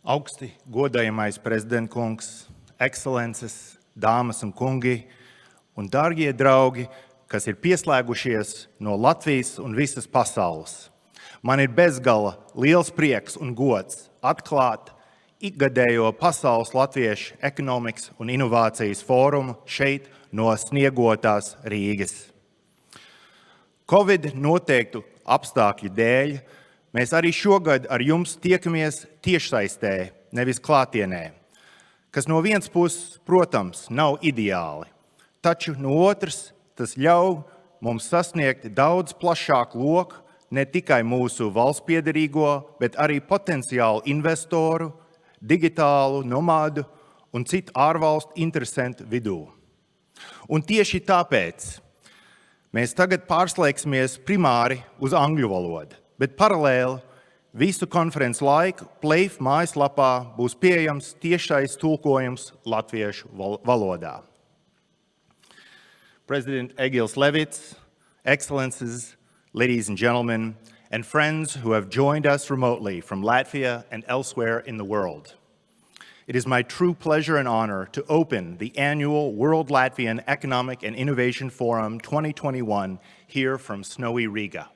Augsti godājamais prezidentkungs, ekscelences, dāmas un kungi un dārgie draugi, kas ir pieslēgušies no Latvijas un visas pasaules. Man ir bezgala liels prieks un gods atklāt ikgadējo Pasaules latviešu ekonomikas un inovācijas fórumu šeit no sniegotās Rīgas. Covid noteiktu apstākļu dēļ mēs arī šogad ar jums tiekamies tiešsaistē, nevis klātienē, kas no vienas puses, protams, nav ideāli, taču no otras tas ļauj mums sasniegt daudz plašāku loku ne tikai mūsu valstspiederīgo, bet arī potenciālu investoru, digitālu nomādu un citu ārvalstu interesentu vidū. Un tieši tāpēc mēs tagad pārslēgsimies primāri uz angļu valodu, bet paralēli visu konferences laiku Play mājaslapā būs pieejams tiešais tulkojums latviešu valodā. President Egils Levits, Excellences, ladies and gentlemen, and friends who have joined us remotely from Latvia and elsewhere in the world. It is my true pleasure and honor to open the annual World Latvian Economic and Innovation Forum 2021 here from snowy Riga.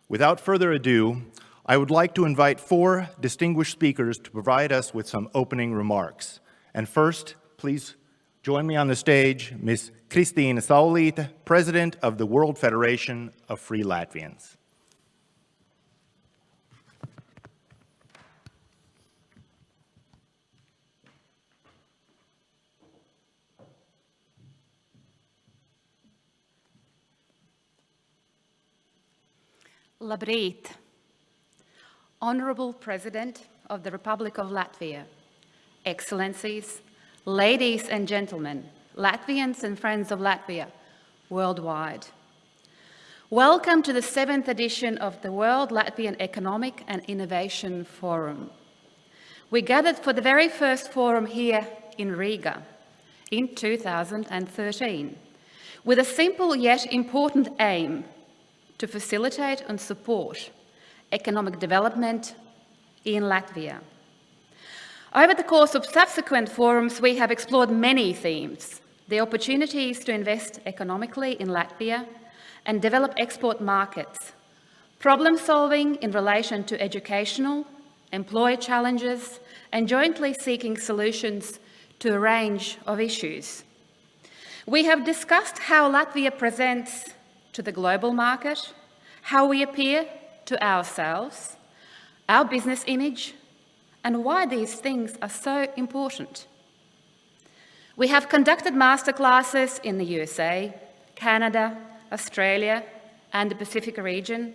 Without further ado, I would like to invite 4 distinguished speakers to provide us with some opening remarks. And first, please join me on the stage, Ms. Kristīna Saulīte, President of the World Federation of Free Latvians. Labrīt, Honorable President of the Republic of Latvia, Excellencies, ladies and gentlemen, Latvians and friends of Latvia worldwide. Welcome to the 7th edition of the World Latvian Economic and Innovation Forum. We gathered for the very first forum here in Riga in 2013 with a simple yet important aim to facilitate and support economic development in Latvia. Over the course of subsequent forums, we have explored many themes: the opportunities to invest economically in Latvia and develop export markets, problem solving in relation to educational, employer challenges, and jointly seeking solutions to a range of issues. We have discussed how Latvia presents to the global market, how we appear to ourselves, our business image, and why these things are so important. We have conducted masterclasses in the USA, Canada, Australia, and the Pacific region,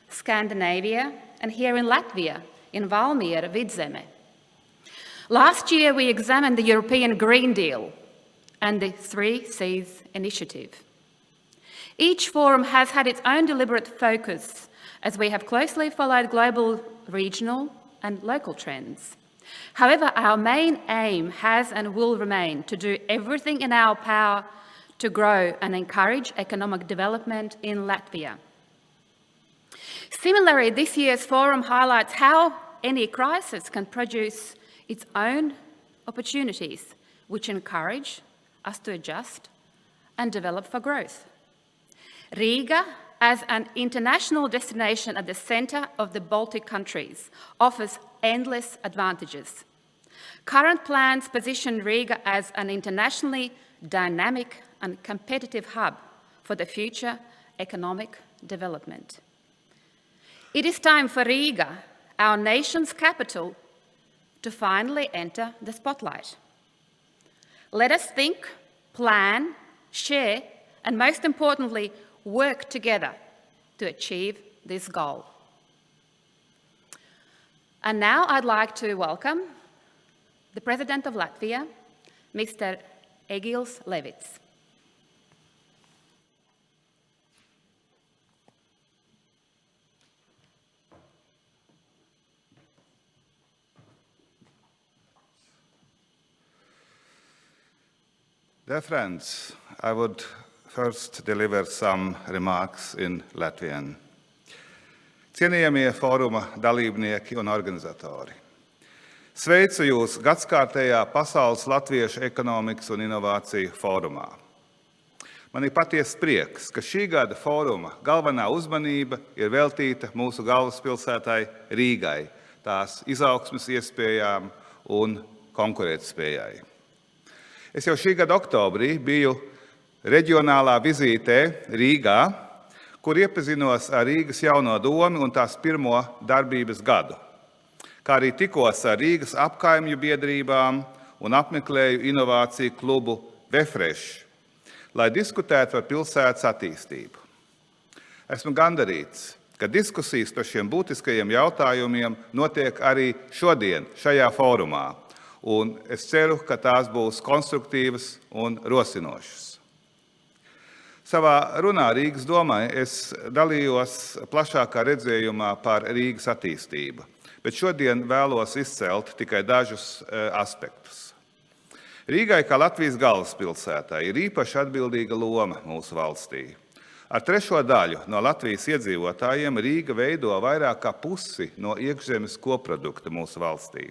Scandinavia, and here in Latvia, in Valmiera, Vidzeme. Last year, we examined the European Green Deal and the 3 Cs initiative. Each forum has had its own deliberate focus as we have closely followed global, regional, and local trends. However, our main aim has and will remain to do everything in our power to grow and encourage economic development in Latvia. Similarly, this year's forum highlights how any crisis can produce its own opportunities, which encourage us to adjust and develop for growth. Riga, as an international destination at the center of the Baltic countries, offers endless advantages. Current plans position Riga as an internationally dynamic and competitive hub for the future economic development. It is time for Riga, our nation's capital, to finally enter the spotlight. Let us think, plan, share, and most importantly, work together to achieve this goal. And now I'd like to welcome the President of Latvia, Mr. Egils Levits. Dear friends, I would first deliver some remarks in Latvian. Cienījamie fóruma dalībnieki un organizatori, Sveicu jūs gadskārtējā Pasaules latviešu ekonomikas un inovāciju fórumā. Man ir patiesa prieks, ka šī gada fóruma galvenā uzmanība ir veltīta mūsu galvaspilsētai Rīgai, tās izaugsmes iespējām un konkurētspējai. Es jau šī gada oktobrī biju reģionālā vizītē Rīgā, kur iepazinos ar Rīgas jauno domi un tās pirmo darbības gadu, kā arī tikos ar Rīgas apkaimju biedrībām un apmeklēju inovāciju klubu Refresh, lai diskutētu par pilsētas attīstību. Esmu gandarīts, ka diskusijas par šiem būtiskajiem jautājumiem notiek arī šodien šajā fórumā, un es ceru, ka tās būs konstruktīvas un rosinošas. Savā runā Rīgas domai es dalījos plašākā redzējumā par Rīgas attīstību, bet šodien vēlos izcelt tikai dažus aspektus. Rīgai kā Latvijas galvaspilsētai ir īpaši atbildīga loma mūsu valstī. Ar 3. daļu no Latvijas iedzīvotājiem Rīga veido vairāk kā pusi no iekšzemes koprodukta mūsu valstī.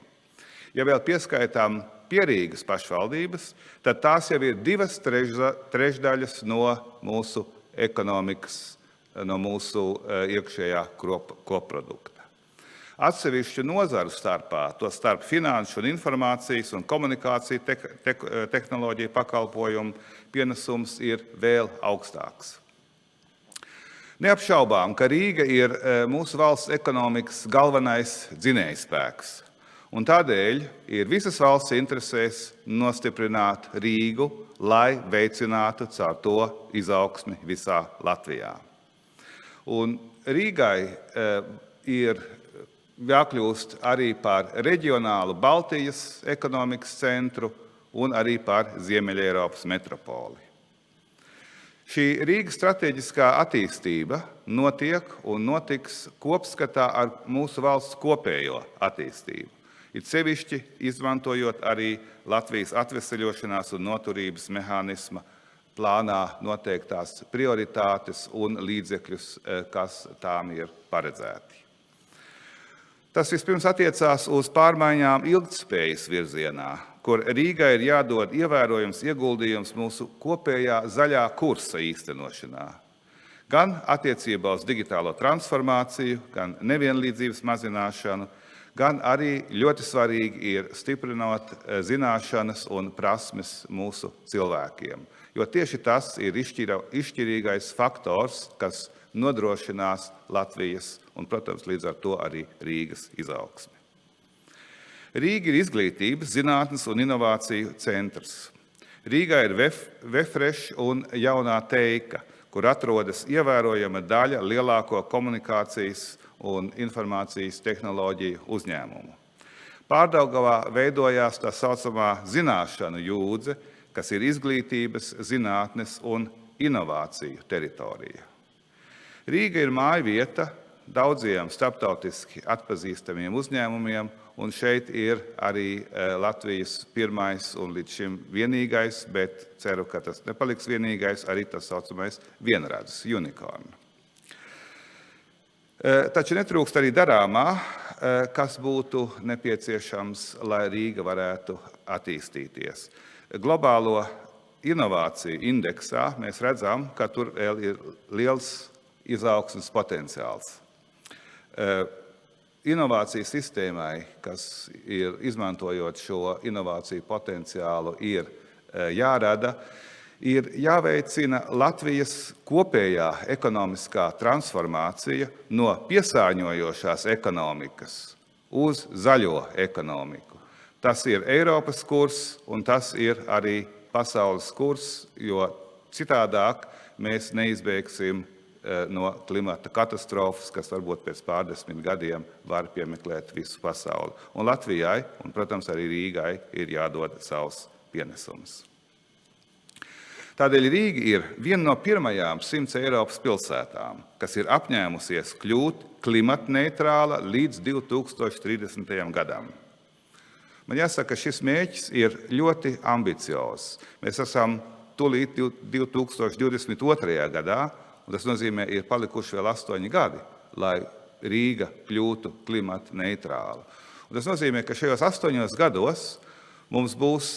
Ja vēl pieskaitām pierīgas pašvaldības, tad tās jau ir 2/3 no mūsu ekonomikas, no mūsu iekšējā koprodukta. Atsevišķu nozaru starpā, to starp finanšu un informācijas un komunikāciju tehnoloģiju pakalpojumu pienesums ir vēl augstāks. Neapšaubām, ka Rīga ir mūsu valsts ekonomikas galvenais dzinējspēks, un tādēļ ir visas valsts interesēs nostiprināt Rīgu, lai veicinātu caur to izaugsmi visā Latvijā. Un Rīgai ir jākļūst arī par reģionālu Baltijas ekonomikas centru un arī par Ziemeļeiropas metropoli. Šī Rīgas strateģiskā attīstība notiek un notiks kopskatā ar mūsu valsts kopējo attīstību, it sevišķi izmantojot arī Latvijas atveseļošanās un noturības mehānisma plānā noteiktās prioritātes un līdzekļus, kas tām ir paredzēti. Tas vispirms attiecās uz pārmaiņām ilgtspējas virzienā, kur Rīgai ir jādod ievērojams ieguldījums mūsu kopējā zaļā kursa īstenošanā. Gan attiecībā uz digitālo transformāciju, gan nevienlīdzības mazināšanu, gan arī ļoti svarīgi ir stiprinot zināšanas un prasmes mūsu cilvēkiem, jo tieši tas ir izšķirīgais faktors, kas nodrošinās Latvijas un, protams, līdz ar to arī Rīgas izaugsmi. Rīga ir izglītības, zinātnes un inovāciju centrs. Rīgā ir Refresh un jaunā teika, kur atrodas ievērojama daļa lielāko komunikācijas un informācijas tehnoloģiju uzņēmumu. Pārdaugavā veidojās tā saucamā zināšanu jūdze, kas ir izglītības, zinātnes un inovāciju teritorija. Rīga ir mājvieta daudziem starptautiski atpazīstamiem uzņēmumiem, un šeit ir arī Latvijas pirmais un līdz šim vienīgais, bet ceru, ka tas nepaliks vienīgais, arī tas saucamais vienradzes unicorn. Taču netrūkst arī darāmā, kas būtu nepieciešams, lai Rīga varētu attīstīties. Globālo inovāciju indeksā mēs redzam, ka tur vēl ir liels izaugsmes potenciāls. Inovāciju sistēmai, kas ir izmantojot šo inovāciju potenciālu, ir jārada, ir jāveicina Latvijas kopējā ekonomiskā transformācija no piesārņojošās ekonomikas uz zaļo ekonomiku. Tas ir Eiropas kurs un tas ir arī pasaules kurs, jo citādāk mēs neizbēgsim no klimata katastrofas, kas varbūt pēc pārdesmit gadiem var piemeklēt visu pasauli. Un Latvijai, un, protams, arī Rīgai ir jādod savs pienesums. Tādēļ Rīga ir viena no pirmajām 100 Eiropas pilsētām, kas ir apņēmusies kļūt klimatneitrāla līdz 2030. gadam. Man jāsaka, ka šis mērķis ir ļoti ambiciozs. Mēs esam tūlīt 2022. gadā, un tas nozīmē, ir palikuši vēl 8 gadi, lai Rīga kļūtu klimata neitrāla. Un tas nozīmē, ka šajos 8 gados mums būs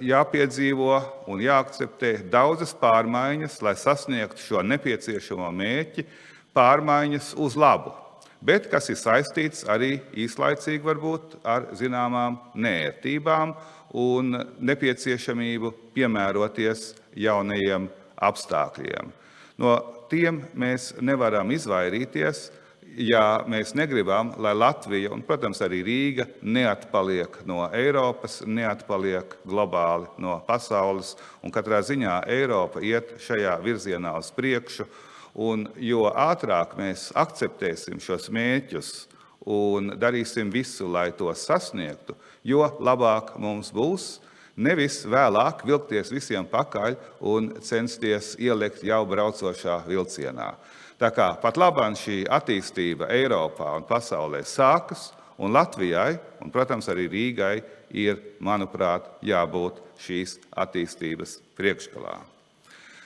jāpiedzīvo un jāakceptē daudzas pārmaiņas, lai sasniegtu šo nepieciešamo mērķi, pārmaiņas uz labu, bet kas ir saistīts arī īslaicīgi varbūt ar zināmām neērtībām un nepieciešamību piemēroties jaunajiem apstākļiem. No tiem mēs nevaram izvairīties, ja mēs negribam, lai Latvija un, protams, arī Rīga neatpaliek no Eiropas, neatpaliek globāli no pasaules, un katrā ziņā Eiropa iet šajā virzienā uz priekšu, un jo ātrāk mēs akceptēsim šos mērķus un darīsim visu, lai tos sasniegtu, jo labāk mums būs, nevis vēlāk vilkties visiem pakaļ un censties ielikt jau braucošā vilcienā. Tā kā pat labāk šī attīstība Eiropā un pasaulē sākas, un Latvijai, un, protams, arī Rīgai ir, manuprāt, jābūt šīs attīstības priekšgalā.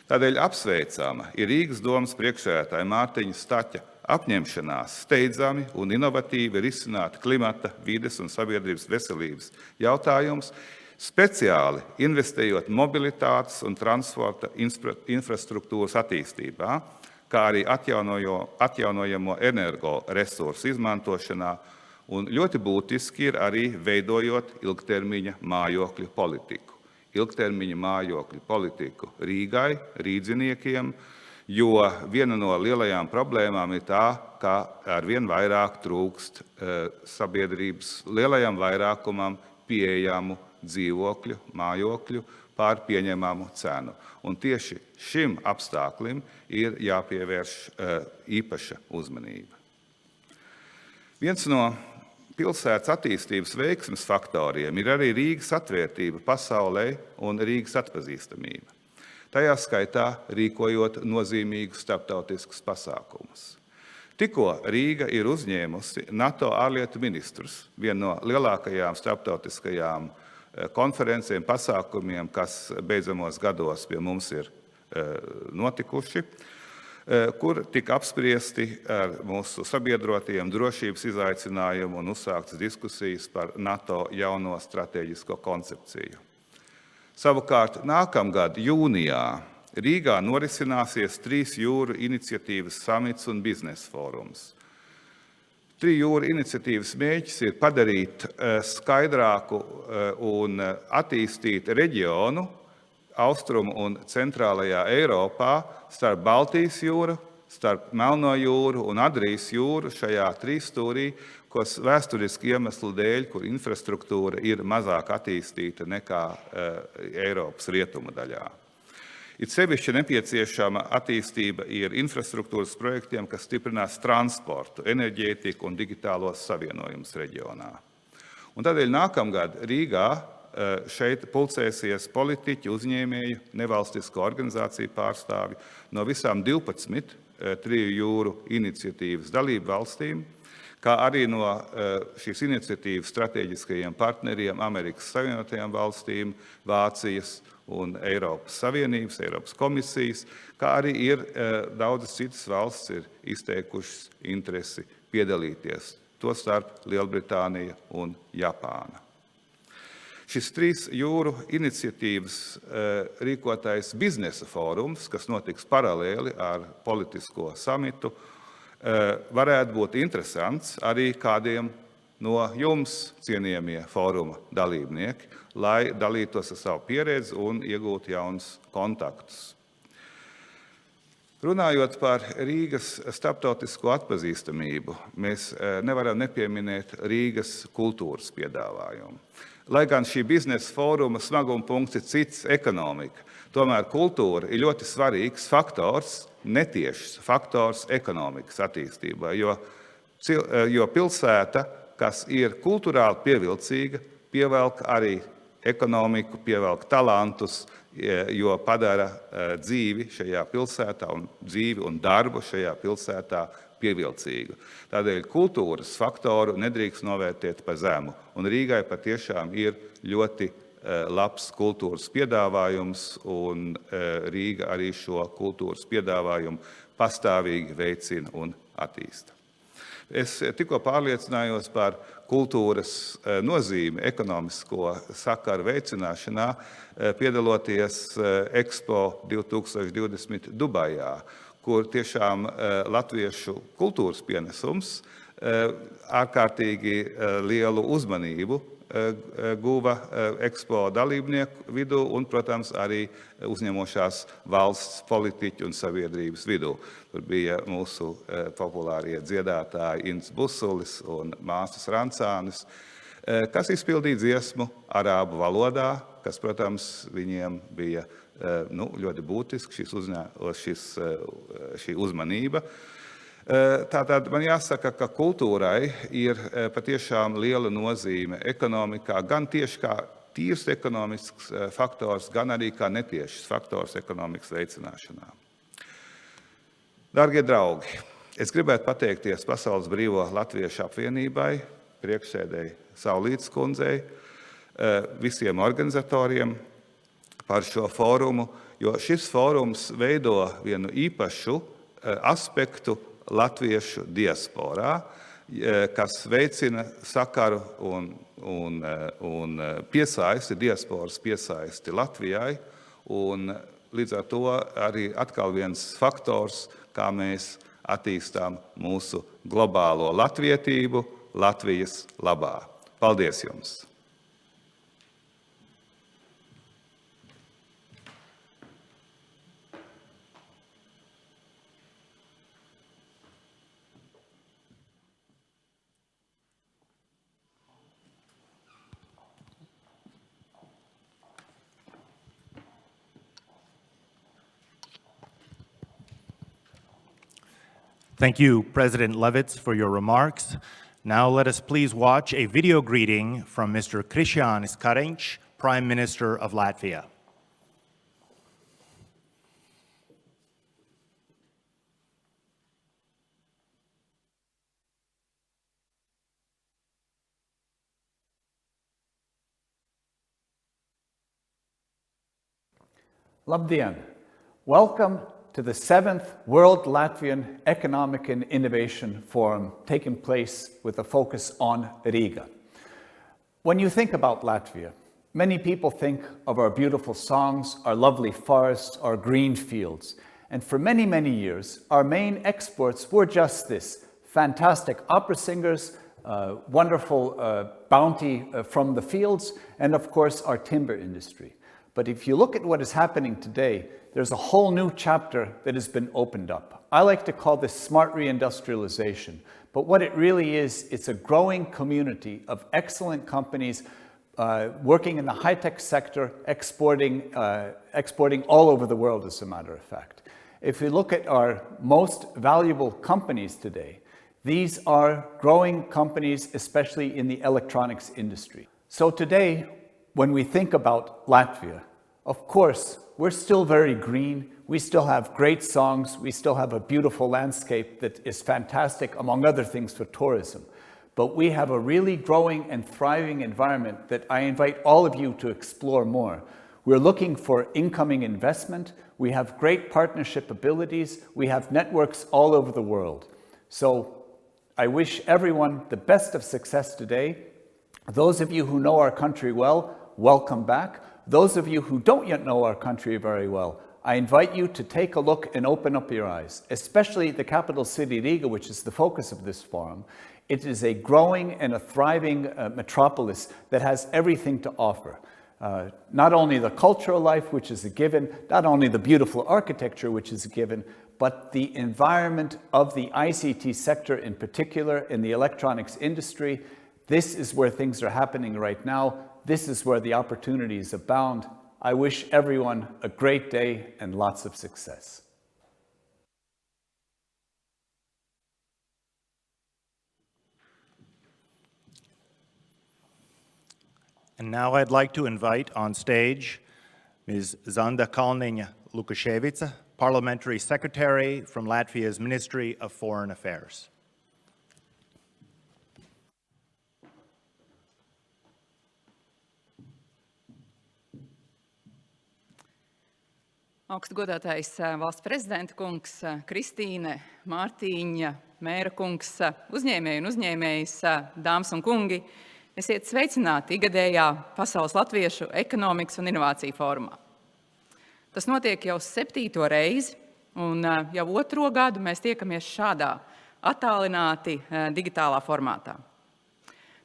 Tādēļ apsveicama ir Rīgas domas priekšsēdētāja Mārtiņa Staķa apņemšanās steidzami un inovatīvi risināt klimata, vides un sabiedrības veselības jautājumus, speciāli investējot mobilitātes un transporta infrastruktūras attīstībā, kā arī atjaunojamo energoresursu izmantošanā, un ļoti būtiski ir arī veidojot ilgtermiņa mājokļu politiku. Ilgtermiņa mājokļu politiku Rīgai, rīdziniekiem, jo viena no lielajām problēmām ir tā, ka arvien vairāk trūkst sabiedrības lielajam vairākumam pieejamu dzīvokļu, mājokļu par pieņemamu cenu. Un tieši šim apstāklim ir jāpievērš īpaša uzmanība. Viens no pilsētas attīstības veiksmes faktoriem ir arī Rīgas atvērtība pasaulē un Rīgas atpazīstamība. Tajā skaitā rīkojot nozīmīgus starptautiskus pasākumus. Tikko Rīga ir uzņēmusi NATO ārlietu ministrus, vienu no lielākajām starptautiskajām konferencēm, pasākumiem, kas beidzamos gados pie mums ir notikuši, kur tika apspriesti ar mūsu sabiedrotiem drošības izaicinājumu un uzsāktas diskusijas par NATO jauno stratēģisko koncepciju. Savukārt nākamgad jūnijā Rīgā norisināsies 3 jūru iniciatīvas samits un biznesa fórums. 3 jūru iniciatīvas mērķis ir padarīt skaidrāku un attīstīt reģionu austrumu un centrālajā Eiropā starp Baltijas jūru, starp Melno jūru un Adrijas jūru šajā 3 stūrī, kas vēsturiski iemeslu dēļ, kur infrastruktūra ir mazāk attīstīta nekā Eiropas rietumu daļā. It sevišķi nepieciešama attīstība ir infrastruktūras projektiem, kas stiprinās transportu, enerģētiku un digitālos savienojumus reģionā. Un tādēļ nākamgad Rīgā šeit pulcēsies politiķi, uzņēmēju, nevalstisko organizāciju pārstāvi no visām 12 3 jūru iniciatīvas dalību valstīm, kā arī no šīs iniciatīvas strateģiskajiem partneriem Amerikas Savienotajām valstīm, Vācijas un Eiropas Savienības, Eiropas komisijas, kā arī ir daudzas citas valsts ir izteikušas interesi piedalīties, tostarp Lielbritānija un Japāna. Šis 3 jūru iniciatīvas rīkotais biznesa fórums, kas notiks paralēli ar politisko samitu, varētu būt interesants arī kādiem no jums, cienījamie fóruma dalībnieki, lai dalītos ar savu pieredzi un iegūtu jaunus kontaktus. Runājot par Rīgas starptautisko atpazīstamību, mēs nevaram nepieminēt Rīgas kultūras piedāvājumu. Lai gan šī biznesa fóruma smaguma punkts ir cits - ekonomika, tomēr kultūra ir ļoti svarīgs faktors, netiešs faktors ekonomikas attīstībā, jo pilsēta, kas ir kultūrāli pievilcīga, pievelk arī ekonomiku, pievelk talantus, jo padara dzīvi šajā pilsētā un dzīvi un darbu šajā pilsētā pievilcīgu. Tādēļ kultūras faktoru nedrīkst novērtēt pa zemu, un Rīgai patiešām ir ļoti labs kultūras piedāvājums, un Rīga arī šo kultūras piedāvājumu pastāvīgi veicina un attīsta. Es tikko pārliecinājos par kultūras nozīmi ekonomisko sakaru veicināšanā, piedaloties Expo 2020 Dubajā, kur tiešām latviešu kultūras pienesums ārkārtīgi lielu uzmanību guva Expo dalībnieku vidū un, protams, arī uzņemošās valsts politiķu un sabiedrības vidū. Tur bija mūsu populārie dziedātāji Ints Busulis un māsas Rancānis, kas izpildīja dziesmu arābu valodā, kas, protams, viņiem bija ļoti būtiski šī uzmanība. Tātad man jāsaka, ka kultūrai ir patiešām liela nozīme ekonomikā, gan tieši kā tīrs ekonomisks faktors, gan arī kā netiešs faktors ekonomikas veicināšanā. Dargie draugi, es gribētu pateikties Pasaules Brīvo Latviešu apvienībai, priekšsēdēji Saulītes kundzei, visiem organizatoriem par šo fórumu, jo šis fórums veido vienu īpašu aspektu latviešu diasporā, kas veicina sakaru un piesaisti, diasporas piesaisti Latvijai, un līdz ar to arī atkal viens faktors, kā mēs attīstām mūsu globālo latvietību Latvijas labā. Paldies jums! Thank you, President Levits, for your remarks. Now let us please watch a video greeting from Mr. Krišjānis Kariņš, Prime Minister of Latvia. Labdien! Welcome to the 7th World Latvian Economic and Innovation Forum taking place with a focus on Riga. When you think about Latvia, many people think of our beautiful songs, our lovely forests, our green fields. And for many, many years, our main exports were just this: fantastic opera singers, wonderful bounty from the fields, and of course, our timber industry. But if you look at what is happening today, there's a whole new chapter that has been opened up. I like to call this smart reindustrialization. But what it really is, it's a growing community of excellent companies working in the high-tech sector, exporting all over the world, as a matter of fact. If we look at our most valuable companies today, these are growing companies, especially in the electronics industry. So today, when we think about Latvia, of course, we're still very green. We still have great songs. We still have a beautiful landscape that is fantastic, among other things, for tourism. But we have a really growing and thriving environment that I invite all of you to explore more. We're looking for incoming investment. We have great partnership abilities. We have networks all over the world. So I wish everyone the best of success today. Those of you who know our country well, welcome back. Those of you who don't yet know our country very well, I invite you to take a look and open up your eyes, especially the capital city, Riga, which is the focus of this forum. It is a growing and a thriving metropolis that has everything to offer. Not only the cultural life, which is a given, not only the beautiful architecture, which is a given, but the environment of the ICT sector in particular, in the electronics industry. This is where things are happening right now. This is where the opportunities abound. I wish everyone a great day and lots of success. And now I'd like to invite on stage Ms. Zanda Kalniņa-Lukaševica, Parliamentary Secretary from Latvia's Ministry of Foreign Affairs. Augstgodātais valsts prezidenta kungs, Kristīne, Mārtiņa, mēra kungs, uzņēmēji un uzņēmējas, dāmas un kungi, esiet sveicināti igadējā Pasaules latviešu ekonomikas un inovāciju fórumā. Tas notiek jau 7. reizi, un jau 2. gadu mēs tiekamies šādā attālināti digitālā formātā.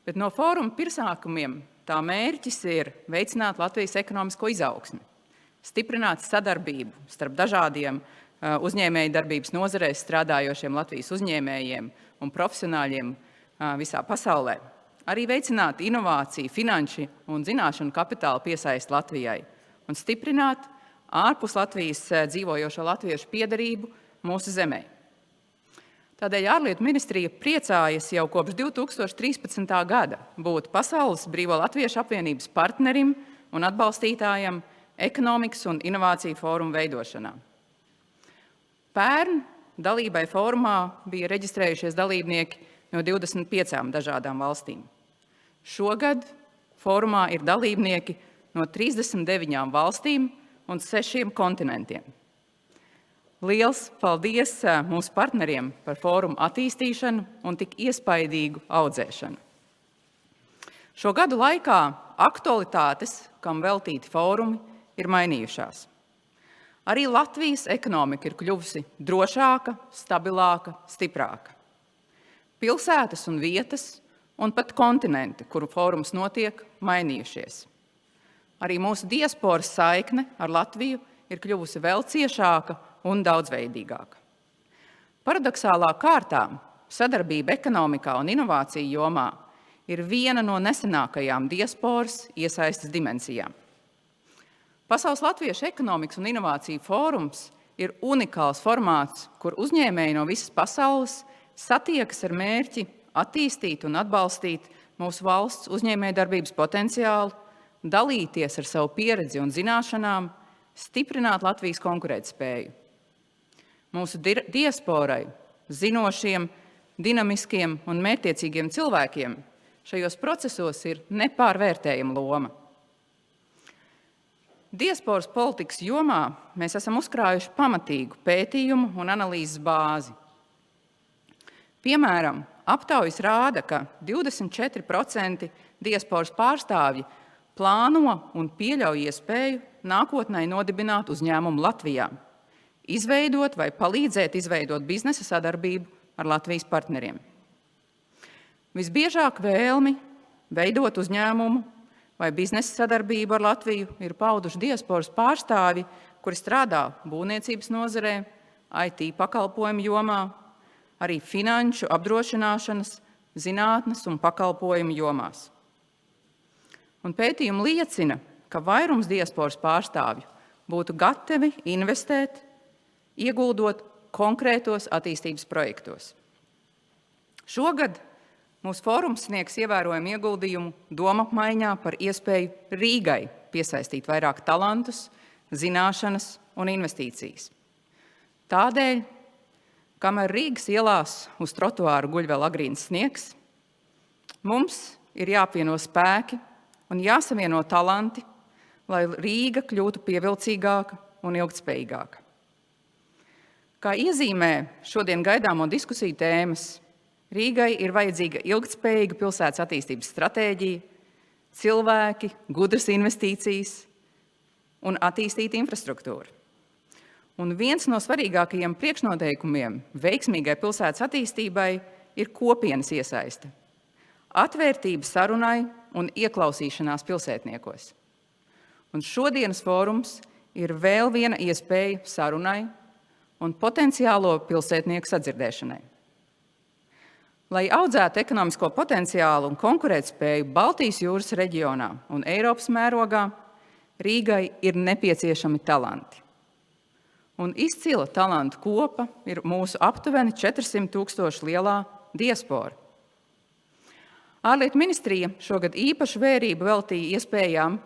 Bet no fóruma pirmsākumiem tā mērķis ir veicināt Latvijas ekonomisko izaugsmi, stiprināt sadarbību starp dažādiem uzņēmēju darbības nozarēs strādājošiem Latvijas uzņēmējiem un profesionāļiem visā pasaulē. Arī veicināt inovāciju, finanšu un zināšanu kapitālu piesaist Latvijai un stiprināt ārpus Latvijas dzīvojošo latviešu piederību mūsu zemē. Tādēļ ārlietu ministrija priecājas jau kopš 2013. gada būt Pasaules Brīvo Latviešu apvienības partnerim un atbalstītājam ekonomikas un inovāciju fórumu veidošanā. Pērn dalībai fórumā bija reģistrējušies dalībnieki no 25 dažādām valstīm. Šogad fórumā ir dalībnieki no 39 valstīm un 6 kontinentiem. Liels paldies mūsu partneriem par fórumu attīstīšanu un tik iespaidīgu audzēšanu. Šo gadu laikā aktualitātes, kam veltīti fórumi, ir mainījušās. Arī Latvijas ekonomika ir kļuvusi drošāka, stabilāka, stiprāka. Pilsētas un vietas un pat kontinenti, kuru fórums notiek, mainījušies. Arī mūsu diasporas saikne ar Latviju ir kļuvusi vēl ciešāka un daudzveidīgāka. Paradoxālā kārtā sadarbība ekonomikā un inovāciju jomā ir viena no nesenākajām diasporas iesaistes dimensijām. Pasaules latviešu ekonomikas un inovāciju fórums ir unikāls formāts, kur uzņēmēji no visas pasaules satiekas ar mērķi attīstīt un atbalstīt mūsu valsts uzņēmējdarbības potenciālu, dalīties ar savu pieredzi un zināšanām, stiprināt Latvijas konkurētspēju. Mūsu diasporai, zinošiem, dinamiskiem un mērķtiecīgiem cilvēkiem šajos procesos ir nepārvērtējama loma. Diasporas politikas jomā mēs esam uzkrājuši pamatīgu pētījumu un analīzes bāzi. Piemēram, aptaujas rāda, ka 24% diasporas pārstāvji plāno un pieļauj iespēju nākotnē nodibināt uzņēmumu Latvijā, izveidot vai palīdzēt izveidot biznesa sadarbību ar Latvijas partneriem. Visbiežāk vēlmi veidot uzņēmumu vai biznesa sadarbību ar Latviju ir pauduši diasporas pārstāvji, kuri strādā būvniecības nozarē, IT pakalpojumu jomā, arī finanšu, apdrošināšanas, zinātnes un pakalpojumu jomās. Un pētījumi liecina, ka vairums diasporas pārstāvju būtu gatavi investēt, ieguldot konkrētos attīstības projektos. Šogad mūsu fórums sniegs ievērojumu ieguldījumu domapmaiņā par iespēju Rīgai piesaistīt vairāk talantus, zināšanas un investīcijas. Tādēļ, kamēr Rīgas ielās uz trotuāru guļ vēl agrīns sniegs, mums ir jāapvieno spēki un jāsavieno talanti, lai Rīga kļūtu pievilcīgāka un ilgtspējīgāka. Kā iezīmē šodien gaidāmo diskusiju tēmas, Rīgai ir vajadzīga ilgtspējīga pilsētas attīstības stratēģija, cilvēki, gudras investīcijas un attīstīta infrastruktūra. Un viens no svarīgākajiem priekšnoteikumiem veiksmīgai pilsētas attīstībai ir kopienas iesaiste, atvērtība sarunai un ieklausīšanās pilsētniekos. Un šodienas fórums ir vēl viena iespēja sarunai un potenciālo pilsētnieku sadzirdēšanai. Lai audzētu ekonomisko potenciālu un konkurētspēju Baltijas jūras reģionā un Eiropas mērogā, Rīgai ir nepieciešami talanti. Un izcila talantu kopa ir mūsu aptuveni 400 000 lielā diaspora. Ārlietu ministrija šogad īpašu vērību veltīja iespējām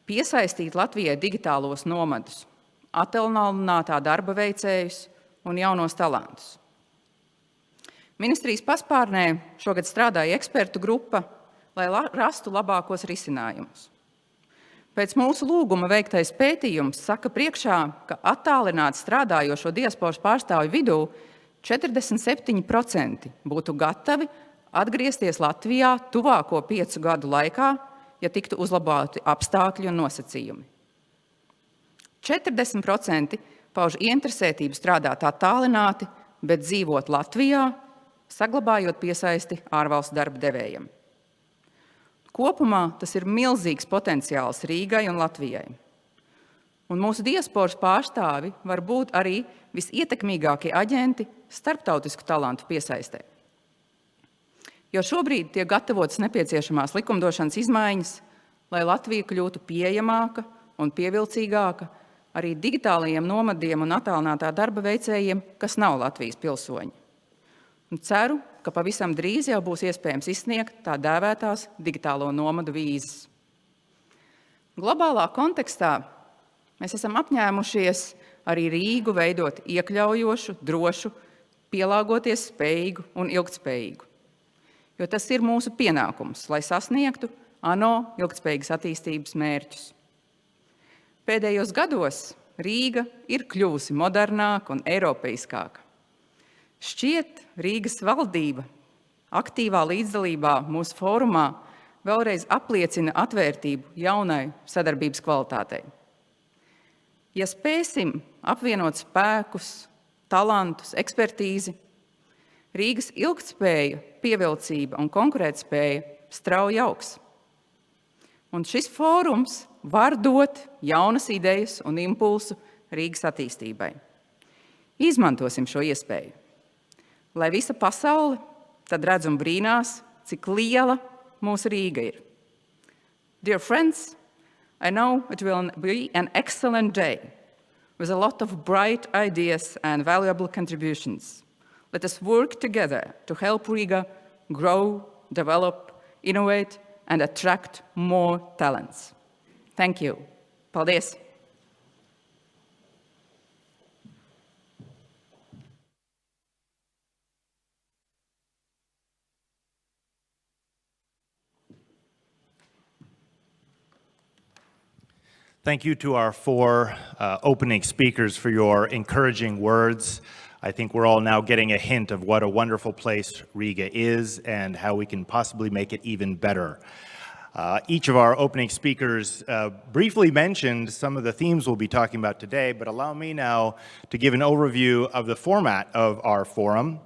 piesaistīt Latvijai digitālos nomadus, attālinātā darba veicējus un jaunos talantus. Ministrijas paspārnē šogad strādāja ekspertu grupa, lai rastu labākos risinājumus. Pēc mūsu lūguma veiktais pētījums saka priekšā, ka attālināti strādājošo diasporas pārstāvju vidū 47% būtu gatavi atgriezties Latvijā tuvāko 5 gadu laikā, ja tiktu uzlaboti apstākļi un nosacījumi. 40% pauž ieinteresētību strādāt attālināti, bet dzīvot Latvijā, saglabājot piesaisti ārvalstu darba devējiem. Kopumā tas ir milzīgs potenciāls Rīgai un Latvijai. Un mūsu diasporas pārstāvi var būt arī visietekmīgākie aģenti starptautisku talantu piesaistē. Jo šobrīd tiek gatavotas nepieciešamās likumdošanas izmaiņas, lai Latvija kļūtu pieejamāka un pievilcīgāka arī digitālajiem nomadiem un attālinātā darba veicējiem, kas nav Latvijas pilsoņi. Un ceru, ka pavisam drīz jau būs iespējams izsniegt tā dēvētās digitālo nomadu vīzas. Globālā kontekstā mēs esam apņēmušies arī Rīgu veidot iekļaujošu, drošu, pielāgoties spējīgu un ilgtspējīgu. Jo tas ir mūsu pienākums, lai sasniegtu ANO ilgtspējīgas attīstības mērķus. Pēdējos gados Rīga ir kļuvusi modernāka un eiropeiskāka. Šķiet, Rīgas valdība aktīvā līdzdalībā mūsu fórumā vēlreiz apliecina atvērtību jaunai sadarbības kvalitātei. Ja spēsim apvienot spēkus, talantus, ekspertīzi, Rīgas ilgtspēja, pievilcība un konkurētspēja strauji augs. Un šis fórums var dot jaunas idejas un impulsu Rīgas attīstībai. Izmantosim šo iespēju, lai visa pasaule tad redz un brīnās, cik liela mūsu Rīga ir. Dear friends, I know it will be an excellent day with a lot of bright ideas and valuable contributions. Let us work together to help Riga grow, develop, innovate, and attract more talents. Thank you. Paldies! Thank you to our 4 opening speakers for your encouraging words. I think we're all now getting a hint of what a wonderful place Riga is and how we can possibly make it even better. Each of our opening speakers briefly mentioned some of the themes we'll be talking about today, but allow me now to give an overview of the format of our forum,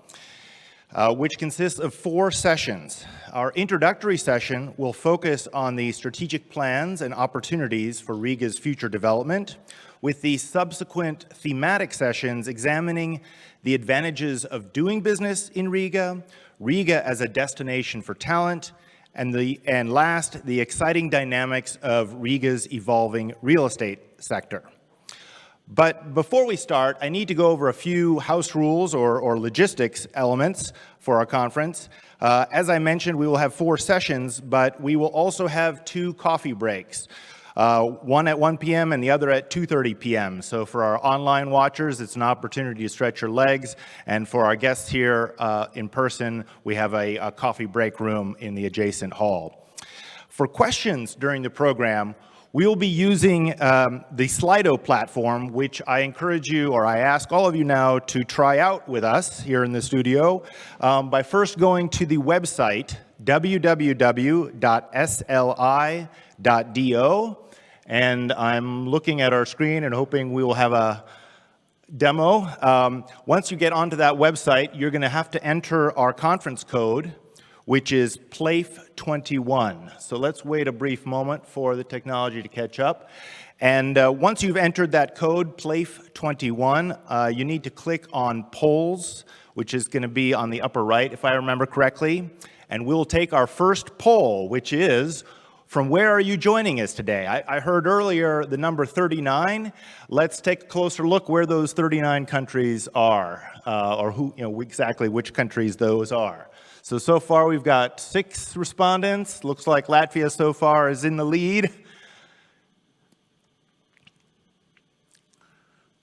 which consists of 4 sessions. Our introductory session will focus on the strategic plans and opportunities for Riga's future development, with the subsequent thematic sessions examining the advantages of doing business in Riga, Riga as a destination for talent, and last, the exciting dynamics of Riga's evolving real estate sector. But before we start, I need to go over a few house rules or logistics elements for our conference. As I mentioned, we will have 4 sessions, but we will also have 2 coffee breaks. One at 1 p.m. and the other at 2:30 p.m. So for our online watchers, it's an opportunity to stretch your legs. And for our guests here in person, we have a coffee break room in the adjacent hall. For questions during the program, we will be using the Slido platform, which I encourage you, or I ask all of you now to try out with us here in the studio by first going to the website, www.sli.do. And I'm looking at our screen and hoping we will have a demo. Once you get onto that website, you're going to have to enter our conference code, which is PLAIF21. So let's wait a brief moment for the technology to catch up. And once you've entered that code, PLAIF21, you need to click on polls, which is going to be on the upper right, if I remember correctly. And we'll take our first poll, which is, from where are you joining us today? I heard earlier the number 39. Let's take a closer look where those 39 countries are, or who, exactly which countries those are. So far we've got 6 respondents. Looks like Latvia so far is in the lead.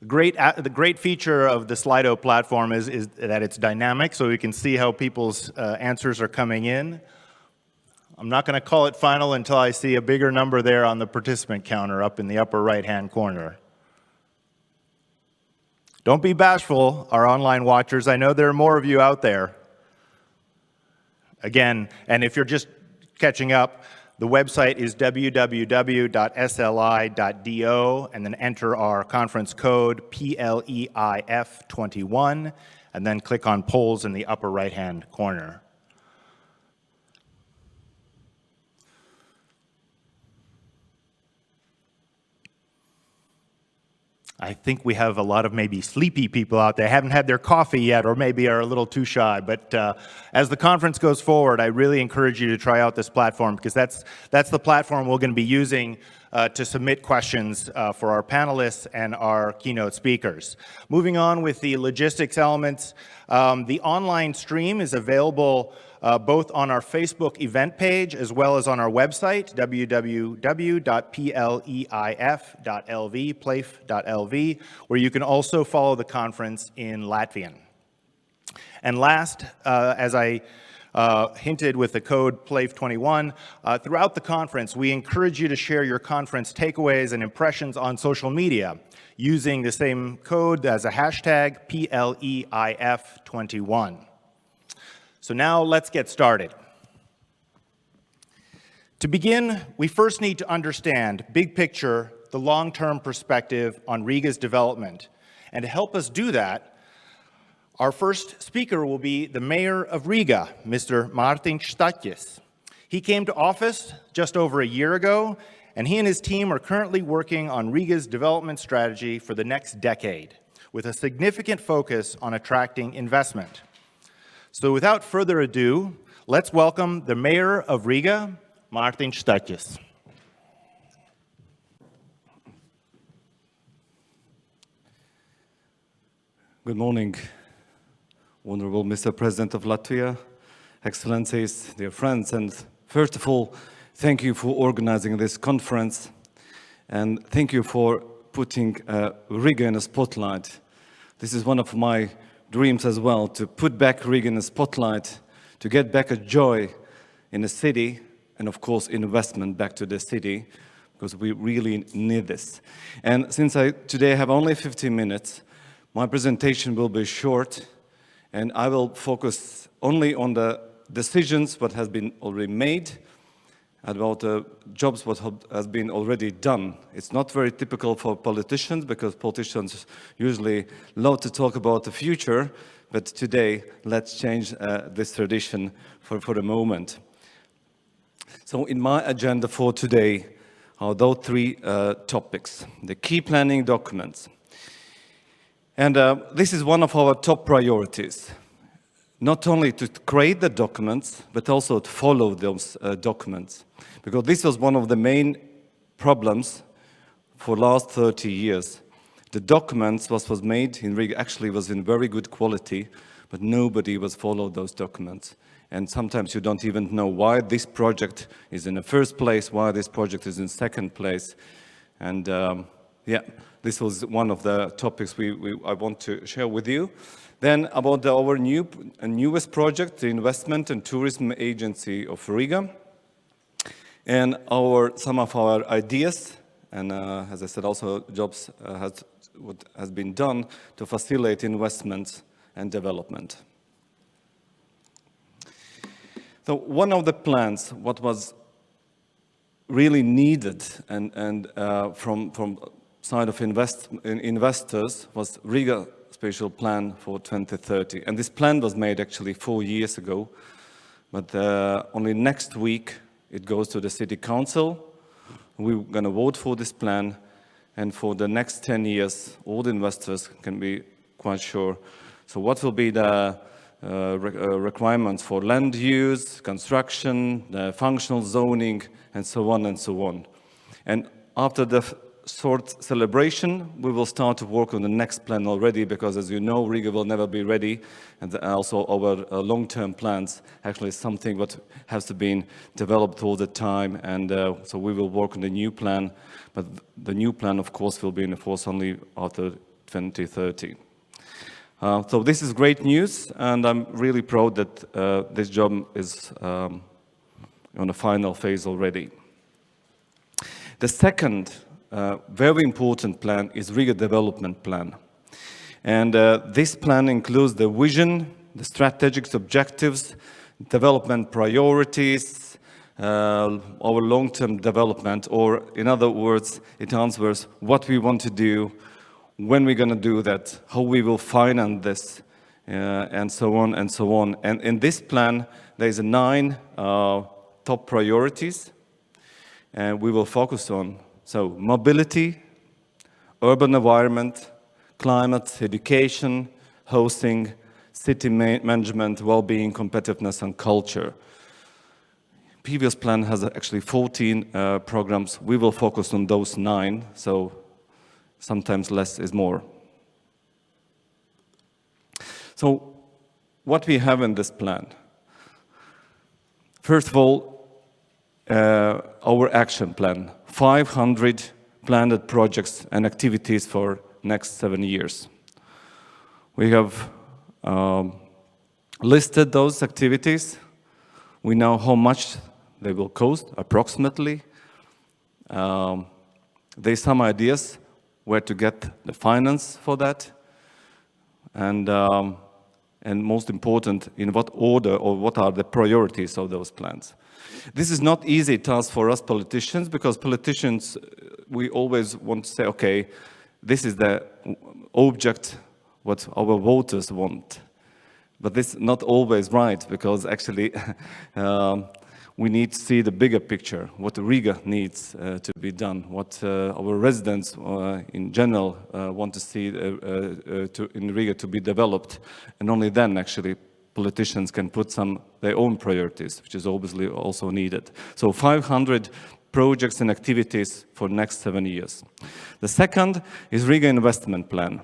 The great feature of the Slido platform is that it's dynamic, so we can see how people's answers are coming in. I'm not going to call it final until I see a bigger number there on the participant counter up in the upper right-hand corner. Don't be bashful, our online watchers. I know there are more of you out there. Again, and if you're just catching up, the website is www.sli.do, and then enter our conference code PLEIF21, and then click on polls in the upper right-hand corner. I think we have a lot of maybe sleepy people out there, haven't had their coffee yet, or maybe are a little too shy. But as the conference goes forward, I really encourage you to try out this platform, because that's the platform we're going to be using to submit questions for our panelists and our keynote speakers. Moving on with the logistics elements, the online stream is available both on our Facebook event page as well as on our website, www.pleif.lv, where you can also follow the conference in Latvian. And last, as I hinted with the code PLEIF21, throughout the conference, we encourage you to share your conference takeaways and impressions on social media using the same code as a hashtag PLEIF21. So now let's get started. To begin, we first need to understand, big picture, the long-term perspective on Riga's development. And to help us do that, our first speaker will be the mayor of Riga, Mr. Mārtiņš Staķis. He came to office just over a year ago, and he and his team are currently working on Riga's development strategy for the next decade, with a significant focus on attracting investment. So without further ado, let's welcome the mayor of Riga, Mārtiņš Staķis. Good morning, Honorable Mr. President of Latvia, Excellencies, dear friends, and first of all, thank you for organizing this conference, and thank you for putting Riga in a spotlight. This is one of my dreams as well, to put back Riga in the spotlight, to get back a joy in the city, and of course investment back to the city, because we really need this. And since I today have only 15 minutes, my presentation will be short, and I will focus only on the decisions what has been already made, about the jobs what has been already done. It's not very typical for politicians, because politicians usually love to talk about the future, but today let's change this tradition for a moment. So in my agenda for today are those three topics: the key planning documents. And this is one of our top priorities. Not only to create the documents, but also to follow those documents. Because this was one of the main problems for the last 30 years. The documents what was made in Riga actually was in very good quality, but nobody was followed those documents. And sometimes you don't even know why this project is in the first place, why this project is in second place. And yeah, this was one of the topics I want to share with you. Then about our newest project, the Investment and Tourism Agency of Riga, and some of our ideas, and as I said, also jobs what has been done to facilitate investments and development. So one of the plans, what was really needed and from side of investors, was Riga Spatial Plan for 2030. And this plan was made actually 4 years ago, but only next week it goes to the City Council. We're going to vote for this plan, and for the next 10 years, all the investors can be quite sure. So what will be the requirements for land use, construction, the functional zoning, and so on and so on. And after the short celebration, we will start to work on the next plan already, because as you know, Riga will never be ready, and also our long-term plans actually is something what has to be developed all the time, and so we will work on the new plan, but the new plan of course will be in force only after 2030. So this is great news, and I'm really proud that this job is on the final phase already. The second very important plan is Riga Development Plan. And this plan includes the vision, the strategic objectives, development priorities, our long-term development, or in other words, it answers what we want to do, when we're going to do that, how we will finance this, and so on and so on. And in this plan, there's 9 top priorities, and we will focus on mobility, urban environment, climate, education, housing, city management, well-being, competitiveness, and culture. Previous plan has actually 14 programs. We will focus on those 9, so sometimes less is more. So what we have in this plan? First of all, our action plan, 500 planned projects and activities for next 7 years. We have listed those activities. We know how much they will cost, approximately. There's some ideas where to get the finance for that, and most important, in what order or what are the priorities of those plans. This is not easy task for us politicians, because politicians, we always want to say, okay, this is the object what our voters want. But this is not always right, because actually we need to see the bigger picture, what Riga needs to be done, what our residents in general want to see in Riga to be developed. And only then, actually, politicians can put their own priorities, which is obviously also needed. So 500 projects and activities for next 7 years. The second is Riga investment plan.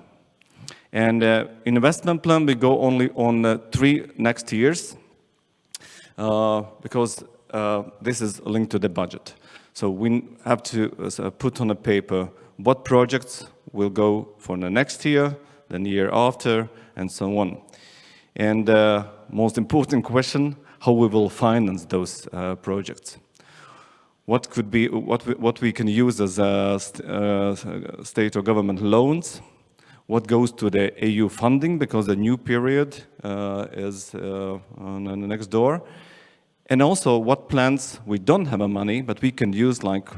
And investment plan, we go only on 3 next years, because this is linked to the budget. So we have to put on a paper what projects will go for the next year, the year after, and so on. And most important question, how we will finance those projects. What could be what we can use as state or government loans? What goes to the EU funding, because the new period is on the next door. And also what plans we don't have money, but we can use, like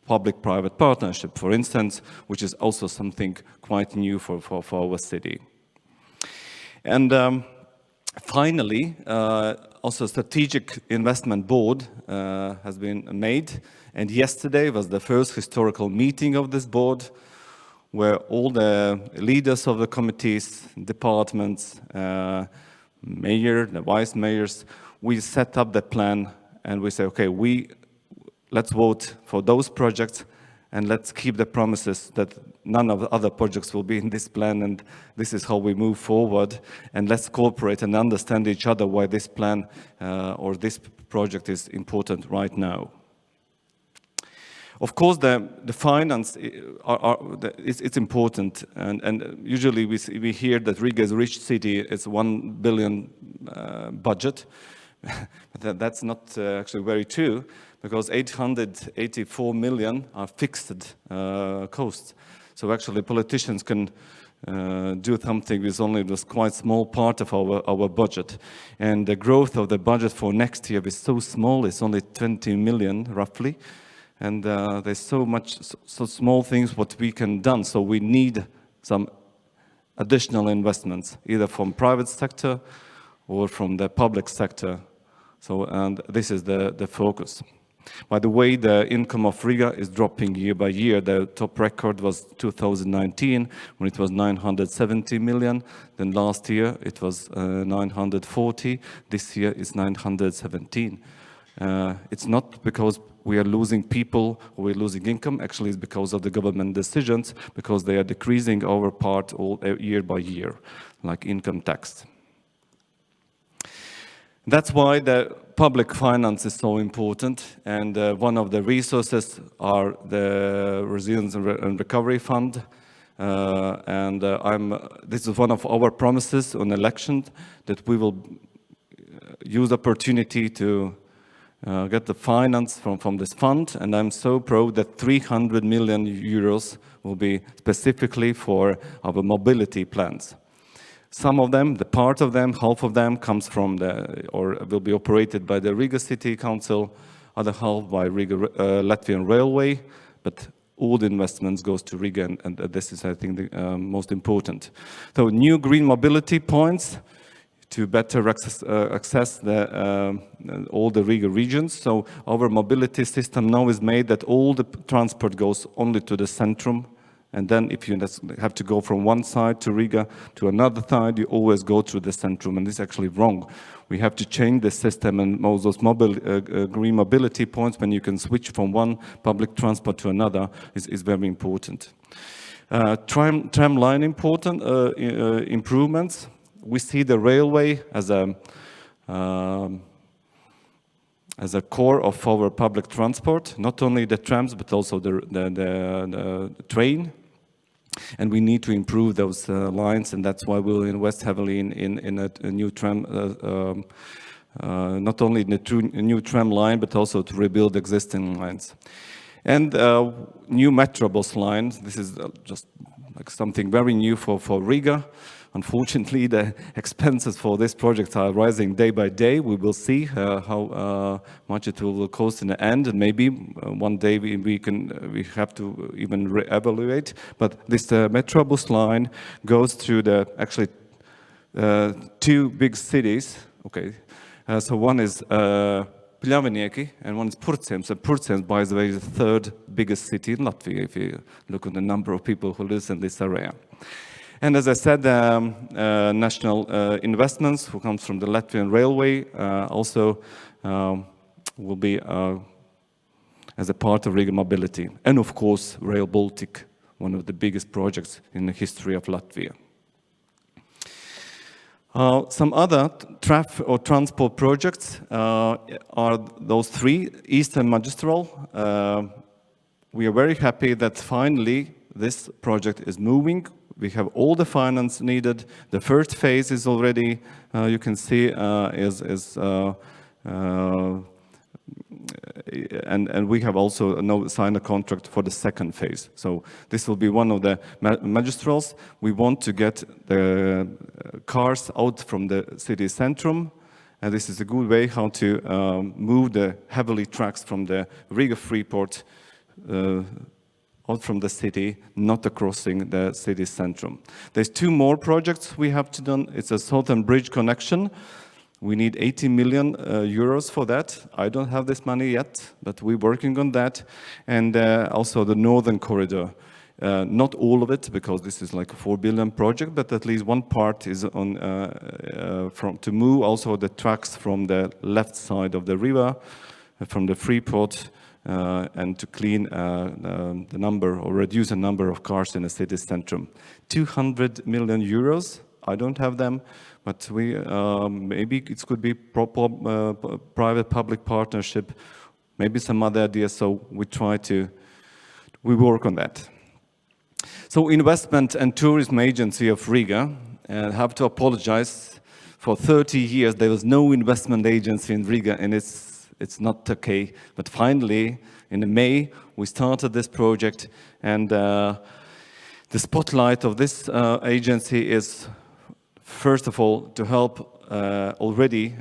public-private partnership, for instance, which is also something quite new for our city. And finally, also strategic investment board has been made. And yesterday was the first historical meeting of this board, where all the leaders of the committees, departments, mayor, the vice mayors, we set up the plan and we say, okay, let's vote for those projects and let's keep the promises that none of the other projects will be in this plan, and this is how we move forward, and let's cooperate and understand each other why this plan or this project is important right now. Of course, the finance it's important, and usually we hear that Riga is a rich city. It's 1 billion budget, but that's not actually very true, because 884 million are fixed costs. So actually, politicians can do something with only this quite small part of our budget, and the growth of the budget for next year is so small. It's only 20 million roughly. And there's so small things what we can done. So we need some additional investments, either from private sector or from the public sector. So, and this is the focus. By the way, the income of Riga is dropping year by year. The top record was 2019, when it was 970 million. Then last year it was 940. This year it's 917. It's not because we are losing people or we're losing income. Actually, it's because of the government decisions, because they are decreasing our part year by year, like income tax. That's why the public finance is so important, and one of the resources are the Resilience and Recovery Fund. This is one of our promises on election, that we will use opportunity to get the finance from this fund, and I'm so proud that 300 million euros will be specifically for our mobility plans. Some of them, the part of them, half of them comes from or will be operated by the Riga City Council, other half by Riga Latvian Railway, but all the investments goes to Riga, and this is, I think, the most important. So new green mobility points to better access all the Riga regions. So our mobility system now is made that all the transport goes only to the centrum, and then if you have to go from one side to Riga to another side, you always go through the centrum, and this is actually wrong. We have to change the system, and all those green mobility points, when you can switch from one public transport to another, is very important. Tram line improvements. We see the railway as a core of our public transport, not only the trams, but also the train. And we need to improve those lines, and that's why we'll invest heavily in a new tram, not only in a new tram line, but also to rebuild existing lines. And new Metrobus lines. This is just like something very new for Riga. Unfortunately, the expenses for this project are rising day by day. We will see how much it will cost in the end, and maybe one day we have to even re-evaluate. But this Metrobus line goes through actually two big cities. Okay, so one is Pļavnieki and one is Purcēns. So Purcēns, by the way, is the third biggest city in Latvia if you look at the number of people who live in this area. And as I said, national investments who comes from the Latvian Railway also will be as a part of Riga Mobility. And of course, Rail Baltic, one of the biggest projects in the history of Latvia. Some other transport projects are those three. Eastern Magistral. We are very happy that finally this project is moving. We have all the finance needed. The first phase is already, you can see, and we have also now signed a contract for the second phase. So this will be one of the magistrals. We want to get the cars out from the city centrum, and this is a good way how to move the heavily trucks from the Riga Freeport out from the city, not crossing the city centrum. There's two more projects we have to do. It's a Southern Bridge connection. We need 80 million euros for that. I don't have this money yet, but we're working on that. And also the Northern Corridor. Not all of it, because this is like a 4 billion project, but at least one part is on to move also the trucks from the left side of the river, from the Freeport, and to clean the number or reduce the number of cars in the city centrum. 200 million euros. I don't have them, but we maybe it could be private-public partnership, maybe some other ideas. So we work on that. So Investment and Tourism Agency of Riga, and have to apologize. For 30 years there was no investment agency in Riga, and it's not okay. But finally, in May, we started this project, and the spotlight of this agency is, first of all, to help already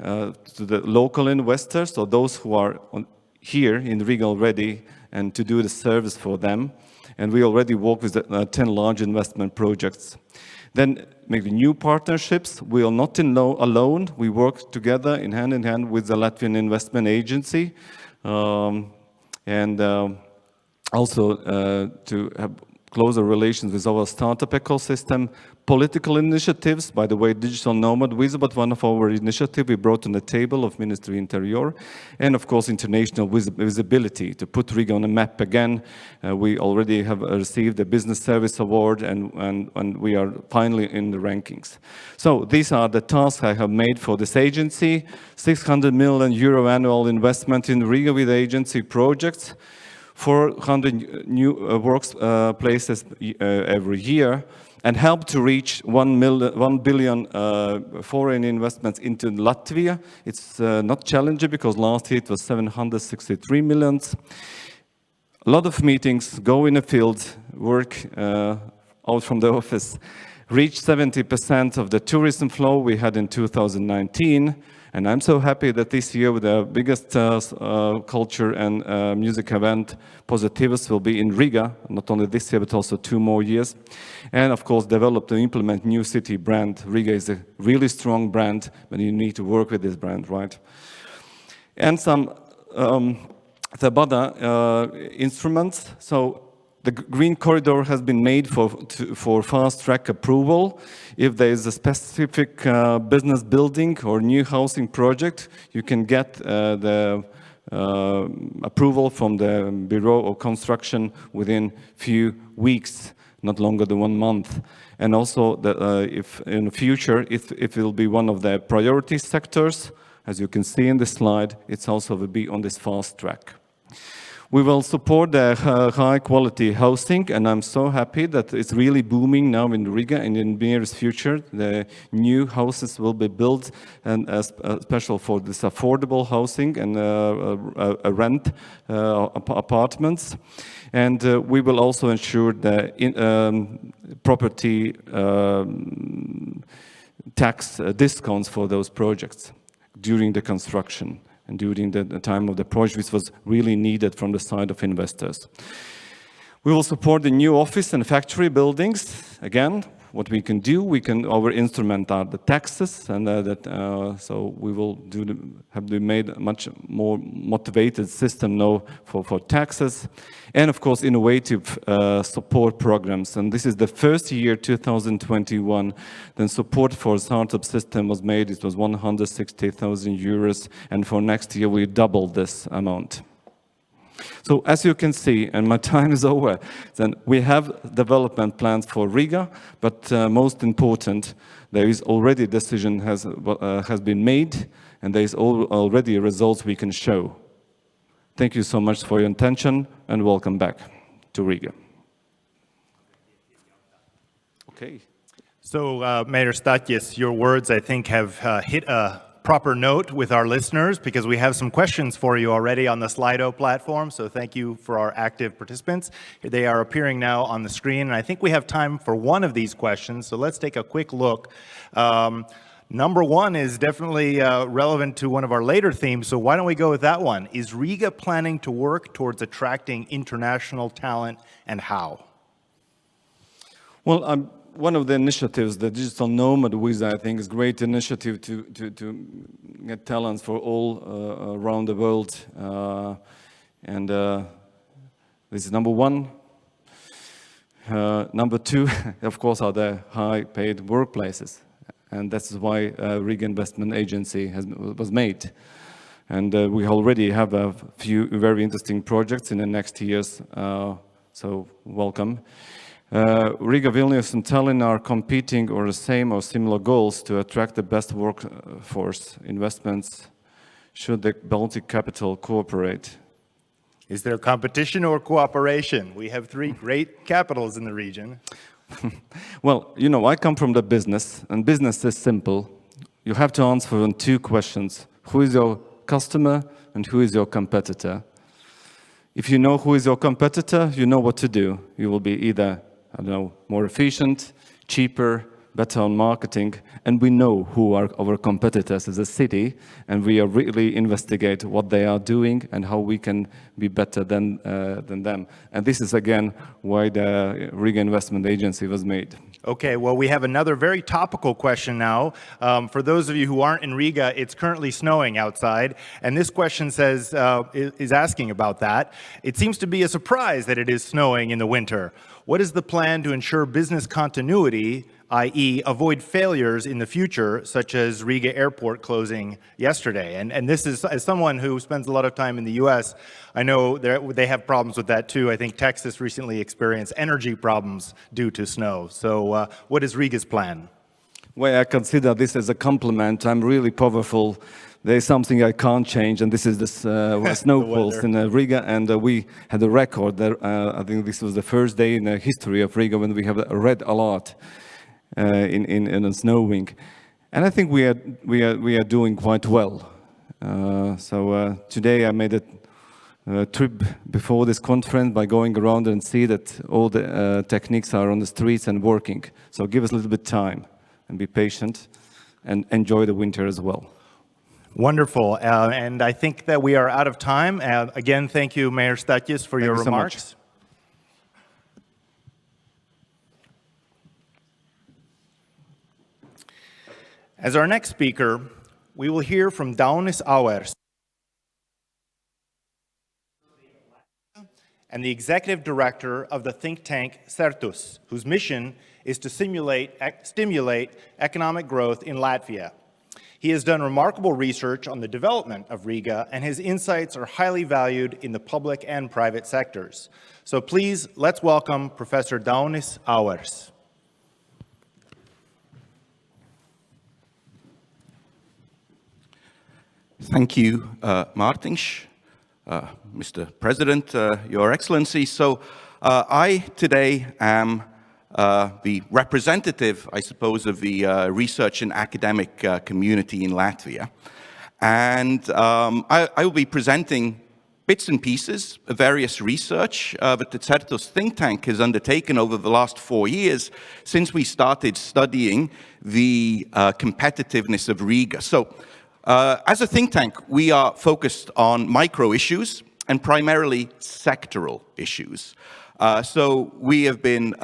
to the local investors, or those who are here in Riga already, and to do the service for them. And we already work with 10 large investment projects. Then maybe new partnerships. We are not alone. We work together hand in hand with the Latvian Investment Agency, and also to have closer relations with our startup ecosystem. Political initiatives, by the way, Digital Nomad was one of our initiatives we brought on the table of Ministry Interior, and of course international visibility, to put Riga on a map again. We already have received the Business Service Award, and we are finally in the rankings. So these are the tasks I have made for this agency. 600 million euro annual investment in Riga with agency projects, 400 new workplaces every year. and help to reach 1 billion foreign investments into Latvia. It's not challenging because last year it was 763 million. A lot of meetings, go in the field, work out from the office, reach 70% of the tourism flow we had in 2019. And I'm so happy that this year, with the biggest culture and music event, Positivus, will be in Riga, not only this year, but also 2 more years. And of course, develop and implement new city brand. Riga is a really strong brand, but you need to work with this brand, right? And some other instruments. So the green corridor has been made for fast-track approval. If there is a specific business building or new housing project, you can get the approval from the Bureau of Construction within few weeks, not longer than 1 month. And also, if in the future, if it will be one of the priority sectors, as you can see in this slide, it's also will be on this fast track. We will support the high-quality housing, and I'm so happy that it's really booming now in Riga, and in the nearest future, the new houses will be built, and special for this affordable housing and rent apartments. And we will also ensure the property tax discounts for those projects during the construction and during the time of the project, which was really needed from the side of investors. We will support the new office and factory buildings. Again, what we can do, our instrument are the taxes, and so we will have made a much more motivated system now for taxes, and of course innovative support programs. And this is the first year, 2021, then support for startup system was made. It was 160,000 euros, and for next year we doubled this amount. So as you can see, and my time is over, then we have development plans for Riga, but most important, there is already a decision has been made, and there is already results we can show. Thank you so much for your attention, and welcome back to Riga. Okay. So, Mayor Stathis, your words, I think, have hit a proper note with our listeners, because we have some questions for you already on the Slido platform. So thank you for our active participants. They are appearing now on the screen, and I think we have time for one of these questions. So let's take a quick look. Number one is definitely relevant to one of our later themes, so why don't we go with that one? Is Riga planning to work towards attracting international talent, and how? Well, one of the initiatives, the Digital Nomad visa, I think is a great initiative to get talents for all around the world. And this is number one. Number two, of course, are the high-paid workplaces. And that's why Riga Investment Agency was made. And we already have a few very interesting projects in the next years. So welcome. Riga, Vilnius, and Tallinn are competing or the same or similar goals to attract the best workforce investments. Should the Baltic capital cooperate? Is there competition or cooperation? We have 3 great capitals in the region. Well, you know, I come from the business, and business is simple. You have to answer on 2 questions. Who is your customer and who is your competitor? If you know who is your competitor, you know what to do. You will be either, I don't know, more efficient, cheaper, better on marketing, and we know who are our competitors as a city, and we are really investigate what they are doing and how we can be better than them. And this is again why the Riga Investment Agency was made. Okay, well, we have another very topical question now. For those of you who aren't in Riga, it's currently snowing outside, and this question says is asking about that. It seems to be a surprise that it is snowing in the winter. What is the plan to ensure business continuity, i.e. avoid failures in the future, such as Riga Airport closing yesterday? And this is, as someone who spends a lot of time in the US, I know they have problems with that too. I think Texas recently experienced energy problems due to snow. So what is Riga's plan? Well, I consider this as a compliment. I'm really powerful. there's something I can't change, and this is this snowfalls in Riga, and we had a record there. I think this was the first day in the history of Riga when we have a red alert in snowing, and I think we are doing quite well. So today I made a trip before this conference by going around and see that all the techniques are on the streets and working. So give us a little bit time and be patient and enjoy the winter as well. Wonderful. And I think that we are out of time. Again, thank you, Mayor Statkis, for your remarks. As our next speaker, we will hear from Daunis Auers and the executive director of the think tank Certus, whose mission is to stimulate economic growth in Latvia. He has done remarkable research on the development of Riga, and his insights are highly valued in the public and private sectors. So please, let's welcome Professor Daunis Auers. Thank you, Mārtiņš, Mr. President, Your Excellency. So I today am the representative, I suppose, of the research and academic community in Latvia. And I will be presenting bits and pieces of various research that the Certus think tank has undertaken over the last 4 years since we started studying the competitiveness of Riga. So as a think tank, we are focused on micro issues and primarily sectoral issues. So we have been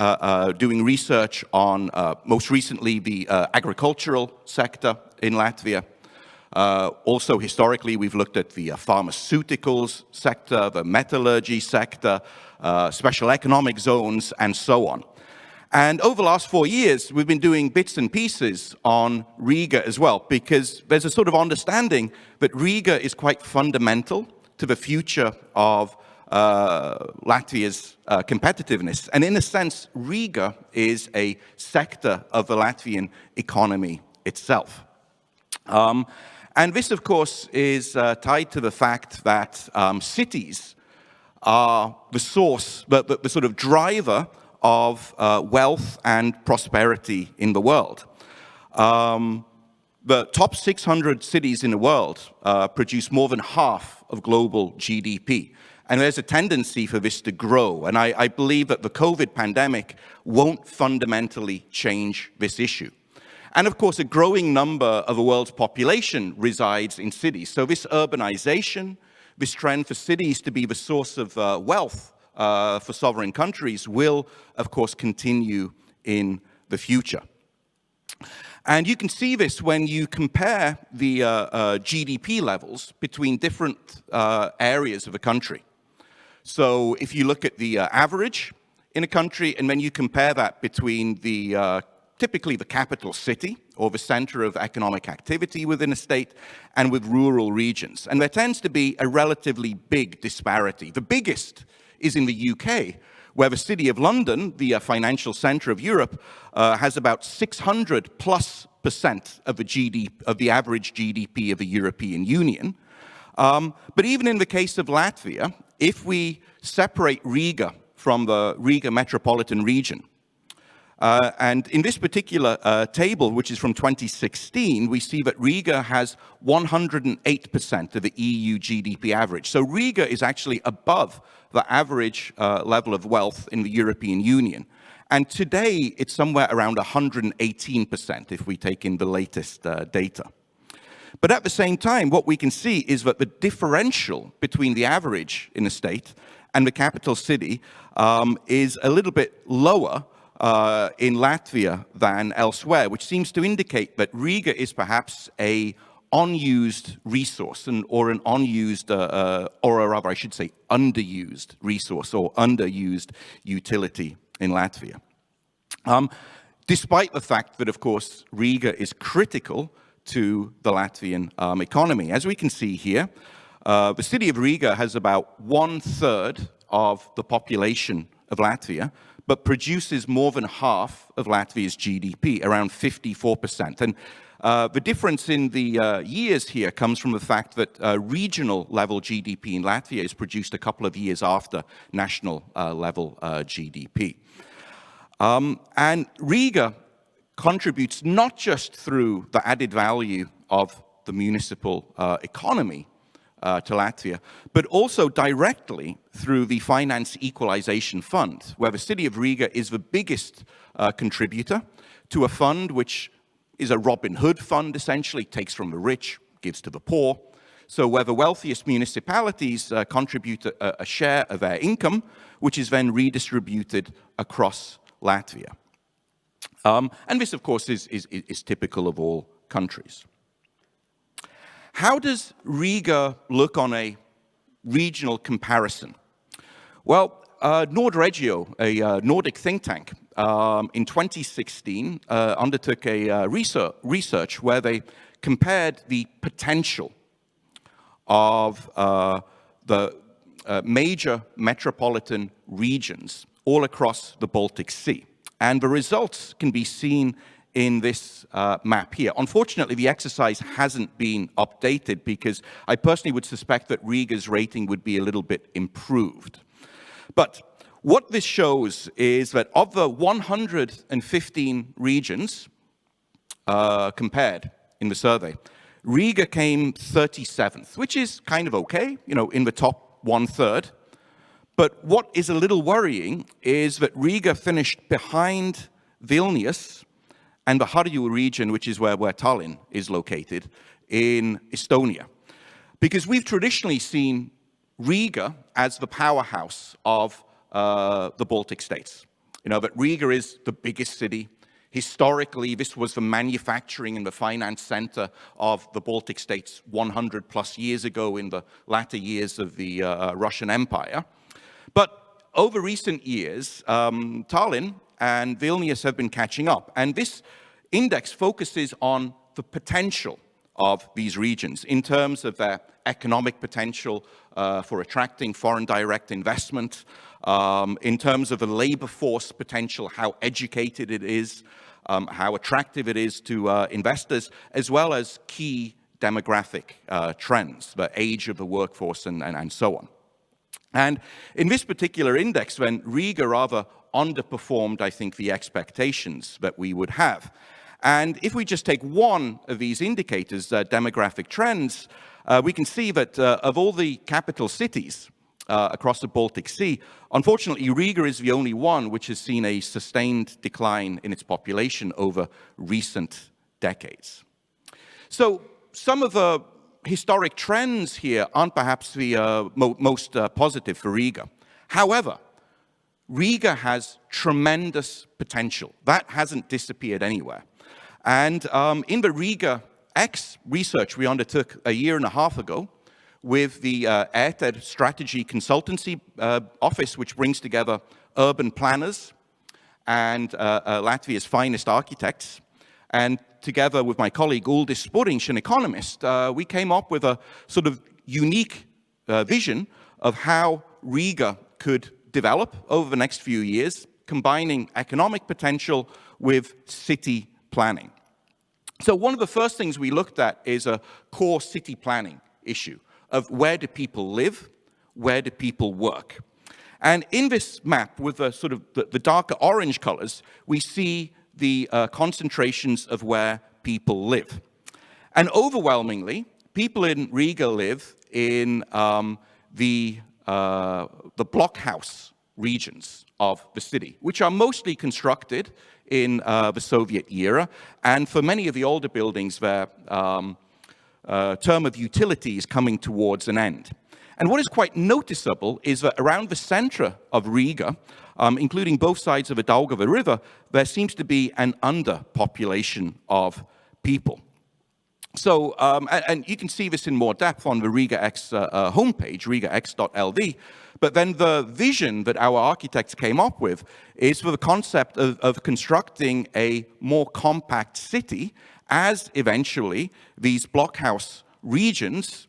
doing research on, most recently, the agricultural sector in Latvia. Also, historically, we've looked at the pharmaceuticals sector, the metallurgy sector, special economic zones, and so on. And over the last 4 years, we've been doing bits and pieces on Riga as well, because there's a sort of understanding that Riga is quite fundamental to the future of Latvia's competitiveness. And in a sense, Riga is a sector of the Latvian economy itself. And this, of course, is tied to the fact that cities are the source, the sort of driver of wealth and prosperity in the world. The top 600 cities in the world produce more than half of global GDP. And there's a tendency for this to grow. And I believe that the COVID pandemic won't fundamentally change this issue. And of course, a growing number of the world's population resides in cities. So this urbanization, this trend for cities to be the source of wealth for sovereign countries will, of course, continue in the future. And you can see this when you compare the GDP levels between different areas of a country. So if you look at the average in a country, and then you compare that between the typically the capital city or the center of economic activity within a state and with rural regions. And there tends to be a relatively big disparity. The biggest is in the UK, where the City of London, the financial center of Europe, has about 600+% of the average GDP of the European Union. But even in the case of Latvia, if we separate Riga from the Riga metropolitan region, and in this particular table, which is from 2016, we see that Riga has 108% of the EU GDP average. So Riga is actually above the average level of wealth in the European Union. And today, it's somewhere around 118% if we take in the latest data. But at the same time, what we can see is that the differential between the average in a state and the capital city is a little bit lower in Latvia than elsewhere, which seems to indicate that Riga is perhaps a unused resource, or an unused, or rather I should say underused resource or underused utility in Latvia. Despite the fact that, of course, Riga is critical to the Latvian economy. As we can see here, the city of Riga has about 1/3 of the population of Latvia, but produces more than half of Latvia's GDP, around 54%. And The difference in the years here comes from the fact that regional level GDP in Latvia is produced a couple of years after national level GDP. And Riga contributes not just through the added value of the municipal economy to Latvia, but also directly through the Finance Equalization Fund, where the city of Riga is the biggest contributor to a fund which is a Robin Hood fund, essentially, takes from the rich, gives to the poor. So where the wealthiest municipalities contribute a share of their income, which is then redistributed across Latvia. And this, of course, is typical of all countries. How does Riga look on a regional comparison? Well, Nordregio, a Nordic think tank, in 2016 undertook a research where they compared the potential of the major metropolitan regions all across the Baltic Sea. And the results can be seen in this map here. Unfortunately, the exercise hasn't been updated because I personally would suspect that Riga's rating would be a little bit improved. But what this shows is that of the 115 regions compared in the survey, Riga came 37th, which is kind of okay, you know, in the top 1/3. But what is a little worrying is that Riga finished behind Vilnius and the Harju region, which is where Tallinn is located, in Estonia. Because we've traditionally seen Riga as the powerhouse of the Baltic states. You know, that Riga is the biggest city. Historically, this was the manufacturing and the finance center of the Baltic states 100 plus years ago in the latter years of the Russian Empire. But over recent years, Tallinn and Vilnius have been catching up. And this index focuses on the potential of these regions in terms of their economic potential for attracting foreign direct investment, in terms of the labor force potential, how educated it is, how attractive it is to investors, as well as key demographic trends, the age of the workforce and so on. And in this particular index, when Riga rather underperformed, I think, the expectations that we would have. And if we just take one of these indicators, demographic trends, we can see that of all the capital cities across the Baltic Sea, unfortunately, Riga is the only one which has seen a sustained decline in its population over recent decades. So some of the historic trends here aren't perhaps the most positive for Riga. However, Riga has tremendous potential. That hasn't disappeared anywhere. And in the Riga X research we undertook a year and a half ago with the ERTED Strategy Consultancy Office, which brings together urban planners and Latvia's finest architects, and together with my colleague Uldis Spuriņš, an economist, we came up with a sort of unique vision of how Riga could develop over the next few years, combining economic potential with city planning. So one of the first things we looked at is a core city planning issue of where do people live, where do people work. And in this map, with the sort of the darker orange colors, we see the concentrations of where people live. And overwhelmingly, people in Riga live in the blockhouse regions of the city, which are mostly constructed in the Soviet era. And for many of the older buildings, their term of utility is coming towards an end. And what is quite noticeable is that around the center of Riga, including both sides of the Daugava River, there seems to be an underpopulation of people. So, and you can see this in more depth on the Riga X homepage, rigax.lv. But then the vision that our architects came up with is for the concept of constructing a more compact city as eventually these blockhouse regions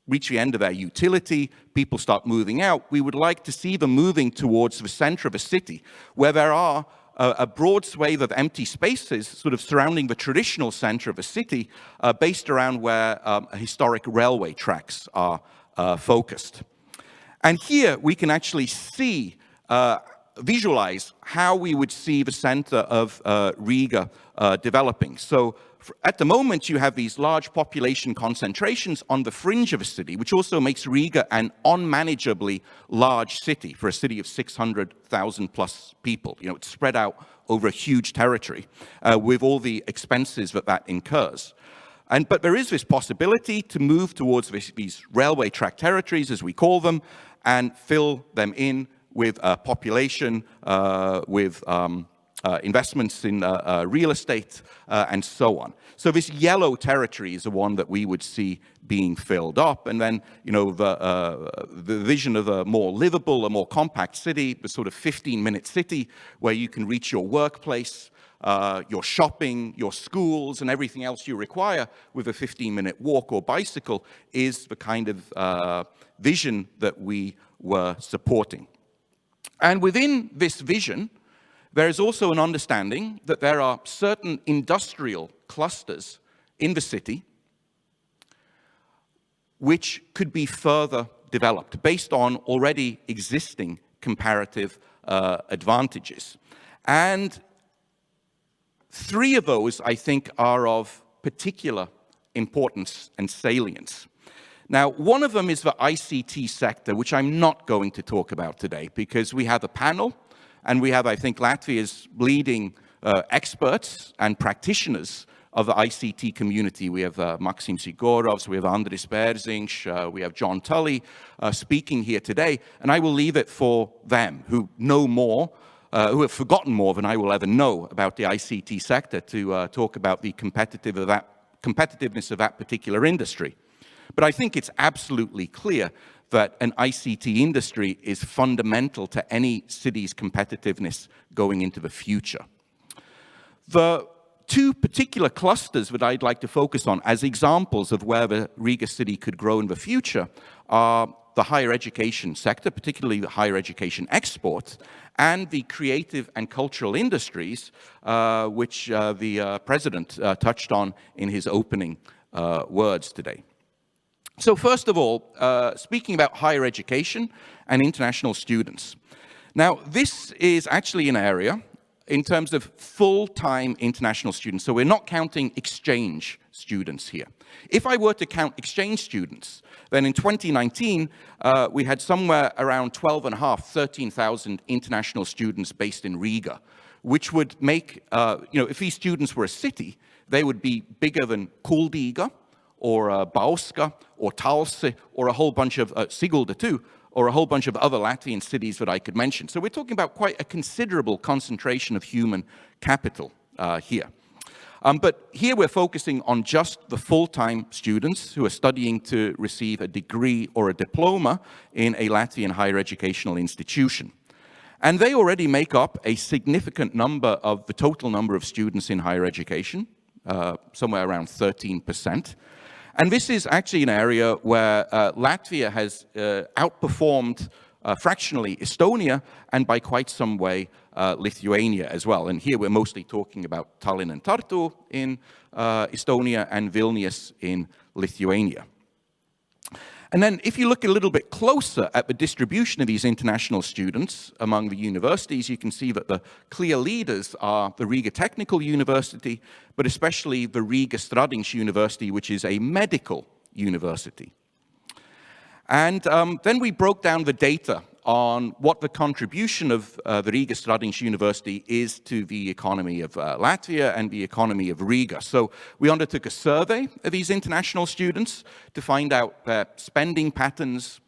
reach the end of their utility, people start moving out. We would like to see them moving towards the center of a city where there are a broad swathe of empty spaces sort of surrounding the traditional center of a city based around where historic railway tracks are focused. And here we can actually see, visualize how we would see the center of Riga developing. So at the moment, you have these large population concentrations on the fringe of a city, which also makes Riga an unmanageably large city for a city of 600,000 plus people. You know, it's spread out over a huge territory with all the expenses that that incurs. But there is this possibility to move towards these railway track territories, as we call them, and fill them in with population, with investments in real estate, and so on. So this yellow territory is the one that we would see being filled up. And then, you know, the vision of a more livable, a more compact city, the sort of 15-minute city where you can reach your workplace, your shopping, your schools, and everything else you require with a 15-minute walk or bicycle is the kind of vision that we were supporting. And within this vision, there is also an understanding that there are certain industrial clusters in the city which could be further developed based on already existing comparative advantages. And three of those, I think, are of particular importance and salience. Now, one of them is the ICT sector, which I'm not going to talk about today because we have a panel and we have, I think, Latvia's leading experts and practitioners of the ICT community. We have Maxim Sigorovs, we have Andris Bērziņš, we have John Tully speaking here today, and I will leave it for them who know more, who have forgotten more than I will ever know about the ICT sector to talk about the competitiveness of that particular industry. But I think it's absolutely clear that an ICT industry is fundamental to any city's competitiveness going into the future. The two particular clusters that I'd like to focus on as examples of where the Riga city could grow in the future are the higher education sector, particularly the higher education exports, and the creative and cultural industries, which the President touched on in his opening words today. So first of all, speaking about higher education and international students. Now, this is actually an area in terms of full-time international students. So we're not counting exchange students here. If I were to count exchange students, then in 2019, we had somewhere around 12,500, 13,000 international students based in Riga, which would make, if these students were a city, they would be bigger than Kuldīga, or Bauska, or Talsi, or a whole bunch of Sigulda too, or a whole bunch of other Latvian cities that I could mention. So we're talking about quite a considerable concentration of human capital here. But here we're focusing on just the full-time students who are studying to receive a degree or a diploma in a Latvian higher educational institution. And they already make up a significant number of the total number of students in higher education, somewhere around 13%. And this is actually an area where Latvia has outperformed fractionally Estonia and by quite some way Lithuania as well. And here we're mostly talking about Tallinn and Tartu in Estonia and Vilnius in Lithuania. And then if you look a little bit closer at the distribution of these international students among the universities, you can see that the clear leaders are the Riga Technical University, but especially the Riga Stradiņš University, which is a medical university. And then we broke down the data on what the contribution of the Riga Stradiņš University is to the economy of Latvia and the economy of Riga. So we undertook a survey of these international students to find out their spending patterns,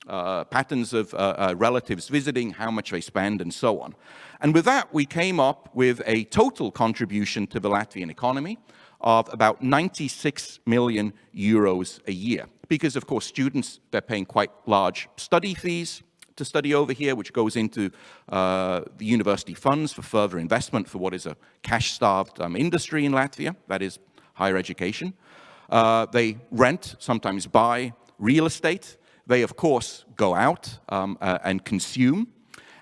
patterns of relatives visiting, how much they spend, and so on. And with that, we came up with a total contribution to the Latvian economy of about 96 million euros a year. Because, of course, students, they're paying quite large study fees to study over here, which goes into the university funds for further investment for what is a cash-starved industry in Latvia, that is higher education. They rent, sometimes buy real estate. They, of course, go out and consume.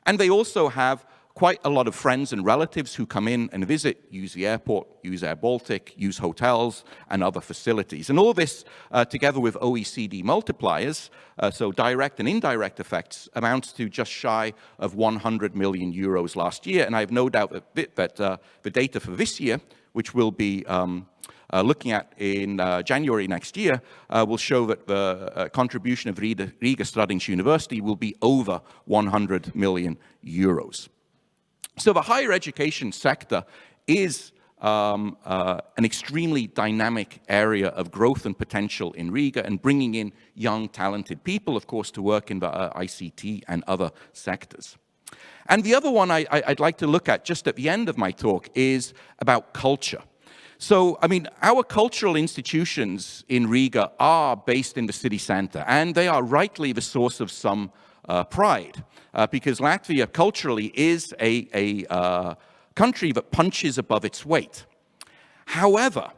And they also have quite a lot of friends and relatives who come in and visit, use the airport, use Air Baltic, use hotels and other facilities. And all this, together with OECD multipliers, so direct and indirect effects, amounts to just shy of 100 million euros last year. And I have no doubt that the data for this year, which we'll be looking at in January next year, will show that the contribution of Riga Stradiņš University will be over 100 million euros. So the higher education sector is an extremely dynamic area of growth and potential in Riga, and bringing in young, talented people, of course, to work in the ICT and other sectors. And the other one I'd like to look at just at the end of my talk is about culture. So, I mean, our cultural institutions in Riga are based in the city center, and they are rightly the source of some pride, because Latvia culturally is a country that punches above its weight. However,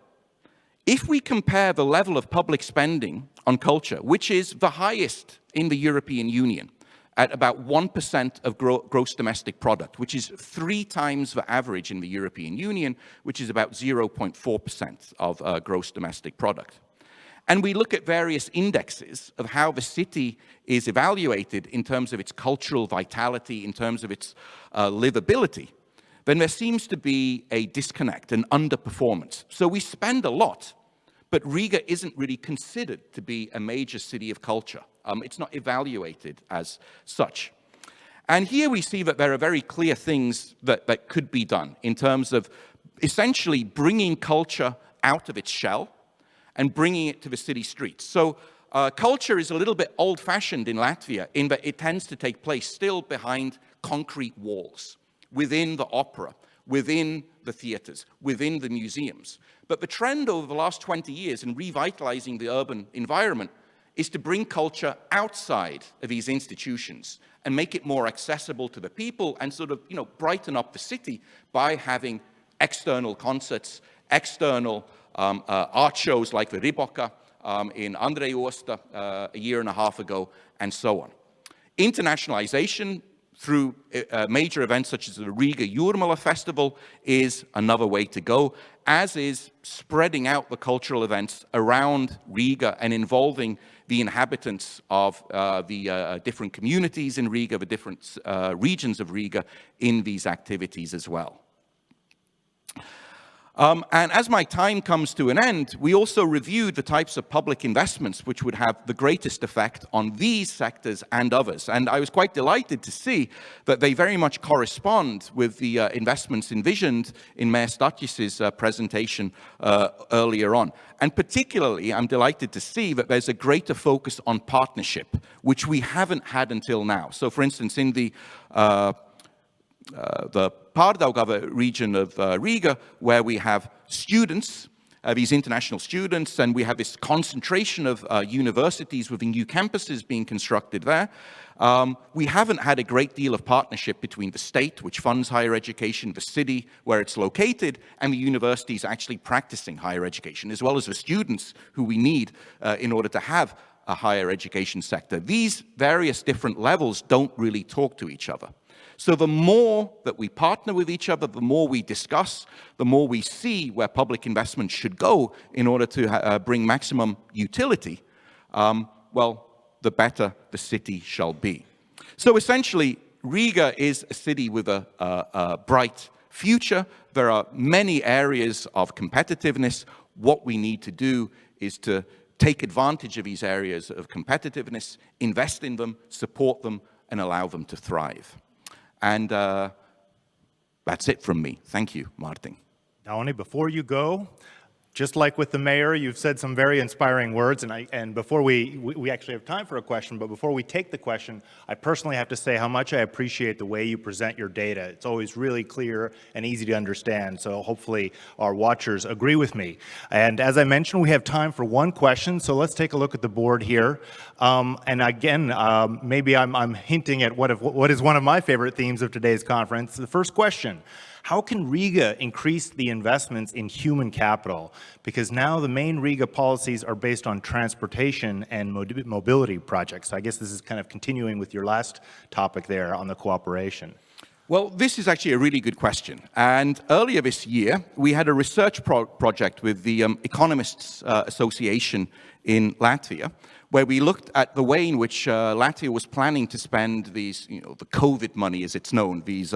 if we compare the level of public spending on culture, which is the highest in the European Union, at about 1% of gross domestic product, which is 3 times the average in the European Union, which is about 0.4% of gross domestic product. And we look at various indexes of how the city is evaluated in terms of its cultural vitality, in terms of its livability, then there seems to be a disconnect, an underperformance. So we spend a lot, but Riga isn't really considered to be a major city of culture. It's not evaluated as such. And here we see that there are very clear things that could be done in terms of essentially bringing culture out of its shell and bringing it to the city streets. So culture is a little bit old-fashioned in Latvia in that it tends to take place still behind concrete walls, within the opera, within the theaters, within the museums. But the trend over the last 20 years in revitalizing the urban environment is to bring culture outside of these institutions and make it more accessible to the people and sort of, brighten up the city by having external concerts, external art shows like the Riboka in Andrei Osta a year and a half ago, and so on. Internationalization through major events such as the Riga Jūrmala Festival is another way to go, as is spreading out the cultural events around Riga and involving the inhabitants of the different communities in Riga, the different regions of Riga in these activities as well. And as my time comes to an end, we also reviewed the types of public investments which would have the greatest effect on these sectors and others. And I was quite delighted to see that they very much correspond with the investments envisioned in Mayor Staķis's presentation earlier on. And particularly, I'm delighted to see that there's a greater focus on partnership, which we haven't had until now. So, for instance, in the Pārdaugava region of Riga, where we have students, these international students, and we have this concentration of universities with new campuses being constructed there. We haven't had a great deal of partnership between the state, which funds higher education, the city where it's located, and the universities actually practicing higher education, as well as the students who we need in order to have a higher education sector. These various different levels don't really talk to each other. So the more that we partner with each other, the more we discuss, the more we see where public investment should go in order to bring maximum utility, well, the better the city shall be. So essentially, Riga is a city with a bright future. There are many areas of competitiveness. What we need to do is to take advantage of these areas of competitiveness, invest in them, support them, and allow them to thrive. And that's it from me. Thank you, Martin. Dauni, before you go, just like with the mayor, you've said some very inspiring words, and before we actually have time for a question, but before we take the question, I personally have to say how much I appreciate the way you present your data. It's always really clear and easy to understand, so hopefully our watchers agree with me. And as I mentioned, we have time for one question, so let's take a look at the board here. And again, maybe I'm hinting at what is one of my favorite themes of today's conference. The first question: how can Riga increase the investments in human capital? Because now the main Riga policies are based on transportation and mobility projects. So I guess this is kind of continuing with your last topic there on the cooperation. Well, this is actually a really good question. And earlier this year, we had a research project with the Economists Association in Latvia, where we looked at the way in which Latvia was planning to spend these, the COVID money, as it's known, these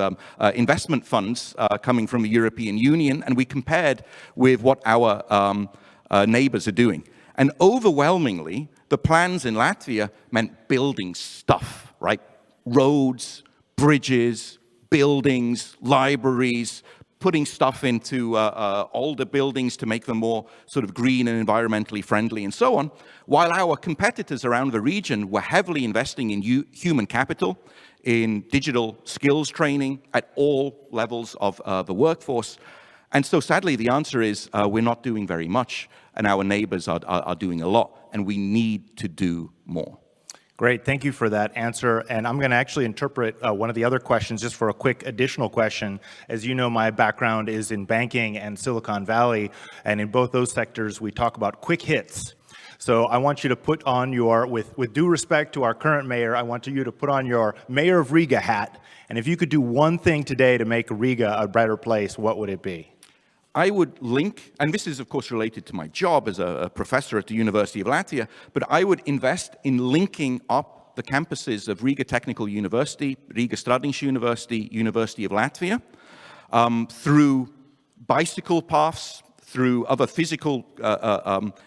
investment funds coming from the European Union, and we compared with what our neighbors are doing. And overwhelmingly, the plans in Latvia meant building stuff, right? Roads, bridges, buildings, libraries, putting stuff into older buildings to make them more sort of green and environmentally friendly and so on, while our competitors around the region were heavily investing in human capital, in digital skills training at all levels of the workforce. And so sadly, the answer is we're not doing very much, and our neighbors are doing a lot, and we need to do more. Great, thank you for that answer. And I'm going to actually interpret one of the other questions just for a quick additional question. As you know, my background is in banking and Silicon Valley, and in both those sectors, we talk about quick hits. So I want you to put on your, with due respect to our current mayor, I want you to put on your Mayor of Riga hat. And if you could do one thing today to make Riga a better place, what would it be? I would link, and this is of course related to my job as a professor at the University of Latvia, but I would invest in linking up the campuses of Riga Technical University, Riga Stradiņš University, University of Latvia, through bicycle paths, through other physical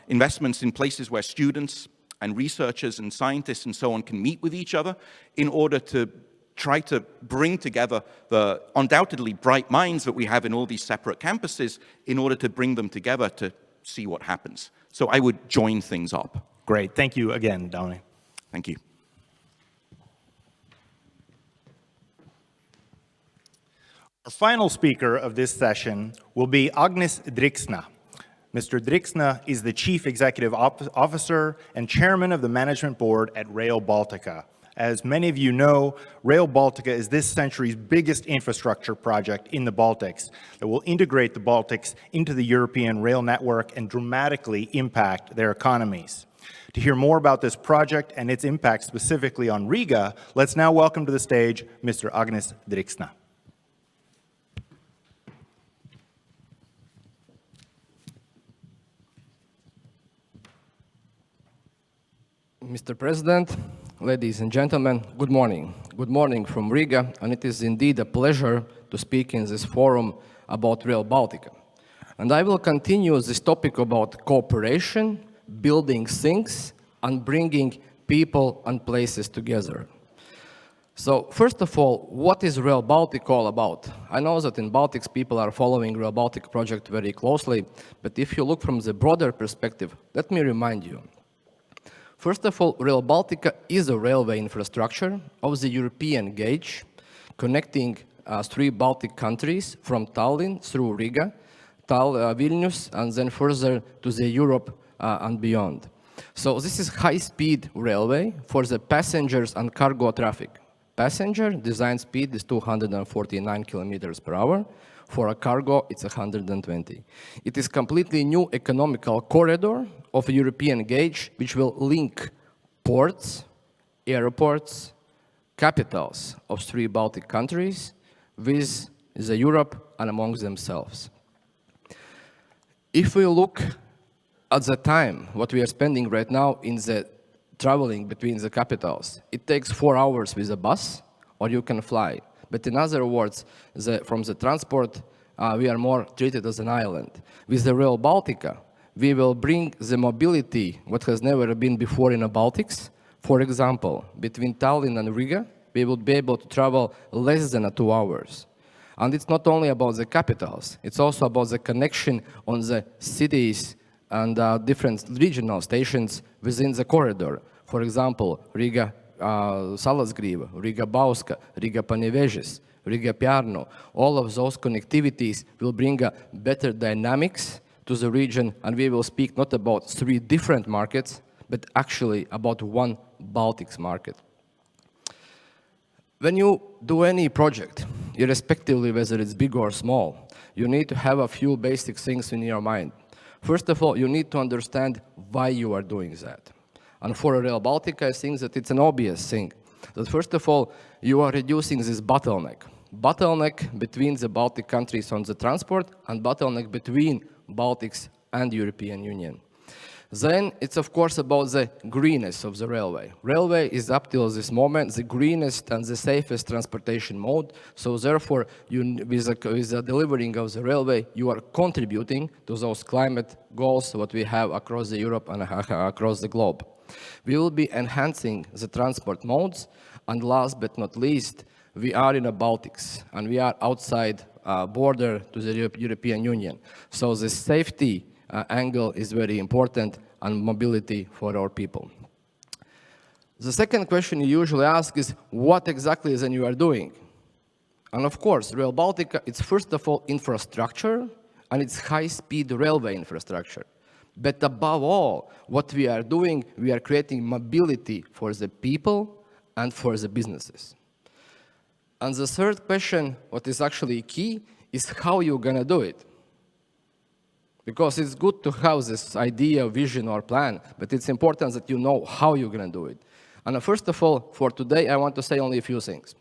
investments in places where students and researchers and scientists and so on can meet with each other in order to try to bring together the undoubtedly bright minds that we have in all these separate campuses in order to bring them together to see what happens. So I would join things up. Great. Thank you again, Doni. Thank you. Our final speaker of this session will be Agnis Driksna. Mr. Driksna is the Chief Executive Officer and Chairman of the Management Board at Rail Baltica. As many of you know, Rail Baltica is this century's biggest infrastructure project in the Baltics that will integrate the Baltics into the European rail network and dramatically impact their economies. To hear more about this project and its impact specifically on Riga, let's now welcome to the stage Mr. Agnis Driksna. Mr. President, ladies and gentlemen, good morning. Good morning from Riga, and it is indeed a pleasure to speak in this forum about Rail Baltica. And I will continue this topic about cooperation, building things, and bringing people and places together. So, first of all, what is Rail Baltica all about? I know that in Baltics people are following Rail Baltica project very closely, but if you look from the broader perspective, let me remind you. First of all, Rail Baltica is a railway infrastructure of the European gauge, connecting 3 Baltic countries from Tallinn through Riga, Vilnius, and then further to the Europe and beyond. So this is high-speed railway for the passengers and cargo traffic. Passenger design speed is 249 kilometers per hour. For a cargo, it's 120. It is completely new economical corridor of European gauge, which will link ports, airports, capitals of 3 Baltic countries with the Europe and amongst themselves. If we look at the time, what we are spending right now in the traveling between the capitals, it takes 4 hours with a bus, or you can fly. But in other words, from the transport, we are more treated as an island. With the Rail Baltica, we will bring the mobility, what has never been before in the Baltics. For example, between Tallinn and Riga, we will be able to travel less than 2 hours. And it's not only about the capitals, it's also about the connection on the cities and different regional stations within the corridor. For example, Riga Salasgriva, Riga Bauska, Riga Panevežis, Riga Pjarno. All of those connectivities will bring a better dynamics to the region, and we will speak not about 3 different markets, but actually about 1 Baltics market. When you do any project, irrespectively whether it's big or small, you need to have a few basic things in your mind. First of all, you need to understand why you are doing that. And for Rail Baltica, I think that it's an obvious thing. That first of all, you are reducing this bottleneck. bottleneck between the Baltic countries on the transport and bottleneck between Baltics and European Union. Then it's of course about the greenness of the railway. Railway is up till this moment the greenest and the safest transportation mode. So therefore, with the delivering of the railway, you are contributing to those climate goals what we have across the Europe and across the globe. We will be enhancing the transport modes, and last but not least, we are in the Baltics and we are outside border to the European Union. So the safety angle is very important, and mobility for our people. The second question you usually ask is, what exactly then you are doing? And of course, Rail Baltica, it's first of all infrastructure, and it's high-speed railway infrastructure. But above all, what we are doing, we are creating mobility for the people and for the businesses. And the third question, what is actually key, is how you're gonna do it. Because it's good to have this idea, vision, or plan, but it's important that you know how you're going to do it. And first of all, for today, I want to say only a few things.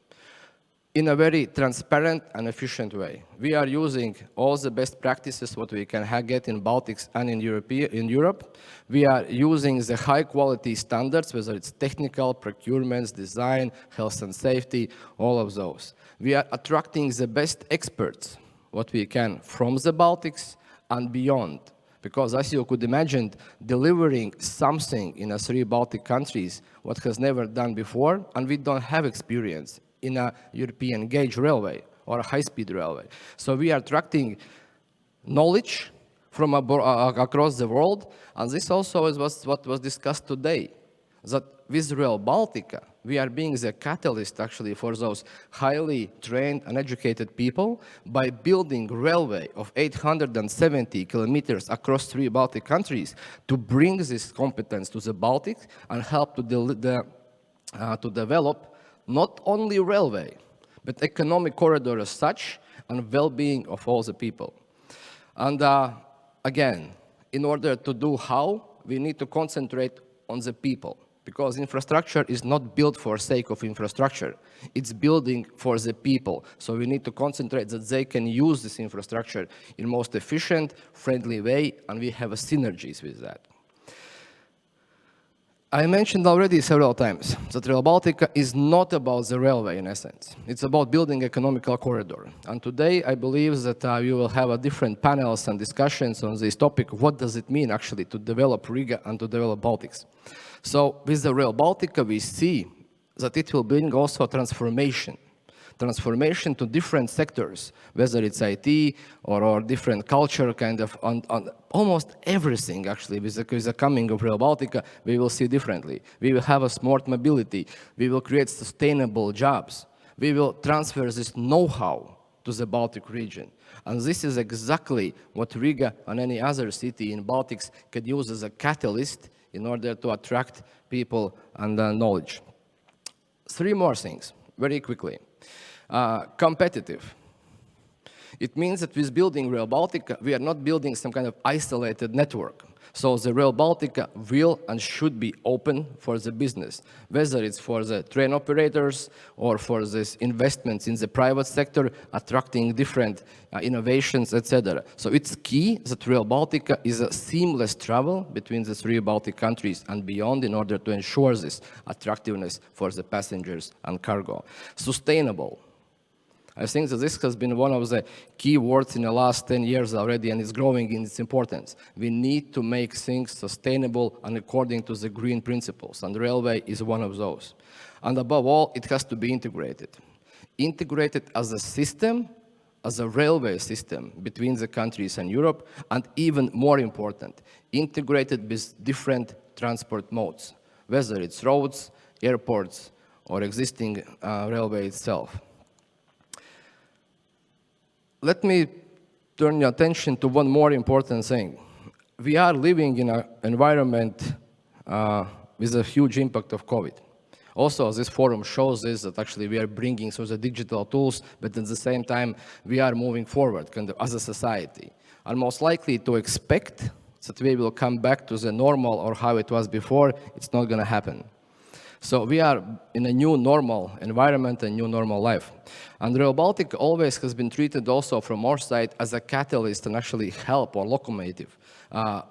In a very transparent and efficient way. We are using all the best practices what we can get in Baltics and in Europe. We are using the high-quality standards, whether it's technical, procurements, design, health and safety, all of those. We are attracting the best experts, what we can, from the Baltics and beyond, because as you could imagine, delivering something in 3 Baltic countries, what has never done before, and we don't have experience in a European gauge railway or a high-speed railway. So we are attracting knowledge from across the world, and this also is what was discussed today, that with Rail Baltica, we are being the catalyst actually for those highly trained and educated people by building railway of 870 kilometers across 3 Baltic countries to bring this competence to the Baltics and help to develop not only railway, but economic corridor as such and well-being of all the people. And again, in order to do how, we need to concentrate on the people. Because infrastructure is not built for sake of infrastructure. It's building for the people. So we need to concentrate that they can use this infrastructure in most efficient, friendly way, and we have synergies with that. I mentioned already several times that Rail Baltica is not about the railway in essence. It's about building economical corridor. And today I believe that we will have different panels and discussions on this topic. What does it mean actually to develop Riga and to develop Baltics? So with the Rail Baltica, we see that it will bring also transformation to different sectors, whether it's IT or different culture, kind of on almost everything actually. With the coming of Rail Baltica, we will see differently. We will have a smart mobility. We will create sustainable jobs. We will transfer this know-how to the Baltic region. And this is exactly what Riga and any other city in Baltics can use as a catalyst in order to attract people and knowledge. 3 more things, very quickly. Competitive. It means that with building Rail Baltica, we are not building some kind of isolated network. So the Rail Baltica will and should be open for the business, whether it's for the train operators or for these investments in the private sector, attracting different innovations, etc. So it's key that Rail Baltica is a seamless travel between the 3 Baltic countries and beyond in order to ensure this attractiveness for the passengers and cargo. Sustainable. I think that this has been one of the key words in the last 10 years already, and it's growing in its importance. We need to make things sustainable and according to the green principles, and railway is one of those. And above all, it has to be integrated. Integrated as a system, as a railway system between the countries and Europe, and even more important, integrated with different transport modes, whether it's roads, airports, or existing railway itself. Let me turn your attention to one more important thing. We are living in an environment with a huge impact of COVID. Also, this forum shows this, that actually we are bringing the digital tools, but at the same time, we are moving forward kind of as a society. And most likely to expect that we will come back to the normal or how it was before, it's not going to happen. So we are in a new normal environment, a new normal life. And Rail Baltica always has been treated also from our side as a catalyst and actually help or locomotive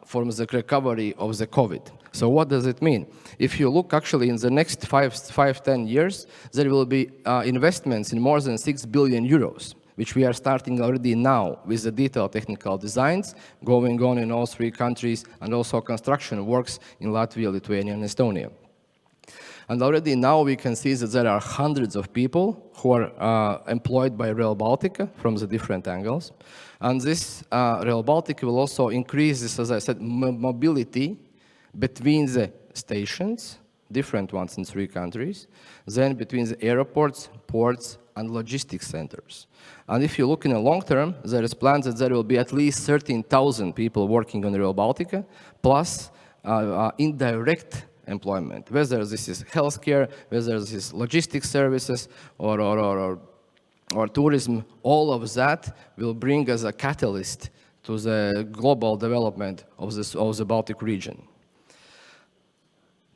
for the recovery of the COVID. So what does it mean? If you look actually in the next 10 years, there will be investments in more than 6 billion euros, which we are starting already now with the detailed technical designs going on in all 3 countries, and also construction works in Latvia, Lithuania, and Estonia. And already now we can see that there are hundreds of people who are employed by Rail Baltica from the different angles. And this Rail Baltica will also increase this, as I said, mobility between the stations, different ones in 3 countries, then between the airports, ports, and logistics centers. And if you look in the long term, there is plans that there will be at least 13,000 people working on Rail Baltica, plus indirect employment, whether this is healthcare, whether this is logistics services, or tourism. All of that will bring as a catalyst to the global development of the Baltic region.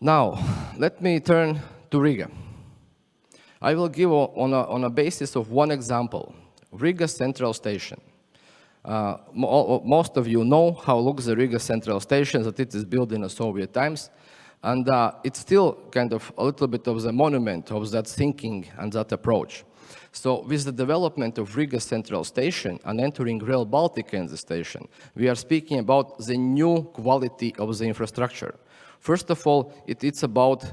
Now, let me turn to Riga. I will give on a basis of one example, Riga Central Station. Most of you know how looks the Riga Central Station, that it is built in the Soviet times. And it's still kind of a little bit of the monument of that thinking and that approach. So with the development of Riga Central Station and entering Rail Baltica in the station, we are speaking about the new quality of the infrastructure. First of all, it's about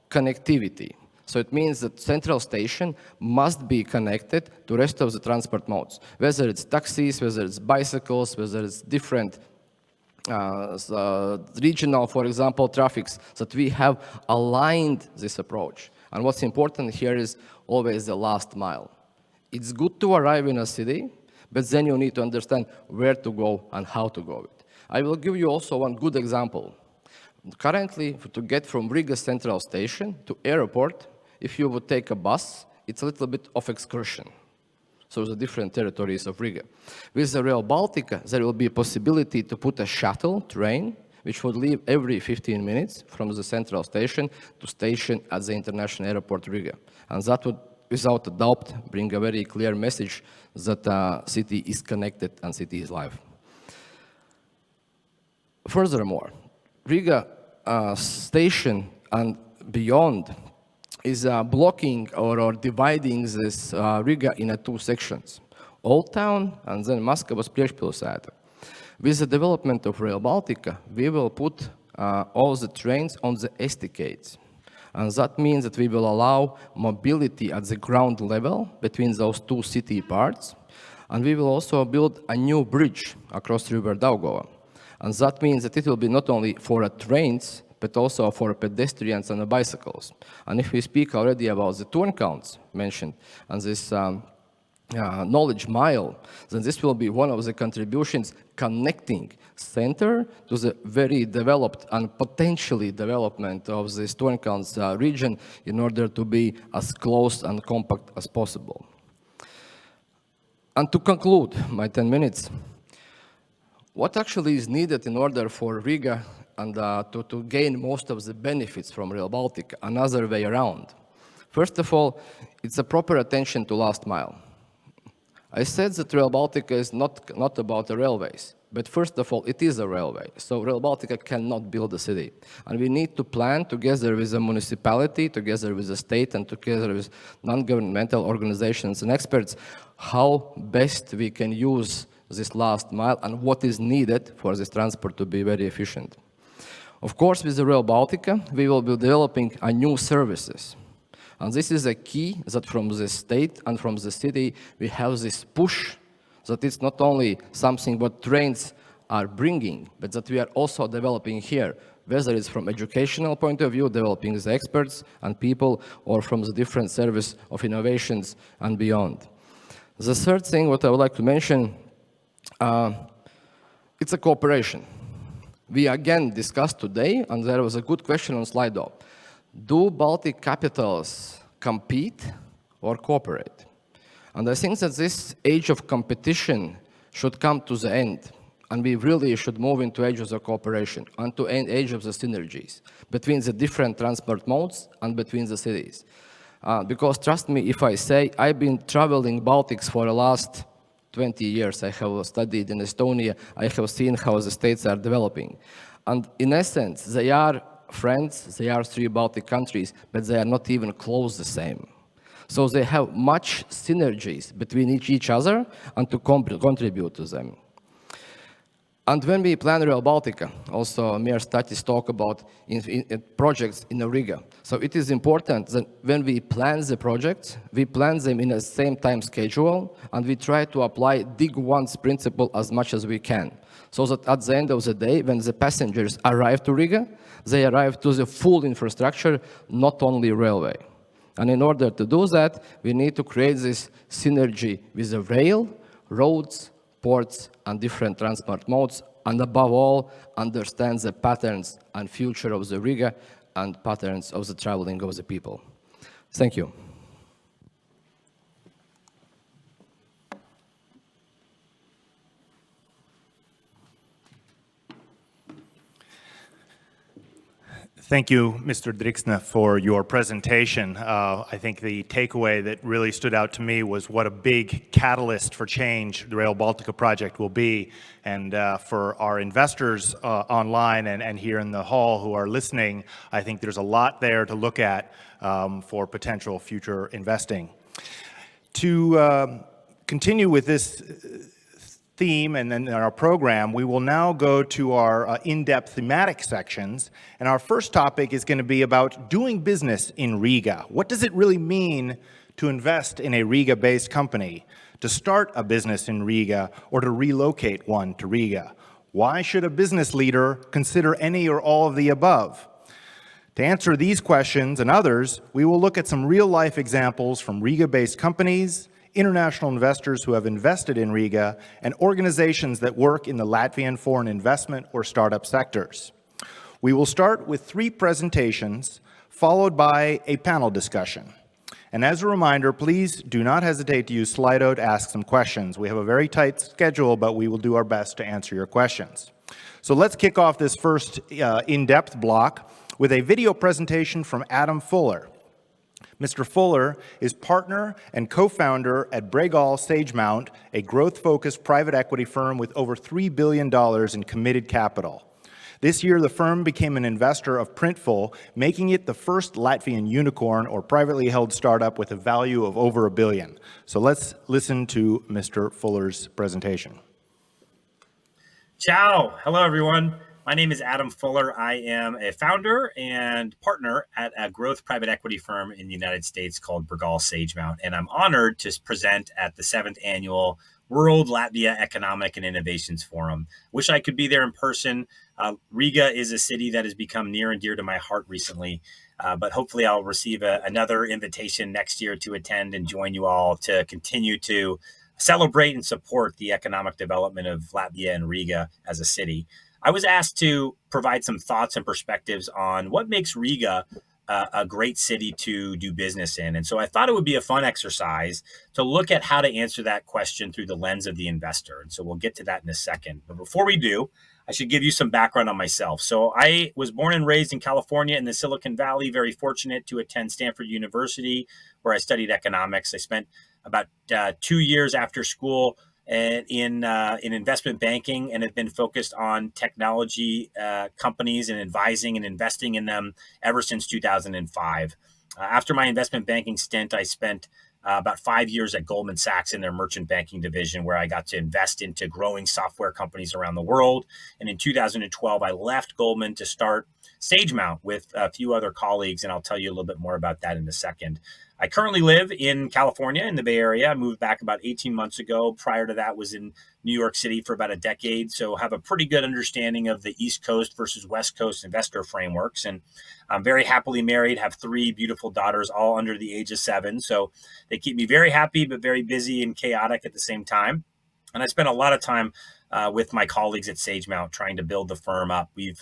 connectivity. So it means that Central Station must be connected to the rest of the transport modes, whether it's taxis, whether it's bicycles, whether it's different regional, for example, traffics, that we have aligned this approach. And what's important here is always the last mile. It's good to arrive in a city, but then you need to understand where to go and how to go. I will give you also one good example. Currently, to get from Riga Central Station to airport, if you would take a bus, it's a little bit of excursion. So the different territories of Riga. With the Rail Baltica, there will be a possibility to put a shuttle train, which would leave every 15 minutes from the central station to station at the international airport Riga. And that would, without a doubt, bring a very clear message that city is connected and city is live. Furthermore, Riga station and beyond is blocking or dividing this Riga into 2 sections, Old Town and then Maskavas priekšpilsēta. With the development of Rail Baltica, we will put all the trains on the estates. And that means that we will allow mobility at the ground level between those 2 city parts. And we will also build a new bridge across River Daugava. And that means that it will be not only for trains, but also for pedestrians and bicycles. And if we speak already about the turn counts mentioned and this knowledge mile, then this will be one of the contributions connecting center to the very developed and potentially development of this turn counts region in order to be as close and compact as possible. And to conclude my 10 minutes, what actually is needed in order for Riga and to gain most of the benefits from Rail Baltica, another way around? First of all, it's a proper attention to last mile. I said that Rail Baltica is not about the railways, but first of all, it is a railway. So Rail Baltica cannot build a city. And we need to plan together with the municipality, together with the state, and together with non-governmental organizations and experts, how best we can use this last mile and what is needed for this transport to be very efficient. Of course, with the Rail Baltica, we will be developing a new services. And this is a key that from the state and from the city, we have this push that it's not only something what trains are bringing, but that we are also developing here, whether it's from educational point of view, developing the experts and people, or from the different service of innovations and beyond. The third thing what I would like to mention, it's a cooperation. We again discussed today, and there was a good question on Slido. Do Baltic capitals compete or cooperate? And I think that this age of competition should come to the end. And we really should move into ages of cooperation and to end age of the synergies between the different transport modes and between the cities. Because trust me if I say, I've been traveling Baltics for the last 20 years. I have studied in Estonia. I have seen how the states are developing. And in essence, they are friends, they are 3 Baltic countries, but they are not even close the same. So they have much synergies between each other and to contribute to them. And when we plan Rail Baltica, also mere studies talk about in projects in Riga. So it is important that when we plan the projects, we plan them in the same time schedule, and we try to apply dig once principle as much as we can. So that at the end of the day, when the passengers arrive to Riga, they arrive to the full infrastructure, not only railway. And in order to do that, we need to create this synergy with the rail, roads, ports, and different transport modes, and above all, understand the patterns and future of the Riga and patterns of the traveling of the people. Thank you. Thank you, Mr. Driksna, for your presentation. I think the takeaway that really stood out to me was what a big catalyst for change the Rail Baltica project will be. And for our investors online and here in the hall who are listening, I think there's a lot there to look at for potential future investing. To continue with this theme and then our program, we will now go to our in-depth thematic sections. And our first topic is going to be about doing business in Riga. What does it really mean to invest in a Riga-based company, to start a business in Riga, or to relocate one to Riga? Why should a business leader consider any or all of the above? To answer these questions and others, we will look at some real-life examples from Riga-based companies, international investors who have invested in Riga, and organizations that work in the Latvian foreign investment or startup sectors. We will start with 3 presentations, followed by a panel discussion. And as a reminder, please do not hesitate to use Slido to ask some questions. We have a very tight schedule, but we will do our best to answer your questions. So let's kick off this first in-depth block with a video presentation from Adam Fuller. Mr. Fuller is partner and co-founder at Bregal Sagemount, a growth-focused private equity firm with over $3 billion in committed capital. This year, the firm became an investor of Printful, making it the first Latvian unicorn or privately held startup with a value of over $1 billion. So let's listen to Mr. Fuller's presentation. Ciao. Hello, everyone. My name is Adam Fuller. I am a founder and partner at a growth private equity firm in the United States called Bregal Sagemount, and I'm honored to present at the 7th Annual World Latvia Economic and Innovations Forum. Wish I could be there in person. Riga is a city that has become near and dear to my heart recently, but hopefully I'll receive another invitation next year to attend and join you all to continue to celebrate and support the economic development of Latvia and Riga as a city. I was asked to provide some thoughts and perspectives on what makes Riga a great city to do business in. And so I thought it would be a fun exercise to look at how to answer that question through the lens of the investor. And so we'll get to that in a second. But before we do, I should give you some background on myself. So I was born and raised in California in the Silicon Valley, very fortunate to attend Stanford University, where I studied economics. I spent about 2 years after school in investment banking and have been focused on technology companies and advising and investing in them ever since 2005. After my investment banking stint, I spent about 5 years at Goldman Sachs in their merchant banking division, where I got to invest into growing software companies around the world. And in 2012, I left Goldman to start Sagemount with a few other colleagues, and I'll tell you a little bit more about that in a second. I currently live in California in the Bay Area. I moved back about 18 months ago. Prior to that, was in New York City for about a decade. So have a pretty good understanding of the East Coast versus West Coast investor frameworks. And I'm very happily married, have 3 beautiful daughters, all under the age of 7. So they keep me very happy, but very busy and chaotic at the same time. And I spent a lot of time with my colleagues at Sagemount trying to build the firm up. We've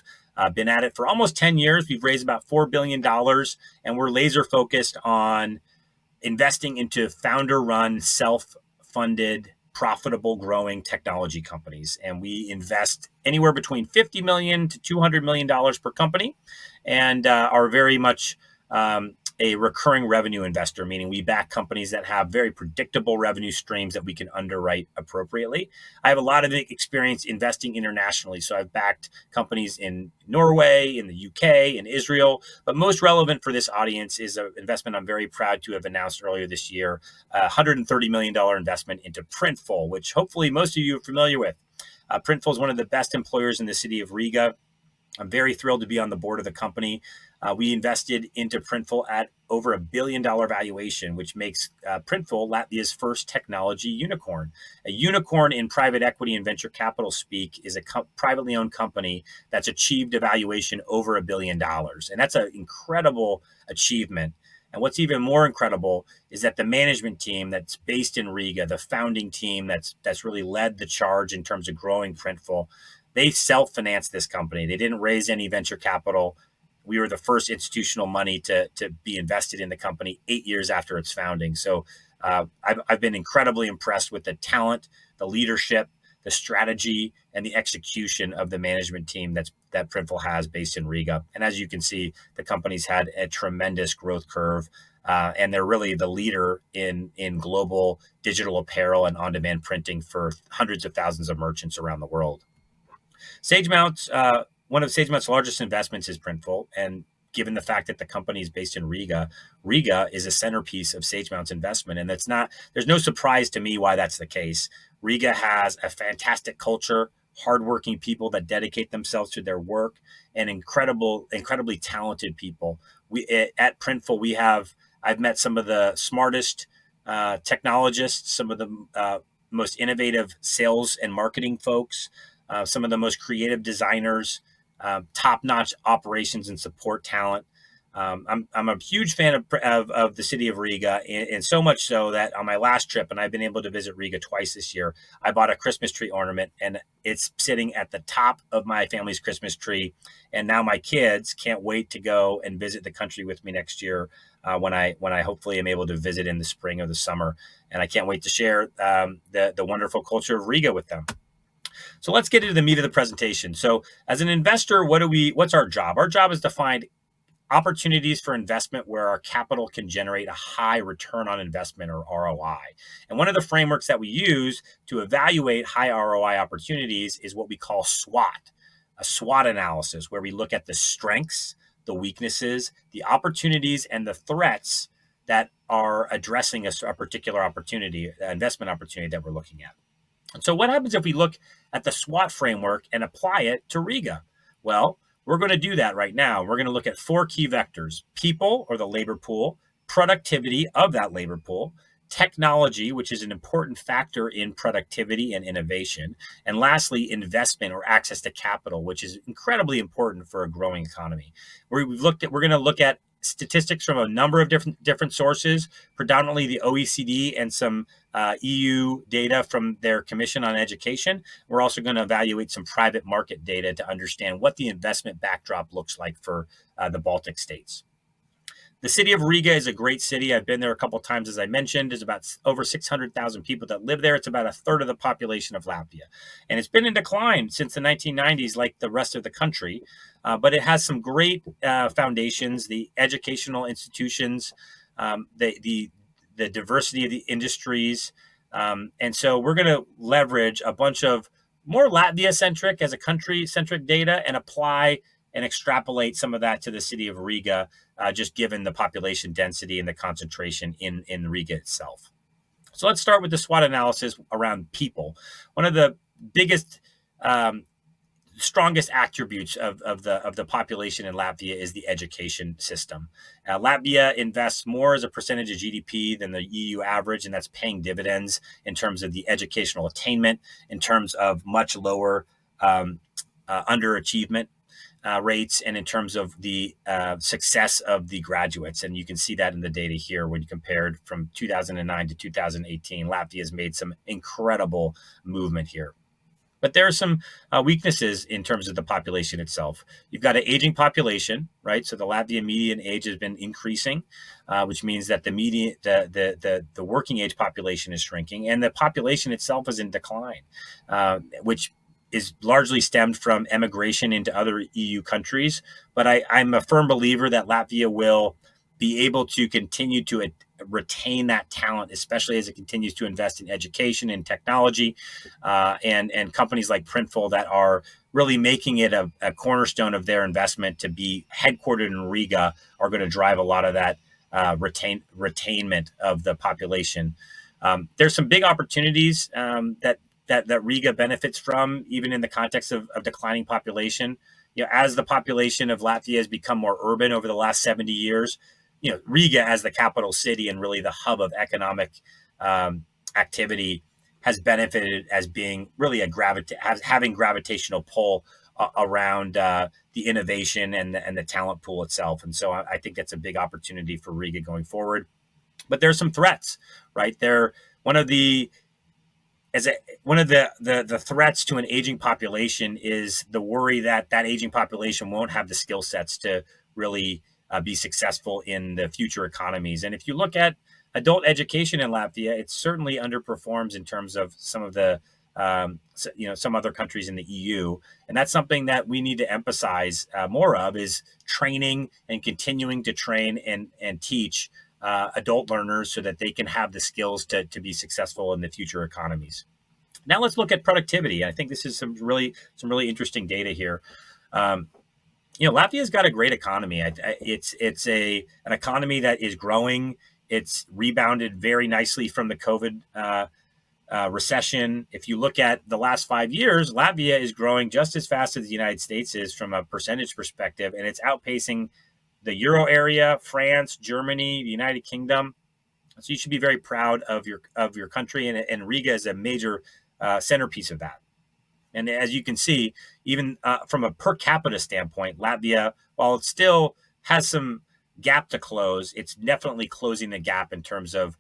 been at it for almost 10 years. We've raised about $4 billion, and we're laser focused on investing into founder-run, self-funded profitable, growing technology companies. And we invest anywhere between $50 million to $200 million per company, and are very much a recurring revenue investor, meaning we back companies that have very predictable revenue streams that we can underwrite appropriately. I have a lot of experience investing internationally. So I've backed companies in Norway, in the UK, in Israel. But most relevant for this audience is an investment I'm very proud to have announced earlier this year, a $130 million investment into Printful, which hopefully most of you are familiar with. Printful is one of the best employers in the city of Riga. I'm very thrilled to be on the board of the company. We invested into Printful at over $1 billion valuation, which makes Printful Latvia's first technology unicorn. A unicorn in private equity and venture capital speak is a privately owned company that's achieved a valuation over $1 billion. And that's an incredible achievement. And what's even more incredible is that the management team that's based in Riga, the founding team that's really led the charge in terms of growing Printful, they self-financed this company. They didn't raise any venture capital. We were the first institutional money to be invested in the company 8 years after its founding. So I've been incredibly impressed with the talent, the leadership, the strategy, and the execution of the management team that Printful has based in Riga. And as you can see, the company's had a tremendous growth curve, and they're really the leader in global digital apparel and on-demand printing for hundreds of thousands of merchants around the world. SageMount, one of SageMount's largest investments is Printful, and given the fact that the company is based in Riga, Riga is a centerpiece of SageMount's investment, and there's no surprise to me why that's the case. Riga has a fantastic culture, hardworking people that dedicate themselves to their work, and incredibly talented people. At Printful, I've met some of the smartest technologists, some of the most innovative sales and marketing folks, some of the most creative designers, top-notch operations and support talent. I'm a huge fan of the city of Riga, and so much so that on my last trip, and I've been able to visit Riga twice this year, I bought a Christmas tree ornament, and it's sitting at the top of my family's Christmas tree. And now my kids can't wait to go and visit the country with me next year when I hopefully am able to visit in the spring or the summer. And I can't wait to share the wonderful culture of Riga with them. So let's get into the meat of the presentation. So as an investor, what's our job? Our job is to find opportunities for investment where our capital can generate a high return on investment, or ROI. And one of the frameworks that we use to evaluate high ROI opportunities is what we call SWOT, a SWOT analysis, where we look at the strengths, the weaknesses, the opportunities, and the threats that are addressing a particular opportunity, investment opportunity that we're looking at. And so what happens if we look at the SWOT framework and apply it to Riga? Well, we're going to do that right now. We're going to look at 4 key vectors: people, or the labor pool, productivity of that labor pool, technology, which is an important factor in productivity and innovation, and lastly, investment or access to capital, which is incredibly important for a growing economy. We're going to look at statistics from a number of different sources, predominantly the OECD and some EU data from their Commission on Education. We're also going to evaluate some private market data to understand what the investment backdrop looks like for the Baltic states. The city of Riga is a great city. I've been there a couple of times, as I mentioned. There's about over 600,000 people that live there. It's about a third of the population of Latvia. And it's been in decline since the 1990s, like the rest of the country. But it has some great foundations, the educational institutions, the diversity of the industries. And so we're going to leverage a bunch of more Latvia-centric, as a country-centric data, and apply and extrapolate some of that to the city of Riga, just given the population density and the concentration in Riga itself. So let's start with the SWOT analysis around people. One of the biggest, strongest attributes of the population in Latvia is the education system. Latvia invests more as a percentage of GDP than the EU average, and that's paying dividends in terms of the educational attainment, in terms of much lower underachievement rates, and in terms of the success of the graduates. And you can see that in the data here when you compared from 2009 to 2018. Latvia has made some incredible movement here. But there are some weaknesses in terms of the population itself. You've got an aging population, right? So the Latvian median age has been increasing, which means that the working age population is shrinking, and the population itself is in decline, which is largely stemmed from emigration into other EU countries. But I'm a firm believer that Latvia will be able to continue to retain that talent, especially as it continues to invest in education and technology, and companies like Printful that are really making it a cornerstone of their investment to be headquartered in Riga are going to drive a lot of that retainment of the population. There's some big opportunities that Riga benefits from, even in the context of declining population. As the population of Latvia has become more urban over the last 70 years, Riga as the capital city and really the hub of economic activity has benefited as being really having gravitational pull around the innovation and the talent pool itself. And so I think that's a big opportunity for Riga going forward. But there's some threats, right? One of the threats to an aging population is the worry that aging population won't have the skill sets to really be successful in the future economies. And if you look at adult education in Latvia, it certainly underperforms in terms of some of the some other countries in the EU. And that's something that we need to emphasize more of, is training and continuing to train and teach adult learners so that they can have the skills to be successful in the future economies. Now let's look at productivity. I think this is some really interesting data here. Latvia's got a great economy. It's an economy that is growing. It's rebounded very nicely from the COVID recession. If you look at the last 5 years, Latvia is growing just as fast as the United States is from a percentage perspective, and it's outpacing the Euro area, France, Germany, the United Kingdom. So you should be very proud of your country, and Riga is a major centerpiece of that. And as you can see, even from a per capita standpoint, Latvia, while it still has some gap to close, it's definitely closing the gap in terms of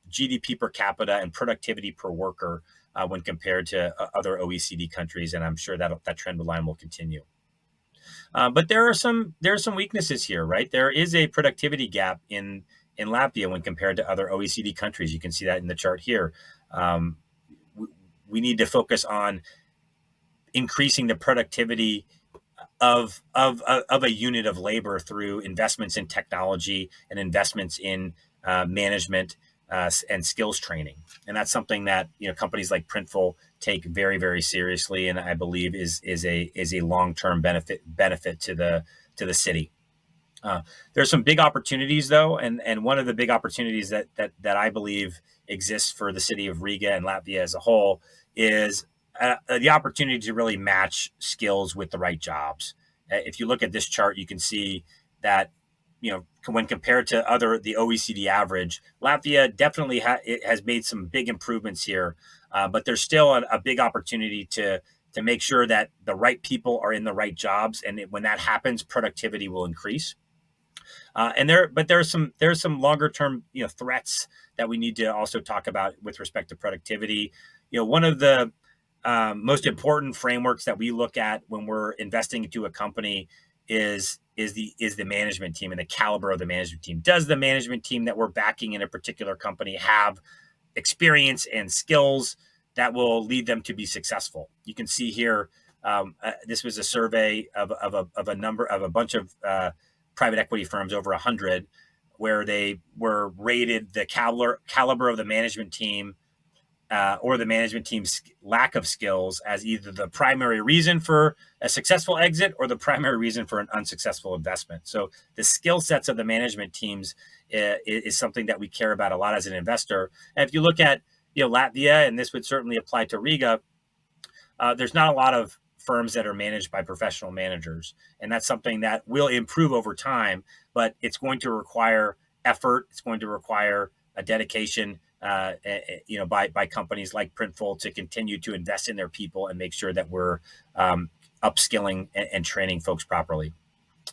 GDP per capita and productivity per worker when compared to other OECD countries. And I'm sure that trend line will continue. But there are some weaknesses here, right? There is a productivity gap in Latvia when compared to other OECD countries. You can see that in the chart here. We need to focus on increasing the productivity of a unit of labor through investments in technology and investments in management and skills training. And that's something that companies like Printful take very, very seriously, and I believe is a long-term benefit to the city. There's some big opportunities though, and one of the big opportunities that I believe exists for the city of Riga and Latvia as a whole is the opportunity to really match skills with the right jobs. If you look at this chart, you can see that when compared to the OECD average, Latvia definitely has made some big improvements here, but there's still a big opportunity to make sure that the right people are in the right jobs, and when that happens, productivity will increase. But there's some longer term threats that we need to also talk about with respect to productivity. One of the most important frameworks that we look at when we're investing into a company is the management team and the caliber of the management team. Does the management team that we're backing in a particular company have experience and skills that will lead them to be successful? You can see here, this was a survey of a bunch of private equity firms, over 100, where they were rated the caliber of the management team or the management team's lack of skills as either the primary reason for a successful exit or the primary reason for an unsuccessful investment. So the skill sets of the management teams is something that we care about a lot as an investor. And if you look at Latvia, and this would certainly apply to Riga, there's not a lot of firms that are managed by professional managers. And that's something that will improve over time, but it's going to require effort. It's going to require a dedication by companies like Printful to continue to invest in their people and make sure that we're upskilling and training folks properly.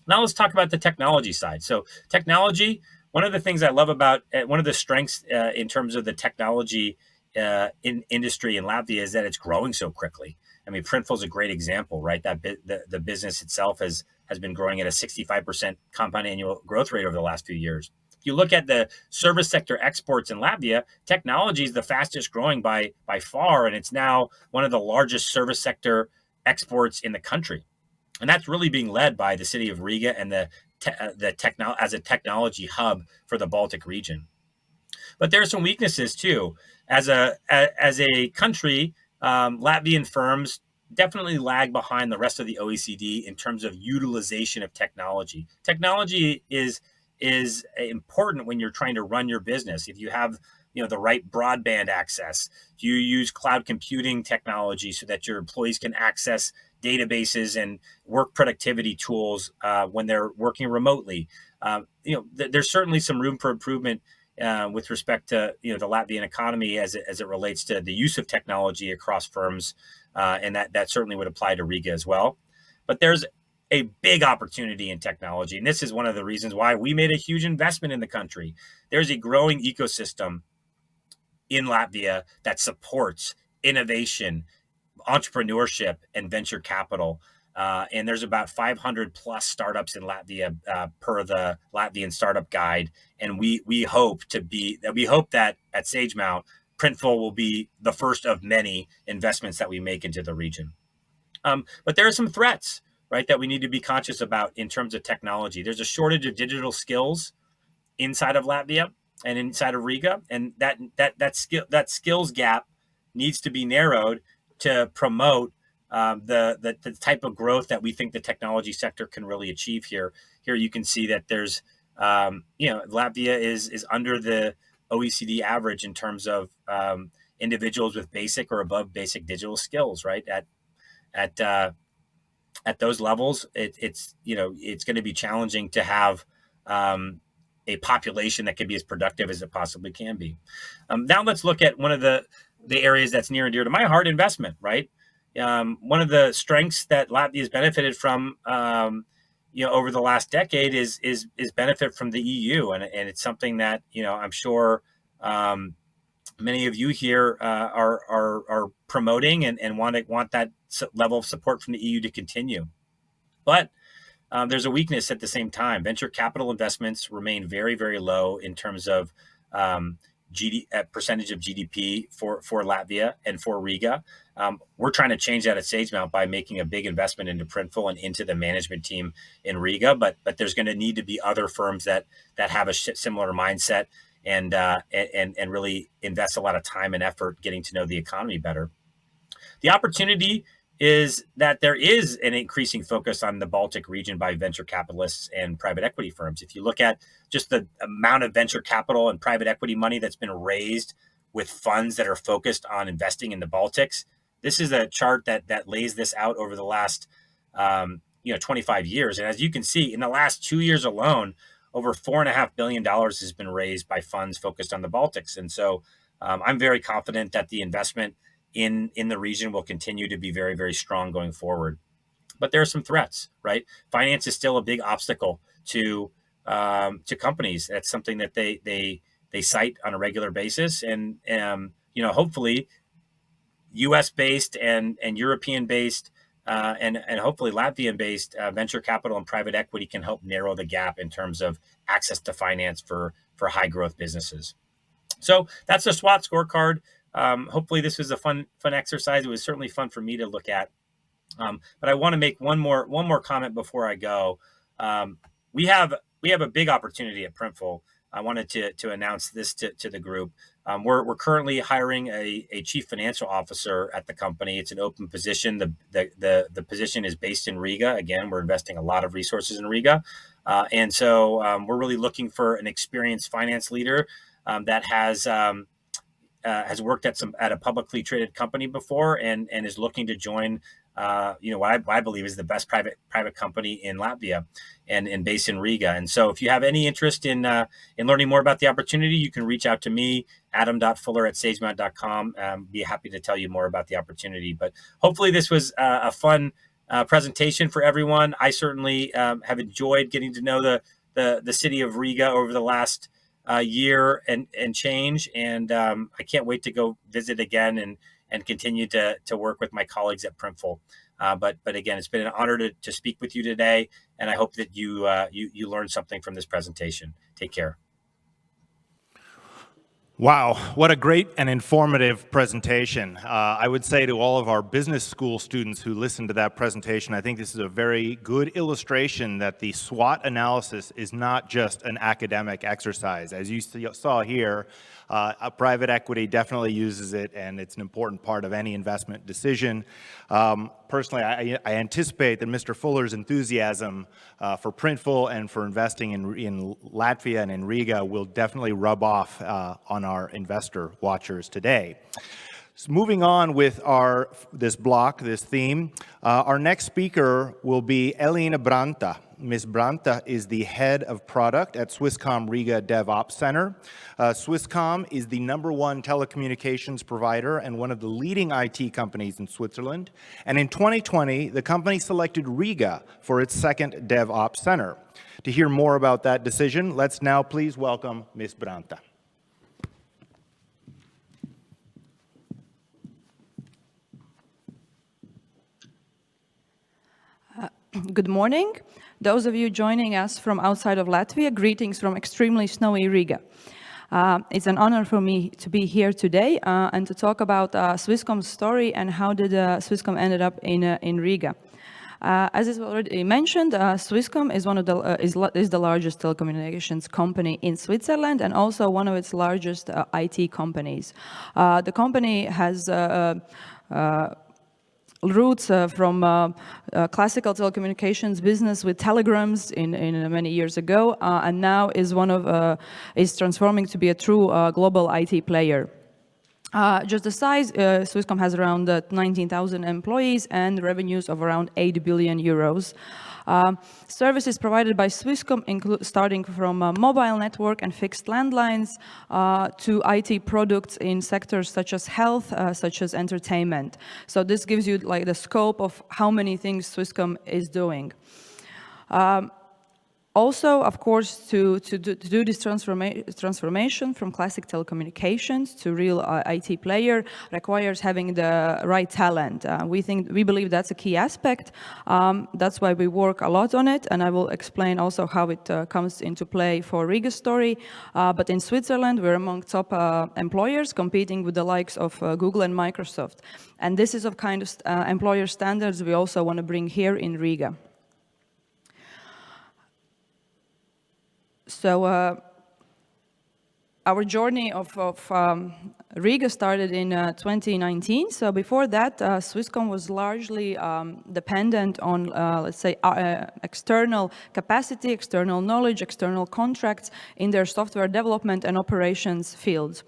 Now let's talk about the technology side. So technology, one of the things I love about, one of the strengths in terms of the technology in industry in Latvia is that it's growing so quickly. I mean, Printful is a great example, right? That the business itself has been growing at a 65% compound annual growth rate over the last few years. If you look at the service sector exports in Latvia, technology is the fastest growing by far, and it's now one of the largest service sector exports in the country. And that's really being led by the city of Riga and as a technology hub for the Baltic region. But there are some weaknesses too. As a country, Latvian firms definitely lag behind the rest of the OECD in terms of utilization of technology. Technology is important when you're trying to run your business. If you have the right broadband access, you use cloud computing technology so that your employees can access databases and work productivity tools when they're working remotely. There's certainly some room for improvement with respect to the Latvian economy as it relates to the use of technology across firms, and that certainly would apply to Riga as well. But there's a big opportunity in technology, and this is one of the reasons why we made a huge investment in the country. There's a growing ecosystem in Latvia that supports innovation, entrepreneurship, and venture capital. And there's about 500 plus startups in Latvia per the Latvian Startup Guide. And we hope that at SageMount, Printful will be the first of many investments that we make into the region. But there are some threats, right, that we need to be conscious about in terms of technology. There's a shortage of digital skills inside of Latvia and inside of Riga, and that skills gap needs to be narrowed to promote the type of growth that we think the technology sector can really achieve here. Here you can see that there's Latvia is under the OECD average in terms of individuals with basic or above basic digital skills, right? At those levels, it's going to be challenging to have a population that can be as productive as it possibly can be. Now let's look at one of the areas that's near and dear to my heart: investment, right? One of the strengths that Latvia has benefited from, over the last decade is benefit from the EU, and it's something that I'm sure many of you here are promoting and want that level of support from the EU to continue. But there's a weakness at the same time. Venture capital investments remain very, very low in terms of percentage of GDP for Latvia and for Riga. We're trying to change that at SageMount by making a big investment into Printful and into the management team in Riga. But there's going to need to be other firms that have a similar mindset and really invest a lot of time and effort getting to know the economy better. The opportunity is that there is an increasing focus on the Baltic region by venture capitalists and private equity firms. If you look at just the amount of venture capital and private equity money that's been raised with funds that are focused on investing in the Baltics, this is a chart that lays this out over the last 25 years. And as you can see, in the last 2 years alone, over $4.5 billion has been raised by funds focused on the Baltics. And so I'm very confident that the investment in the region will continue to be very, very strong going forward. But there are some threats, right? Finance is still a big obstacle to companies. That's something that they cite on a regular basis. And hopefully US-based and European-based and hopefully Latvian-based venture capital and private equity can help narrow the gap in terms of access to finance for high growth businesses. So that's the SWOT scorecard. Hopefully this was a fun exercise. It was certainly fun for me to look at. But I want to make one more comment before I go. We have a big opportunity at Printful. I wanted to announce this to the group. We're currently hiring a chief financial officer at the company. It's an open position. The position is based in Riga. Again, we're investing a lot of resources in Riga, and so we're really looking for an experienced finance leader that has worked at a publicly traded company before and is looking to join what I believe is the best private company in Latvia and based in Riga. And so if you have any interest in learning more about the opportunity, you can reach out to me, adam.fuller@sagemount.com. Be happy to tell you more about the opportunity. But hopefully this was a fun presentation for everyone. I certainly have enjoyed getting to know the city of Riga over the last year and change. And I can't wait to go visit again and and continue to work with my colleagues at Printful. But again, it's been an honor to speak with you today, and I hope that you learned something from this presentation. Take care. Wow, what a great and informative presentation. I would say to all of our business school students who listened to that presentation, I think this is a very good illustration that the SWOT analysis is not just an academic exercise. As you saw here, private equity definitely uses it, and it's an important part of any investment decision. Personally, I anticipate that Mr. Fuller's enthusiasm for Printful and for investing in Latvia and in Riga will definitely rub off on our investor watchers today. So moving on with this block, this theme, our next speaker will be Elena Branta. Ms. Branta is the head of product at Swisscom Riga Devops Center. Swisscom is the #1 telecommunications provider and one of the leading IT companies in Switzerland. And in 2020, the company selected Riga for its second DevOps Center. To hear more about that decision, let's now please welcome Ms. Branta. Good morning. Those of you joining us from outside of Latvia, greetings from extremely snowy Riga. It's an honor for me to be here today and to talk about Swisscom's story and how did Swisscom ended up in Riga. As is already mentioned, Swisscom is the largest telecommunications company in Switzerland and also one of its largest IT companies. The company has roots from classical telecommunications business with telegrams in many years ago, and now is transforming to be a true global IT player. Just the size, Swisscom has around 19,000 employees and revenues of around 8 billion euros. Services provided by Swisscom starting from mobile network and fixed landlines to IT products in sectors such as health, such as entertainment. So this gives you like the scope of how many things Swisscom is doing. Also, of course, to do this transformation from classic telecommunications to real IT player requires having the right talent. We believe that's a key aspect. That's why we work a lot on it, and I will explain also how it comes into play for Riga's story. But in Switzerland, we're among top employers competing with the likes of Google and Microsoft. And this is of kind of employer standards we also want to bring here in Riga. So our journey of Riga started in 2019. So before that, Swisscom was largely dependent on, let's say, external capacity, external knowledge, external contracts in their software development and operations fields.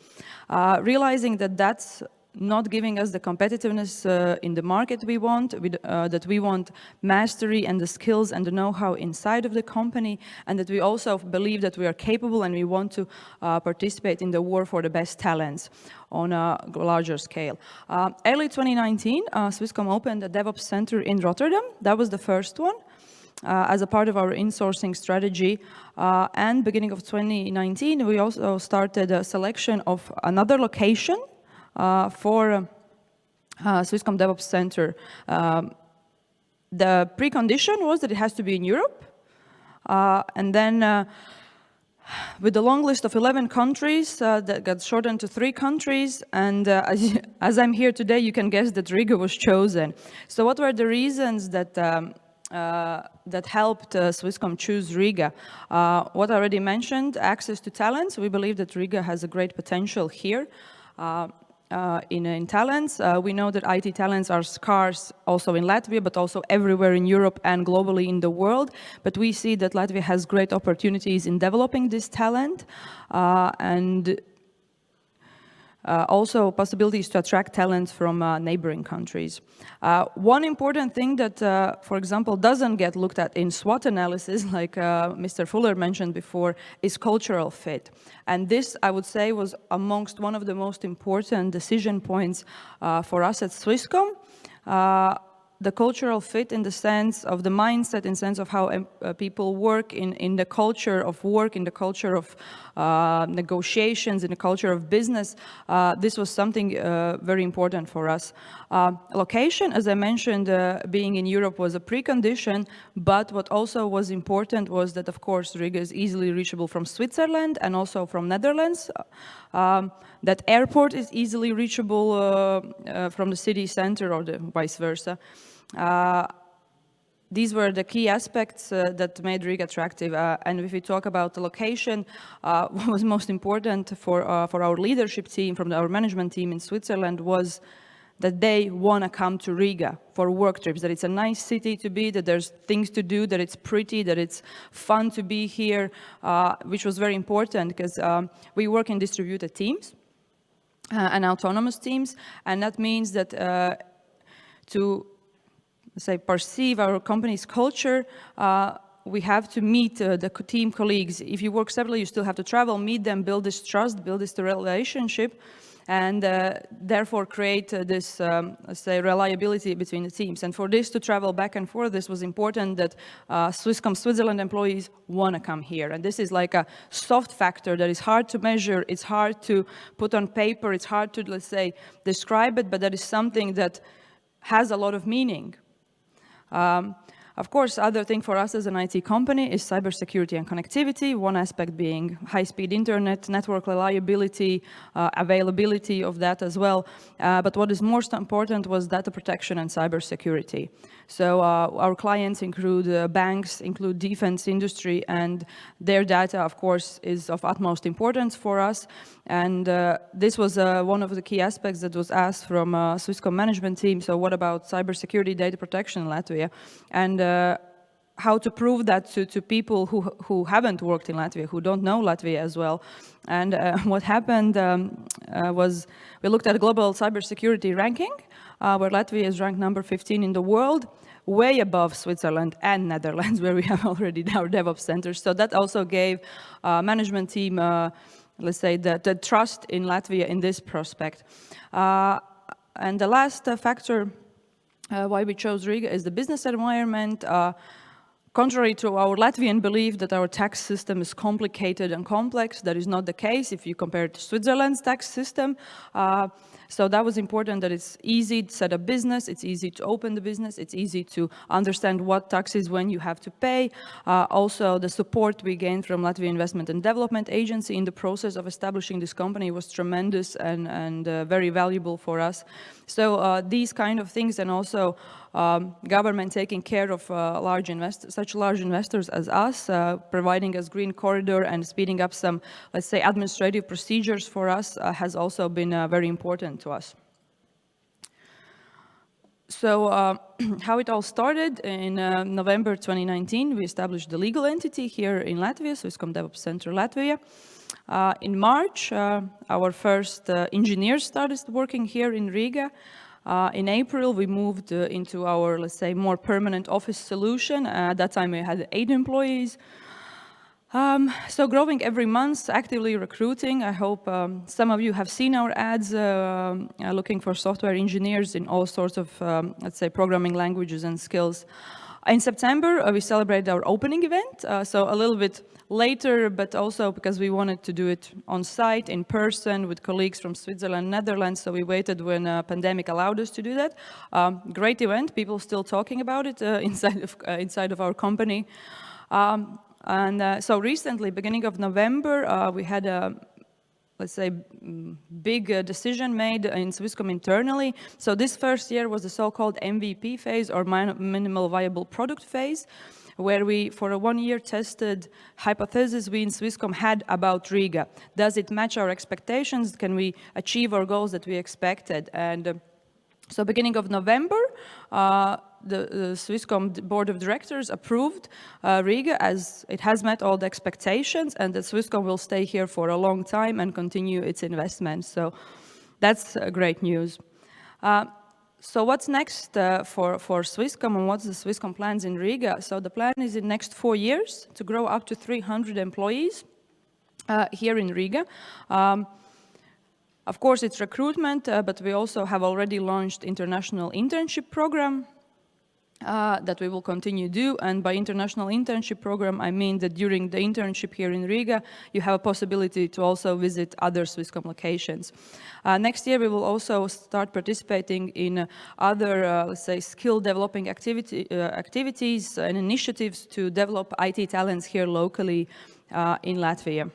Realizing that that's not giving us the competitiveness in the market we want, that we want mastery and the skills and the know-how inside of the company, and that we also believe that we are capable and we want to participate in the war for the best talents on a larger scale. Early 2019, Swisscom opened a DevOps center in Rotterdam. That was the first one. As a part of our insourcing strategy. And beginning of 2019, we also started a selection of another location for Swisscom DevOps Center. The precondition was that it has to be in Europe. And then with the long list of 11 countries, that got shortened to 3 countries. And as I'm here today, you can guess that Riga was chosen. So what were the reasons that that helped Swisscom choose Riga? What I already mentioned, access to talents. We believe that Riga has a great potential here. In talents. We know that IT talents are scarce also in Latvia, but also everywhere in Europe and globally in the world. But we see that Latvia has great opportunities in developing this talent and also possibilities to attract talent from neighboring countries. One important thing that, for example, doesn't get looked at in SWOT analysis, like Mr. Fuller mentioned before, is cultural fit. And this, I would say, was amongst one of the most important decision points for us at Swisscom. the cultural fit in the sense of the mindset, in the sense of how people work in the culture of work, in the culture of negotiations, in the culture of business. This was something very important for us. Location, as I mentioned, being in Europe was a precondition, but what also was important was that, of course, Riga is easily reachable from Switzerland and also from Netherlands. That airport is easily reachable from the city center or the vice versa. These were the key aspects that made Riga attractive. And if we talk about the location, what was most important for our leadership team, from our management team in Switzerland, was that they want to come to Riga for work trips, that it's a nice city to be, that there's things to do, that it's pretty, that it's fun to be here, which was very important because we work in distributed teams and autonomous teams, and that means that to perceive our company's culture, we have to meet the team colleagues. If you work separately, you still have to travel, meet them, build this trust, build this relationship, and therefore create this, reliability between the teams. And for this to travel back and forth, this was important that Swisscom Switzerland employees want to come here. And this is like a soft factor that is hard to measure, it's hard to put on paper, it's hard to, describe it, but that is something that has a lot of meaning. Of course, other thing for us as an IT company is cybersecurity and connectivity, one aspect being high-speed internet, network reliability, availability of that as well. But what is most important was data protection and cybersecurity. So our clients include banks, include defense industry, and their data, of course, is of utmost importance for us. And this was one of the key aspects that was asked from Swisscom management team. So what about cybersecurity, data protection in Latvia? And how to prove that to people who haven't worked in Latvia, who don't know Latvia as well. And what happened was we looked at a global cybersecurity ranking, where Latvia is ranked number 15 in the world, way above Switzerland and Netherlands, where we have already our Devops centers. So that also gave management team, the trust in Latvia in this prospect. And the last factor why we chose Riga is the business environment. Contrary to our Latvian belief that our tax system is complicated and complex, that is not the case if you compare it to Switzerland's tax system. So that was important, that it's easy to set up business, it's easy to open the business, it's easy to understand what taxes when you have to pay. Also, the support we gained from Latvia Investment and Development Agency in the process of establishing this company was tremendous and very valuable for us. So these kind of things, and also government taking care of such large investors as us, providing us green corridor and speeding up some, administrative procedures for us has also been very important to us. So how it all started, in November 2019, we established the legal entity here in Latvia, Swisscom Devops Center Latvia. In March, our first engineers started working here in Riga. In April, we moved into our, more permanent office solution. At that time, we had 8 employees. So growing every month, actively recruiting. I hope some of you have seen our ads looking for software engineers in all sorts of, programming languages and skills. In September, we celebrated our opening event, so a little bit later, but also because we wanted to do it on site, in person, with colleagues from Switzerland, Netherlands, so we waited when the pandemic allowed us to do that. Great event, people still talking about it inside of our company. So recently, beginning of November, we had a big decision made in Swisscom internally. So this first year was the so-called MVP phase, or minimal viable product phase, where we, for a 1 year, tested hypothesis we in Swisscom had about Riga. Does it match our expectations? Can we achieve our goals that we expected? And so beginning of November, the Swisscom board of directors approved Riga as it has met all the expectations, and that Swisscom will stay here for a long time and continue its investments. So that's great news. So what's next for Swisscom, and what's the Swisscom plans in Riga? So the plan is in the next 4 years to grow up to 300 employees here in Riga. Of course, it's recruitment, but we also have already launched international internship program. that we will continue to do. And by international internship program, I mean that during the internship here in Riga, you have a possibility to also visit other Swisscom locations. Next year, we will also start participating in other, let's say, skill developing activities and initiatives to develop IT talents here locally in Latvia.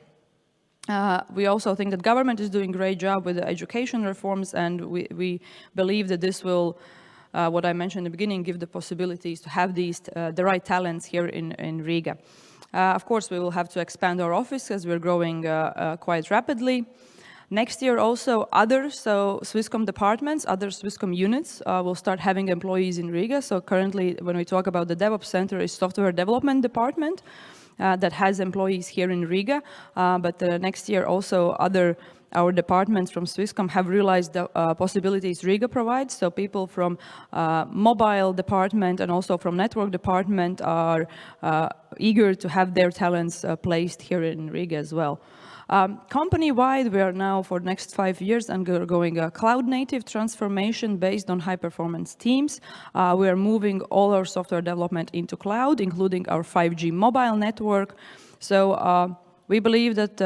We also think that government is doing a great job with the education reforms, and we believe that this will, what I mentioned in the beginning, give the possibilities to have these the right talents here in Riga. Of course, we will have to expand our office as we're growing quite rapidly. Next year also so Swisscom departments, other Swisscom units will start having employees in Riga. So currently when we talk about the Devops Center is software development department that has employees here in Riga. But next year also our departments from Swisscom have realized the possibilities Riga provides. So people from mobile department and also from network department are eager to have their talents placed here in Riga as well. Company-wide, we are now for the next 5 years undergoing a cloud-native transformation based on high-performance teams. We are moving all our software development into cloud, including our 5G mobile network. So we believe that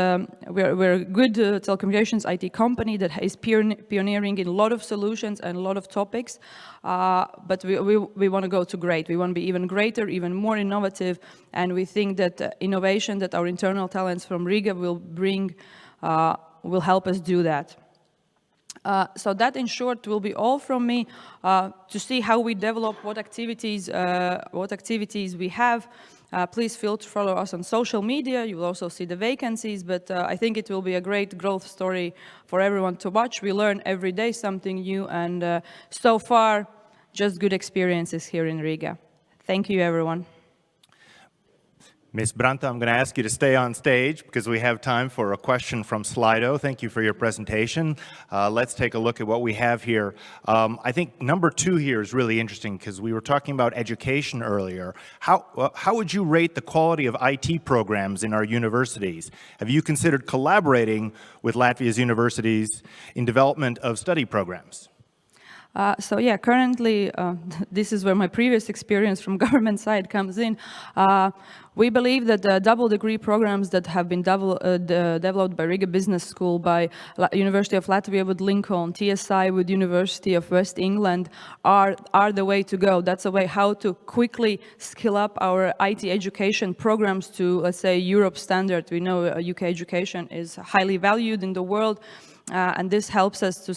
we're a good telecommunications IT company that is pioneering in a lot of solutions and a lot of topics, but we want to go to great. We want to be even greater, even more innovative, and we think that innovation that our internal talents from Riga will bring will help us do that. So that, in short, will be all from me. To see how we develop, what activities we have. Please feel to follow us on social media. You will also see the vacancies, but I think it will be a great growth story for everyone to watch. We learn every day something new, and so far, just good experiences here in Riga. Thank you, everyone. Ms. Branta, I'm going to ask you to stay on stage because we have time for a question from Slido. Thank you for your presentation. Let's take a look at what we have here. I think number 2 here is really interesting because we were talking about education earlier. How would you rate the quality of IT programs in our universities? Have you considered collaborating with Latvia's universities in development of study programs? So yeah, currently, this is where my previous experience from government side comes in. We believe that the double degree programs that have been developed by Riga Business School, by University of Latvia with Lincoln, TSI with University of West England are the way to go. That's a way how to quickly skill up our IT education programs to, let's say, Europe standard. We know UK education is highly valued in the world. And this helps us to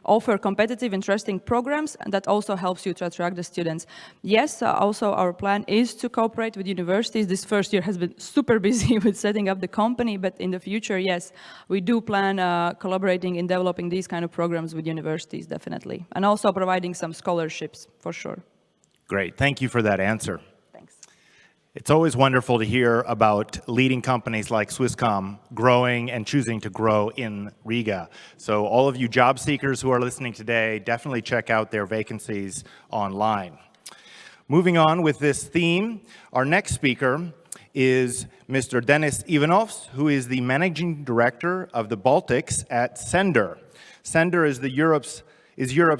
offer competitive, interesting programs, and that also helps you to attract the students. Yes, also our plan is to cooperate with universities. This first year has been super busy with setting up the company, but in the future, yes, we do plan collaborating in developing these kind of programs with universities, definitely. And also providing some scholarships, for sure. Great, thank you for that answer. Thanks. It's always wonderful to hear about leading companies like Swisscom growing and choosing to grow in Riga. So all of you job seekers who are listening today, definitely check out their vacancies online. Moving on with this theme, our next speaker is Mr. Denis Ivanovs, who is the Managing Director of the Baltics at Sender. Sender is Europe's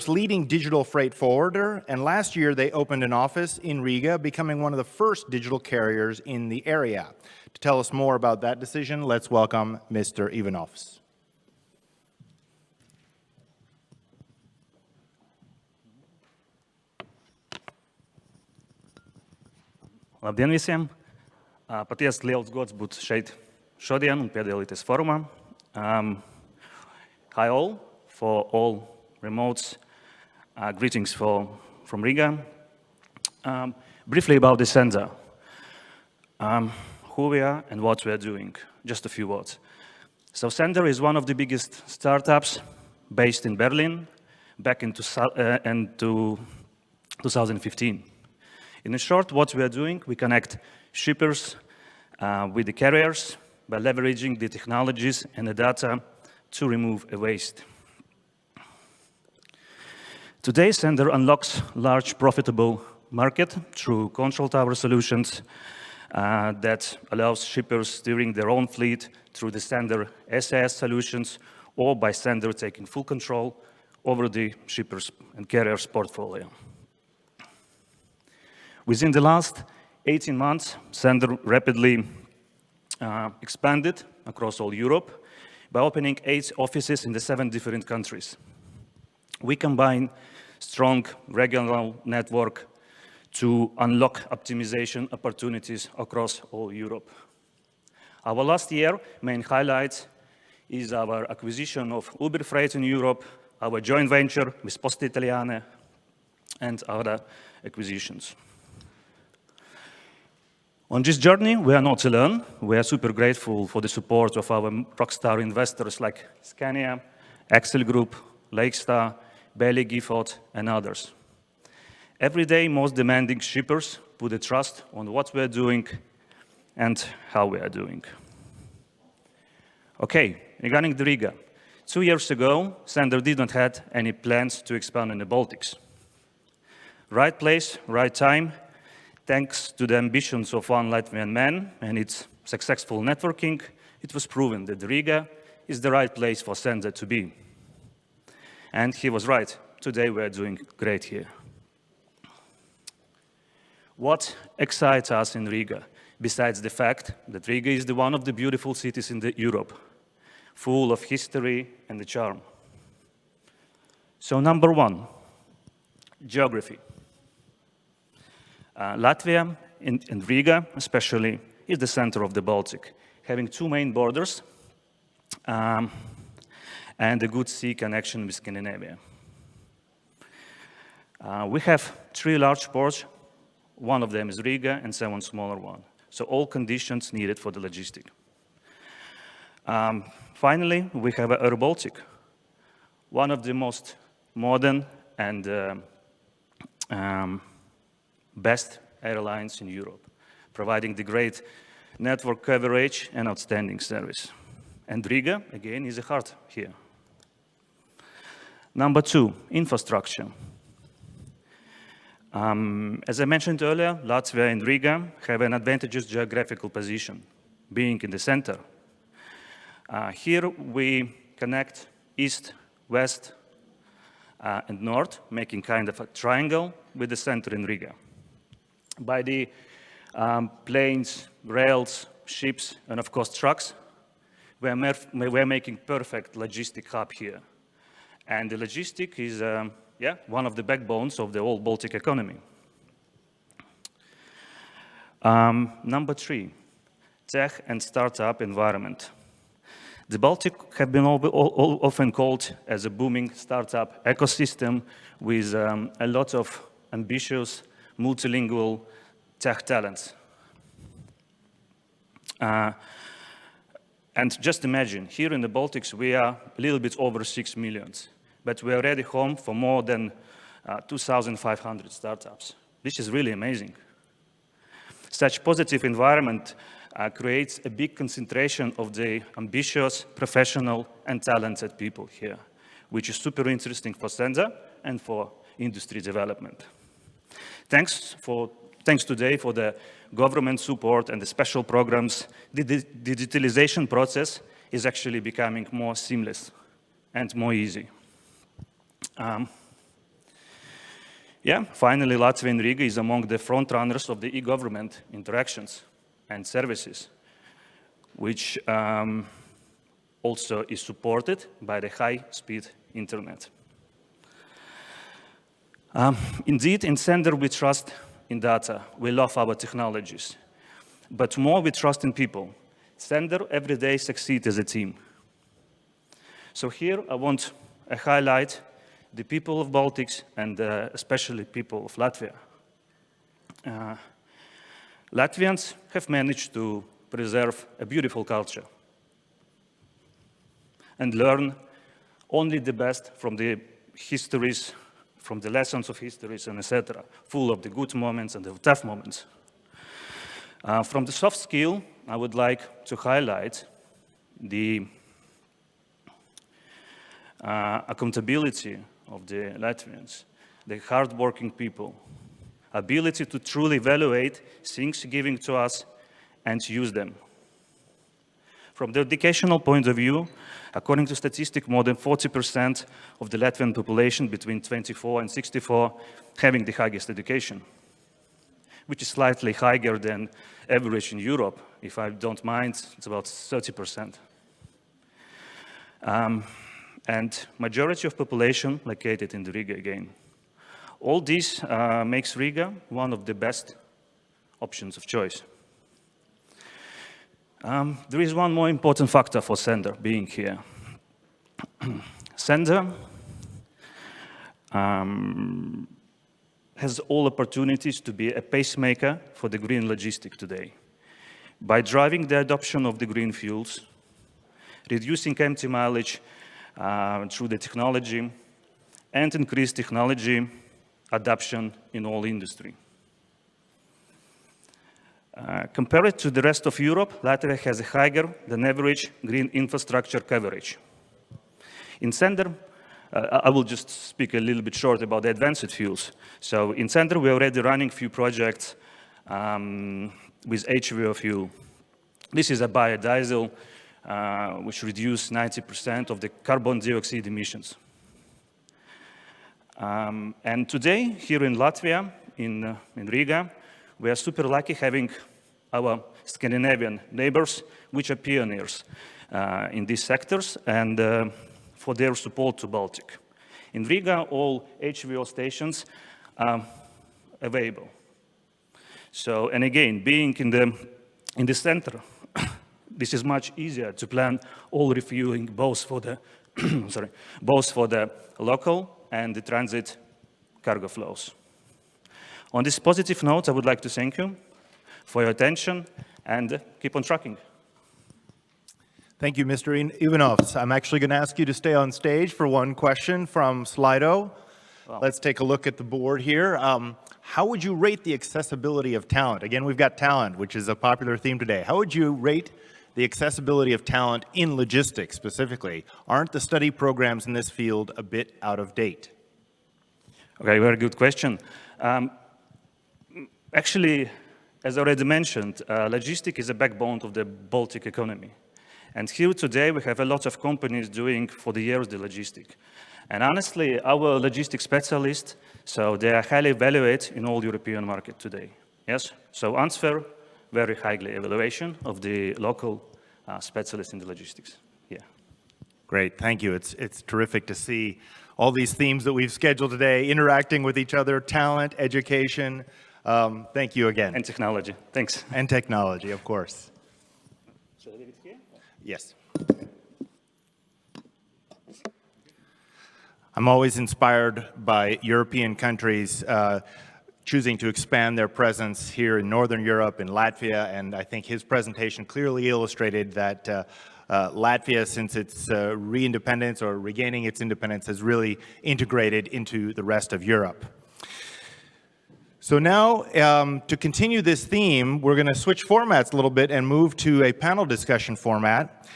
leading digital freight forwarder, and last year they opened an office in Riga, becoming one of the first digital carriers in the area. To tell us more about that decision, let's welcome Mr. Ivanovs. Labdien visiem! Patiesi liels gods būt šeit šodien un piedalīties forumā. Hi all, for all remotes, greetings from Riga. Briefly about the Zanda, who we are and what we are doing, just a few words. So Zanda is one of the biggest startups based in Berlin back in 2015. In short, what we are doing, we connect shippers with the carriers by leveraging the technologies and the data to remove a waste. Today, Zanda unlocks large profitable market through control tower solutions that allows shippers steering their own fleet through the Zanda SAS solutions or by Zanda taking full control over the shippers and carriers portfolio. Within the last 18 months, Zanda rapidly expanded across all Europe by opening 8 offices in the 7 different countries. We combine strong regional network to unlock optimization opportunities across all Europe. Our last year main highlight is our acquisition of Uber Freight in Europe, our joint venture with Poste Italiane, and other acquisitions. On this journey, we are not alone. We are super grateful for the support of our rockstar investors like Scania, Axel Group, Lakestar, Bailey Gifford, and others. Every day, most demanding shippers put a trust on what we are doing and how we are doing. Okay, regarding the Riga. 2 years ago, Zanda did not have any plans to expand in the Baltics. Right place, right time. Thanks to the ambitions of one Latvian man and its successful networking, it was proven that Riga is the right place for Zanda to be. And he was right. Today we are doing great here. What excites us in Riga, besides the fact that Riga is one of the beautiful cities in Europe, full of history and the charm? So number 1, geography. Latvia and Riga, especially, is the center of the Baltic, having 2 main borders and a good sea connection with Scandinavia. We have 3 large ports. One of them is Riga and 7 smaller ones. So all conditions needed for the logistics. Finally, we have Air Baltic, one of the most modern and best airlines in Europe, providing the great network coverage and outstanding service. And Riga, again, is the heart here. Number 2, infrastructure. As I mentioned earlier, Latvia and Riga have an advantageous geographical position, being in the center. Here we connect east, west, and north, making kind of a triangle with the center in Riga. By the planes, rails, ships, and of course trucks, we're making perfect logistic hub here. And the logistic is one of the backbones of the whole Baltic economy. Number 3, tech and startup environment. The Baltic have been often called as a booming startup ecosystem with a lot of ambitious, multilingual tech talents. And just imagine, here in the Baltics, we are a little bit over 6 million, but we are already home for more than 2,500 startups. This is really amazing. Such positive environment creates a big concentration of the ambitious, professional, and talented people here, which is super interesting for Zanda and for industry development. Thanks today for the government support and the special programs. The digitalization process is actually becoming more seamless and more easy. Finally, Latvia and Riga is among the front runners of the e-government interactions and services, which also is supported by the high-speed internet. Indeed, in Zanda we trust in data. We love our technologies, but more we trust in people. Zanda every day succeeds as a team. So here I want to highlight the people of Baltics and especially people of Latvia. Latvians have managed to preserve a beautiful culture and learn only the best from the histories, from the lessons of histories, and etc., full of the good moments and the tough moments. From the soft skill, I would like to highlight the accountability of the Latvians, the hardworking people, ability to truly evaluate things given to us and use them. From the educational point of view, according to statistics, more than 40% of the Latvian population between 24 and 64 having the highest education. which is slightly higher than average in Europe. If I don't mind, it's about 30%. And majority of population located in the Riga again. All this makes Riga one of the best options of choice. There is one more important factor for Zanda being here. Zanda has all opportunities to be a pacemaker for the green logistic today. By driving the adoption of the green fuels, reducing empty mileage through the technology, and increase technology adoption in all industry. Compared to the rest of Europe, Latvia has a higher than average green infrastructure coverage. In Zanda, I will just speak a little bit short about the advanced fuels. So in Zanda, we're already running a few projects with HVO fuel. This is a biodiesel which reduces 90% of the carbon dioxide emissions. And today, here in Latvia, in Riga, we are super lucky having our Scandinavian neighbors, which are pioneers in these sectors, and for their support to Baltic. In Riga, all HVO stations are available. So, and again, being in the center, this is much easier to plan all refueling, both for the both for the local and the transit cargo flows. On this positive note, I would like to thank you for your attention and keep on trucking. Thank you, Mr. Ivanovs. I'm actually going to ask you to stay on stage for one question from Slido. Wow. Let's take a look at the board here. How would you rate the accessibility of talent? Again, we've got talent, which is a popular theme today. How would you rate the accessibility of talent in logistics specifically? Aren't the study programs in this field a bit out of date? Okay, very good question. Actually, as already mentioned, logistics is a backbone of the Baltic economy. And here today, we have a lot of companies doing for the years the logistics. And honestly, our logistics specialists, so they are highly evaluated in all European market today. Yes, so answer, very highly evaluation of the local specialists in the logistics. Yeah. Great, thank you. It's terrific to see all these themes that we've scheduled today, interacting with each other, talent, education. Thank you again. And technology, thanks. And technology, of course. Shall I leave it here? Yes. I'm always inspired by European countries choosing to expand their presence here in Northern Europe, in Latvia, and I think his presentation clearly illustrated that Latvia, since its re-independence or regaining its independence, has really integrated into the rest of Europe. So now, to continue this theme, we're going to switch formats a little bit and move to a panel discussion format,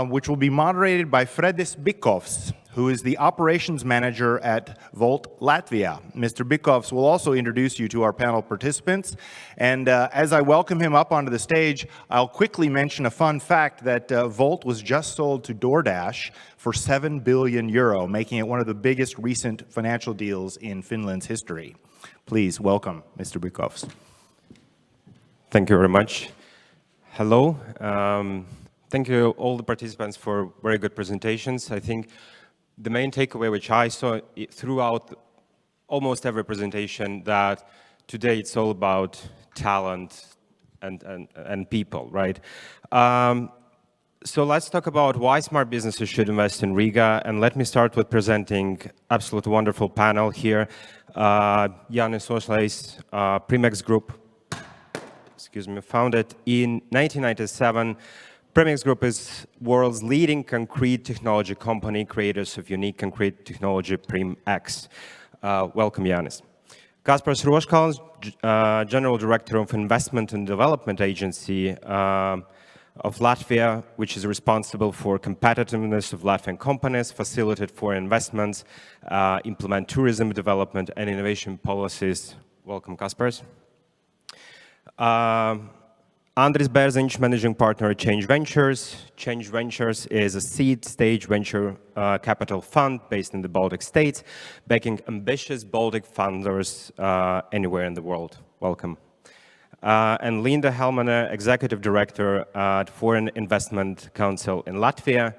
which will be moderated by Fredis Bikovs, who is the operations manager at Volt Latvia. Mr. Bikovs will also introduce you to our panel participants. And as I welcome him up onto the stage, I'll quickly mention a fun fact that Volt was just sold to DoorDash for €7 billion, making it one of the biggest recent financial deals in Finland's history. Please welcome Mr. Bikovs. Thank you very much. Hello. Thank you all the participants for very good presentations. I think the main takeaway which I saw throughout almost every presentation that today it's all about talent and people, right? So let's talk about why smart businesses should invest in Riga, and let me start with presenting absolute wonderful panel here. Jānis Ošlejs, Primex Group, founded in 1997. Primex Group is world's leading concrete technology company, creators of unique concrete technology, Primex. Welcome, Jānis. Kaspars Roškalns, General Director of Investment and Development Agency of Latvia, which is responsible for competitiveness of Latvian companies, facilitate foreign investments, implement tourism development and innovation policies. Welcome, Kaspars. Andris Bērziņš, Managing Partner at Change Ventures. Change Ventures is a seed stage venture capital fund based in the Baltic states, backing ambitious Baltic founders anywhere in the world. Welcome. and Linda Helmane, Executive Director at Foreign Investment Council in Latvia,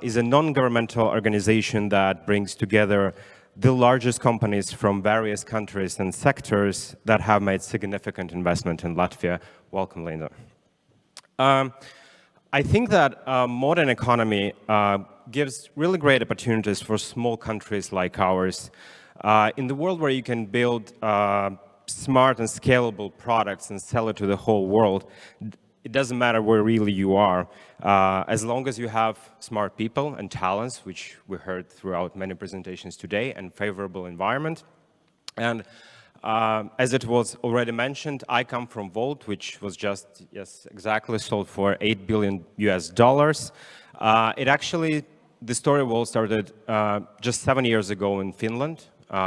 is a non-governmental organization that brings together the largest companies from various countries and sectors that have made significant investment in Latvia. Welcome, Linda. I think that modern economy gives really great opportunities for small countries like ours. In the world where you can build smart and scalable products and sell it to the whole world, it doesn't matter where really you are, as long as you have smart people and talents, which we heard throughout many presentations today, and favorable environment. And as it was already mentioned, I come from Volt, which was just, yes, exactly sold for $8 billion US. The story all started just 7 years ago in Finland.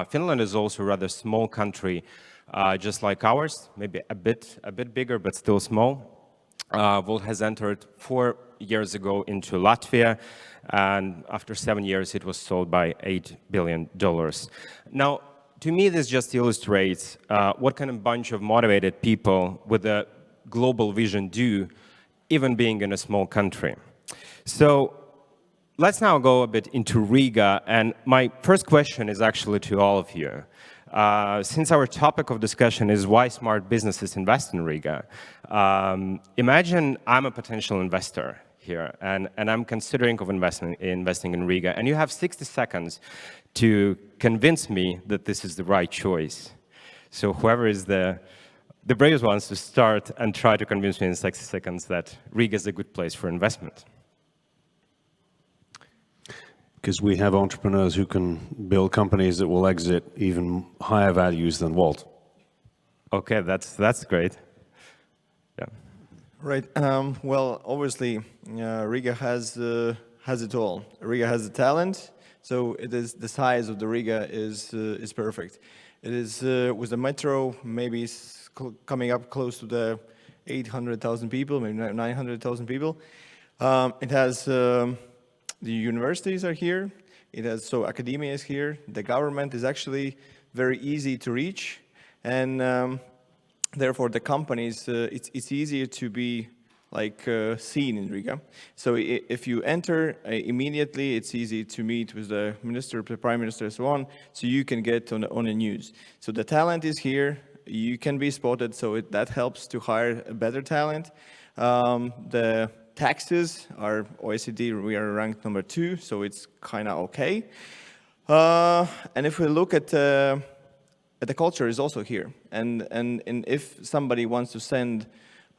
Finland is also a rather small country, just like ours, maybe a bit bigger, but still small. Volt has entered 4 years ago into Latvia, and after 7 years, it was sold by $8 billion. Now, to me, this just illustrates what kind of bunch of motivated people with a global vision do, even being in a small country. So let's now go a bit into Riga, and my first question is actually to all of you. Since our topic of discussion is why smart businesses invest in Riga, imagine I'm a potential investor here, and I'm considering of investing in Riga, and you have 60 seconds to convince me that this is the right choice. So whoever is the bravest ones to start and try to convince me in 60 seconds that Riga is a good place for investment. Because we have entrepreneurs who can build companies that will exit even higher values than Volt. Okay, that's great. Yeah. Right. Well, obviously, Riga has it all. Riga has the talent, so it is the size of the Riga is perfect. It is with the metro maybe coming up close to the 800,000 people, maybe 900,000 people. It has the universities are here. It has academia is here. The government is actually very easy to reach, and therefore the companies it's easier to be seen in Riga. So if you enter immediately, it's easy to meet with the minister, the prime minister, and so on. So you can get on the news. So the talent is here. You can be spotted. So that helps to hire a better talent. The taxes are OECD. We are ranked number 2, so it's kind of okay. And if we look at the culture, is also here. And if somebody wants to send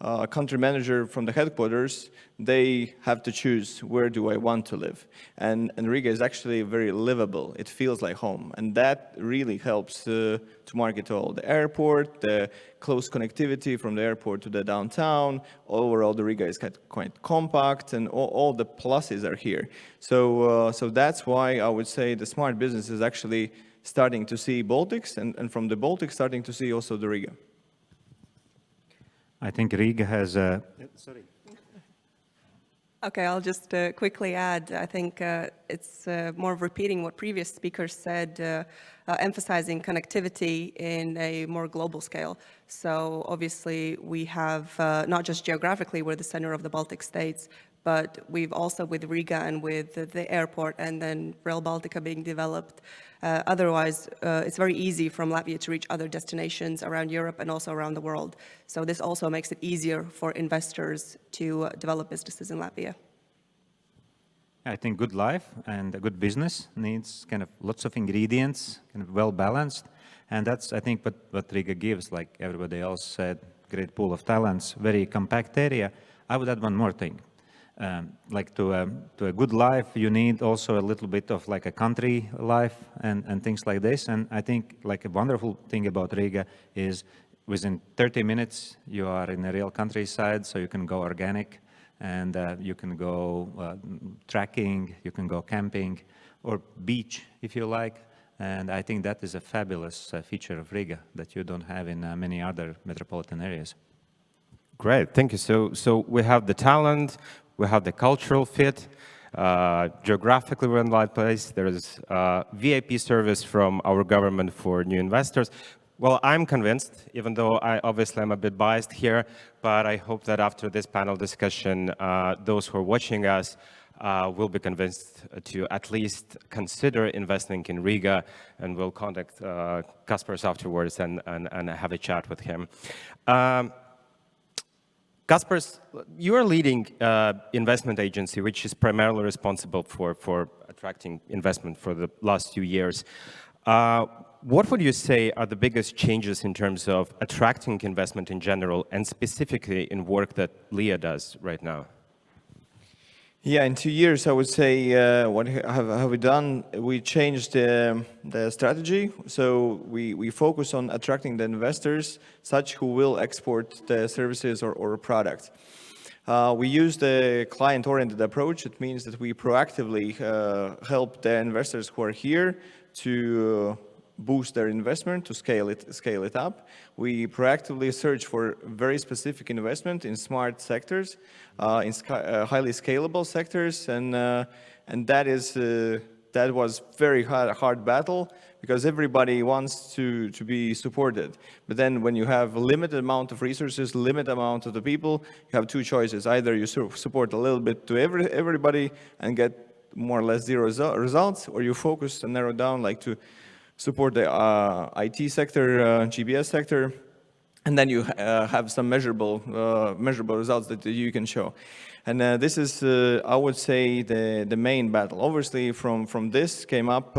a country manager from the headquarters, they have to choose where do I want to live. And Riga is actually very livable. It feels like home. And that really helps to market all. The airport, the close connectivity from the airport to the downtown. Overall, the Riga is quite compact, and all the pluses are here. So that's why I would say the smart business is actually starting to see Baltics, and from the Baltics starting to see also the Riga. I think Riga has a... Sorry. Okay, I'll just quickly add, I think it's more of repeating what previous speakers said, emphasizing connectivity in a more global scale. So obviously we have, not just geographically, we're the center of the Baltic states, but we've also with Riga and with the airport and then Rail Baltica being developed. Otherwise, it's very easy from Latvia to reach other destinations around Europe and also around the world. So this also makes it easier for investors to develop businesses in Latvia. I think good life and a good business needs kind of lots of ingredients, kind of well balanced. And that's, I think, what Riga gives, like everybody else said, great pool of talents, very compact area. I would add one more thing. Like to a good life, you need also a little bit of like a country life and things like this. And I think like a wonderful thing about Riga is within 30 minutes, you are in a real countryside, so you can go organic and you can go trekking, you can go camping or beach if you like. And I think that is a fabulous feature of Riga that you don't have in many other metropolitan areas. Great, thank you. So we have the talent, we have the cultural fit, geographically we're in the right place. There is VIP service from our government for new investors. Well, I'm convinced, even though I obviously am a bit biased here, but I hope that after this panel discussion, those who are watching us will be convinced to at least consider investing in Riga, and will contact Kaspars afterwards and have a chat with him. Kaspars, you are leading investment agency, which is primarily responsible for attracting investment for the last few years. What would you say are the biggest changes in terms of attracting investment in general, and specifically in work that Leah does right now? Yeah, in 2 years, I would say, what have we done? We changed the strategy. So we focus on attracting the investors, such who will export the services or products. We use the client-oriented approach. It means that we proactively help the investors who are here to boost their investment, to scale it up. We proactively search for very specific investment in smart sectors, in highly scalable sectors, and that was very hard battle, because everybody wants to be supported. But then when you have a limited amount of resources, limited amount of the people, you have two choices. Either you support a little bit to everybody and get more or less zero results, or you focus and narrow down, like to support the IT sector, GBS sector, and then you have some measurable results that you can show. And this is, I would say, the main battle. Obviously, from this came up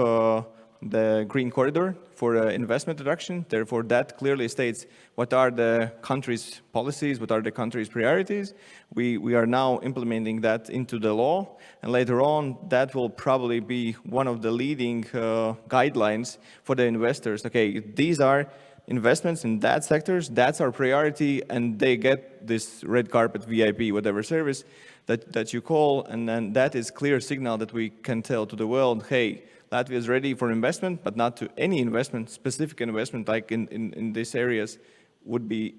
the Green Corridor for investment attraction. Therefore, that clearly states what are the country's policies, what are the country's priorities. We are now implementing that into the law, and later on, that will probably be one of the leading guidelines for the investors. Okay, these are investments in that sectors, that's our priority, and they get this red carpet, VIP, whatever service that you call, and then that is clear signal that we can tell to the world, hey, Latvia is ready for investment, but not to any investment, specific investment like in these areas would be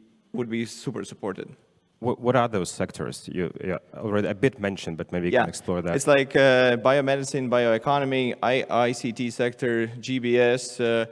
super supported. What are those sectors? You already a bit mentioned, but maybe you can explore that. It's like biomedicine, bioeconomy, ICT sector, GBS,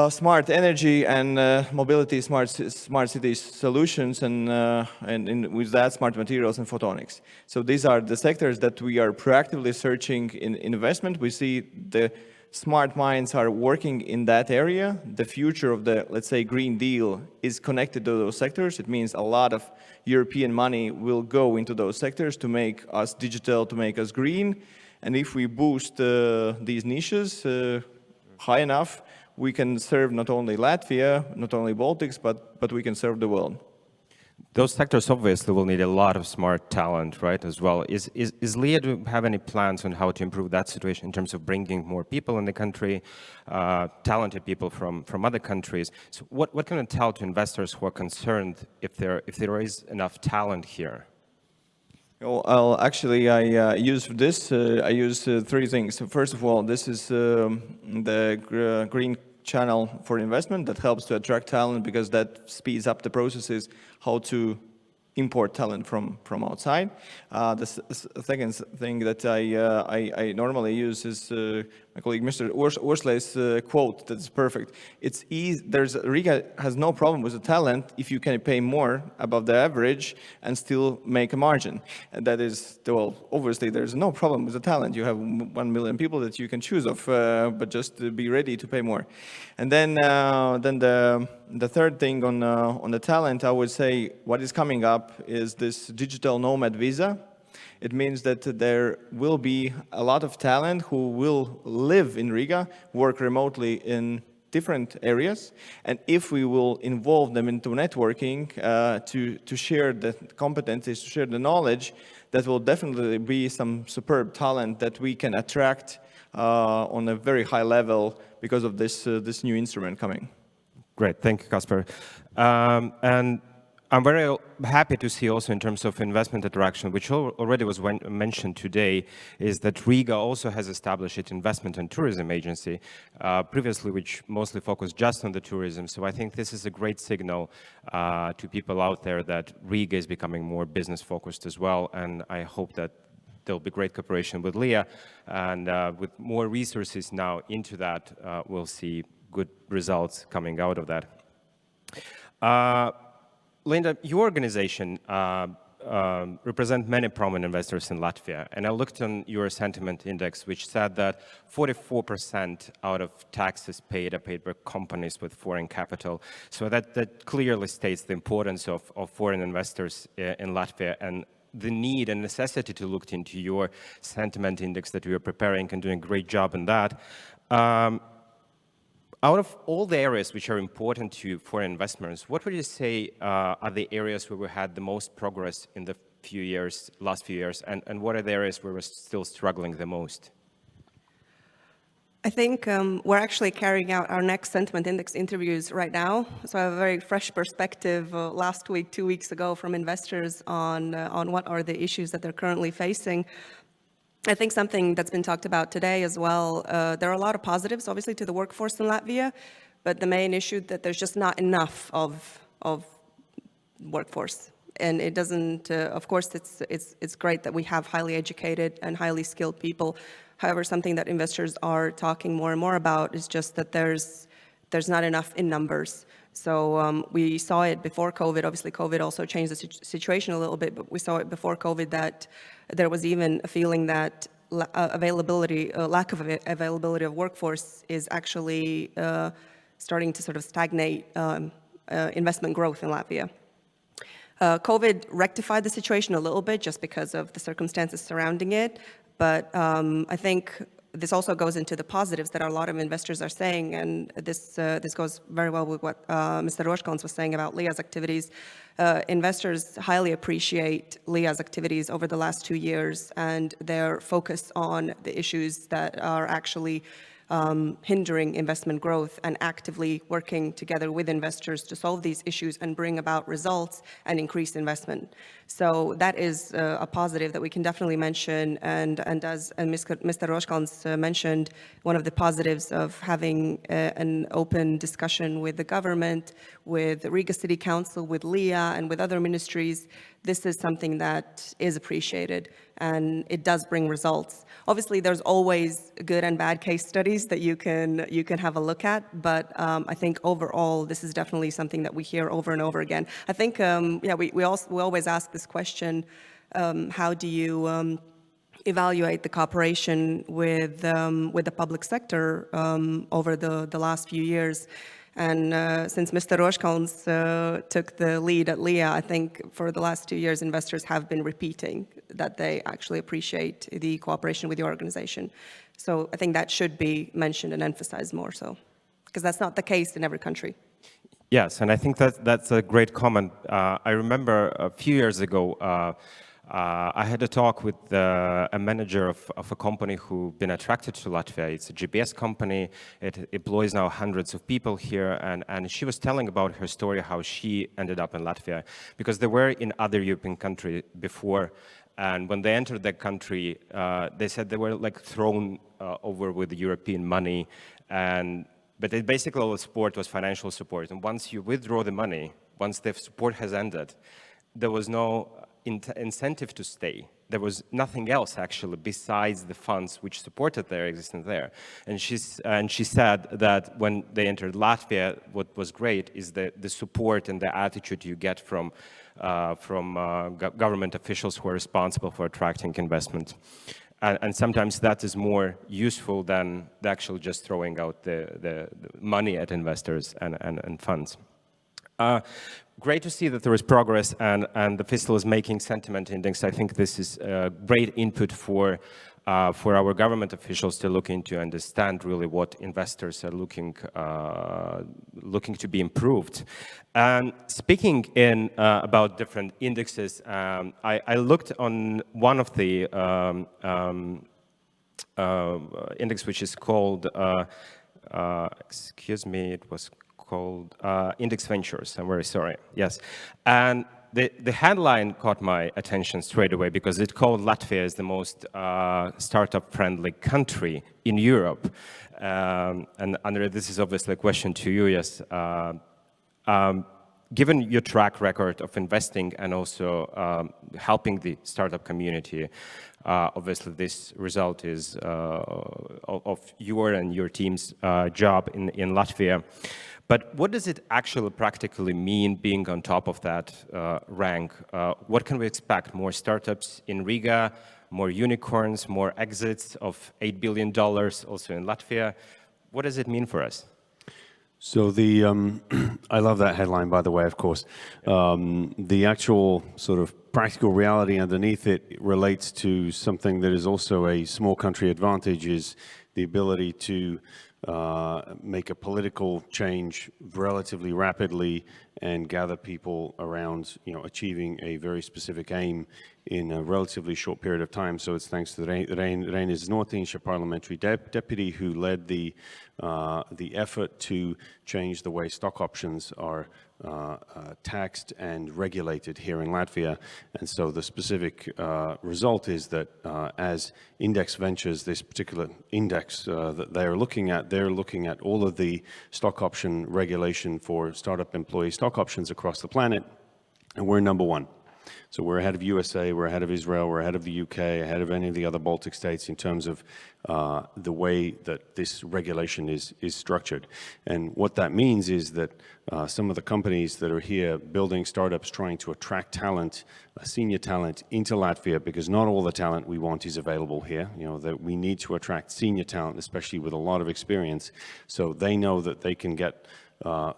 smart energy and mobility, smart city solutions, and with that, smart materials and photonics. So these are the sectors that we are proactively searching in investment. We see the smart minds are working in that area. The future of the, let's say, Green Deal is connected to those sectors. It means a lot of European money will go into those sectors to make us digital, to make us green. And if we boost these niches high enough, we can serve not only Latvia, not only Baltics, but we can serve the world. Those sectors obviously will need a lot of smart talent, right, as well. Is Leah, do you have any plans on how to improve that situation in terms of bringing more people in the country, talented people from other countries? So what can you tell to investors who are concerned if there is enough talent here? Well, actually, I use this. I use three things. So first of all, this is the green channel for investment that helps to attract talent, because that speeds up the processes how to import talent from outside. The second thing that I normally use is my colleague Mr. Ursula's quote that's perfect. It's easy. Riga has no problem with the talent if you can pay more above the average and still make a margin. And that is, well, obviously there's no problem with the talent. You have 1 million people that you can choose of, but just be ready to pay more. And then the third thing on the talent, I would say what is coming up is this digital nomad visa. It means that there will be a lot of talent who will live in Riga, work remotely in different areas, and if we will involve them into networking to share the competencies, to share the knowledge, that will definitely be some superb talent that we can attract on a very high level because of this new instrument coming. Great, thank you, Kaspar. And I'm very happy to see also in terms of investment attraction, which already was mentioned today, is that Riga also has established its investment and tourism agency, previously which mostly focused just on the tourism. So I think this is a great signal to people out there that Riga is becoming more business focused as well. And I hope that there'll be great cooperation with Leah, and with more resources now into that, we'll see good results coming out of that. Linda, your organization represent many prominent investors in Latvia, and I looked on your sentiment index, which said that 44% out of taxes paid are paid by companies with foreign capital. So that clearly states the importance of foreign investors in Latvia and the need and necessity to look into your sentiment index that you are preparing and doing a great job in that. Out of all the areas which are important to foreign investments, what would you say are the areas where we had the most progress in the last few years, and what are the areas where we're still struggling the most? I think we're actually carrying out our next sentiment index interviews right now. So I have a very fresh perspective last week, 2 weeks ago, from investors on what are the issues that they're currently facing. I think something that's been talked about today as well, there are a lot of positives, obviously, to the workforce in Latvia, but the main issue that there's just not enough of workforce. And it doesn't, of course, it's great that we have highly educated and highly skilled people. However, something that investors are talking more and more about is just that there's not enough in numbers. So we saw it before COVID. Obviously, COVID also changed the situation a little bit, but we saw it before COVID that there was even a feeling that lack of availability of workforce is actually starting to sort of stagnate investment growth in Latvia. COVID rectified the situation a little bit just because of the circumstances surrounding it, but I think this also goes into the positives that a lot of investors are saying, and this goes very well with what Mr. Roškans was saying about Lia's activities. Investors highly appreciate Lia's activities over the last 2 years and their focus on the issues that are actually hindering investment growth and actively working together with investors to solve these issues and bring about results and increase investment. So that is a positive that we can definitely mention. And as Mr. Roškans mentioned, one of the positives of having an open discussion with the government, with the Riga City Council, with Lia, and with other ministries, this is something that is appreciated, and it does bring results. Obviously, there's always good and bad case studies that you can have a look at, but I think overall, this is definitely something that we hear over and over again. I think, we always ask this question, how do you evaluate the cooperation with the public sector over the last few years? And since Mr. Roškans took the lead at Lia, I think for the last 2 years, investors have been repeating that they actually appreciate the cooperation with the organization. So I think that should be mentioned and emphasized more so, because that's not the case in every country. Yes, and I think that's a great comment. I remember a few years ago, I had a talk with a manager of a company who'd been attracted to Latvia. It's a GPS company. It employs now hundreds of people here, and she was telling about her story, how she ended up in Latvia, because they were in other European countries before, and when they entered the country, they said they were like thrown over with European money, but basically all the support was financial support. And once you withdraw the money, once the support has ended, there was no incentive to stay. There was nothing else actually besides the funds which supported their existence there. And she said that when they entered Latvia, what was great is the support and the attitude you get from government officials who are responsible for attracting investment. And sometimes that is more useful than actually just throwing out the money at investors and funds. Great to see that there is progress and the FISTL is making sentiment index. I think this is a great input for our government officials to look into, understand really what investors are looking to be improved. And speaking about different indexes, I looked on one of the index which is called, excuse me, it was called Index Ventures. I'm very sorry. Yes. And the headline caught my attention straight away because it called Latvia as the most startup-friendly country in Europe. And Andrea, this is obviously a question to you, yes. Given your track record of investing and also helping the startup community, Obviously, this result is of your and your team's job in Latvia. But what does it actually practically mean being on top of that rank? What can we expect? More startups in Riga, more unicorns, more exits of $8 billion also in Latvia? What does it mean for us? So I love that headline, by the way, of course. The actual sort of practical reality underneath it relates to something that is also a small country advantage, is the ability to make a political change relatively rapidly and gather people around, achieving a very specific aim in a relatively short period of time. So it's thanks to Reinis Nortiņš, a parliamentary deputy who led the effort to change the way stock options are taxed and regulated here in Latvia. And so the specific result is that as Index Ventures, this particular index that they're looking at all of the stock option regulation for startup employee stock options across the planet, and we're number one. So we're ahead of USA, we're ahead of Israel, we're ahead of the UK, ahead of any of the other Baltic states in terms of the way that this regulation is structured. And what that means is that some of the companies that are here building startups, trying to attract talent, senior talent into Latvia, because not all the talent we want is available here. That we need to attract senior talent, especially with a lot of experience. So they know that they can get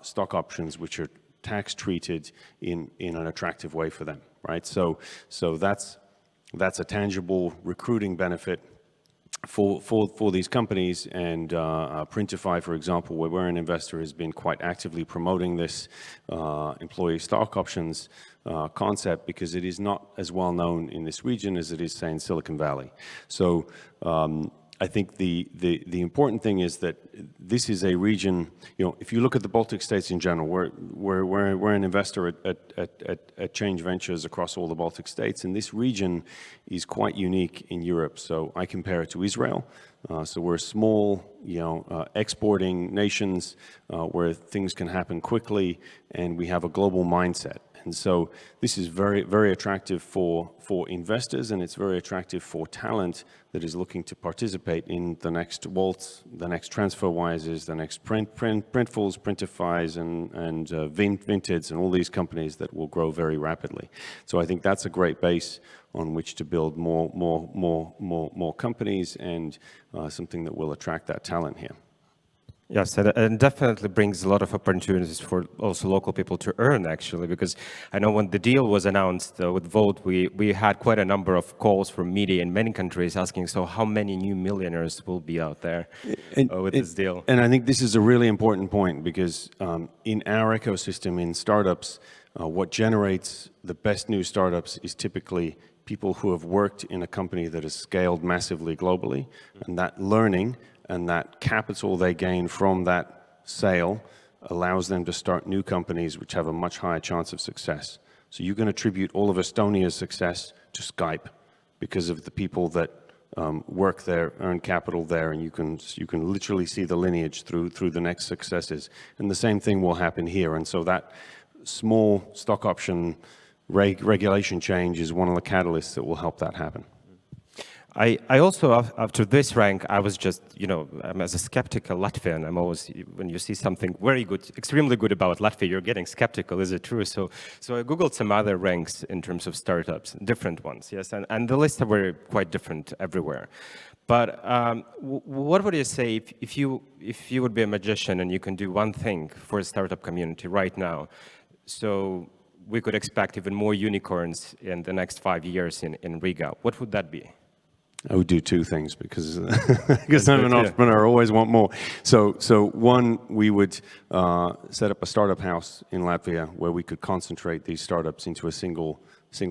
stock options which are tax treated in an attractive way for them, right? So that's a tangible recruiting benefit for these companies. And Printify, for example, where we're an investor, has been quite actively promoting this employee stock options concept, because it is not as well known in this region as it is, say, in Silicon Valley. So I think the important thing is that this is a region, if you look at the Baltic states in general, we're an investor at Change Ventures across all the Baltic states, and this region is quite unique in Europe. So I compare it to Israel. So we're small, exporting nations where things can happen quickly, and we have a global mindset. And so this is very, very attractive for investors, and it's very attractive for talent that is looking to participate in the next Waltz, the next TransferWises, the next Printfuls, Printifys, and Vinted, and all these companies that will grow very rapidly. So I think that's a great base on which to build more companies, and something that will attract that talent here. Yes, and definitely brings a lot of opportunities for also local people to earn, actually, because I know when the deal was announced with Vote, we had quite a number of calls from media in many countries asking, so how many new millionaires will be out there with this deal? And I think this is a really important point, because in our ecosystem, in startups, what generates the best new startups is typically people who have worked in a company that has scaled massively globally, and that learning and that capital they gain from that sale allows them to start new companies which have a much higher chance of success. So you can attribute all of Estonia's success to Skype because of the people that work there, earn capital there, and you can literally see the lineage through the next successes. And the same thing will happen here. And so that small stock option regulation change is one of the catalysts that will help that happen. I also, after this rank, I was just, I'm as a skeptical Latvian, I'm always, when you see something very good, extremely good about Latvia, you're getting skeptical, is it true? So I Googled some other ranks in terms of startups, different ones, yes, and the lists were quite different everywhere. But what would you say if you would be a magician and you can do one thing for the startup community right now, so we could expect even more unicorns in the next 5 years in Riga, what would that be? I would do two things, because I'm an entrepreneur, I always want more. So one, we would set up a startup house in Latvia where we could concentrate these startups into a single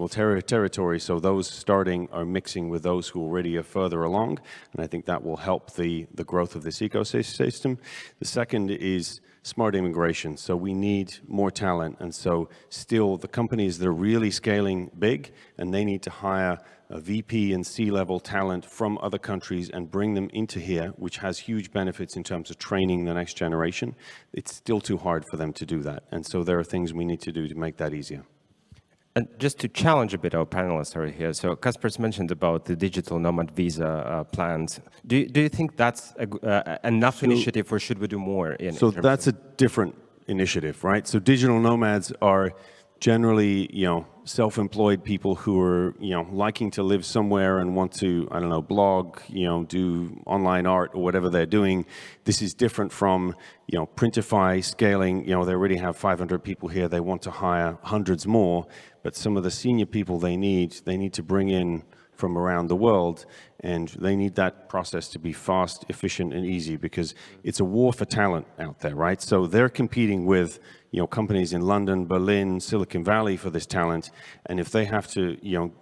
territory, so those starting are mixing with those who already are further along, and I think that will help the growth of this ecosystem. The second is smart immigration. So we need more talent, and so still the companies that are really scaling big, and they need to hire a VP and C-level talent from other countries and bring them into here, which has huge benefits in terms of training the next generation. It's still too hard for them to do that, and so there are things we need to do to make that easier. And just to challenge a bit our panelists over here, so Kaspar's mentioned about the digital nomad visa plans. Do you think that's enough initiative, or should we do more? So that's a different initiative, right? So digital nomads are generally, self-employed people who are, liking to live somewhere and want to, I don't know, blog, do online art or whatever they're doing. This is different from, Printify scaling. They already have 500 people here. They want to hire hundreds more, but some of the senior people they need to bring in from around the world, and they need that process to be fast, efficient, and easy, because it's a war for talent out there, right? So they're competing with, companies in London, Berlin, Silicon Valley for this talent, and if they have to,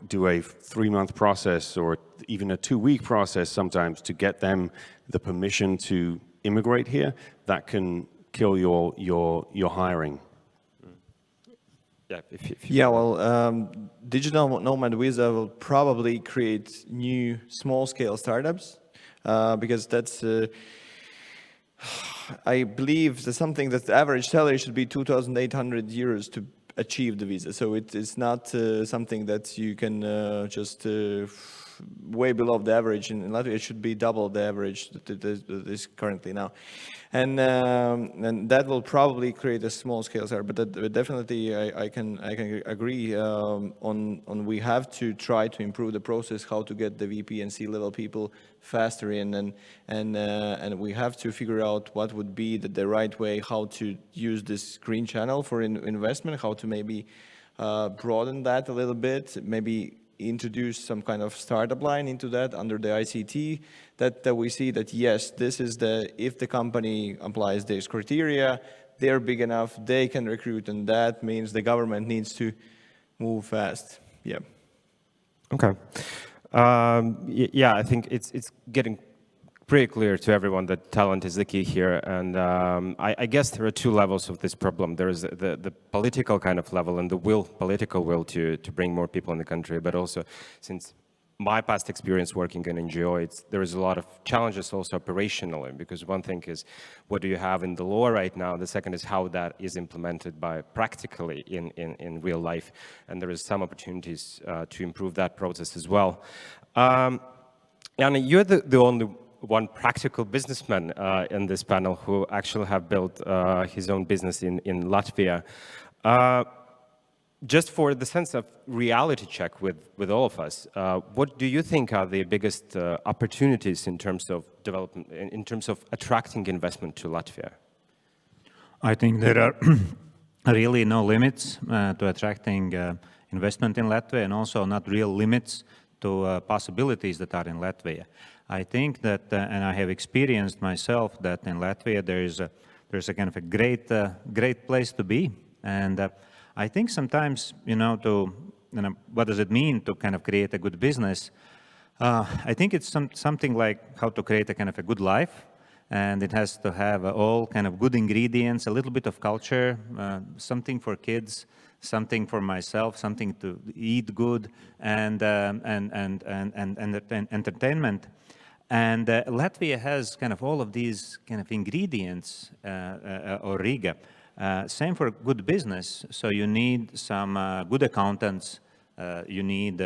do a 3-month process or even a 2-week process sometimes to get them the permission to immigrate here, that can kill your hiring. Yeah, digital nomad visa will probably create new small-scale startups because that's, I believe, that's something that the average salary should be 2,800 euros to achieve the visa. So it's not something that you can just way below the average in Latvia. It should be double the average that is currently now. And that will probably create a small scale startup, but definitely I can agree on we have to try to improve the process, how to get the VP and C-level people faster in, and we have to figure out what would be the right way, how to use this green channel for investment, how to maybe broaden that a little bit, maybe introduce some kind of startup line into that under the ICT, that we see that yes, this is if the company applies these criteria, they're big enough, they can recruit, and that means the government needs to move fast. Yeah. Okay. Yeah, I think it's getting pretty clear to everyone that talent is the key here, and I guess there are 2 levels of this problem. There is the political kind of level and the political will to bring more people in the country, but also, since my past experience working in NGO, there is a lot of challenges also operationally, because one thing is what do you have in the law right now, the second is how that is implemented practically in real life, and there is some opportunities to improve that process as well. Anna, you're the only one practical businessman in this panel who actually have built his own business in Latvia. Just for the sense of reality check with all of us, what do you think are the biggest opportunities in terms of development, in terms of attracting investment to Latvia? I think there are really no limits to attracting investment in Latvia, and also not real limits to possibilities that are in Latvia. I think that, and I have experienced myself, that in Latvia there's a kind of a great place to be, and I think sometimes, what does it mean to kind of create a good business? I think it's something like how to create a kind of a good life, and it has to have all kind of good ingredients, a little bit of culture, something for kids, something for myself, something to eat good, and entertainment. And Latvia has kind of all of these kind of ingredients, or Riga. Same for good business. So you need some good accountants, you need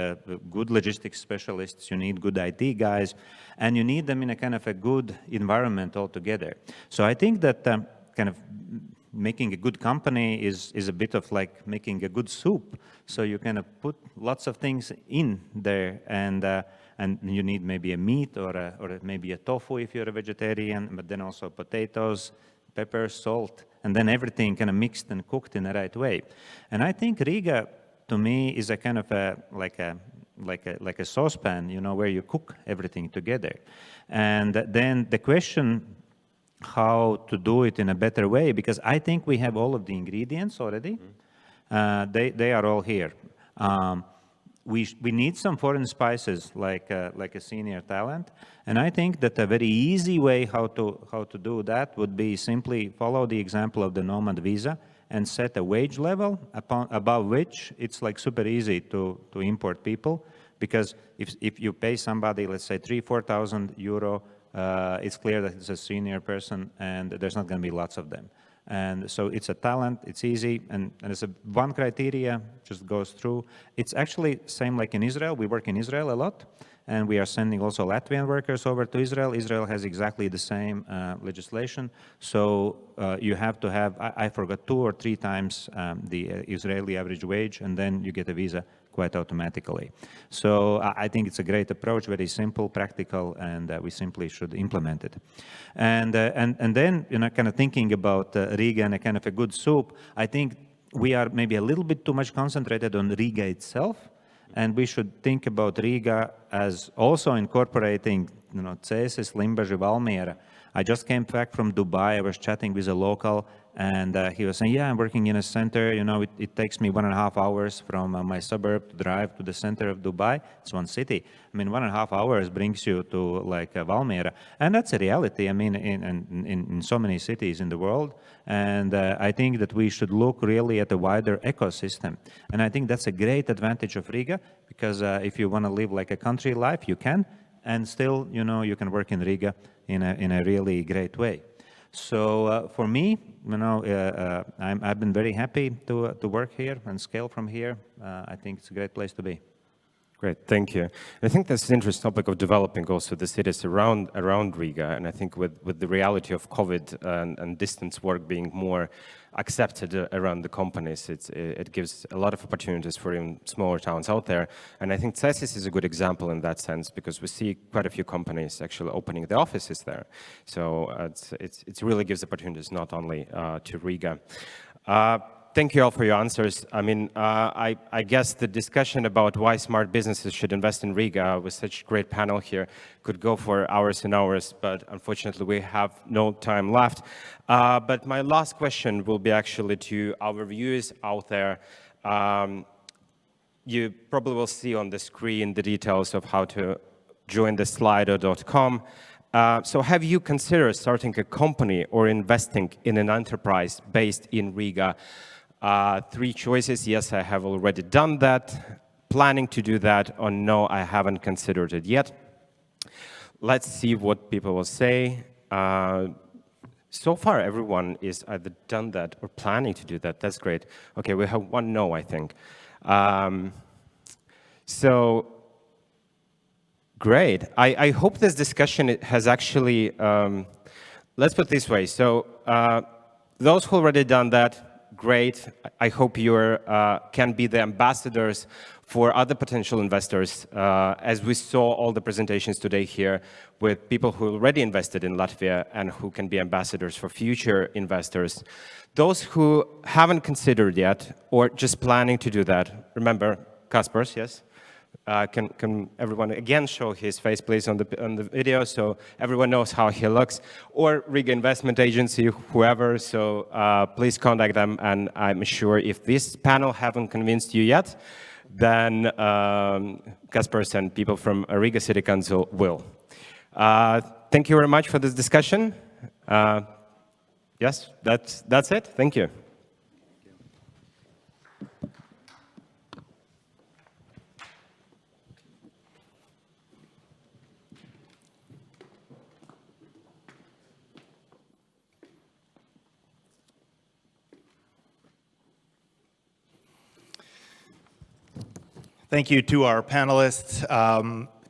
good logistics specialists, you need good IT guys, and you need them in a kind of a good environment altogether. So I think that kind of making a good company is a bit of like making a good soup. So you kind of put lots of things in there, and you need maybe a meat or maybe a tofu if you're a vegetarian, but then also potatoes, pepper, salt, and then everything kind of mixed and cooked in the right way. And I think Riga, to me, is a kind of like a saucepan, where you cook everything together. And then the question, how to do it in a better way, because I think we have all of the ingredients already. They are all here. We need some foreign spices, like a senior talent, and I think that a very easy way how to do that would be simply follow the example of the Nomad visa and set a wage level above which it's like super easy to import people, because if you pay somebody, let's say 3,000–4,000 euro, it's clear that it's a senior person, and there's not going to be lots of them. And so it's a talent, it's easy, and it's one criteria just goes through. It's actually same like in Israel. We work in Israel a lot, and we are sending also Latvian workers over to Israel. Israel has exactly the same legislation. So you have to have, I forgot, 2 or 3 times the Israeli average wage, and then you get a visa quite automatically. So I think it's a great approach, very simple, practical, and we simply should implement it. And then, kind of thinking about Riga and a kind of a good soup, I think we are maybe a little bit too much concentrated on Riga itself, and we should think about Riga as also incorporating, Cēsis, Limbaži, Valmiera. I just came back from Dubai. I was chatting with a local, and he was saying, yeah, I'm working in a center. It takes me 1.5 hours from my suburb to drive to the center of Dubai. It's one city. I mean, 1.5 hours brings you to like Valmiera. And that's a reality, I mean, in so many cities in the world. And I think that we should look really at a wider ecosystem. And I think that's a great advantage of Riga, because if you want to live like a country life, you can. And still, you can work in Riga in a really great way. So for me, I've been very happy to work here and scale from here. I think it's a great place to be. Great, thank you. I think that's an interesting topic of developing also the cities around Riga, and I think with the reality of COVID and distance work being more accepted around the companies, it gives a lot of opportunities for even smaller towns out there. And I think Cēsis is a good example in that sense, because we see quite a few companies actually opening the offices there. So it really gives opportunities not only to Riga. Thank you all for your answers. I mean, I guess the discussion about why smart businesses should invest in Riga with such a great panel here could go for hours and hours, but unfortunately we have no time left. But my last question will be actually to our viewers out there. You probably will see on the screen the details of how to join the slido.com. So have you considered starting a company or investing in an enterprise based in Riga? 3 choices: yes, I have already done that, planning to do that, or no, I haven't considered it yet. Let's see what people will say. So far, everyone is either done that or planning to do that. That's great. Okay, we have 1 no, I think. So, great. I hope this discussion has actually, let's put it this way. So, those who already done that, great. I hope you can be the ambassadors for other potential investors, as we saw all the presentations today here with people who already invested in Latvia and who can be ambassadors for future investors. Those who haven't considered yet or just planning to do that, remember, Kaspers, yes? Can everyone again show his face, please, on the video, so everyone knows how he looks? Or Riga Investment Agency, whoever. So please contact them, and I'm sure if this panel haven't convinced you yet, then Kaspers and people from Riga City Council will. Thank you very much for this discussion. Yes, that's it. Thank you. Thank you to our panelists.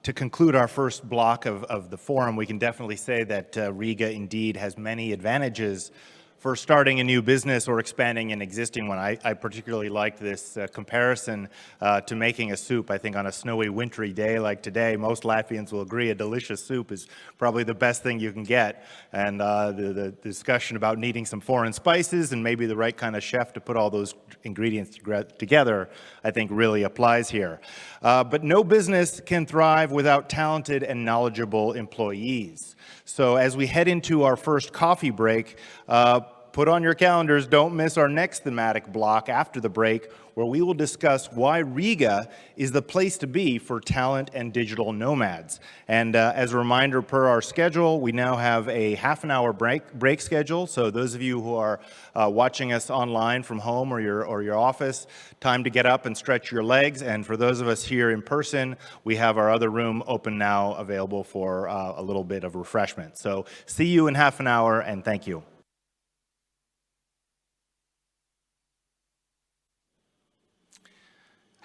To conclude our first block of the forum, we can definitely say that Riga indeed has many advantages for starting a new business or expanding an existing one. I particularly liked this comparison to making a soup. I think on a snowy, wintry day like today, most Latvians will agree a delicious soup is probably the best thing you can get. And the discussion about needing some foreign spices and maybe the right kind of chef to put all those ingredients together, I think really applies here. But no business can thrive without talented and knowledgeable employees. So as we head into our first coffee break, put on your calendars, don't miss our next thematic block after the break, where we will discuss why Riga is the place to be for talent and digital nomads. And as a reminder, per our schedule, we now have a half-an-hour break schedule. So those of you who are watching us online from home or your office, time to get up and stretch your legs. And for those of us here in person, we have our other room open now, available for a little bit of refreshment. So see you in half an hour, and thank you.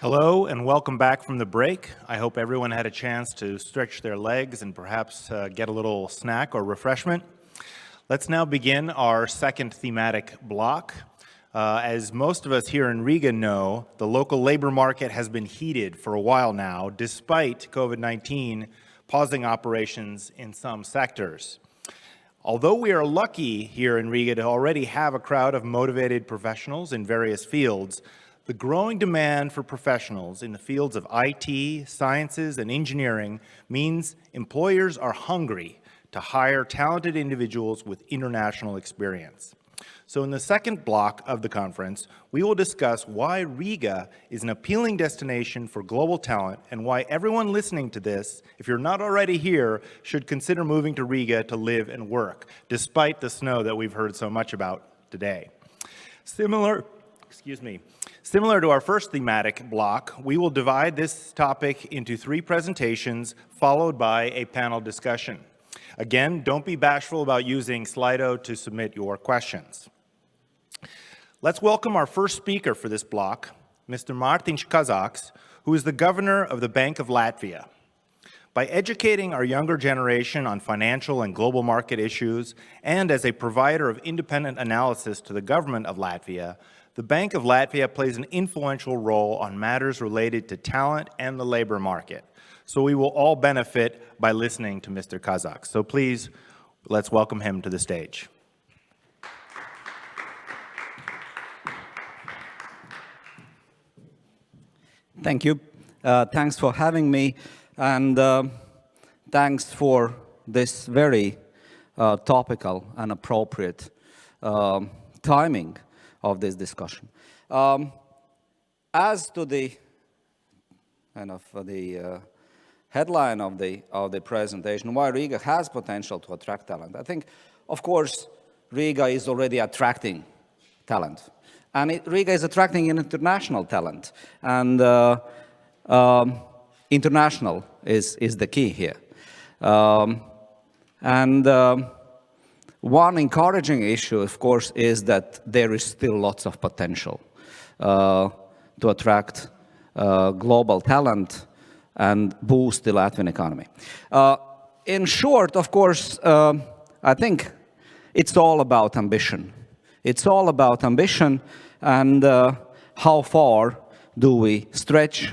Hello and welcome back from the break. I hope everyone had a chance to stretch their legs and perhaps get a little snack or refreshment. Let's now begin our second thematic block. As most of us here in Riga know, the local labor market has been heated for a while now, despite COVID-19 pausing operations in some sectors. Although we are lucky here in Riga to already have a crowd of motivated professionals in various fields, the growing demand for professionals in the fields of IT, sciences, and engineering means employers are hungry to hire talented individuals with international experience. So in the second block of the conference, we will discuss why Riga is an appealing destination for global talent and why everyone listening to this, if you're not already here, should consider moving to Riga to live and work, despite the snow that we've heard so much about today. Similar to our first thematic block, we will divide this topic into 3 presentations, followed by a panel discussion. Again, don't be bashful about using Slido to submit your questions. Let's welcome our first speaker for this block, Mr. Mārtiņš Kazaks, who is the governor of the Bank of Latvia. By educating our younger generation on financial and global market issues, and as a provider of independent analysis to the government of Latvia, the Bank of Latvia plays an influential role on matters related to talent and the labor market. So we will all benefit by listening to Mr. Kazaks. So please, let's welcome him to the stage. Thank you. Thanks for having me, and thanks for this very topical and appropriate timing of this discussion. As to the kind of the headline of the presentation, why Riga has potential to attract talent, I think, of course, Riga is already attracting talent. And Riga is attracting international talent, and international is the key here. One encouraging issue, of course, is that there is still lots of potential to attract global talent and boost the Latvian economy. In short, of course, I think it's all about ambition. It's all about ambition and how far do we stretch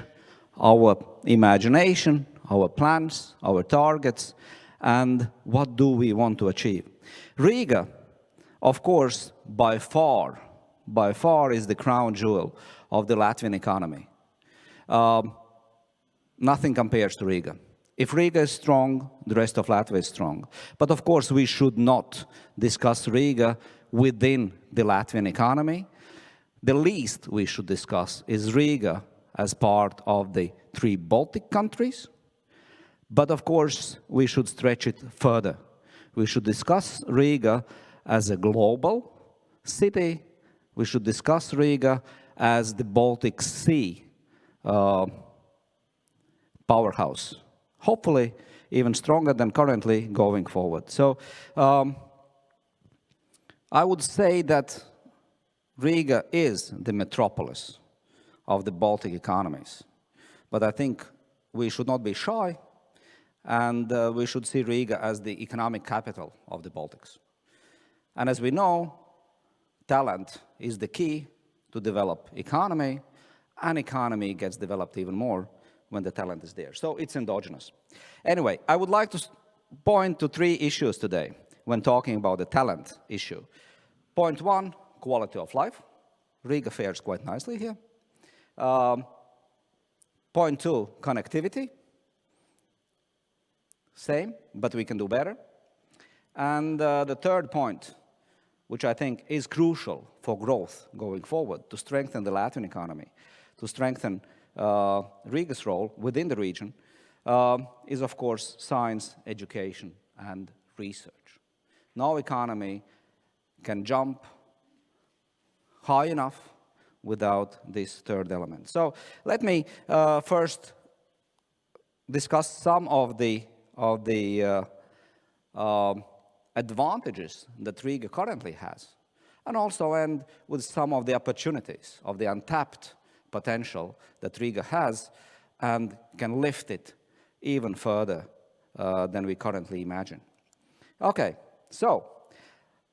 our imagination, our plans, our targets, and what do we want to achieve. Riga, of course, by far is the crown jewel of the Latvian economy. Nothing compares to Riga. If Riga is strong, the rest of Latvia is strong. But of course, we should not discuss Riga within the Latvian economy. The least we should discuss is Riga as part of the 3 Baltic countries. But of course, we should stretch it further. We should discuss Riga as a global city. We should discuss Riga as the Baltic Sea powerhouse, hopefully even stronger than currently going forward. So I would say that Riga is the metropolis of the Baltic economies. But I think we should not be shy, and we should see Riga as the economic capital of the Baltics. And as we know, talent is the key to develop economy, and economy gets developed even more when the talent is there. So it's endogenous. Anyway, I would like to point to 3 issues today when talking about the talent issue. Point 1, quality of life. Riga fares quite nicely here. Point 2, connectivity. Same, but we can do better. And the third point, which I think is crucial for growth going forward, to strengthen the Latvian economy, to strengthen Riga's role within the region, is of course science, education, and research. No economy can jump high enough without this third element. So let me first discuss some of the advantages that Riga currently has, and also end with some of the opportunities of the untapped potential that Riga has and can lift it even further than we currently imagine. Okay, so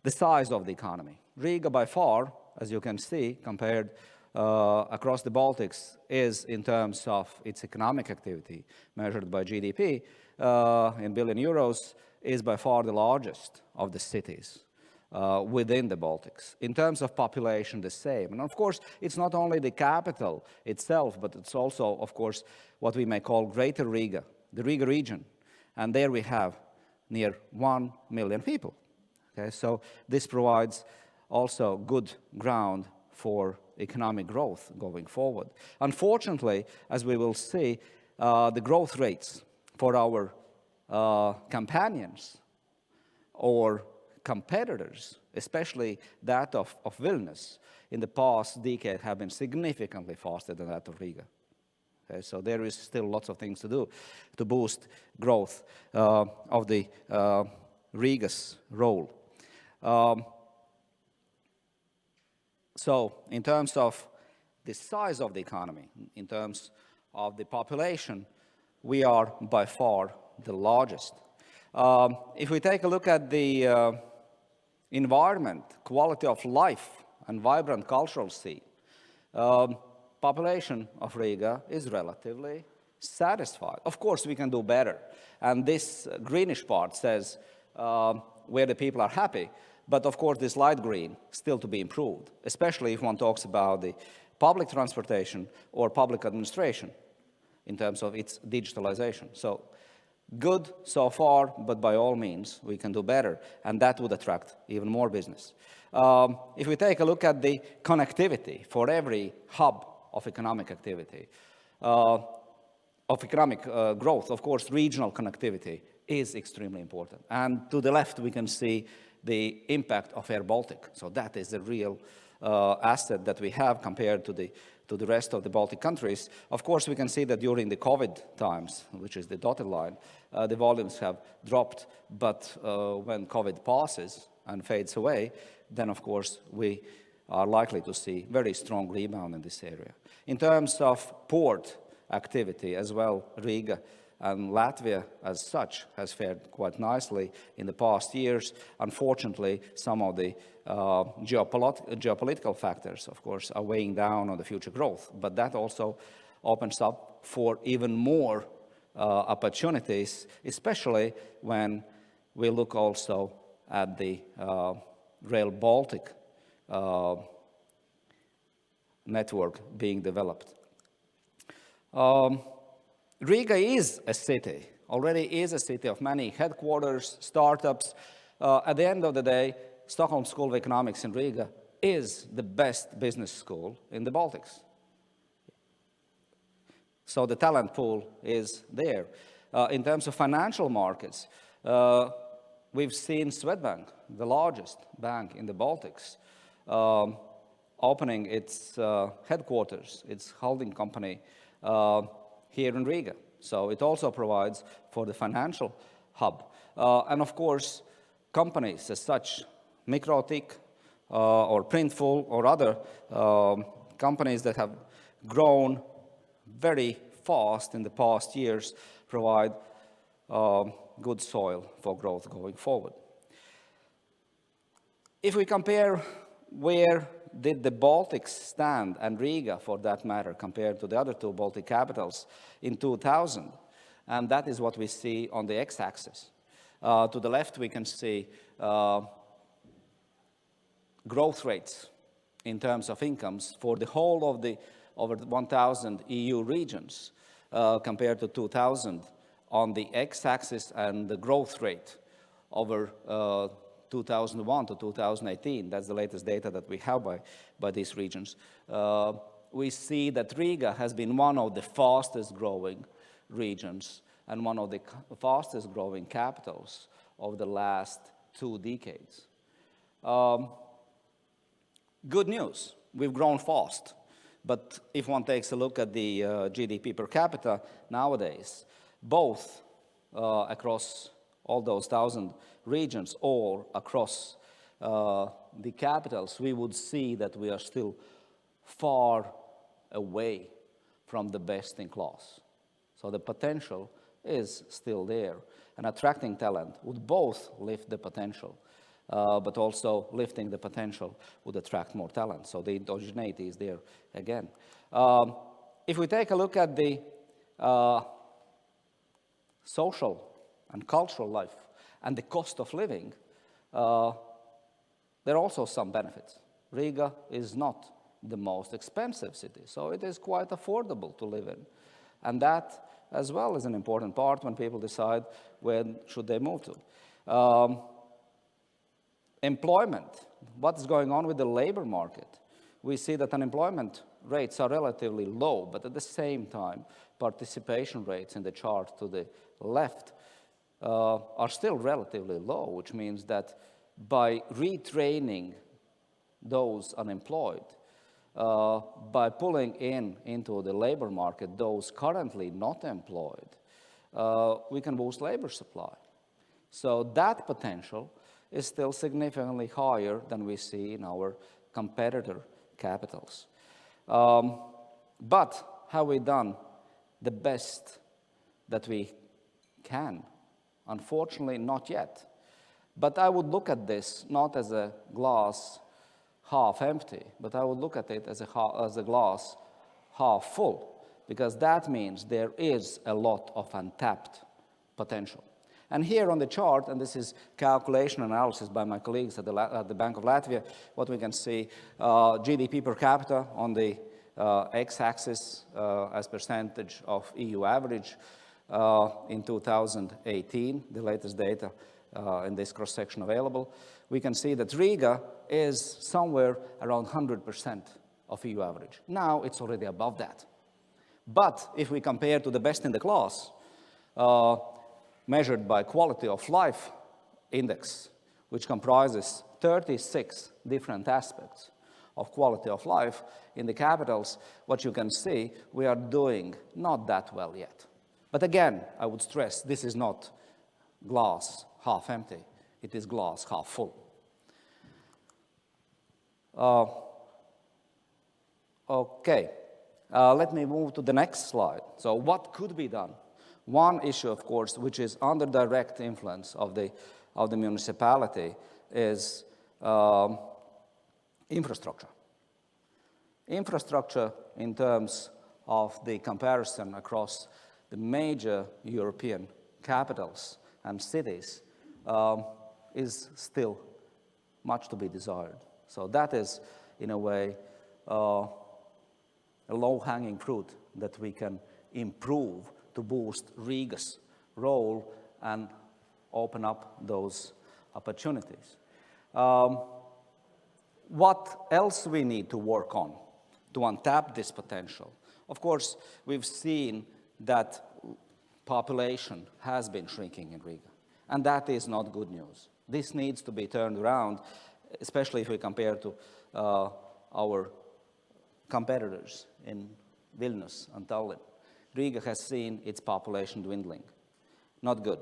the size of the economy. Riga by far, as you can see, compared across the Baltics, is in terms of its economic activity measured by GDP in billion euros, is by far the largest of the cities within the Baltics. In terms of population, the same. And of course, it's not only the capital itself, but it's also, of course, what we may call Greater Riga, the Riga region. And there we have near 1 million people. Okay, so this provides also good ground for economic growth going forward. Unfortunately, as we will see, the growth rates for our companions or competitors, especially that of Vilnius, in the past decade have been significantly faster than that of Riga. Okay, so there is still lots of things to do to boost growth of the Riga's role. So in terms of the size of the economy, in terms of the population, we are by far the largest. If we take a look at the environment, quality of life, and vibrant cultural scene, population of Riga is relatively satisfied. Of course, we can do better. And this greenish part says where the people are happy. But of course, this light green still to be improved, especially if one talks about the public transportation or public administration in terms of its digitalization. So good so far, but by all means, we can do better. And that would attract even more business. If we take a look at the connectivity for every hub of economic activity, of economic growth, of course, regional connectivity is extremely important. And to the left, we can see the impact of Air Baltic. So that is a real asset that we have compared to the rest of the Baltic countries. Of course, we can see that during the COVID times, which is the dotted line, the volumes have dropped. But when COVID passes and fades away, then, of course, we are likely to see very strong rebound in this area. In terms of port activity as well, Riga and Latvia as such has fared quite nicely in the past years. Unfortunately, some of the geopolitical factors, of course, are weighing down on the future growth. But that also opens up for even more opportunities, especially when we look also at the Rail Baltic network being developed. Riga is a city, already is a city of many headquarters, startups. At the end of the day, Stockholm School of Economics in Riga is the best business school in the Baltics. So the talent pool is there. In terms of financial markets, we've seen Swedbank, the largest bank in the Baltics, opening its headquarters, its holding company, here in Riga. So it also provides for the financial hub. And of course, companies as such, Mikrotik or Printful or other companies that have grown very fast in the past years provide good soil for growth going forward. If we compare where did the Baltics stand, and Riga for that matter, compared to the other two Baltic capitals in 2000, and that is what we see on the x-axis. To the left, we can see growth rates in terms of incomes for the whole of the over 1,000 EU regions compared to 2000 on the x-axis, and the growth rate over 2001 to 2018, that's the latest data that we have by these regions. We see that Riga has been one of the fastest growing regions and one of the fastest growing capitals of the last 2 decades. Good news, we've grown fast. But if one takes a look at the GDP per capita nowadays, both across all those 1,000 regions or across the capitals, we would see that we are still far away from the best in class. So the potential is still there. And attracting talent would both lift the potential, but also lifting the potential would attract more talent. So the endogeneity is there again. If we take a look at the social and cultural life and the cost of living, there are also some benefits. Riga is not the most expensive city, so it is quite affordable to live in. And that as well is an important part when people decide when should they move to. Employment, what's going on with the labor market? We see that unemployment rates are relatively low, but at the same time, participation rates in the chart to the left are still relatively low, which means that by retraining those unemployed, by pulling into the labor market those currently not employed, we can boost labor supply. So that potential is still significantly higher than we see in our competitor capitals. But have we done the best that we can? Unfortunately, not yet. But I would look at this not as a glass half empty, but I would look at it as a glass half full, because that means there is a lot of untapped potential. And here on the chart, and this is calculation analysis by my colleagues at the Bank of Latvia, what we can see, GDP per capita on the x-axis as percentage of EU average in 2018, the latest data in this cross-section available. We can see that Riga is somewhere around 100% of EU average. Now it's already above that. But if we compare to the best in the class, measured by quality of life index, which comprises 36 different aspects of quality of life in the capitals, what you can see, we are doing not that well yet. But again, I would stress, this is not glass half empty, it is glass half full. Okay, let me move to the next slide. So what could be done? One issue, of course, which is under direct influence of the municipality is infrastructure. Infrastructure in terms of the comparison across the major European capitals and cities is still much to be desired. So that is, in a way, a low-hanging fruit that we can improve to boost Riga's role and open up those opportunities. What else we need to work on to untap this potential? Of course, we've seen that population has been shrinking in Riga, and that is not good news. This needs to be turned around, especially if we compare to our competitors in Vilnius and Tallinn. Riga has seen its population dwindling. Not good.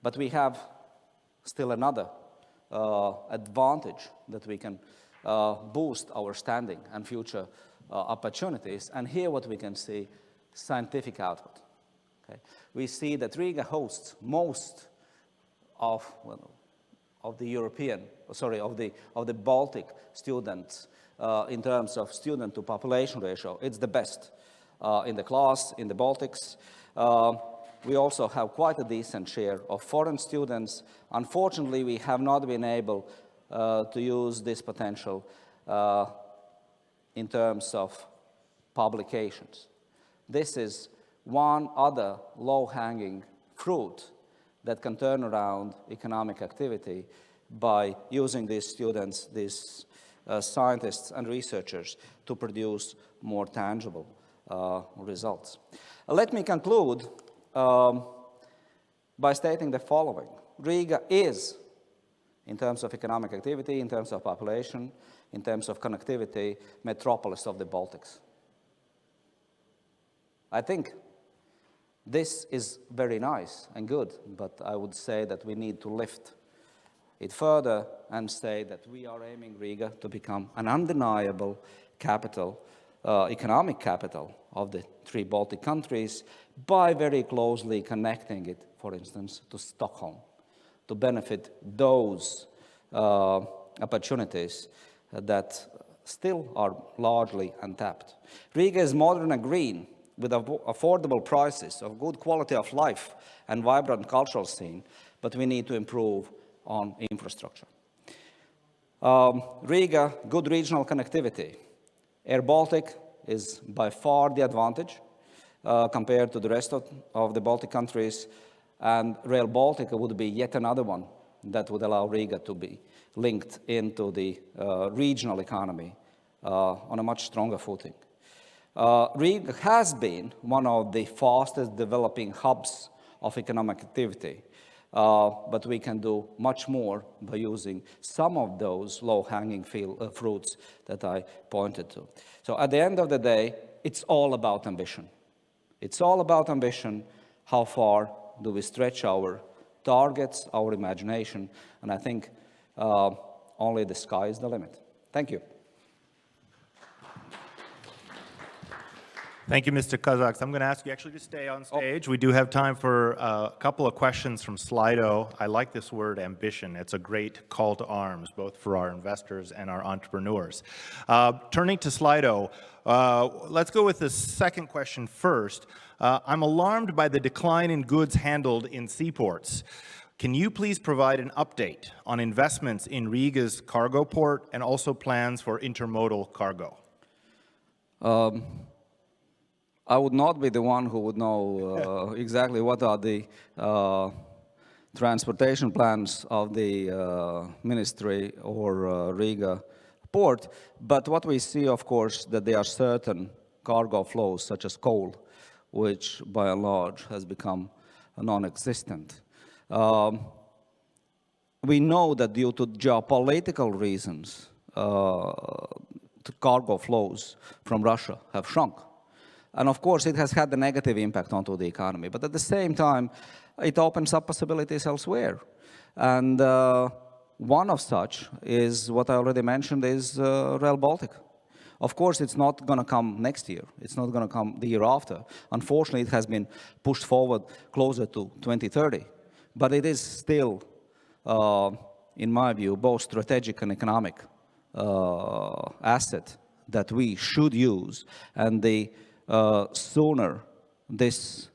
But we have still another advantage that we can boost our standing and future opportunities. And here what we can see, scientific output. Okay? We see that Riga hosts most of the European, sorry, of the Baltic students in terms of student to population ratio. It's the best in the class, in the Baltics. We also have quite a decent share of foreign students. Unfortunately, we have not been able to use this potential in terms of publications. This is one other low-hanging fruit that can turn around economic activity by using these students, these scientists and researchers to produce more tangible results. Let me conclude by stating the following. Riga is, in terms of economic activity, in terms of population, in terms of connectivity, metropolis of the Baltics. I think this is very nice and good, but I would say that we need to lift it further and say that we are aiming Riga to become an undeniable capital, economic capital of the 3 Baltic countries by very closely connecting it, for instance, to Stockholm, to benefit those opportunities that still are largely untapped. Riga is modern and green, with affordable prices, of good quality of life and vibrant cultural scene, but we need to improve on infrastructure. Riga, good regional connectivity. Air Baltic is by far the advantage compared to the rest of the Baltic countries, and Rail Baltica would be yet another one that would allow Riga to be linked into the regional economy on a much stronger footing. Riga has been one of the fastest developing hubs of economic activity, but we can do much more by using some of those low-hanging fruits that I pointed to. So at the end of the day, it's all about ambition. It's all about ambition. How far do we stretch our targets, our imagination? And I think only the sky is the limit. Thank you. Thank you, Mr. Kazaks. I'm going to ask you actually to stay on stage. We do have time for a couple of questions from Slido. I like this word, ambition. It's a great call to arms, both for our investors and our entrepreneurs. Turning to Slido, let's go with the second question first. I'm alarmed by the decline in goods handled in seaports. Can you please provide an update on investments in Riga's cargo port and also plans for intermodal cargo? I would not be the one who would know exactly what are the transportation plans of the ministry or Riga port. But what we see, of course, that there are certain cargo flows, such as coal, which by and large has become non-existent. We know that due to geopolitical reasons, the cargo flows from Russia have shrunk. And of course, it has had a negative impact onto the economy. But at the same time, it opens up possibilities elsewhere. And one of such is what I already mentioned is Rail Baltic. Of course, it's not going to come next year. It's not going to come the year after. Unfortunately, it has been pushed forward closer to 2030. But it is still, in my view, both strategic and economic asset that we should use. And the sooner this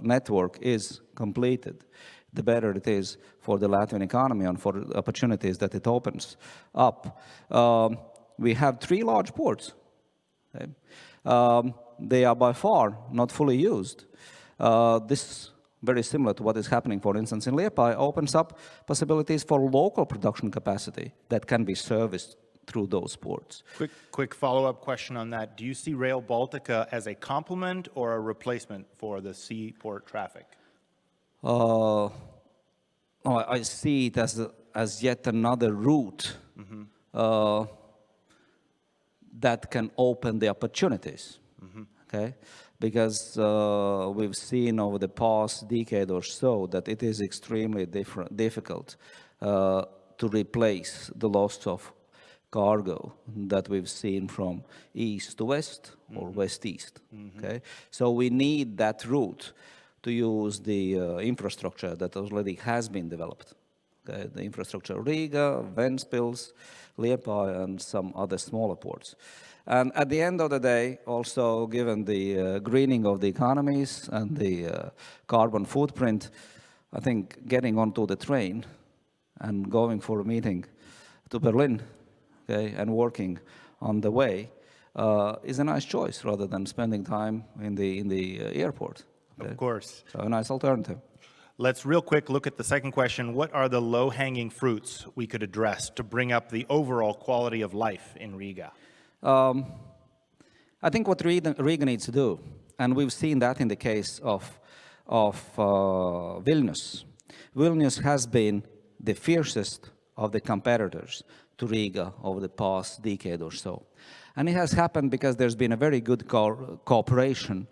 network is completed, the better it is for the Latvian economy and for the opportunities that it opens up. We have 3 large ports. Okay? They are by far not fully used. This, very similar to what is happening, for instance, in Liepāja, opens up possibilities for local production capacity that can be serviced through those ports. Quick follow-up question on that. Do you see Rail Baltica as a complement or a replacement for the seaport traffic? I see it as yet another route that can open the opportunities. Okay? Because we've seen over the past decade or so that it is extremely difficult to replace the loss of cargo that we've seen from east to west or west-east. Okay? So we need that route to use the infrastructure that already has been developed. Okay? The infrastructure of Riga, Ventspils, Liepāja, and some other smaller ports. And at the end of the day, also given the greening of the economies and the carbon footprint, I think getting onto the train and going for a meeting to Berlin, okay, and working on the way is a nice choice rather than spending time in the airport. Okay? Of course. So a nice alternative. Let's real quick look at the second question. What are the low-hanging fruits we could address to bring up the overall quality of life in Riga? I think what Riga needs to do, and we've seen that in the case of Vilnius. Vilnius has been the fiercest of the competitors to Riga over the past decade or so. And it has happened because there's been a very good cooperation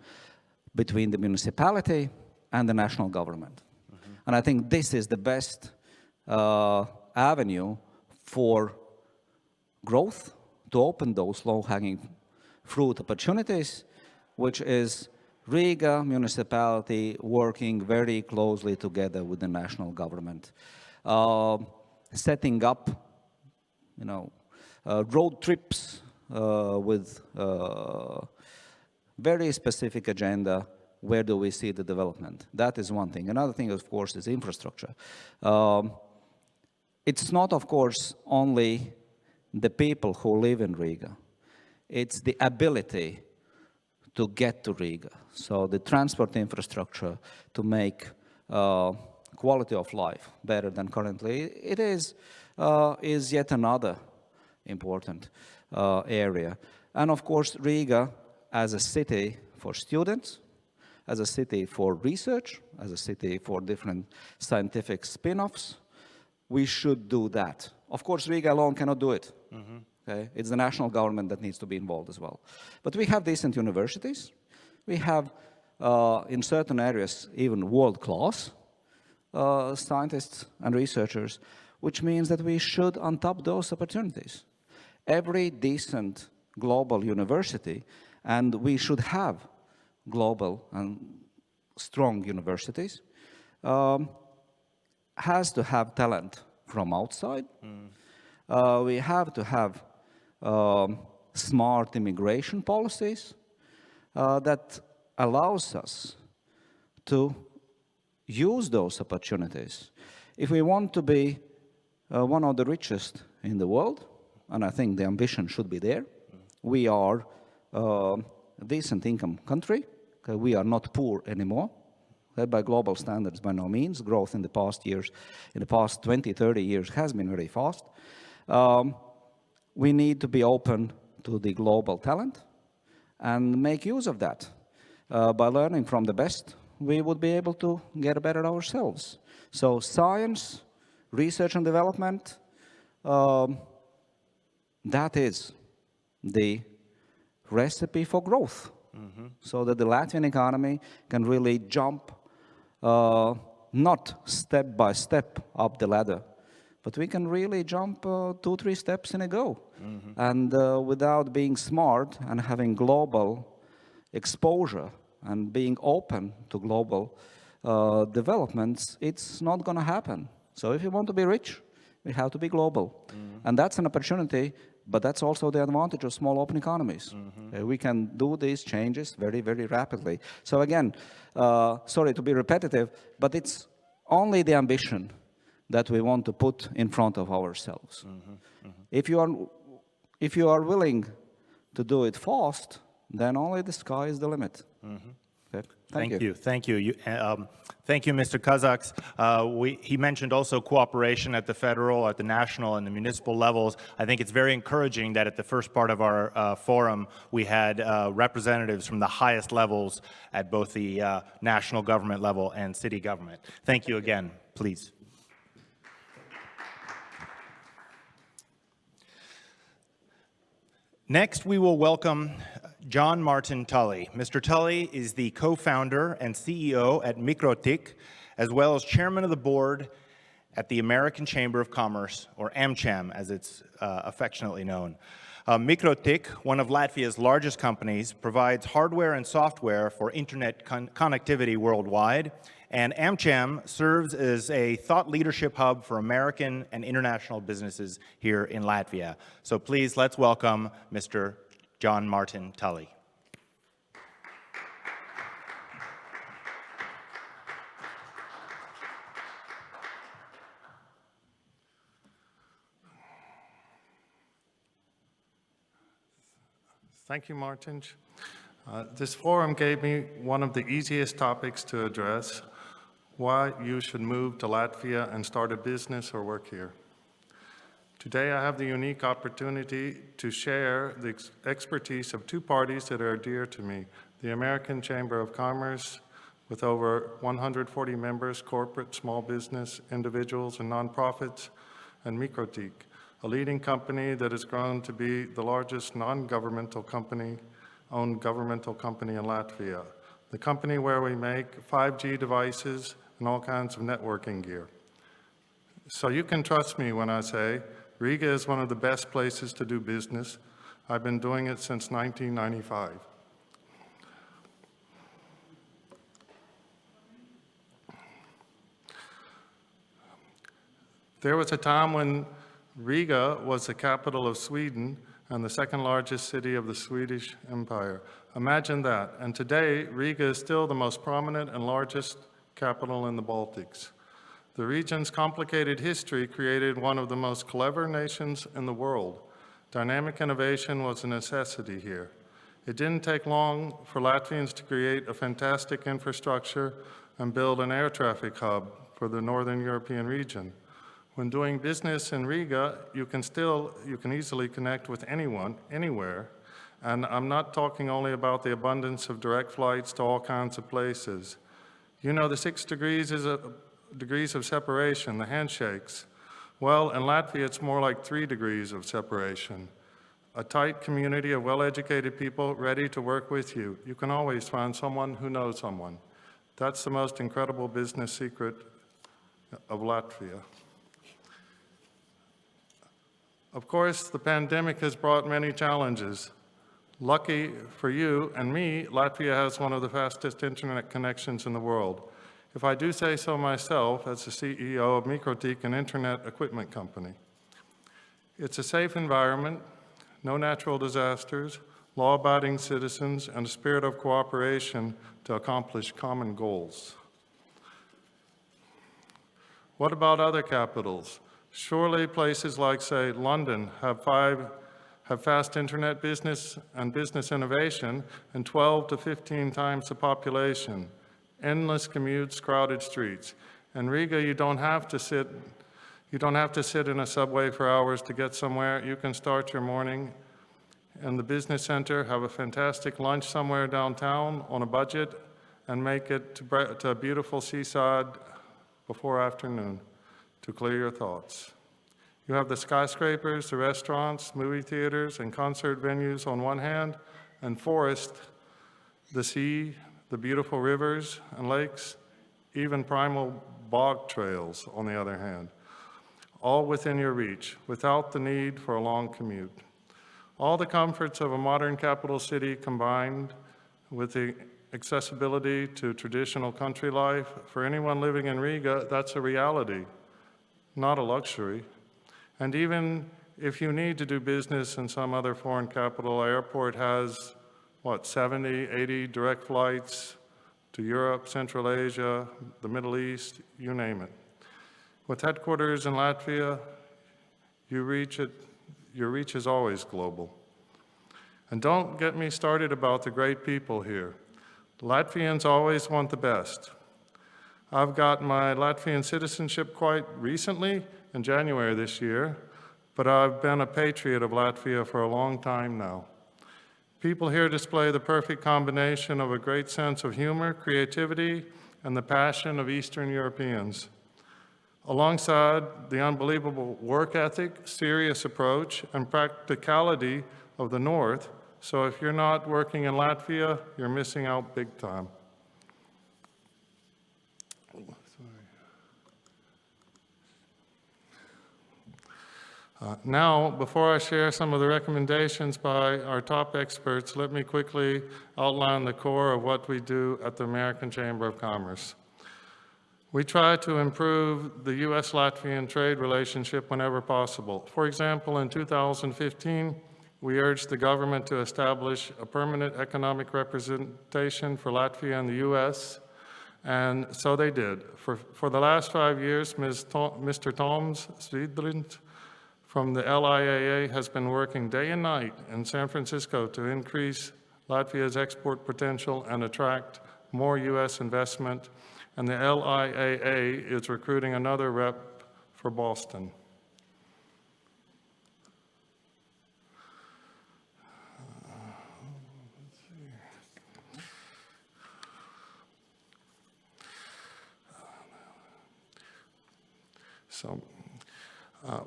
between the municipality and the national government. And I think this is the best avenue for growth to open those low-hanging fruit opportunities, which is Riga municipality working very closely together with the national government, setting up, road trips with very specific agenda. Where do we see the development? That is one thing. Another thing, of course, is infrastructure. It's not, of course, only the people who live in Riga. It's the ability to get to Riga. So the transport infrastructure to make quality of life better than currently, it is yet another important area. And of course, Riga as a city for students, as a city for research, as a city for different scientific spin-offs, we should do that. Of course, Riga alone cannot do it. Okay? It's the national government that needs to be involved as well. But we have decent universities. We have, in certain areas, even world-class scientists and researchers, which means that we should untap those opportunities. Every decent global university, and we should have global and strong universities, has to have talent from outside. We have to have smart immigration policies that allows us to use those opportunities. If we want to be one of the richest in the world, and I think the ambition should be there, we are a decent income country. Okay? We are not poor anymore. Okay? By global standards, by no means. Growth in the past years, in the past 20, 30 years has been very fast. We need to be open to the global talent and make use of that. By learning from the best, we would be able to get better ourselves. So science, research and development, that is the recipe for growth. So that the Latvian economy can really jump, not step by step up the ladder, but we can really jump 2-3 steps in a go. And without being smart and having global exposure and being open to global developments, it's not going to happen. So if you want to be rich, we have to be global. And that's an opportunity, but that's also the advantage of small open economies. We can do these changes very, very rapidly. So again, sorry to be repetitive, but it's only the ambition that we want to put in front of ourselves. If you are willing to do it fast, then only the sky is the limit. Okay. Thank you. Thank you. Thank you, Mr. Kazaks. He mentioned also cooperation at the federal, at the national, and the municipal levels. I think it's very encouraging that at the first part of our forum, we had representatives from the highest levels at both the national government level and city government. Thank you again, please. Next, we will welcome John Martin Tully. Mr. Tully is the co-founder and CEO at Mikrotik, as well as chairman of the board at the American Chamber of Commerce, or AmCham, as it's affectionately known. Mikrotik, one of Latvia's largest companies, provides hardware and software for internet connectivity worldwide, and AmCham serves as a thought leadership hub for American and international businesses here in Latvia. So please, let's welcome Mr. John Martin Tully. Thank you, Martin. This forum gave me one of the easiest topics to address: why you should move to Latvia and start a business or work here. Today, I have the unique opportunity to share the expertise of two parties that are dear to me: the American Chamber of Commerce, with over 140 members, corporate, small business, individuals, and nonprofits, and Mikrotik, a leading company that has grown to be the largest non-governmental company-owned governmental company in Latvia, the company where we make 5G devices and all kinds of networking gear. So you can trust me when I say Riga is one of the best places to do business, I've been doing it since 1995. There was a time when Riga was the capital of Sweden and the second largest city of the Swedish Empire. Imagine that. And today, Riga is still the most prominent and largest capital in the Baltics. The region's complicated history created one of the most clever nations in the world. Dynamic innovation was a necessity here. It didn't take long for Latvians to create a fantastic infrastructure and build an air traffic hub for the Northern European region. When doing business in Riga, you can easily connect with anyone, anywhere. And I'm not talking only about the abundance of direct flights to all kinds of places. You know, the 6 degrees of separation, the handshakes. Well, in Latvia, it's more like 3 degrees of separation. A tight community of well-educated people ready to work with you. You can always find someone who knows someone. That's the most incredible business secret of Latvia. Of course, the pandemic has brought many challenges. Lucky for you and me, Latvia has one of the fastest internet connections in the world. If I do say so myself, as the CEO of Mikrotik, an internet equipment company. It's a safe environment, no natural disasters, law-abiding citizens, and a spirit of cooperation to accomplish common goals. What about other capitals? Surely places like, say, London have fast internet business and business innovation and 12 to 15 times the population. Endless commutes, crowded streets. In Riga, you don't have to sit in a subway for hours to get somewhere. You can start your morning in the business center, have a fantastic lunch somewhere downtown on a budget, and make it to a beautiful seaside before afternoon to clear your thoughts. You have the skyscrapers, the restaurants, movie theaters, and concert venues on one hand, and forest, the sea, the beautiful rivers and lakes, even primal bog trails on the other hand, all within your reach, without the need for a long commute. All the comforts of a modern capital city combined with the accessibility to traditional country life. For anyone living in Riga, that's a reality, not a luxury. And even if you need to do business in some other foreign capital, our airport has, 70, 80 direct flights to Europe, Central Asia, the Middle East, you name it. With headquarters in Latvia, your reach is always global. And don't get me started about the great people here. Latvians always want the best. I've got my Latvian citizenship quite recently, in January this year, but I've been a patriot of Latvia for a long time now. People here display the perfect combination of a great sense of humor, creativity, and the passion of Eastern Europeans. Alongside the unbelievable work ethic, serious approach, and practicality of the North, so if you're not working in Latvia, you're missing out big time. Now, before I share some of the recommendations by our top experts, let me quickly outline the core of what we do at the American Chamber of Commerce. We try to improve the U.S.-Latvian trade relationship whenever possible. For example, in 2015, we urged the government to establish a permanent economic representation for Latvia in the U.S., and so they did. For the last 5 years, Mr. Toms Svidrins from the LIAA has been working day and night in San Francisco to increase Latvia's export potential and attract more U.S. investment, and the LIAA is recruiting another rep for Boston.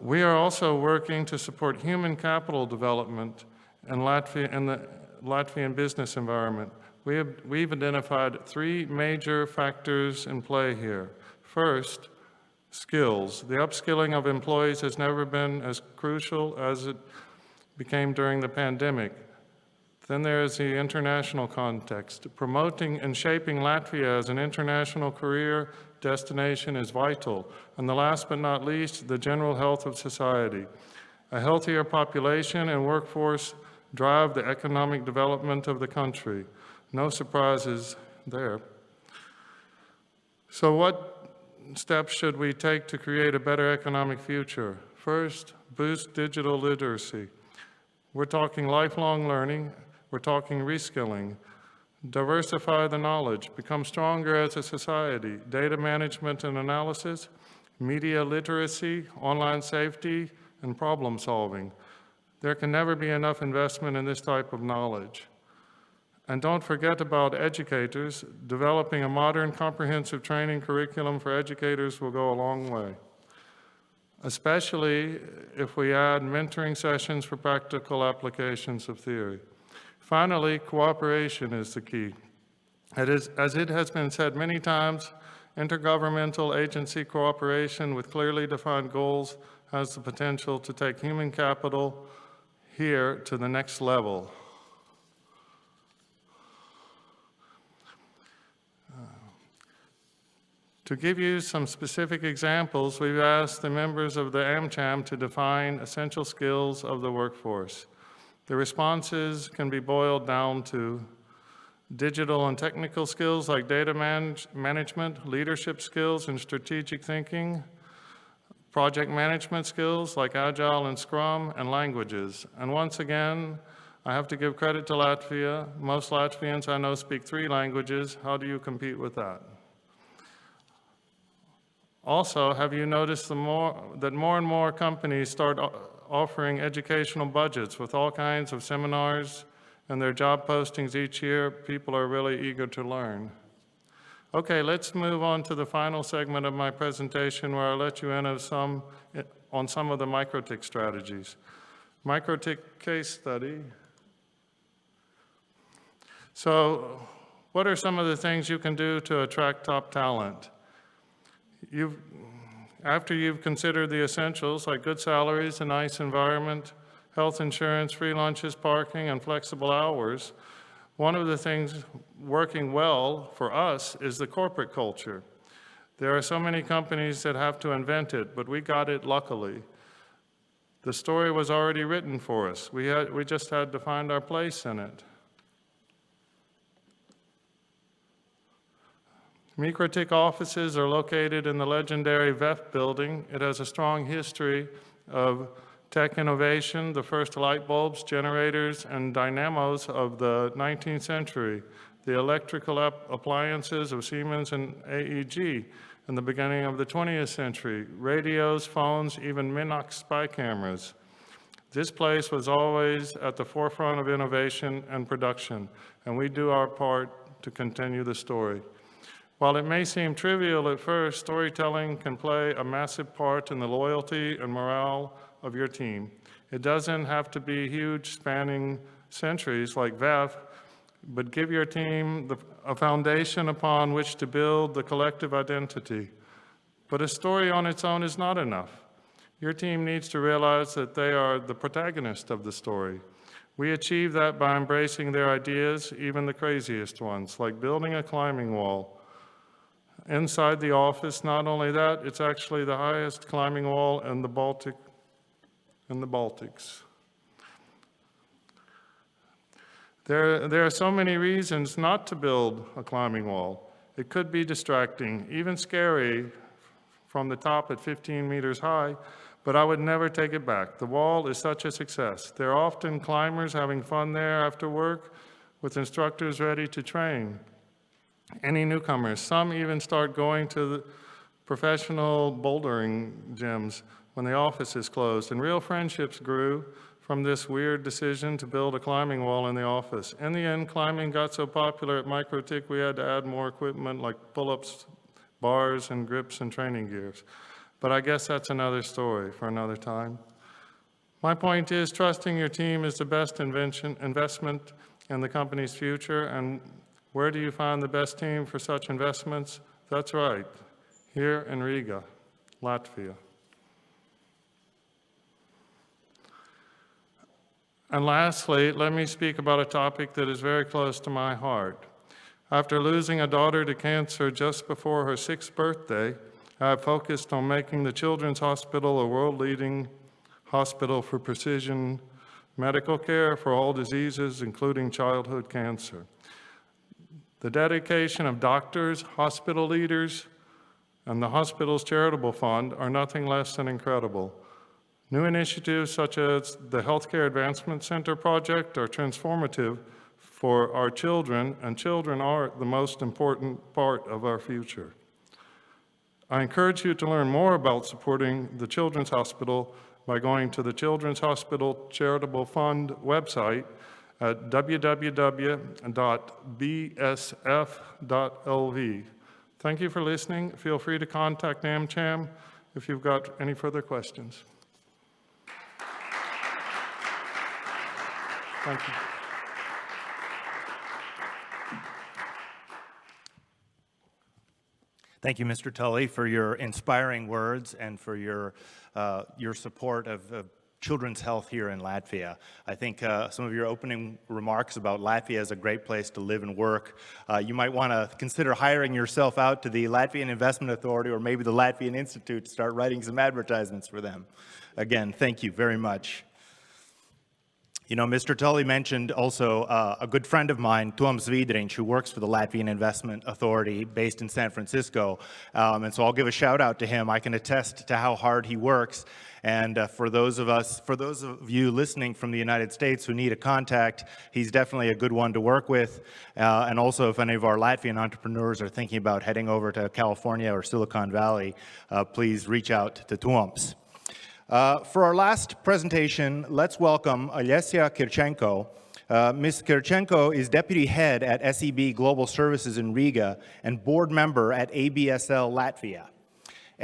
We are also working to support human capital development in the Latvian business environment. We've identified 3 major factors in play here. First, skills. The upskilling of employees has never been as crucial as it became during the pandemic. Then there is the international context. Promoting and shaping Latvia as an international career destination is vital. And the last but not least, the general health of society. A healthier population and workforce drive the economic development of the country. No surprises there. So what steps should we take to create a better economic future? First, boost digital literacy. We're talking lifelong learning. We're talking reskilling. Diversify the knowledge. Become stronger as a society. Data management and analysis, media literacy, online safety, and problem solving. There can never be enough investment in this type of knowledge. And don't forget about educators. Developing a modern, comprehensive training curriculum for educators will go a long way, especially if we add mentoring sessions for practical applications of theory. Finally, cooperation is the key. As it has been said many times, intergovernmental agency cooperation with clearly defined goals has the potential to take human capital here to the next level. To give you some specific examples, we've asked the members of the AmCham to define essential skills of the workforce. The responses can be boiled down to digital and technical skills like data management, leadership skills and strategic thinking, project management skills like Agile and Scrum, and languages. And once again, I have to give credit to Latvia. Most Latvians I know speak 3 languages. How do you compete with that? Also, have you noticed that more and more companies start offering educational budgets with all kinds of seminars and their job postings each year? People are really eager to learn. Okay, let's move on to the final segment of my presentation where I'll let you in on some of the microtic strategies. Microtic case study. So, what are some of the things you can do to attract top talent? After you've considered the essentials like good salaries, a nice environment, health insurance, free lunches, parking, and flexible hours, one of the things working well for us is the corporate culture. There are so many companies that have to invent it, but we got it luckily. The story was already written for us. We just had to find our place in it. Microtik offices are located in the legendary VEF building. It has a strong history of tech innovation, the first light bulbs, generators, and dynamos of the 19th century, the electrical appliances of Siemens and AEG in the beginning of the 20th century, radios, phones, even Minox spy cameras. This place was always at the forefront of innovation and production, and we do our part to continue the story. While it may seem trivial at first, storytelling can play a massive part in the loyalty and morale of your team. It doesn't have to be huge, spanning centuries like VEF, but give your team a foundation upon which to build the collective identity. But a story on its own is not enough. Your team needs to realize that they are the protagonist of the story. We achieve that by embracing their ideas, even the craziest ones, like building a climbing wall inside the office. Not only that, it's actually the highest climbing wall in the Baltic, in the Baltics. There are so many reasons not to build a climbing wall. It could be distracting, even scary from the top at 15 meters high, but I would never take it back. The wall is such a success. There are often climbers having fun there after work with instructors ready to train any newcomers. Some even start going to the professional bouldering gyms when the office is closed. And real friendships grew from this weird decision to build a climbing wall in the office. In the end, climbing got so popular at Microtik, we had to add more equipment like pull-ups, bars, and grips and training gears. But I guess that's another story for another time. My point is, trusting your team is the best investment in the company's future. And where do you find the best team for such investments? That's right, here in Riga, Latvia. And lastly, let me speak about a topic that is very close to my heart. After losing a daughter to cancer just before her 6th birthday, I have focused on making the Children's Hospital a world-leading hospital for precision medical care for all diseases, including childhood cancer. The dedication of doctors, hospital leaders, and the hospital's charitable fund are nothing less than incredible. New initiatives such as the Healthcare Advancement Center project are transformative for our children, and children are the most important part of our future. I encourage you to learn more about supporting the Children's Hospital by going to the Children's Hospital Charitable Fund website at www.bsf.lv. Thank you for listening. Feel free to contact NamCham if you've got any further questions. Thank you. Thank you, Mr. Tully, for your inspiring words and for your support of children's health here in Latvia. I think some of your opening remarks about Latvia as a great place to live and work, you might want to consider hiring yourself out to the Latvian Investment Authority or maybe the Latvian Institute to start writing some advertisements for them. Again, thank you very much. You know, Mr. Tully mentioned also a good friend of mine, Tom Zviedriņš, who works for the Latvian Investment Authority based in San Francisco. And so I'll give a shout out to him. I can attest to how hard he works. And for those of you listening from the United States who need a contact, he's definitely a good one to work with. And also, if any of our Latvian entrepreneurs are thinking about heading over to California or Silicon Valley, please reach out to Toms. For our last presentation, let's welcome Olesya Kirchenko. Ms. Kirchenko is Deputy Head at SEB Global Services in Riga and Board Member at ABSL Latvia.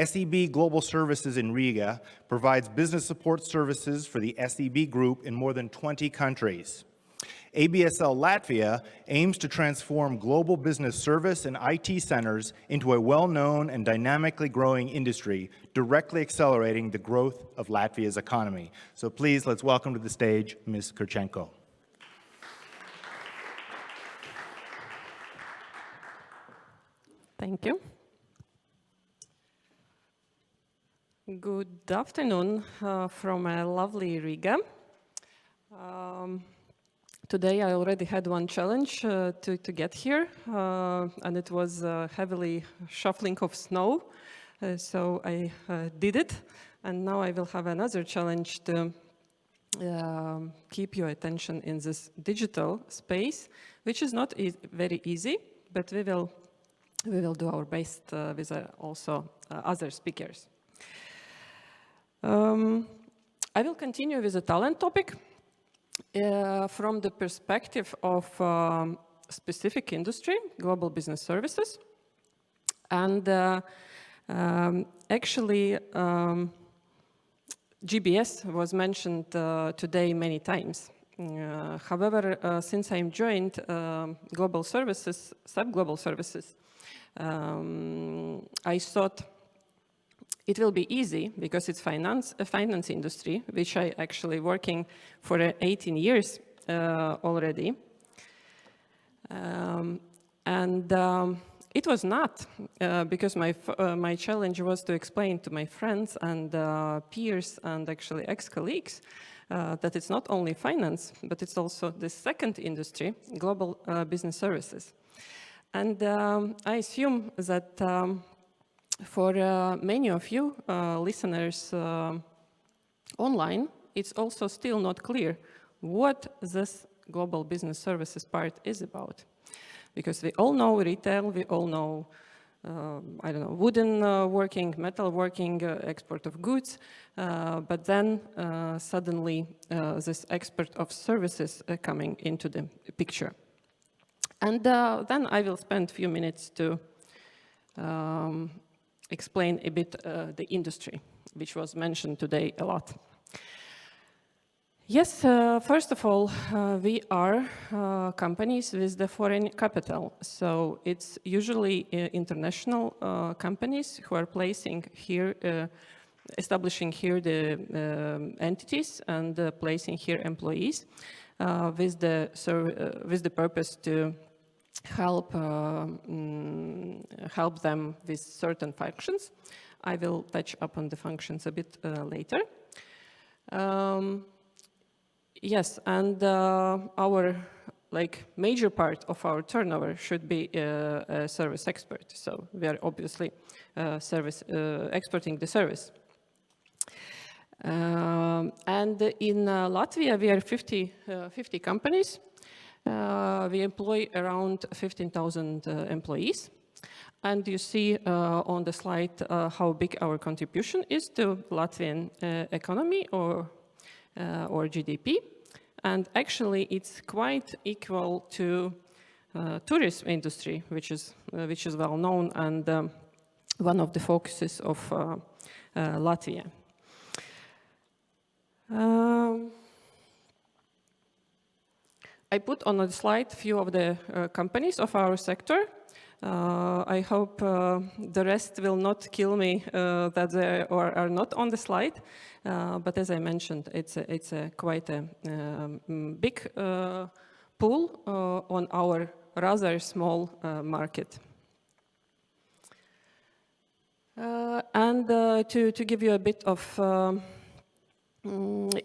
SEB Global Services in Riga provides business support services for the SEB Group in more than 20 countries. ABSL Latvia aims to transform global business service and IT centers into a well-known and dynamically growing industry, directly accelerating the growth of Latvia's economy. So please, let's welcome to the stage Ms. Kirchenko. Thank you. Good afternoon from a lovely Riga. Today I already had one challenge to get here, and it was heavily shuffling of snow. So I did it, and now I will have another challenge to keep your attention in this digital space, which is not very easy, but we will do our best with also other speakers. I will continue with the talent topic. From the perspective of specific industry, global business services. And actually, GBS was mentioned today many times. However, since I joined global services, sub-global services, I thought it will be easy because it's a finance industry, which I actually working for 18 years already. It was not, because my challenge was to explain to my friends and peers and actually ex-colleagues that it's not only finance, but it's also the second industry, global business services. And I assume that for many of you listeners online, it's also still not clear what this global business services part is about. Because we all know retail, we all know, I don't know, wooden working, metal working, export of goods, but then suddenly this export of services coming into the picture. And then I will spend a few minutes to explain a bit the industry, which was mentioned today a lot. Yes, first of all, we are companies with the foreign capital. So it's usually international companies who are placing here establishing here the entities and placing here employees with the purpose to help help them with certain functions. I will touch upon the functions a bit later. Yes, and our major part of our turnover should be a service export. So we are obviously exporting the service. And in Latvia, we are 50 companies. We employ around 15,000 employees. And you see on the slide how big our contribution is to Latvian economy or GDP. And actually, it's quite equal to tourism industry, which is well known and one of the focuses of Latvia. I put on a slide a few of the companies of our sector. I hope the rest will not kill me that they are not on the slide. But as I mentioned, it's quite a big pool on our rather small market. And to give you a bit of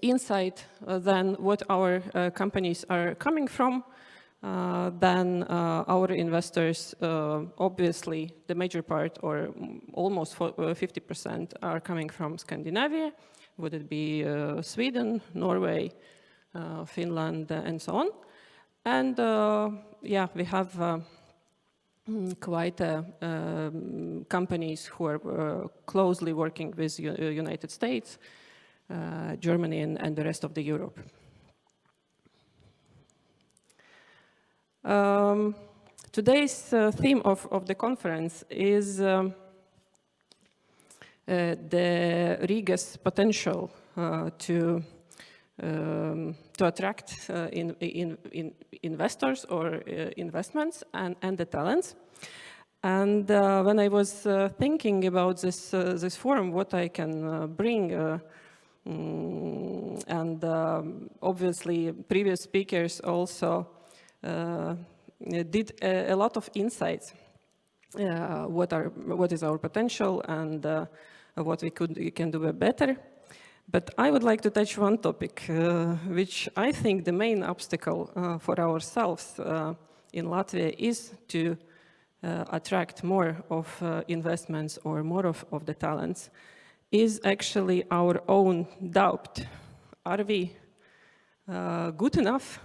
insight then what our companies are coming from, then our investors, obviously the major part or almost 50% are coming from Scandinavia. Would it be Sweden, Norway, Finland, and so on. And yeah, we have quite companies who are closely working with United States, Germany, and the rest of the Europe. Today's theme of the conference is the Riga's potential to attract investors or investments and the talents. And when I was thinking about this forum, what I can bring, and obviously previous speakers also did a lot of insights. What is our potential and what we can do better. But I would like to touch one topic, which I think the main obstacle for ourselves in Latvia is to attract more of investments or more of the talents, is actually our own doubt. Are we good enough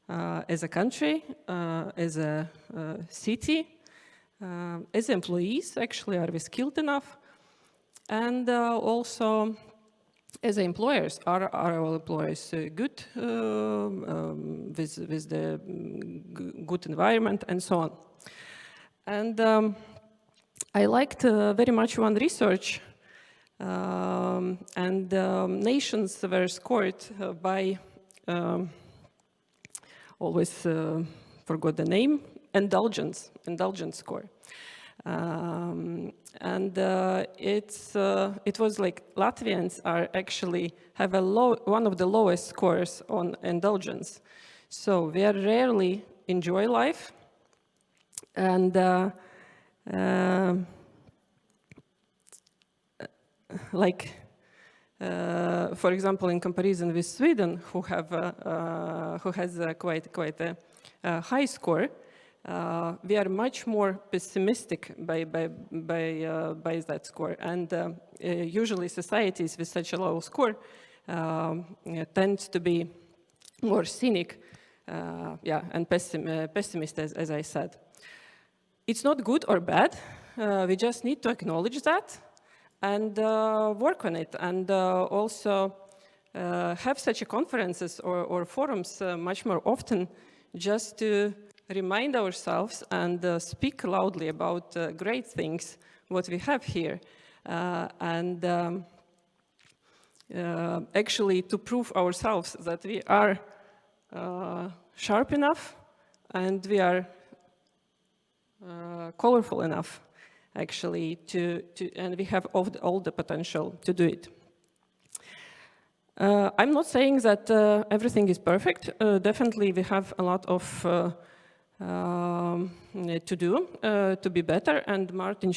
as a country, as a city, as employees? Actually, are we skilled enough? And also, as employers, are our employees good with the good environment and so on? And I liked very much one research, and nations were scored by, always forgot the name, indulgence score. And it was like Latvians are actually have one of the lowest scores on indulgence. So we are rarely enjoy life. And for example, in comparison with Sweden, who has quite a high score, we are much more pessimistic by that score, and usually societies with such a low score tend to be more cynic, and pessimist, as I said. It's not good or bad. We just need to acknowledge that and work on it, and also have such conferences or forums much more often, just to remind ourselves and speak loudly about great things what we have here, and actually to prove ourselves that we are sharp enough and we are colorful enough actually, and we have all the potential to do it. I'm not saying that everything is perfect. Definitely, we have a lot of to do to be better, and Martin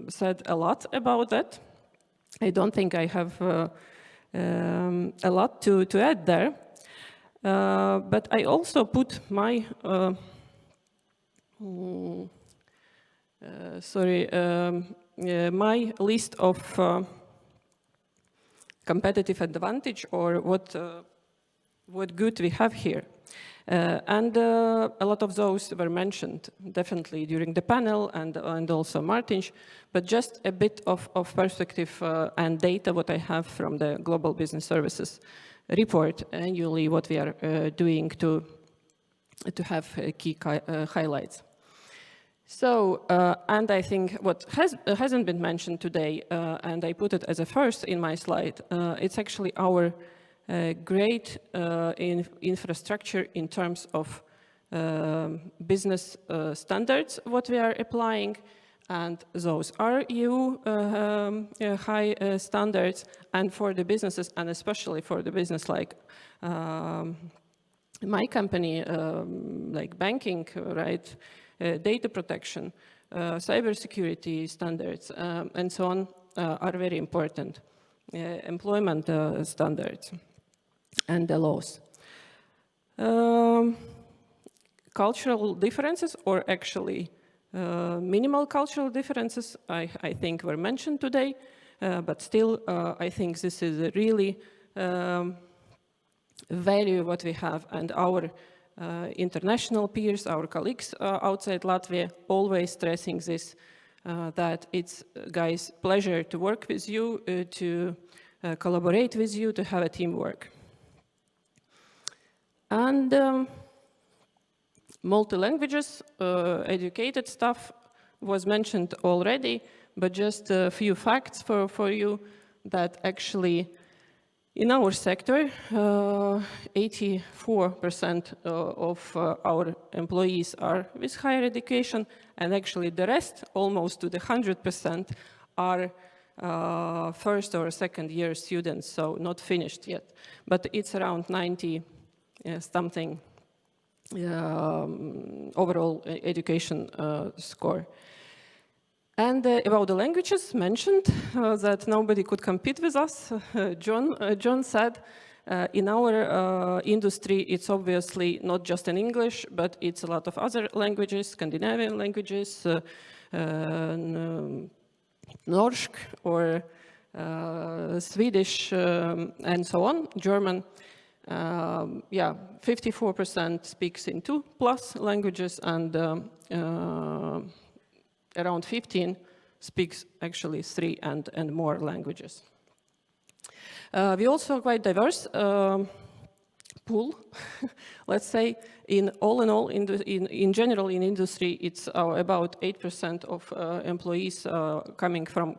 said a lot about that. I don't think I have a lot to add there, but I also put my my list of competitive advantage, or what good we have here. And a lot of those were mentioned, definitely, during the panel and also Martin's, but just a bit of perspective and data what I have from the Global Business Services report annually, what we are doing to have key highlights. So, and I think what hasn't been mentioned today, and I put it as a first in my slide, it's actually our great infrastructure in terms of business standards, what we are applying, and those are EU high standards, and for the businesses, and especially for the business like my company, like banking, right, data protection, cybersecurity standards, and so on, are very important. Employment standards and the laws. Cultural differences, or actually minimal cultural differences, I think were mentioned today, but still I think this is a really value what we have, and our international peers, our colleagues outside Latvia, always stressing this, that it's, guys, pleasure to work with you, to collaborate with you, to have a teamwork. And multi-languages, educated stuff was mentioned already, but just a few facts for you that actually in our sector, 84% of our employees are with higher education, and actually the rest, almost to the 100%, are first or second year students, so not finished yet. But it's around 90 something overall education score. And about the languages mentioned, that nobody could compete with us. John said, in our industry, it's obviously not just in English, but it's a lot of other languages, Scandinavian languages, Norsk or Swedish, and so on, German. Yeah, 54% speaks in 2+ languages, and around 15 speaks actually 3 and more languages. We also quite diverse pool, let's say. In all, in general, in industry, it's about 8% of employees coming from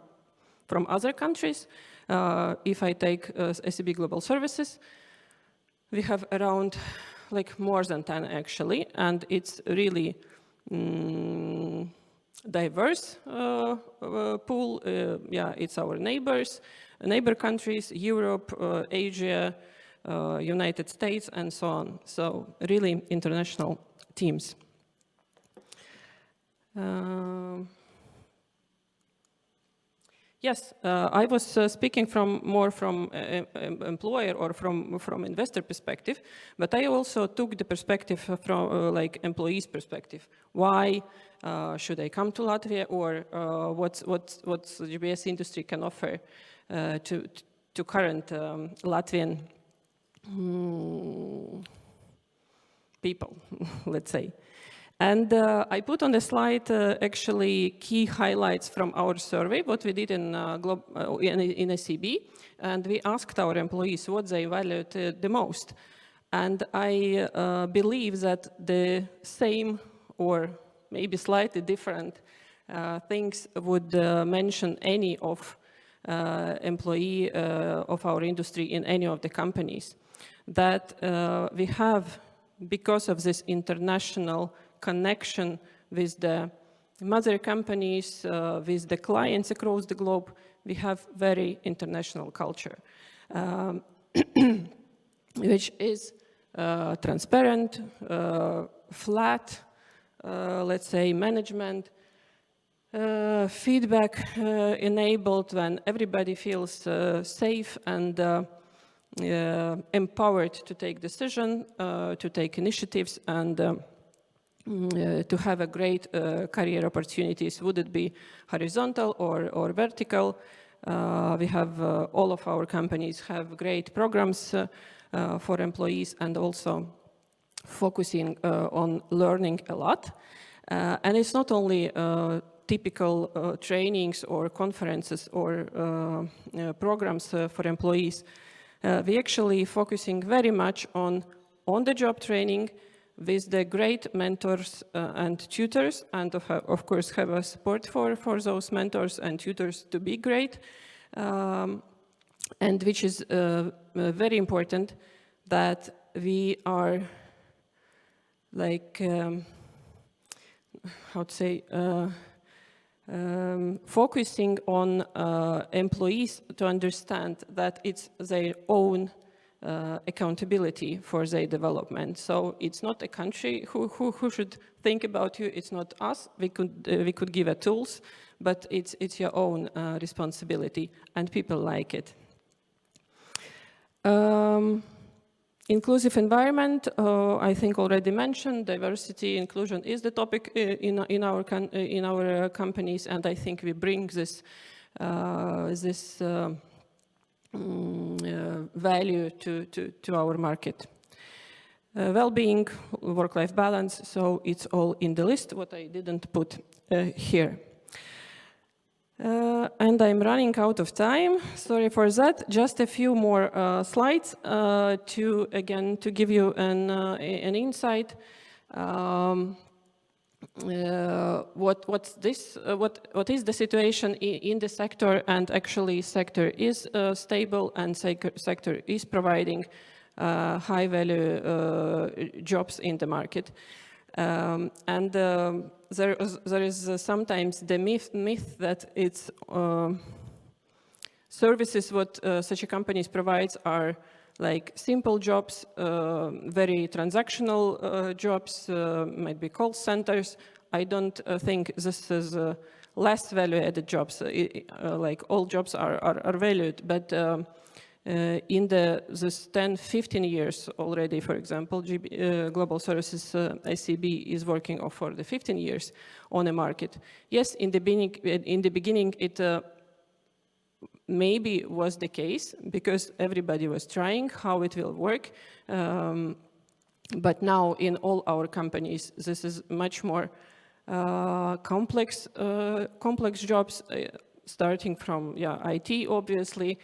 other countries. If I take SEB Global Services, we have around like more than 10 actually, and it's really diverse pool. Yeah, it's our neighbor countries, Europe, Asia, United States, and so on. So really international teams. Yes, I was speaking more from employer or from investor perspective, but I also took the perspective from like employees' perspective. Why should I come to Latvia, or what the GPS industry can offer to current Latvian people, let's say. And I put on the slide actually key highlights from our survey, what we did in SEB, and we asked our employees what they valued the most. And I believe that the same or maybe slightly different things would mention any of employee of our industry in any of the companies. That we have, because of this international connection with the mother companies, with the clients across the globe, we have very international culture, which is transparent, flat, let's say, management, feedback enabled, when everybody feels safe and empowered to take decisions, to take initiatives, and to have a great career opportunities, would it be horizontal or vertical. We have all of our companies have great programs for employees, and also focusing on learning a lot. And it's not only typical trainings or conferences or programs for employees. We actually focusing very much on the-job training with the great mentors and tutors, and of course have a support for those mentors and tutors to be great. And which is very important, that we are like, how to say, focusing on employees to understand that it's their own accountability for their development. So it's not a country who should think about you. It's not us. We could give a tools, but it's your own responsibility, and people like it. Inclusive environment, I think already mentioned. Diversity, inclusion is the topic in our companies, and I think we bring this value to our market. Well-being, work-life balance, so it's all in the list, what I didn't put here. And I'm running out of time, sorry for that. Just a few more slides to give you an insight. What is the situation in the sector? And actually sector is stable, and sector is providing high value jobs in the market. And there is sometimes the myth that it's services what such a companies provides are like simple jobs, very transactional jobs, might be call centers. I don't think this is less value-added jobs. Like all jobs are valued, but in this 10-15 years already, for example, Global Services ICB is working for the 15 years on a market. Yes, in the beginning it maybe was the case, because everybody was trying how it will work. But now in all our companies, this is much more complex jobs, starting from IT, obviously,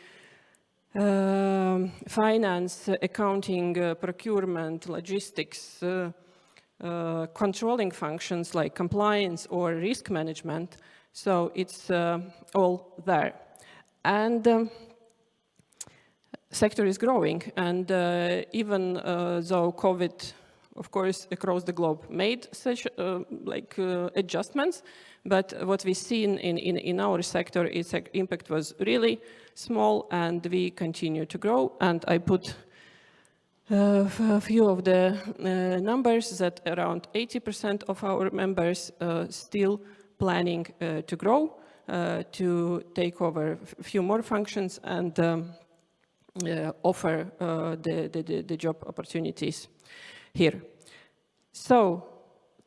finance, accounting, procurement, logistics, controlling functions like compliance or risk management. So it's all there. And sector is growing, and even though COVID, of course, across the globe made such adjustments, but what we see in our sector is impact was really small, and we continue to grow. And I put a few of the numbers, that around 80% of our members still planning to grow, to take over a few more functions and offer the job opportunities here. So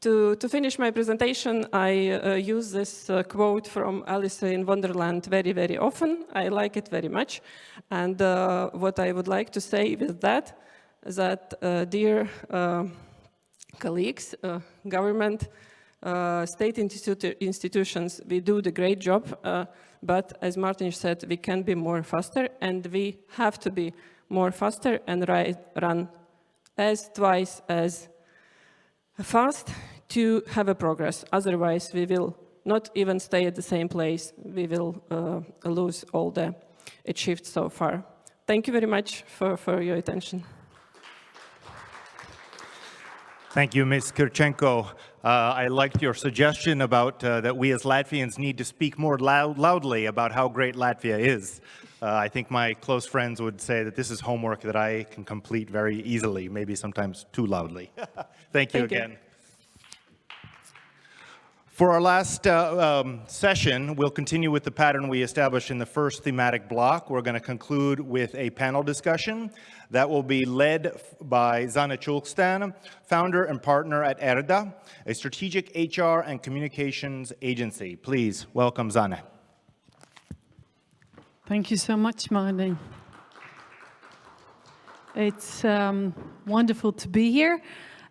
to finish my presentation, I use this quote from Alice in Wonderland very, very often. I like it very much. And what I would like to say with that, dear colleagues, government, state institutions, we do the great job, but as Martin said, we can be more faster, and we have to be more faster and run twice as fast to have a progress. Otherwise, we will not even stay at the same place. We will lose all the achieved so far. Thank you very much for your attention. Thank you, Ms. Kirchenko. I liked your suggestion about that we as Latvians need to speak more loudly about how great Latvia is. I think my close friends would say that this is homework that I can complete very easily, maybe sometimes too loudly. Thank you again. For our last session, we'll continue with the pattern we established in the first thematic block. We're going to conclude with a panel discussion that will be led by Zanda Chulkstāne, founder and partner at Erda, a strategic HR and communications agency. Please welcome Zanda. Thank you so much, Martin. It's wonderful to be here.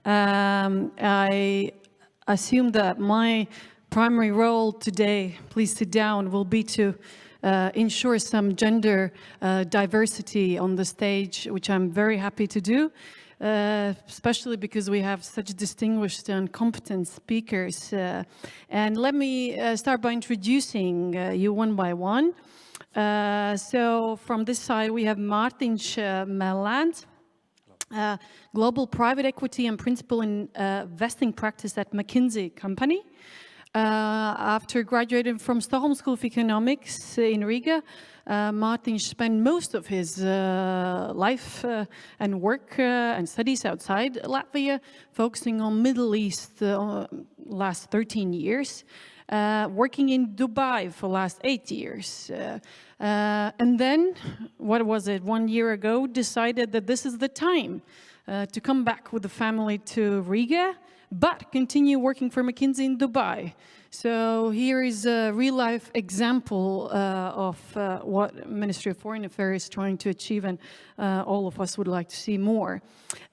I assume that my primary role today, please sit down, will be to ensure some gender diversity on the stage, which I'm very happy to do, especially because we have such distinguished and competent speakers. And let me start by introducing you one by one. So from this side, we have Martin Melland, Global Private Equity and Principal Investing Practice at McKinsey Company. After graduating from Stockholm School of Economics in Riga, Martin spent most of his life and work and studies outside Latvia, focusing on Middle East last 13 years, working in Dubai for last 8 years. And then, what was it, 1 year ago, decided that this is the time to come back with the family to Riga, but continue working for McKinsey in Dubai. So here is a real-life example of what Ministry of Foreign Affairs is trying to achieve, and all of us would like to see more.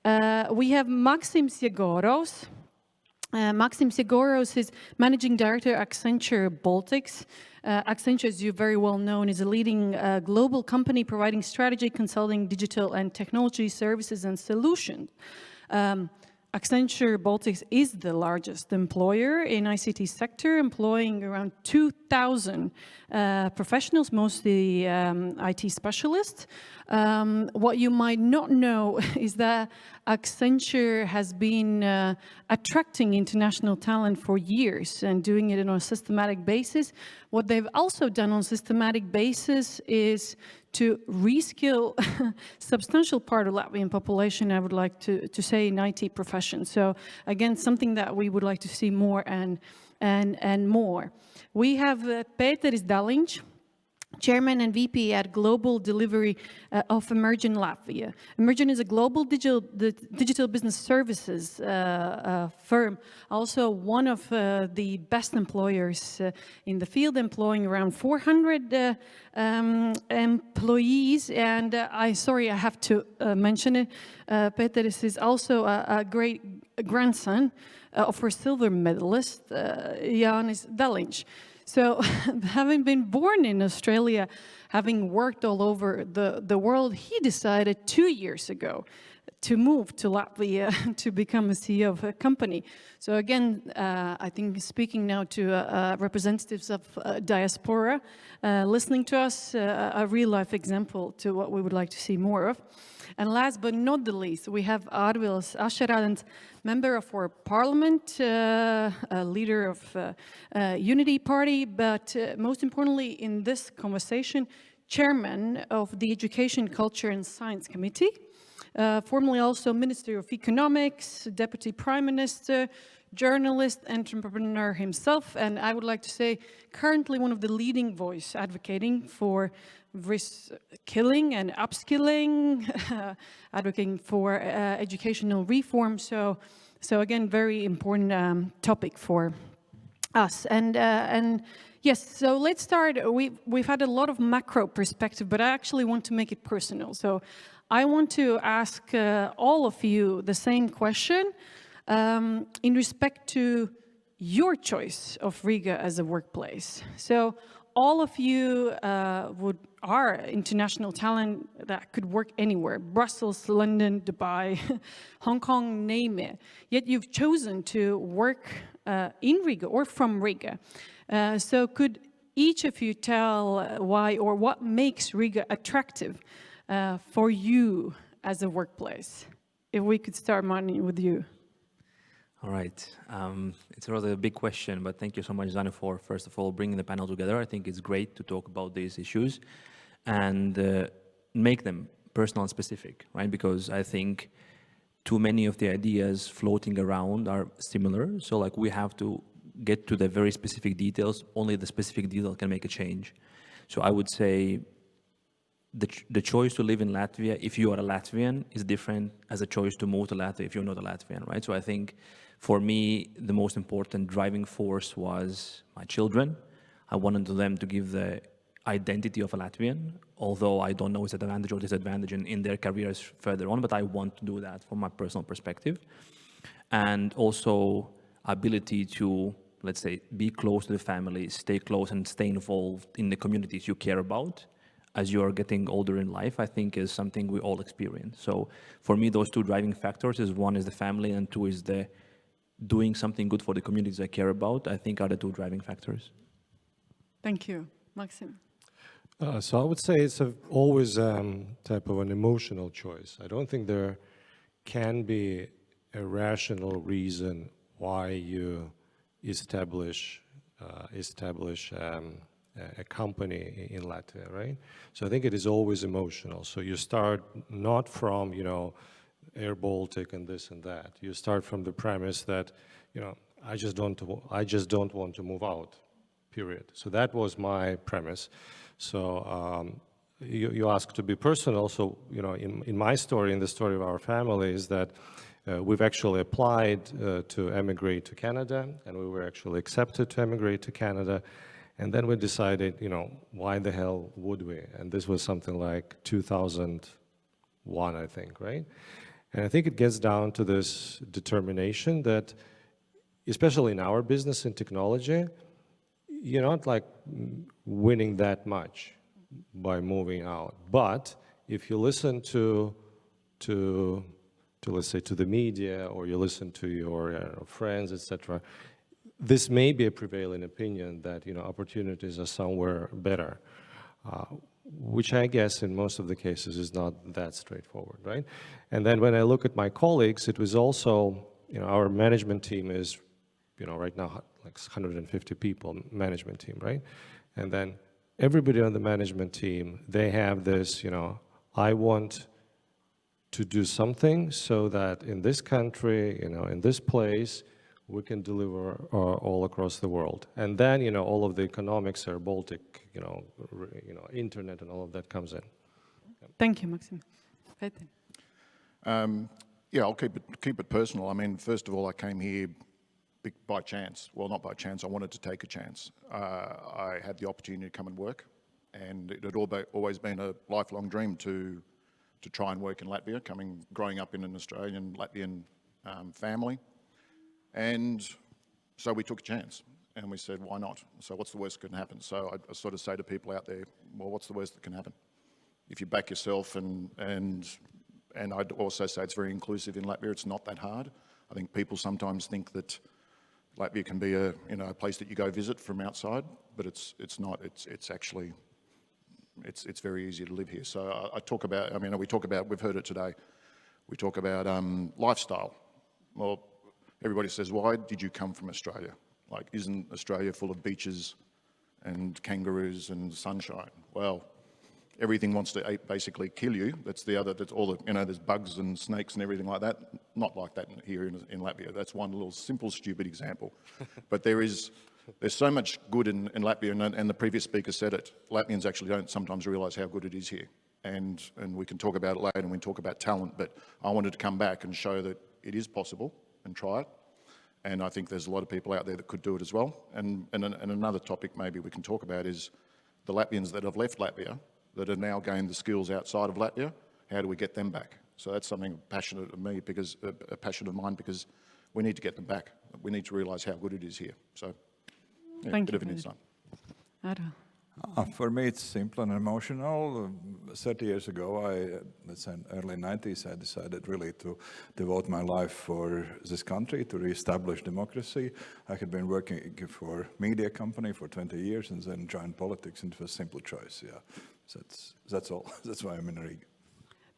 We have Maxim Siegoros. Maxim Siegoros is Managing Director at Accenture Baltics. Accenture, as you very well know, is a leading global company providing strategy, consulting, digital and technology services and solutions. Accenture Baltics is the largest employer in ICT sector, employing around 2,000 professionals, mostly IT specialists. What you might not know is that Accenture has been attracting international talent for years and doing it on a systematic basis. What they've also done on a systematic basis is to reskill substantial part of Latvian population, I would like to say, in IT professions. So again, something that we would like to see more and more. We have Pēteris Daliņš, Chairman and VP at Global Delivery of Emergent Latvia. Emergent is a global digital business services firm, also one of the best employers in the field, employing around 400 employees. And I have to mention it, Pēteris is also a great grandson of our silver medalist, Jānis Daliņš. So having been born in Australia, having worked all over the world, he decided 2 years ago to move to Latvia to become a CEO of a company. So again, I think speaking now to representatives of diaspora, listening to us, a real-life example to what we would like to see more of. And last but not the least, we have Arvils Ašerādens, member of our parliament, a leader of Unity Party, but most importantly in this conversation, chairman of the Education, Culture and Science Committee, formerly also Minister of Economics, Deputy Prime Minister, journalist, entrepreneur himself, and I would like to say currently one of the leading voice advocating for reskilling and upskilling, advocating for educational reform. So again, very important topic for us. And yes, so let's start. We've had a lot of macro perspective, but I actually want to make it personal. So I want to ask all of you the same question in respect to your choice of Riga as a workplace. So all of you are international talent that could work anywhere, Brussels, London, Dubai, Hong Kong, name it. Yet you've chosen to work in Riga or from Riga. So could each of you tell why or what makes Riga attractive for you as a workplace? If we could start, Martin, with you. All right. It's a rather big question, but thank you so much, Zanda, for, first of all, bringing the panel together. I think it's great to talk about these issues and make them personal and specific, right? Because I think too many of the ideas floating around are similar. So like we have to get to the very specific details. Only the specific detail can make a change. So I would say the choice to live in Latvia, if you are a Latvian, is different as a choice to move to Latvia if you're not a Latvian, right? So I think for me, the most important driving force was my children. I wanted them to give the identity of a Latvian, although I don't know its advantage or disadvantage in their careers further on, but I want to do that from my personal perspective. And also ability to, let's say, be close to the family, stay close and stay involved in the communities you care about as you are getting older in life, I think is something we all experience. So for me, those two driving factors is one is the family and two is the doing something good for the communities I care about, I think are the two driving factors. Thank you. Maxim. So I would say it's always type of an emotional choice. I don't think there can be a rational reason why you establish a company in Latvia, right? So I think it is always emotional. So you start not from, Air Baltic and this and that. You start from the premise that, I just don't want to move out, period. So that was my premise. So you asked to be personal. So, in my story, in the story of our family, is that we've actually applied to emigrate to Canada, and we were actually accepted to emigrate to Canada. And then we decided, why the hell would we? And this was something like 2001, I think, right? And I think it gets down to this determination that, especially in our business and technology, you're not like winning that much by moving out. But if you listen to let's say to the media, or you listen to your friends, etc., this may be a prevailing opinion that opportunities are somewhere better, which I guess in most of the cases is not that straightforward, right? And then when I look at my colleagues, it was also, our management team is, right now like 150 people management team, right? And then everybody on the management team, they have this, I want to do something so that in this country, in this place, we can deliver all across the world. And then, all of the economics are Baltic, internet and all of that comes in. Thank you, Maxim. Yeah, I'll keep it personal. I mean, first of all, I came here by chance. Well, not by chance, I wanted to take a chance. I had the opportunity to come and work, and it had always been a lifelong dream to try and work in Latvia, growing up in an Australian Latvian family. And so we took a chance and we said, why not? So what's the worst that can happen? So I sort of say to people out there, well, what's the worst that can happen? If you back yourself and I'd also say it's very inclusive in Latvia, it's not that hard. I think people sometimes think that Latvia can be a place that you go visit from outside, but it's not. It's actually very easy to live here. So I talk about, we've heard it today, we talk about lifestyle. Well, everybody says, why did you come from Australia? Like, isn't Australia full of beaches and kangaroos and sunshine? Well, everything wants to basically kill you. That's all the, there's bugs and snakes and everything like that. Not like that here in Latvia. That's one little simple, stupid example. But there's so much good in Latvia, and the previous speaker said it. Latvians actually don't sometimes realise how good it is here. And we can talk about it later, and we can talk about talent, but I wanted to come back and show that it is possible and try it. And I think there's a lot of people out there that could do it as well. And another topic maybe we can talk about is the Latvians that have left Latvia, that have now gained the skills outside of Latvia, how do we get them back? So that's something passionate of mine because we need to get them back. We need to realise how good it is here. So, yeah, Thank bit you. of an insight. For me, it's simple and emotional. 30 years ago, let's say in early 90s, I decided really to devote my life for this country, to re-establish democracy. I had been working for a media company for 20 years and then joined politics, and it was a simple choice, yeah. So that's all. That's why I'm in Riga.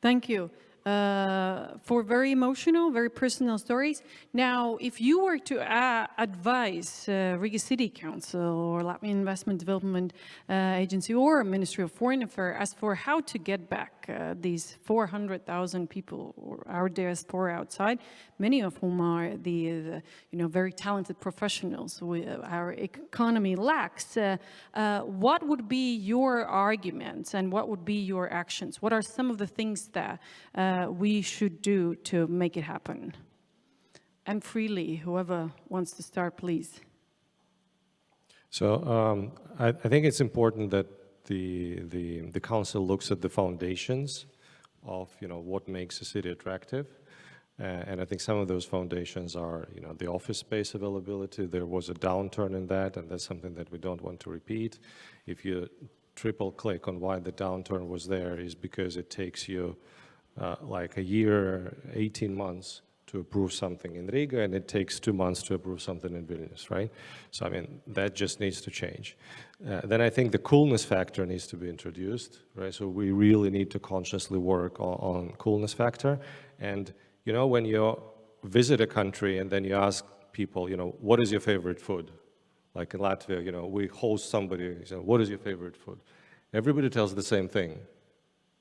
Thank you. for very emotional, very personal stories. Now, if you were to advise Riga City Council or Latvian Investment Development Agency or Ministry of Foreign Affairs as for how to get back these 400,000 people or our diaspora outside, many of whom are the very talented professionals our economy lacks, what would be your arguments and what would be your actions? What are some of the things that we should do to make it happen? And freely, whoever wants to start, please. So I think it's important that the council looks at the foundations of what makes a city attractive. And I think some of those foundations are, the office space availability. There was a downturn in that, and that's something that we don't want to repeat. If you triple click on why the downturn was there, is because it takes you like a year, 18 months to approve something in Riga, and it takes 2 months to approve something in Vilnius, right? So, I mean, that just needs to change. Then I think the coolness factor needs to be introduced, right? So we really need to consciously work on coolness factor. And, when you visit a country and then you ask people, what is your favorite food? Like in Latvia, we host somebody, what is your favorite food? Everybody tells the same thing,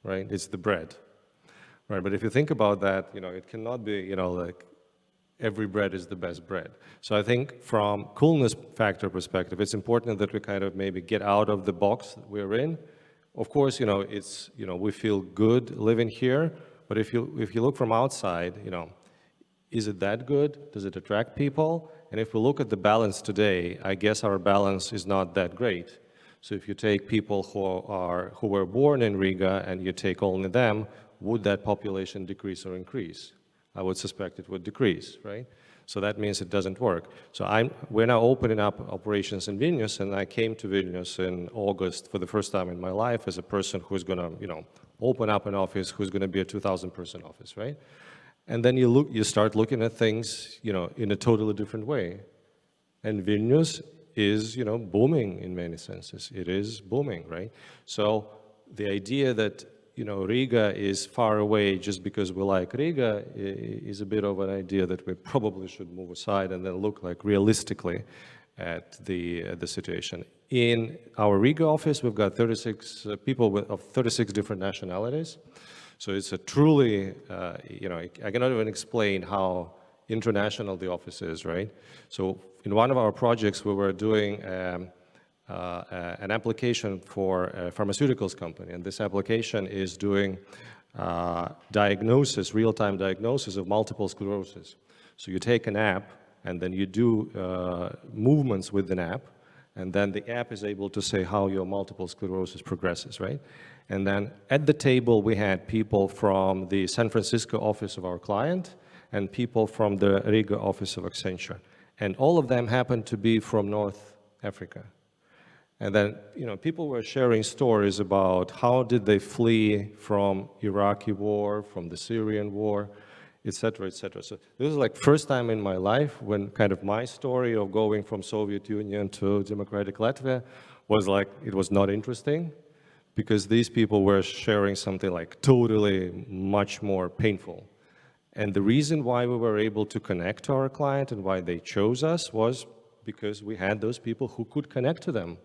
right? It's the bread. Right, but if you think about that, it cannot be, like every bread is the best bread. So I think from coolness factor perspective, it's important that we kind of maybe get out of the box that we're in. Of course, it's, we feel good living here, but if you look from outside, is it that good? Does it attract people? And if we look at the balance today, I guess our balance is not that great. So if you take people who were born in Riga and you take only them, would that population decrease or increase? I would suspect it would decrease, right? So that means it doesn't work. So we're now opening up operations in Vilnius, and I came to Vilnius in August for the first time in my life as a person who's going to, open up an office, who's going to be a 2,000-person office, right? And then you start looking at things, in a totally different way. And Vilnius is, booming in many senses. It is booming, right? So the idea that Riga is far away just because we like Riga is a bit of an idea that we probably should move aside and then look like realistically at the situation. In our Riga office, we've got 36 people of 36 different nationalities. So it's a truly, I cannot even explain how international the office is, right? So in one of our projects, we were doing an application for a pharmaceuticals company, and this application is doing diagnosis, real-time diagnosis of multiple sclerosis. So you take an app, and then you do movements with an app, and then the app is able to say how your multiple sclerosis progresses, right? And then at the table, we had people from the San Francisco office of our client and people from the Riga office of Accenture. And all of them happened to be from North Africa. And then, people were sharing stories about how did they flee from Iraqi war, from the Syrian war, et cetera, et cetera. So this is like first time in my life when kind of my story of going from Soviet Union to democratic Latvia was like, it was not interesting because these people were sharing something like totally much more painful. And the reason why we were able to connect to our client and why they chose us was because we had those people who could connect to them,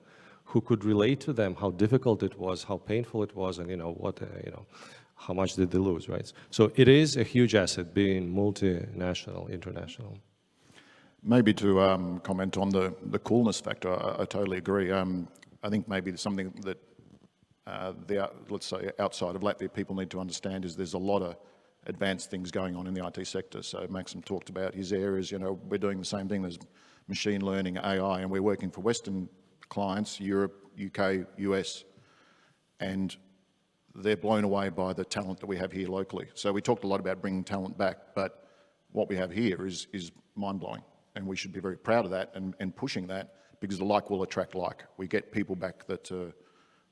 who could relate to them, how difficult it was, how painful it was, and how much did they lose, right? So it is a huge asset being multinational, international. Maybe to comment on the coolness factor, I totally agree. I think maybe something that let's say outside of Latvia people need to understand is there's a lot of advanced things going on in the IT sector. So Maxim talked about his areas, we're doing the same thing. There's machine learning, AI, and we're working for Western clients, Europe, UK, US, and they're blown away by the talent that we have here locally. So we talked a lot about bringing talent back, but what we have here is mind-blowing, and we should be very proud of that and pushing that because the like will attract like. We get people back that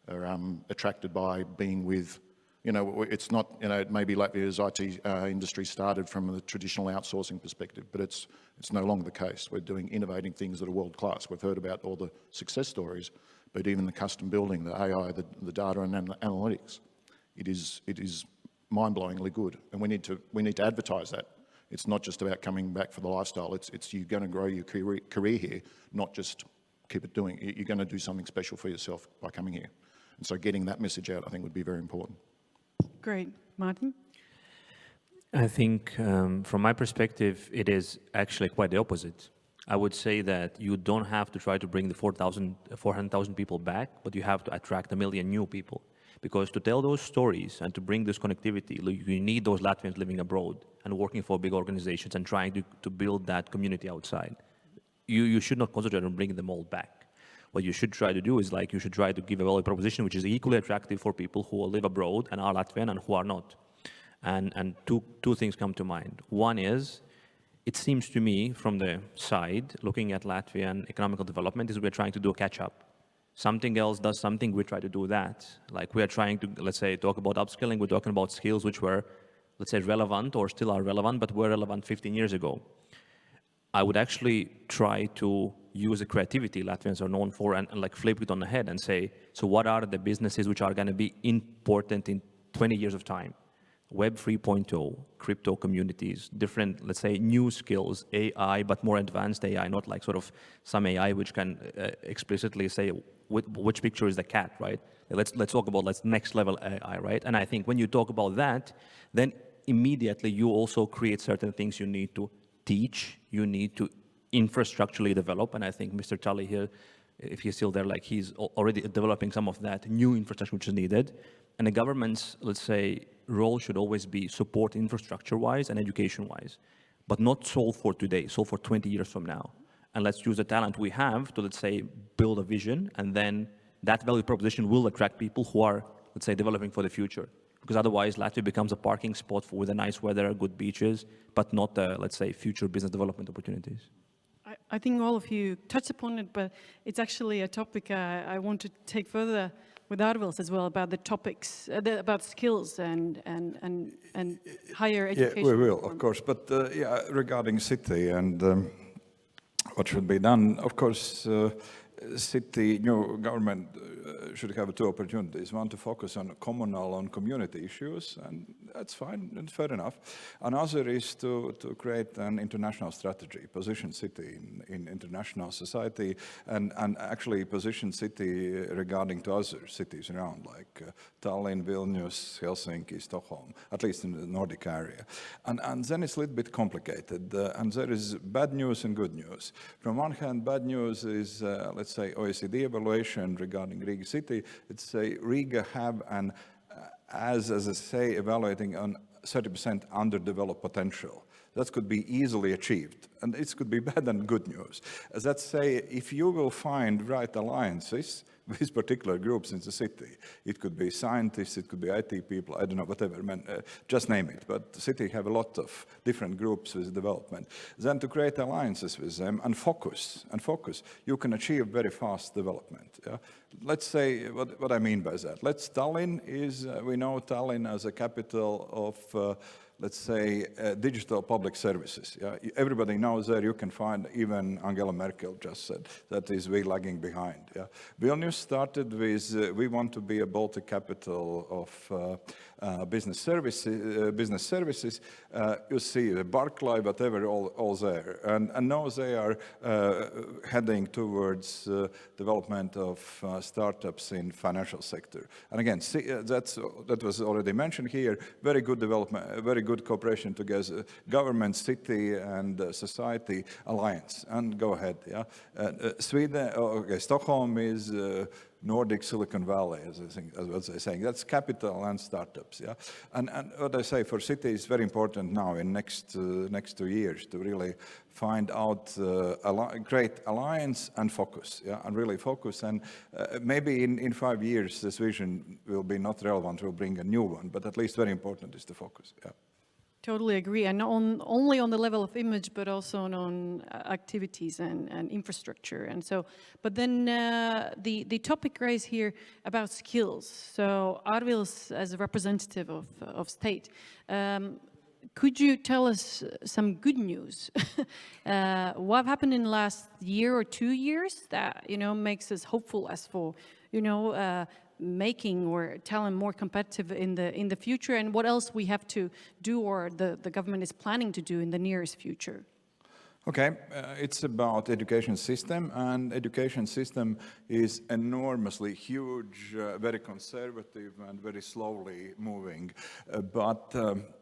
are attracted by being with, it's not, maybe Latvia's IT industry started from the traditional outsourcing perspective, but it's no longer the case. We're doing innovating things that are world-class. We've heard about all the success stories, but even the custom building, the AI, the data and analytics, it is mind-blowingly good, and we need to advertise that. It's not just about coming back for the lifestyle. It's you're going to grow your career here, not just keep it doing. You're going to do something special for yourself by coming here, and so getting that message out, I think, would be very important. Great, Martin. I think from my perspective, it is actually quite the opposite. I would say that you don't have to try to bring the 400,000 people back, but you have to attract 1 million new people. Because to tell those stories and to bring this connectivity, you need those Latvians living abroad and working for big organizations and trying to build that community outside. You should not concentrate on bringing them all back. What you should try to do is you should try to give a value proposition which is equally attractive for people who live abroad and are Latvian and who are not. And two things come to mind. One is, it seems to me from the side, looking at Latvian economical development, is we're trying to do a catch-up. Something else does something, we try to do that. Like we are trying to, let's say, talk about upskilling, we're talking about skills which were, let's say, relevant or still are relevant, but were relevant 15 years ago. I would actually try to use the creativity Latvians are known for and flip it on the head and say, so what are the businesses which are going to be important in 20 years of time? Web 3.0, crypto communities, different, let's say, new skills, AI, but more advanced AI, not like sort of some AI which can explicitly say which picture is the cat, right? Let's talk about next level AI, right? And I think when you talk about that, then immediately you also create certain things you need to teach, you need to infrastructurally develop, and I think Mr. Tully here, if he's still there, he's already developing some of that new infrastructure which is needed. And the government's, let's say, role should always be support infrastructure-wise and education-wise, but not solve for today, solve for 20 years from now. And let's use the talent we have to, let's say, build a vision, and then that value proposition will attract people who are, let's say, developing for the future. Because otherwise, Latvia becomes a parking spot with a nice weather, good beaches, but not, let's say, future business development opportunities. I think all of you touched upon it, but it's actually a topic I want to take further with Arvils as well, about the topics, about skills and higher education. Yeah, we will, of course. But yeah, regarding city and what should be done, of course, city, new government should have two opportunities. One, to focus on communal, on community issues, and that's fine and fair enough. Another is to create an international strategy, position city in international society, and actually position city regarding to other cities around, like Tallinn, Vilnius, Helsinki, Stockholm, at least in the Nordic area. And then it's a little bit complicated, and there is bad news and good news. From one hand, bad news is, let's say, OECD evaluation regarding Riga city. It's Riga have an, as I say, evaluating on 30% underdeveloped potential. That could be easily achieved, and it could be bad and good news. As let's say, if you will find right alliances with particular groups in the city, it could be scientists, it could be IT people, I don't know, whatever, just name it. But the city have a lot of different groups with development. Then to create alliances with them and focus, you can achieve very fast development. Yeah? Let's say, what I mean by that. Tallinn is, we know Tallinn as a capital of, let's say, digital public services. Yeah? Everybody knows there you can find, even Angela Merkel just said, that is way lagging behind. Yeah? Vilnius started with, we want to be a Baltic capital of business services. You see the Barclay, whatever, all there. And now they are heading towards development of startups in financial sector. And again, that was already mentioned here, very good development, very good cooperation together, government, city, and society alliance. And go ahead, yeah. Sweden, okay, Stockholm is Nordic Silicon Valley, as what they're saying. That's capital and startups, yeah. And what I say for city is very important now in next 2 years to really find out, create alliance and focus, yeah, and really focus. And maybe in 5 years this vision will be not relevant. We'll bring a new one, but at least very important is to focus, yeah. Totally agree, and only on the level of image, but also on activities and infrastructure, and so. But then the topic raised here about skills. So Arvils, as a representative of state, could you tell us some good news? What happened in the last year or 2 years that makes us hopeful as for making or talent more competitive in the future, and what else we have to do or the government is planning to do in the nearest future? Okay, it's about education system, and education system is enormously huge, very conservative and very slowly moving. But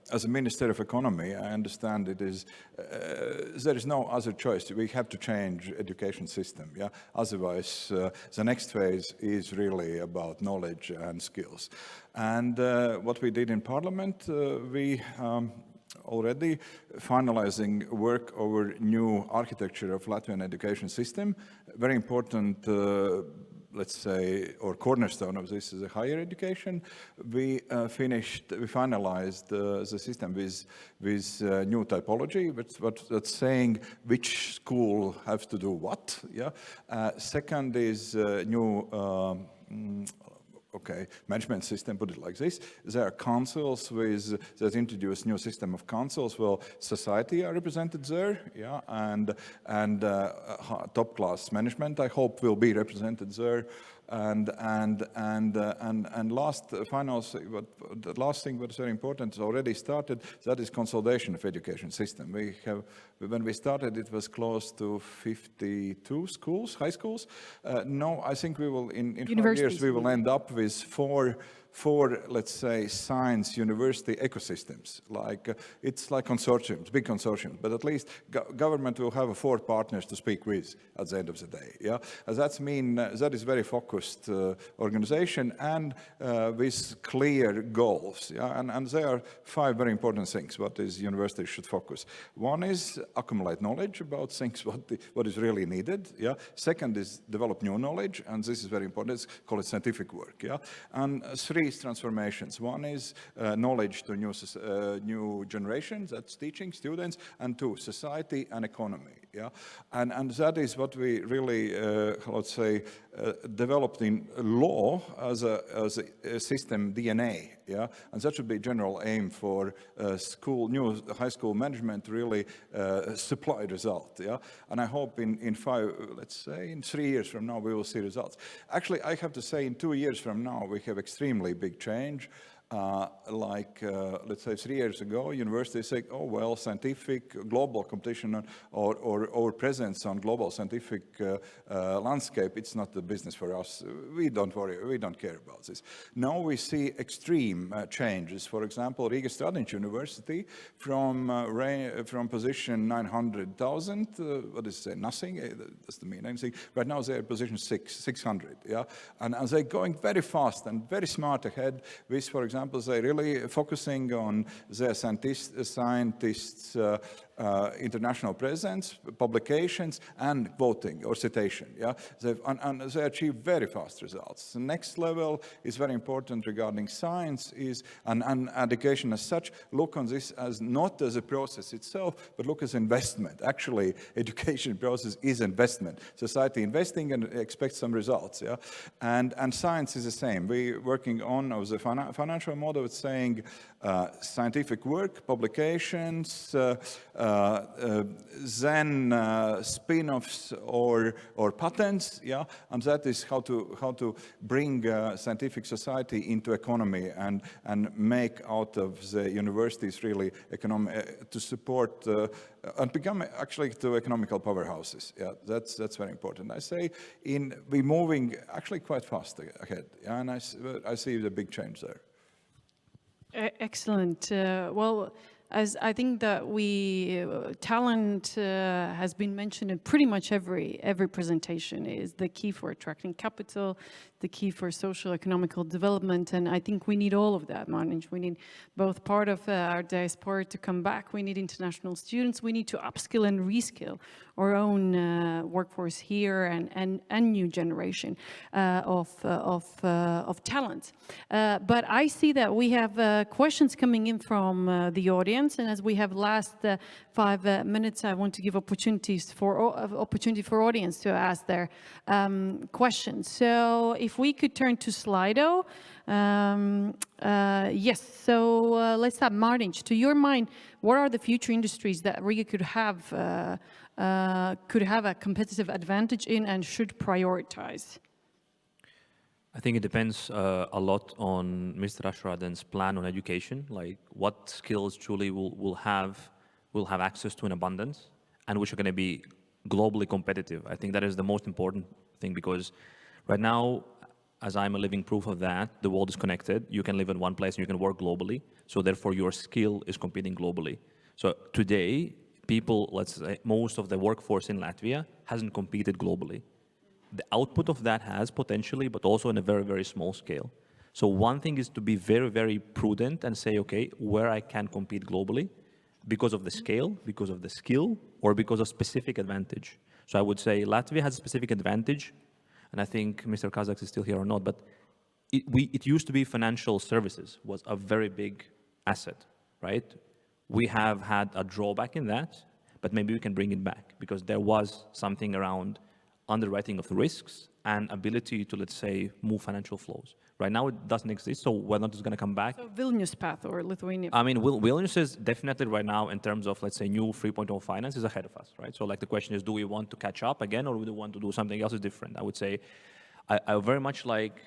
as a Minister of Economy, I understand it is, there is no other choice. We have to change education system, yeah? Otherwise, the next phase is really about knowledge and skills. And what we did in Parliament, we already finalizing work over new architecture of Latvian education system. Very important, let's say, or cornerstone of this is a higher education. We finalized the system with new typology, that's saying which school has to do what. Yeah. Second is new management system, put it like this. There are councils that introduce new system of councils. Well, society are represented there, yeah, and top class management, I hope, will be represented there. And last the last thing that's very important is already started. That is consolidation of education system. We have, when we started, it was close to 52 schools, high schools. No, I think we will in 5 years we will end up with four, let's say, science university ecosystems. Like it's like consortiums, big consortiums, but at least government will have 4 partners to speak with at the end of the day. Yeah, that is very focused organization and with clear goals. Yeah, and there are 5 very important things what is university should focus. One is accumulate knowledge about things what is really needed. Yeah. Second is develop new knowledge, and this is very important. It's called scientific work. Yeah, and 3 transformations. One is knowledge to new generations, that's teaching students, and 2, society and economy. Yeah, and that is what we really, let's say, developed in law as a system DNA. Yeah, and that should be general aim for new high school management to really supply result. Yeah, and I hope in 3 years from now we will see results. Actually, I have to say in 2 years from now we have extremely big change. Let's say 3 years ago, universities say, oh, well, scientific global competition or presence on global scientific landscape, it's not the business for us. We don't worry, we don't care about this. Now we see extreme changes. For example, Riga Student University from position 900,000, what is it, nothing, doesn't mean anything. Right now they're position 600, yeah? And they're going very fast and very smart ahead with, for example, they're really focusing on their scientists' international presence, publications, and voting or citation. Yeah, and they achieve very fast results. The next level is very important regarding science and education as such. Look on this as not as a process itself, but look as investment. Actually, education process is investment. Society investing and expects some results. Yeah, and science is the same. We're working on the financial model. It's saying scientific work, publications, then spin-offs or patents, yeah, and that is how to bring scientific society into economy and make out of the universities really to support and become actually to economical powerhouses. Yeah, that's very important. I say we're moving actually quite fast ahead, yeah, and I see the big change there. Excellent. Well, as I think that talent has been mentioned in pretty much every presentation, is the key for attracting capital, the key for social economical development, and I think we need all of that, Marnic. We need both part of our diaspora to come back, we need international students, we need to upskill and reskill our own workforce here and new generation of talent. But I see that we have questions coming in from the audience, and as we have last 5 minutes, I want to give opportunity for audience to ask their questions. So if we could turn to Slido. Yes, so let's start. Marnic, to your mind, what are the future industries that Riga could have a competitive advantage in and should prioritize? I think it depends a lot on Mr. Ashraden's plan on education, like what skills truly will have access to in abundance and which are going to be globally competitive. I think that is the most important thing, because right now, as I'm a living proof of that, the world is connected. You can live in one place and you can work globally. So therefore, your skill is competing globally. So today, people, let's say, most of the workforce in Latvia hasn't competed globally. The output of that has potentially, but also in a very, very small scale. So one thing is to be very, very prudent and say, okay, where I can compete globally because of the scale, because of the skill, or because of specific advantage. So I would say Latvia has a specific advantage, and I think Mr. Kazaks is still here or not, but it used to be financial services was a very big asset, right? We have had a drawback in that, but maybe we can bring it back because there was something around underwriting of the risks and ability to, let's say, move financial flows. Right now, it doesn't exist, so whether it's going to come back. So Vilnius path or Lithuania? I mean, Vilnius is definitely right now, in terms of, let's say, new 3.0 finance, is ahead of us, right? So, like, the question is, do we want to catch up again, or do we want to do something else is different? I would say, I very much like,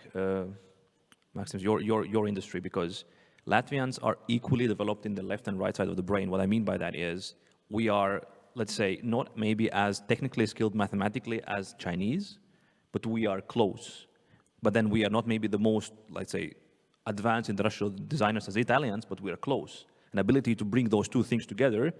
Maxim, your industry, because Latvians are equally developed in the left and right side of the brain. What I mean by that is, we are, let's say, not maybe as technically skilled mathematically as Chinese, but we are close. But then we are not maybe the most, let's say, advanced industrial designers as Italians, but we are close. An ability to bring those two things together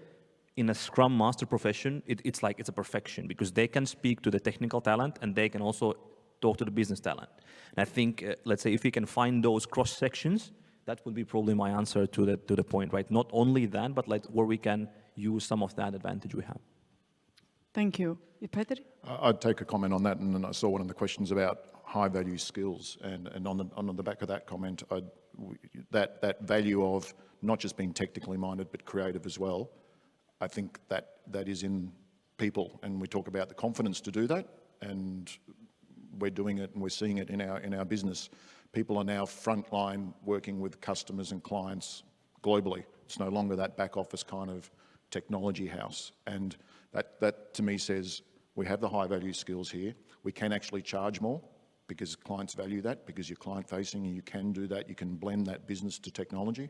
in a Scrum Master profession, it's like it's a perfection, because they can speak to the technical talent and they can also talk to the business talent. And I think, let's say, if we can find those cross sections, that would be probably my answer to the point, right? Not only that, but like where we can use some of that advantage we have. Thank you. Peter? I'd take a comment on that, and then I saw one of the questions about high-value skills, and on the back of that comment, that value of not just being technically minded but creative as well, I think that is in people, and we talk about the confidence to do that, and we're doing it and we're seeing it in our business. People are now frontline working with customers and clients globally. It's no longer that back office kind of technology house, and that to me says we have the high value skills here. We can actually charge more because clients value that, because you're client facing and you can do that. You can blend that business to technology,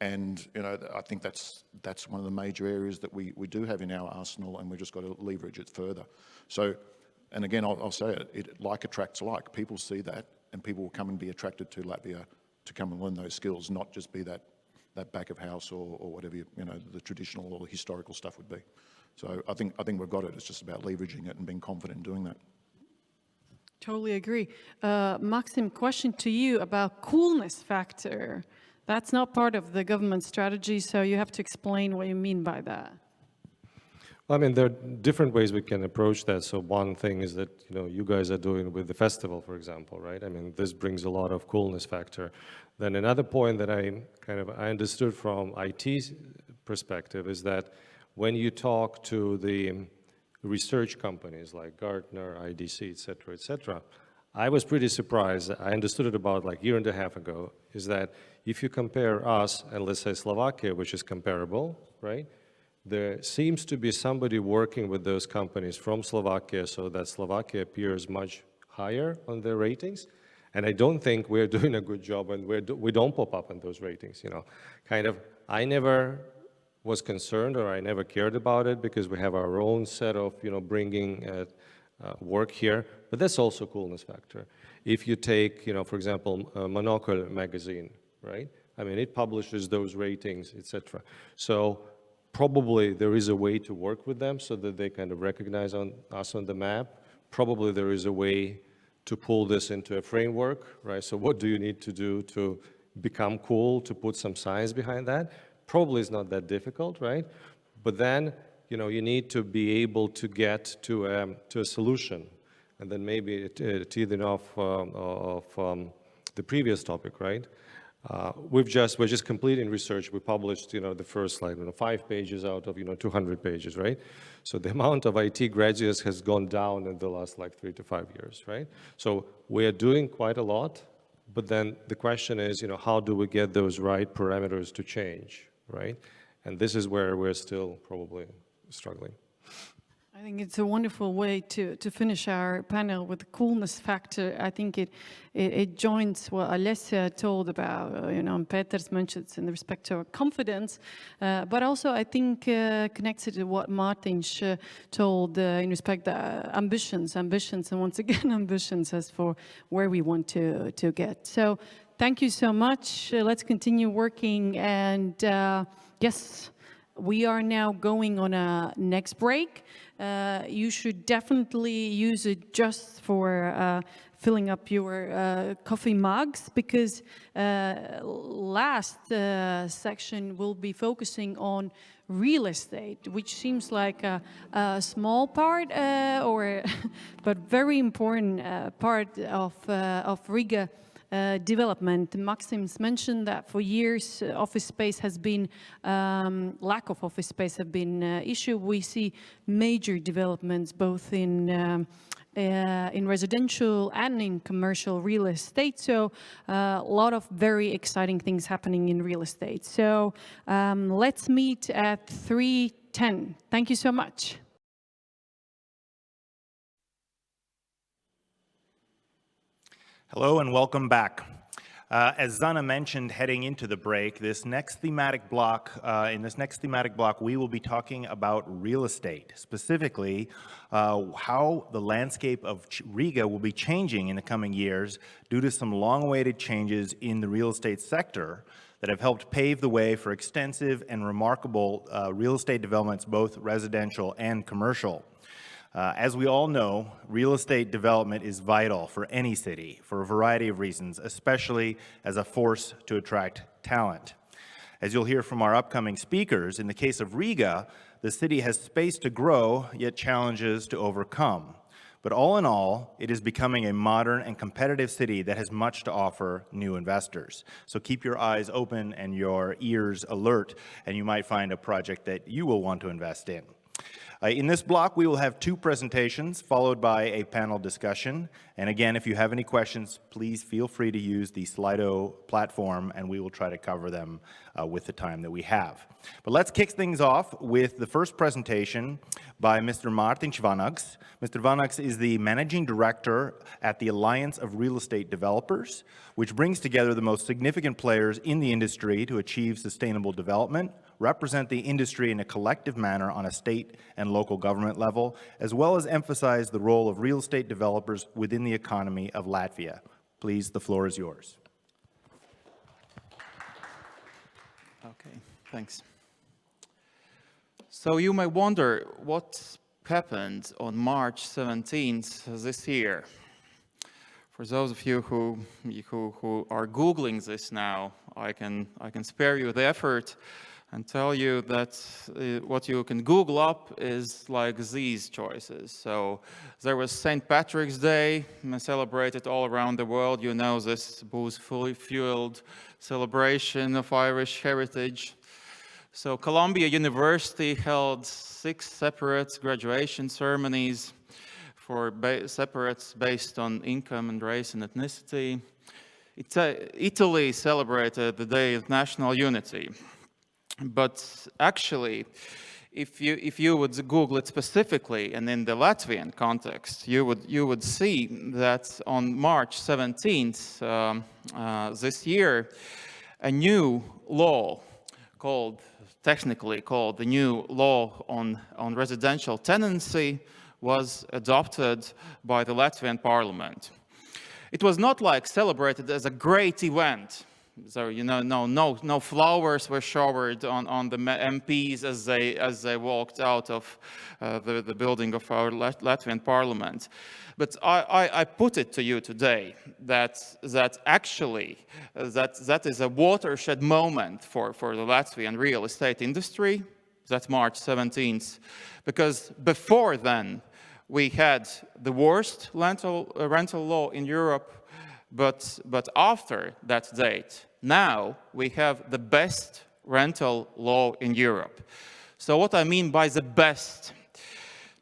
and I think that's one of the major areas that we do have in our arsenal, and we've just got to leverage it further. So, and again, I'll say it like attracts like. People see that, and people will come and be attracted to Latvia to come and learn those skills, not just be that back of house or whatever the traditional or historical stuff would be. So I think we've got it. It's just about leveraging it and being confident in doing that. Totally agree. Maxim, question to you about coolness factor. That's not part of the government strategy, so you have to explain what you mean by that. Well, I mean, there are different ways we can approach that. So one thing is that, you guys are doing with the festival, for example, right? I mean, this brings a lot of coolness factor. Then another point that I understood from IT's perspective is that when you talk to the research companies like Gartner, IDC, et cetera, I was pretty surprised. I understood it about like a year and a half ago, is that if you compare us and let's say Slovakia, which is comparable, right? There seems to be somebody working with those companies from Slovakia so that Slovakia appears much higher on their ratings. And I don't think we're doing a good job, and we don't pop up in those ratings, I never was concerned, or I never cared about it, because we have our own set of, bringing work here. But that's also a coolness factor. If you take, for example, Monocle magazine, right? I mean, it publishes those ratings, etc. So probably there is a way to work with them so that they kind of recognize us on the map. Probably there is a way to pull this into a framework, right? So what do you need to do to become cool, to put some science behind that? Probably it's not that difficult, right? But then, you need to be able to get to a solution. And then maybe teething off of the previous topic, right? We're just completing research. We published, the first 5 pages out of, 200 pages, right? So the amount of IT graduates has gone down in the last 3 to 5 years, right? So we're doing quite a lot, but then the question is, how do we get those right parameters to change, right? And this is where we're still probably struggling. I think it's a wonderful way to finish our panel with the coolness factor. I think it joins what Alessia told about, and Peter's mentioned in respect to confidence, but also I think connects it to what Martin told in respect to ambitions, and once again ambitions as for where we want to get. So thank you so much. Let's continue working, and yes, we are now going on a next break. You should definitely use it just for filling up your coffee mugs, because last section will be focusing on real estate, which seems like a small part, but very important part of Riga development. Maxim's mentioned that for years office space has been, lack of office space have been issue. We see major developments both in residential and in commercial real estate. So a lot of very exciting things happening in real estate. So let's meet at 3:10. Thank you so much. Hello and welcome back. As Zanda mentioned heading into the break, in this next thematic block, we will be talking about real estate, specifically how the landscape of Riga will be changing in the coming years due to some long-awaited changes in the real estate sector that have helped pave the way for extensive and remarkable real estate developments, both residential and commercial. As we all know, real estate development is vital for any city for a variety of reasons, especially as a force to attract talent. As you'll hear from our upcoming speakers, in the case of Riga, the city has space to grow, yet challenges to overcome. But all in all, it is becoming a modern and competitive city that has much to offer new investors. So keep your eyes open and your ears alert, and you might find a project that you will want to invest in. In this block, we will have 2 presentations followed by a panel discussion. And again, if you have any questions, please feel free to use the Slido platform, and we will try to cover them with the time that we have. But let's kick things off with the first presentation by Mr. Martin Vanags. Mr. Vanags is the Managing Director at the Alliance of Real Estate Developers, which brings together the most significant players in the industry to achieve sustainable development, represent the industry in a collective manner on a state and local government level, as well as emphasize the role of real estate developers within the economy of Latvia. Please, the floor is yours. Okay, thanks. So you may wonder what happened on March 17th this year. For those of you who are Googling this now, I can spare you the effort and tell you that what you can Google up is like these choices. So there was St. Patrick's Day, celebrated all around the world. You know this booze-fully fueled celebration of Irish heritage. So Columbia University held 6 separate graduation ceremonies for separates based on income and race and ethnicity. Italy celebrated the Day of National Unity. But actually, if you would Google it specifically and in the Latvian context, you would see that on March 17th this year, a new law technically called the new law on residential tenancy was adopted by the Latvian Parliament. It was not like celebrated as a great event. So, you know, no flowers were showered on the MPs as they walked out of the building of our Latvian Parliament. But I put it to you today that actually that is a watershed moment for the Latvian real estate industry. That's March 17th, because before then we had the worst rental law in Europe. But after that date, now we have the best rental law in Europe. So what I mean by the best?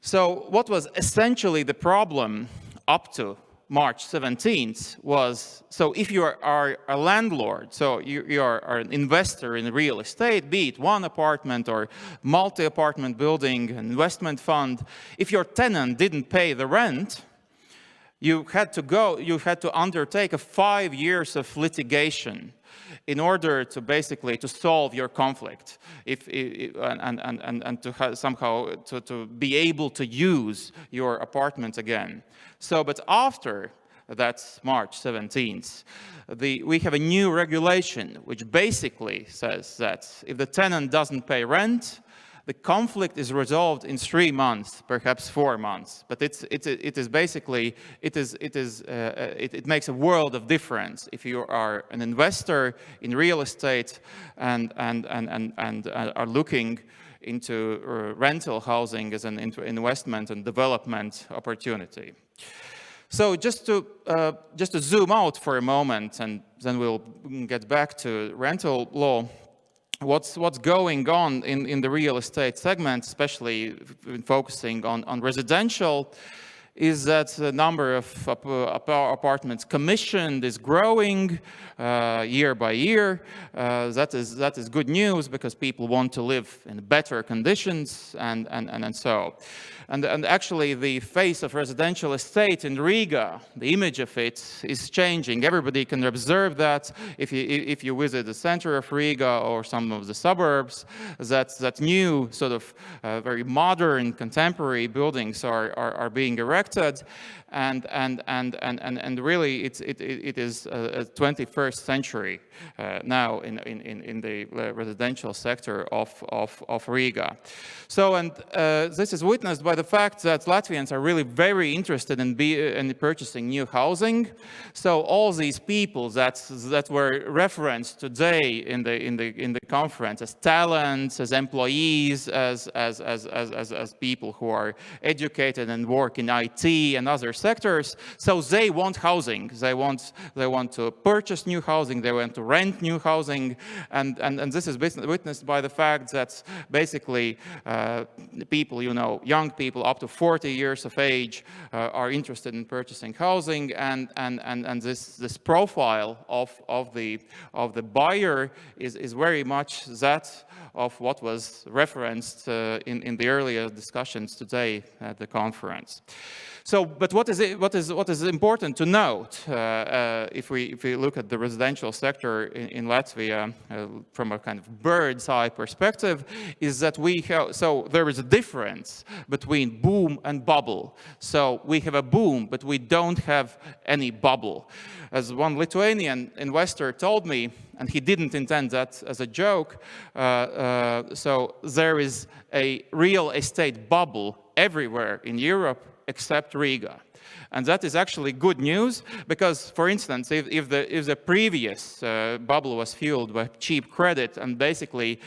So what was essentially the problem up to March 17th was, so if you are a landlord, so you are an investor in real estate, be it one apartment or multi-apartment building, an investment fund, if your tenant didn't pay the rent, you had to undertake 5 years of litigation in order to basically to solve your conflict, and to somehow to be able to use your apartment again. So, but after that's March 17th, we have a new regulation which basically says that if the tenant doesn't pay rent, the conflict is resolved in 3 months, perhaps 4 months. But it makes a world of difference if you are an investor in real estate and are looking into rental housing as an investment and development opportunity. So just to zoom out for a moment, and then we'll get back to rental law. What's going on in the real estate segment, especially focusing on residential, is that the number of apartments commissioned is growing year by year. That is good news because people want to live in better conditions and so. And actually the face of residential estate in Riga, the image of it is changing. Everybody can observe that if you visit the center of Riga or some of the suburbs, that new sort of very modern contemporary buildings are being erected. And really it is a 21st century now in the residential sector of Riga. So, and this is witnessed by the fact that Latvians are really very interested in purchasing new housing. So all these people that were referenced today in the conference as talents, as employees, as people who are educated and work in IT and other sectors, so they want housing. They want to purchase new housing. They want to rent new housing, and this is witnessed by the fact that basically people, young people up to 40 years of age are interested in purchasing housing, and this profile of the buyer is very much that of what was referenced in the earlier discussions today at the conference. So, but what is important to note if we look at the residential sector in Latvia from a kind of bird's eye perspective is that there is a difference between boom and bubble. So we have a boom, but we don't have any bubble. As one Lithuanian investor told me, and he didn't intend that as a joke, so there is a real estate bubble everywhere in Europe except Riga. And that is actually good news because, for instance, if the previous bubble was fueled by cheap credit and basically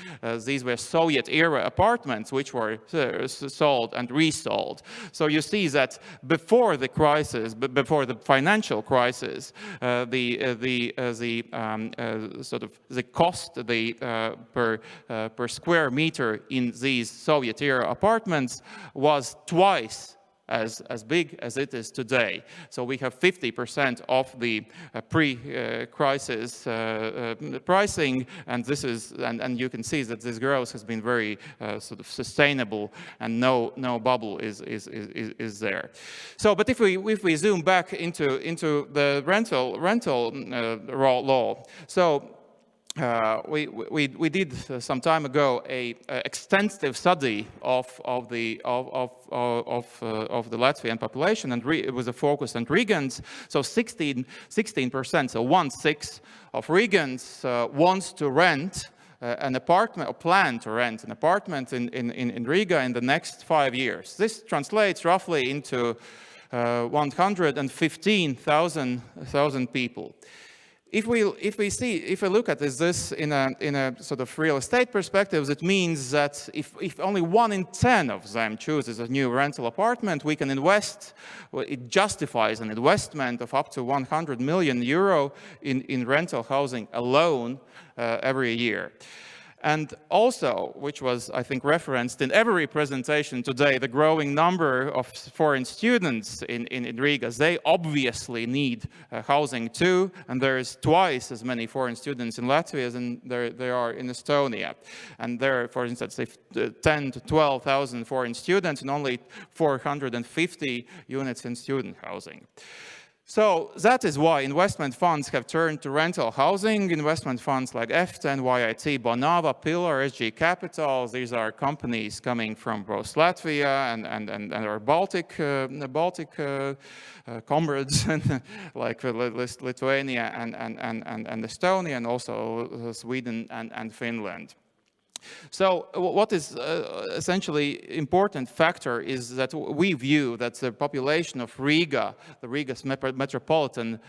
these were Soviet-era apartments which were sold and resold. So you see that before the crisis, before the financial crisis, the cost per square meter in these Soviet-era apartments was twice as big as it is today. So we have 50% of the pre-crisis pricing, and this is, and you can see that this growth has been very sort of sustainable, and no bubble is there. So, but if we zoom back into the rental law, so. We did some time ago a extensive study of the Latvian population, and it was a focus on Rigans. So 16%, so 1/6 of Rigans wants to rent an apartment, or plan to rent an apartment in Riga in the next 5 years. This translates roughly into 115,000 people. If we look at this in a sort of real estate perspective, it means that if only 1 in 10 of them chooses a new rental apartment, we can invest. Well, it justifies an investment of up to 100 million euro in rental housing alone every year. And also, which was, I think, referenced in every presentation today, the growing number of foreign students in Riga. They obviously need housing too, and there's twice as many foreign students in Latvia as there are in Estonia. And there, for instance, 10 to 12,000 foreign students and only 450 units in student housing. So that is why investment funds have turned to rental housing. Investment funds like F10, YIT, Bonava, Pillar, SG Capital. These are companies coming from both Latvia and our Baltic comrades like Lithuania and Estonia, and also Sweden and Finland. So what is essentially important factor is that we view that the population of Riga, the Riga's metropolitan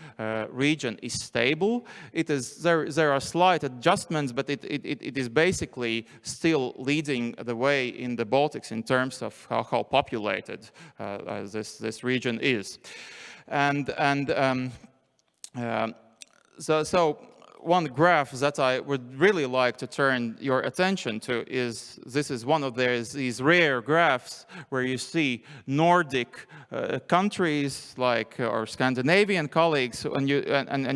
region, is stable. It is there are slight adjustments, but it is basically still leading the way in the Baltics in terms of how populated this region is, so one graph that I would really like to turn your attention to is, this is one of these rare graphs where you see Nordic countries like our Scandinavian colleagues, and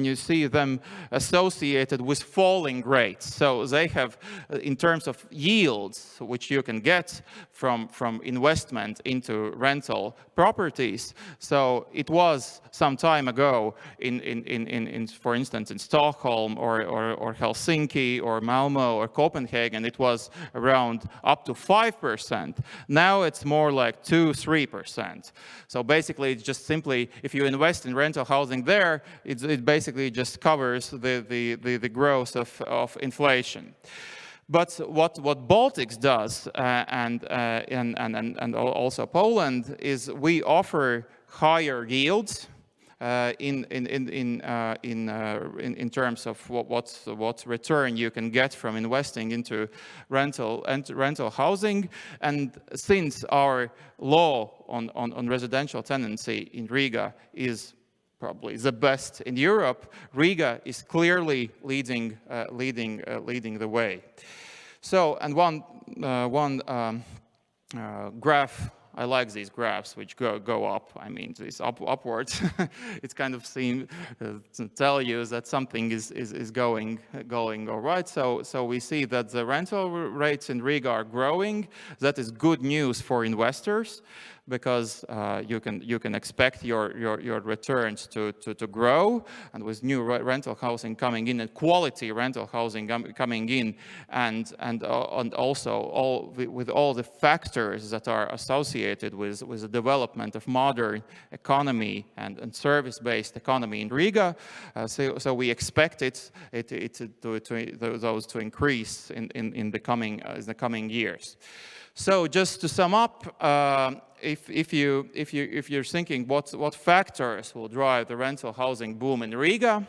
you see them associated with falling rates. So they have, in terms of yields, which you can get from investment into rental properties. So it was some time ago for instance, in Stockholm or Helsinki or Malmo or Copenhagen, it was around up to 5%. Now it's more like 2-3%. So basically, it's just simply, if you invest in rental housing there, it basically just covers the growth of inflation. But what Baltics does, and also Poland, is we offer higher yields in terms of what return you can get from investing into rental housing. And since our law on residential tenancy in Riga is probably the best in Europe, Riga is clearly leading the way. So, and one graph. I like these graphs which go up. I mean, these upwards. It's kind of seem to tell you that something is going all right. So we see that the rental rates in Riga are growing. That is good news for investors, because you can expect your returns to grow, and with new rental housing coming in and quality rental housing coming in, and also with all the factors that are associated with the development of modern economy and service-based economy in Riga. So we expect those to increase in the coming years. So just to sum up, if you're thinking what factors will drive the rental housing boom in Riga,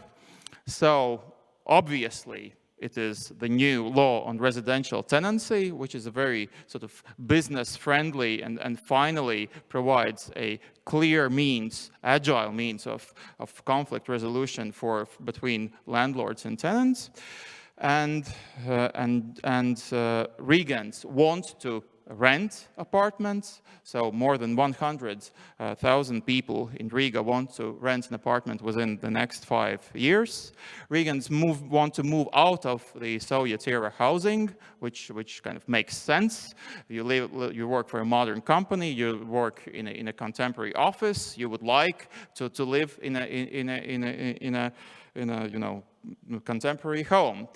so obviously it is the new law on residential tenancy, which is a very sort of business-friendly and finally provides a clear means, agile means of conflict resolution between landlords and tenants, and Rigans want to rent apartments. So more than 100,000 people in Riga want to rent an apartment within the next 5 years. Rigans want to move out of the Soviet-era housing, which kind of makes sense. You work for a modern company, you work in a contemporary office. You would like to live in a contemporary home.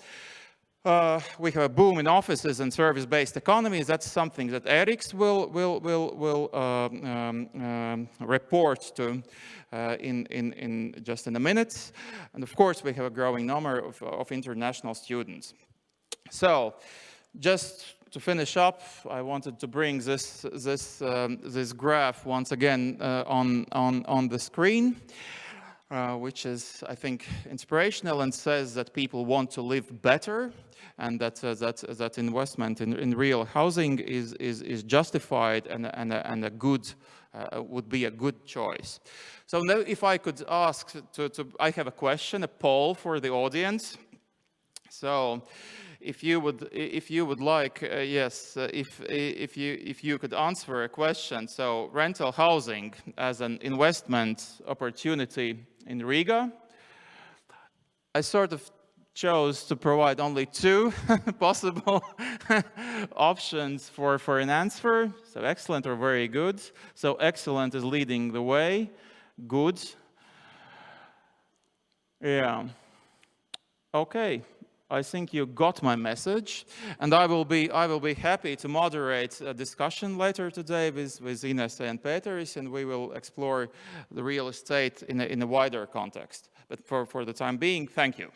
We have a boom in offices and service-based economies. That's something that Eriks will report to in just in a minute. And of course, we have a growing number of international students. So, just to finish up, I wanted to bring this graph once again on the screen. Which is, I think, inspirational and says that people want to live better, and that investment in real housing is justified and a good would be a good choice. So now, if I could ask I have a question, a poll for the audience. So, if you would like, yes, if you could answer a question. So rental housing as an investment opportunity in Riga. I sort of chose to provide only two possible options for an answer. So excellent or very good. So excellent is leading the way. Good. Yeah. Okay. I think you got my message, and I will be happy to moderate a discussion later today with Ines and Peteris, and we will explore the real estate in a wider context. But for the time being, thank you.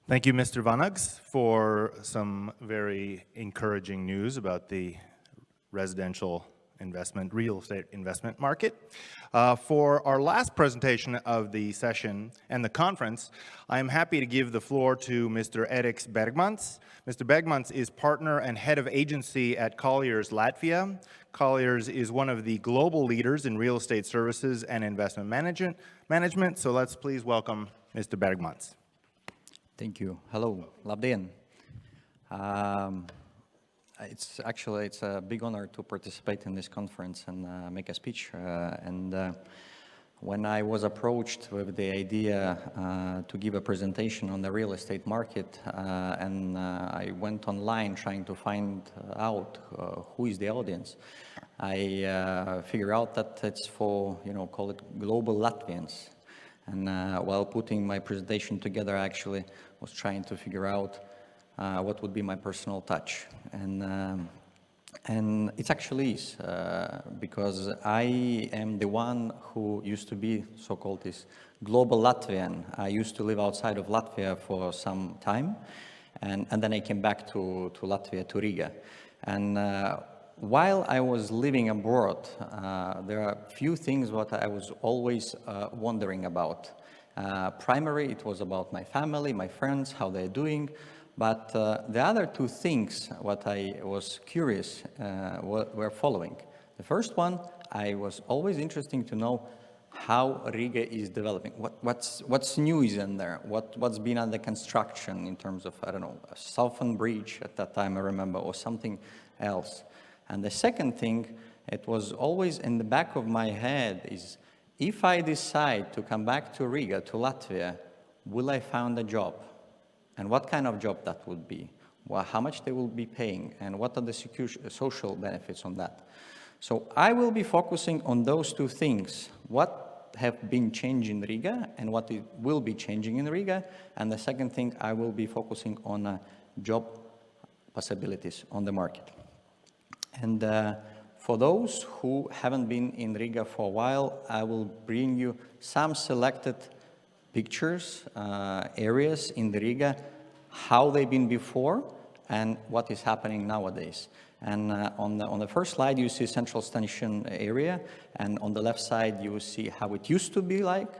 Thank you, Mr. Vanags, for some very encouraging news about the residential real estate investment market. For our last presentation of the session and the conference, I am happy to give the floor to Mr. Eriks Bergmans. Mr. Bergmans is partner and head of agency at Colliers Latvia. Colliers is one of the global leaders in real estate services and investment management. So let's please welcome Mr. Bergmans. Thank you. Hello, Labdien. It's a big honor to participate in this conference and make a speech. When I was approached with the idea to give a presentation on the real estate market, and I went online trying to find out who is the audience, I figured out that it's for, call it global Latvians. And while putting my presentation together, I actually was trying to figure out what would be my personal touch. And it actually is, because I am the one who used to be so-called this global Latvian. I used to live outside of Latvia for some time, and then I came back to Latvia, to Riga. And while I was living abroad, there are a few things what I was always wondering about. Primarily, it was about my family, my friends, how they're doing. But the other two things what I was curious were following. The first one, I was always interested to know how Riga is developing. What's new is in there? What's been under construction in terms of, I don't know, a Southern Bridge at that time, I remember, or something else. And the second thing, it was always in the back of my head is, if I decide to come back to Riga, to Latvia, will I find a job? And what kind of job that would be? Well, how much they will be paying, and what are the social benefits on that? So I will be focusing on those two things. What have been changing in Riga, and what will be changing in Riga. And the second thing, I will be focusing on job possibilities on the market. And for those who haven't been in Riga for a while, I will bring you some selected pictures, areas in the Riga, how they've been before, and what is happening nowadays. And on the first slide, you see Central Station area, and on the left side, you will see how it used to be like.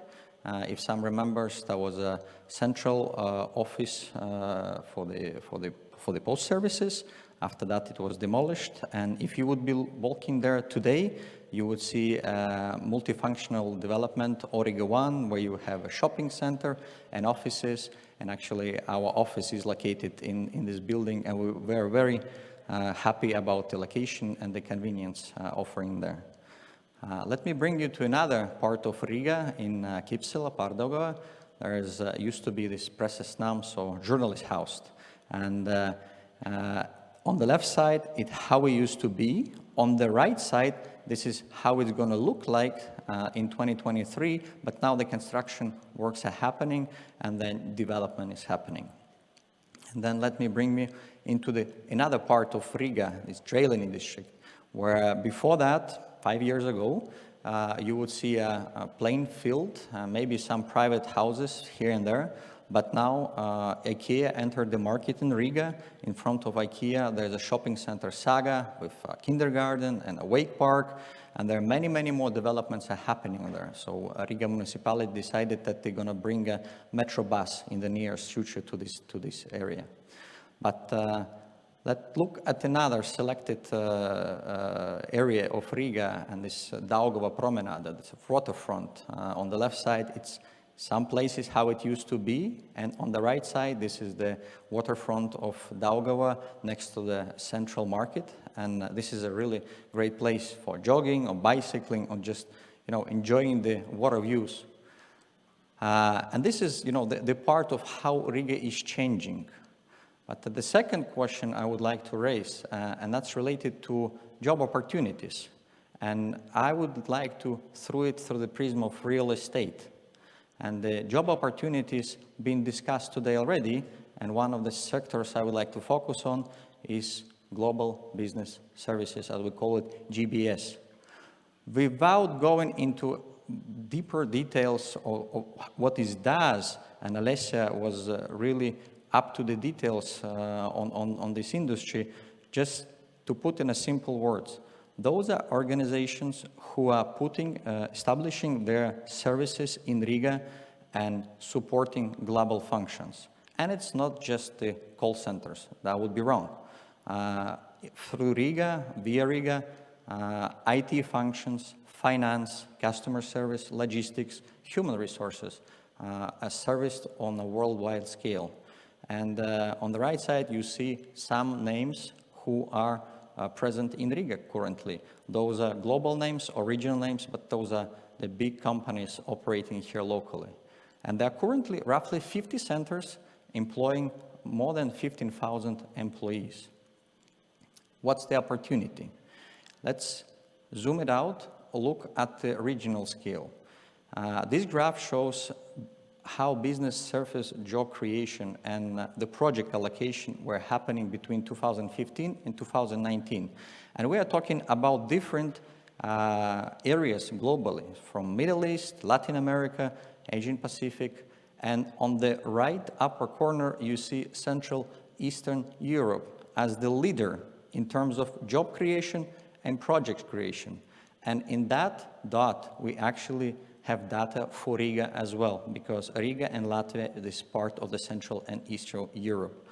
If some remembers, there was a central office for the post services. After that, it was demolished. And if you would be walking there today, you would see a multifunctional development, Origa 1, where you have a shopping center and offices. And actually, our office is located in this building, and we're very happy about the location and the convenience offering there. Let me bring you to another part of Riga in Kipsila, Pārdaugava. There used to be this preses nams, so journalist house. And on the left side, it's how it used to be. On the right side, this is how it's going to look like in 2023, but now the construction works are happening and then development is happening. And then let me bring me into another part of Riga, this Drēliņi district, where before that, 5 years ago, you would see a plain field, maybe some private houses here and there. But now IKEA entered the market in Riga. In front of IKEA, there's a shopping center, Saga, with a kindergarten and a wake park. And there are many, many more developments are happening there. So Riga municipality decided that they're going to bring a metro bus in the nearest future to this area. But Let's look at another selected area of Riga, and this Daugava promenade. It's a waterfront. On the left side, it's some places how it used to be, and on the right side, this is the waterfront of Daugava next to the central market, and this is a really great place for jogging or bicycling or just, enjoying the water views. And this is, the part of how Riga is changing. But the second question I would like to raise, and that's related to job opportunities. And I would like to throw it through the prism of real estate. And the job opportunities being discussed today already, and one of the sectors I would like to focus on is global business services, as we call it, GBS. Without going into deeper details of what it does, and Alessia was really up to the details on this industry, just to put in a simple words, those are organizations who are establishing their services in Riga and supporting global functions. And it's not just the call centers, that would be wrong. Through Riga, via Riga, IT functions, finance, customer service, logistics, human resources are serviced on a worldwide scale. And on the right side, you see some names who are present in Riga currently. Those are global names or regional names, but those are the big companies operating here locally. And there are currently roughly 50 centers employing more than 15,000 employees. What's the opportunity? Let's zoom it out, look at the regional scale. This graph shows how business service job creation and the project allocation were happening between 2015 and 2019. And we are talking about different areas globally, from Middle East, Latin America, Asian Pacific, and on the right upper corner, you see Central Eastern Europe as the leader in terms of job creation and project creation. And in that dot, we actually have data for Riga as well, because Riga and Latvia is part of the Central and Eastern Europe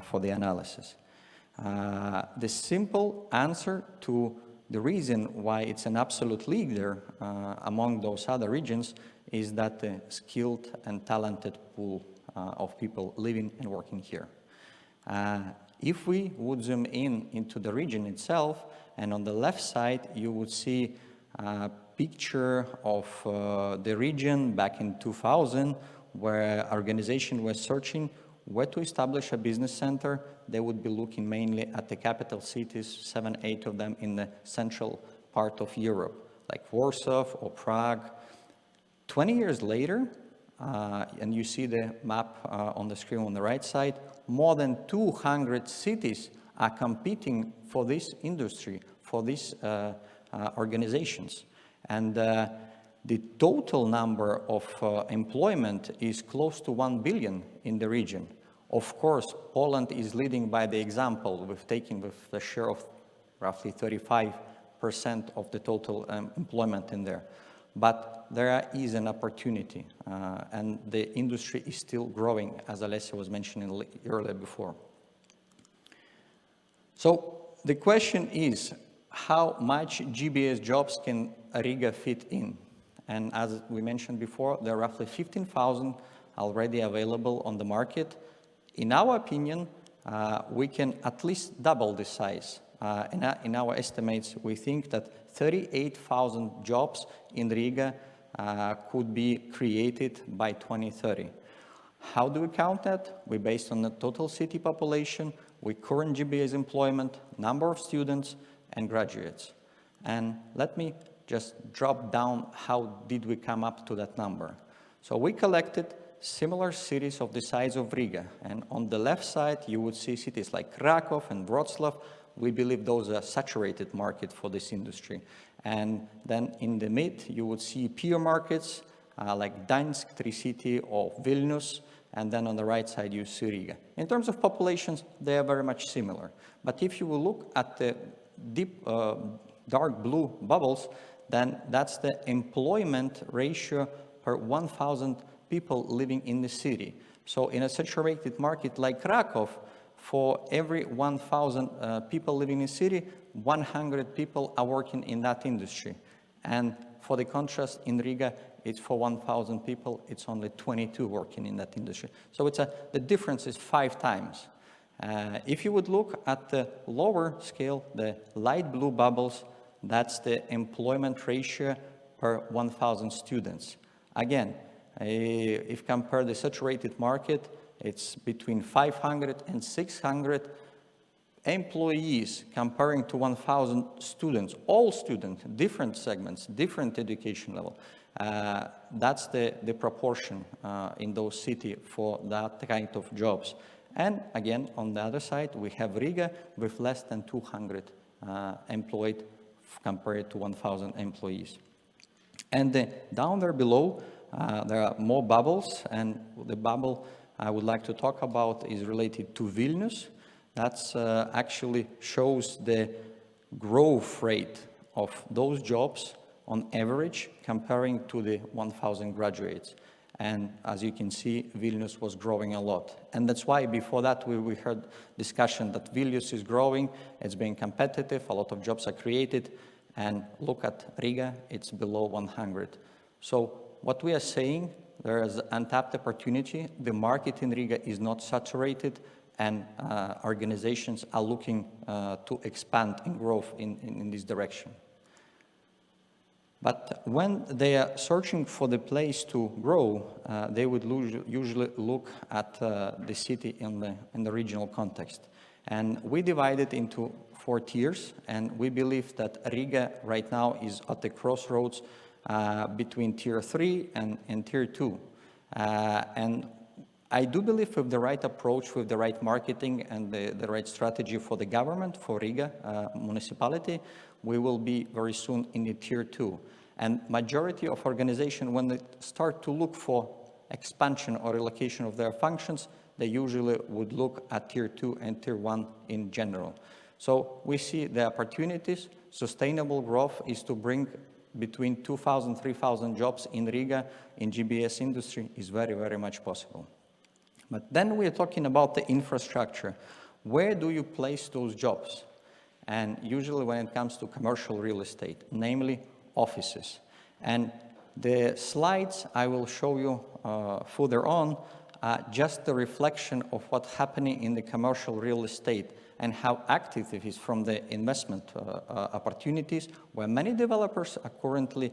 for the analysis. The simple answer to the reason why it's an absolute leader among those other regions is that the skilled and talented pool of people living and working here. If we would zoom into the region itself, and on the left side, you would see a picture of the region back in 2000, where organizations were searching where to establish a business center. They would be looking mainly at the capital cities, 7, 8 of them in the central part of Europe, like Warsaw or Prague. 20 years later, and you see the map on the screen on the right side, more than 200 cities are competing for this industry, for these organizations. And the total number of employment is close to 1 billion in the region. Of course, Poland is leading by the example, with the share of roughly 35% of the total employment in there. But there is an opportunity, and the industry is still growing, as Alessia was mentioning earlier before. So the question is, how much GBS jobs can Riga fit in? And as we mentioned before, there are roughly 15,000 already available on the market. In our opinion, we can at least double the size. In our estimates, we think that 38,000 jobs in Riga could be created by 2030. How do we count that? We based on the total city population, with current GBS employment, number of students, and graduates. And let me just drop down how did we come up to that number. So we collected similar cities of the size of Riga. And on the left side, you would see cities like Krakow and Wrocław. We believe those are saturated market for this industry. And then in the mid, you would see peer markets like Gdańsk, Tri-City, or Vilnius. And then on the right side, you see Riga. In terms of populations, they are very much similar. But if you will look at the deep dark blue bubbles, then that's the employment ratio per 1,000 people living in the city. So in a saturated market like Krakow, for every 1,000 people living in city, 100 people are working in that industry. And for the contrast, in Riga, it's for 1,000 people, it's only 22 working in that industry. So the difference is 5 times. If you would look at the lower scale, the light blue bubbles, that's the employment ratio per 1,000 students. Again, if compare the saturated market, it's between 500 and 600 employees comparing to 1,000 students, all students, different segments, different education level. That's the proportion in those cities for that kind of jobs. And again, on the other side, we have Riga with less than 200 employed compared to 1,000 employees. And down there below, there are more bubbles, and the bubble I would like to talk about is related to Vilnius. That's actually shows the growth rate of those jobs on average comparing to the 1,000 graduates. And as you can see, Vilnius was growing a lot. And that's why before that we heard discussion that Vilnius is growing, it's being competitive, a lot of jobs are created, and look at Riga, it's below 100. So what we are saying, there is untapped opportunity, the market in Riga is not saturated, and organizations are looking to expand and growth in this direction. But when they are searching for the place to grow, they would usually look at the city in the regional context. And we divide it into 4 tiers, and we believe that Riga right now is at the crossroads between tier 3 and tier 2. And I do believe with the right approach, with the right marketing and the right strategy for the government, for Riga municipality, we will be very soon in the tier 2. And majority of organizations, when they start to look for expansion or relocation of their functions, they usually would look at tier 2 and tier 1 in general. So we see the opportunities. Sustainable growth is to bring between 2,000, 3,000 jobs in Riga in GBS industry is very, very much possible. But then we're talking about the infrastructure. Where do you place those jobs? And usually when it comes to commercial real estate, namely offices. And the slides I will show you further on are just the reflection of what's happening in the commercial real estate and how active it is from the investment opportunities, where many developers are currently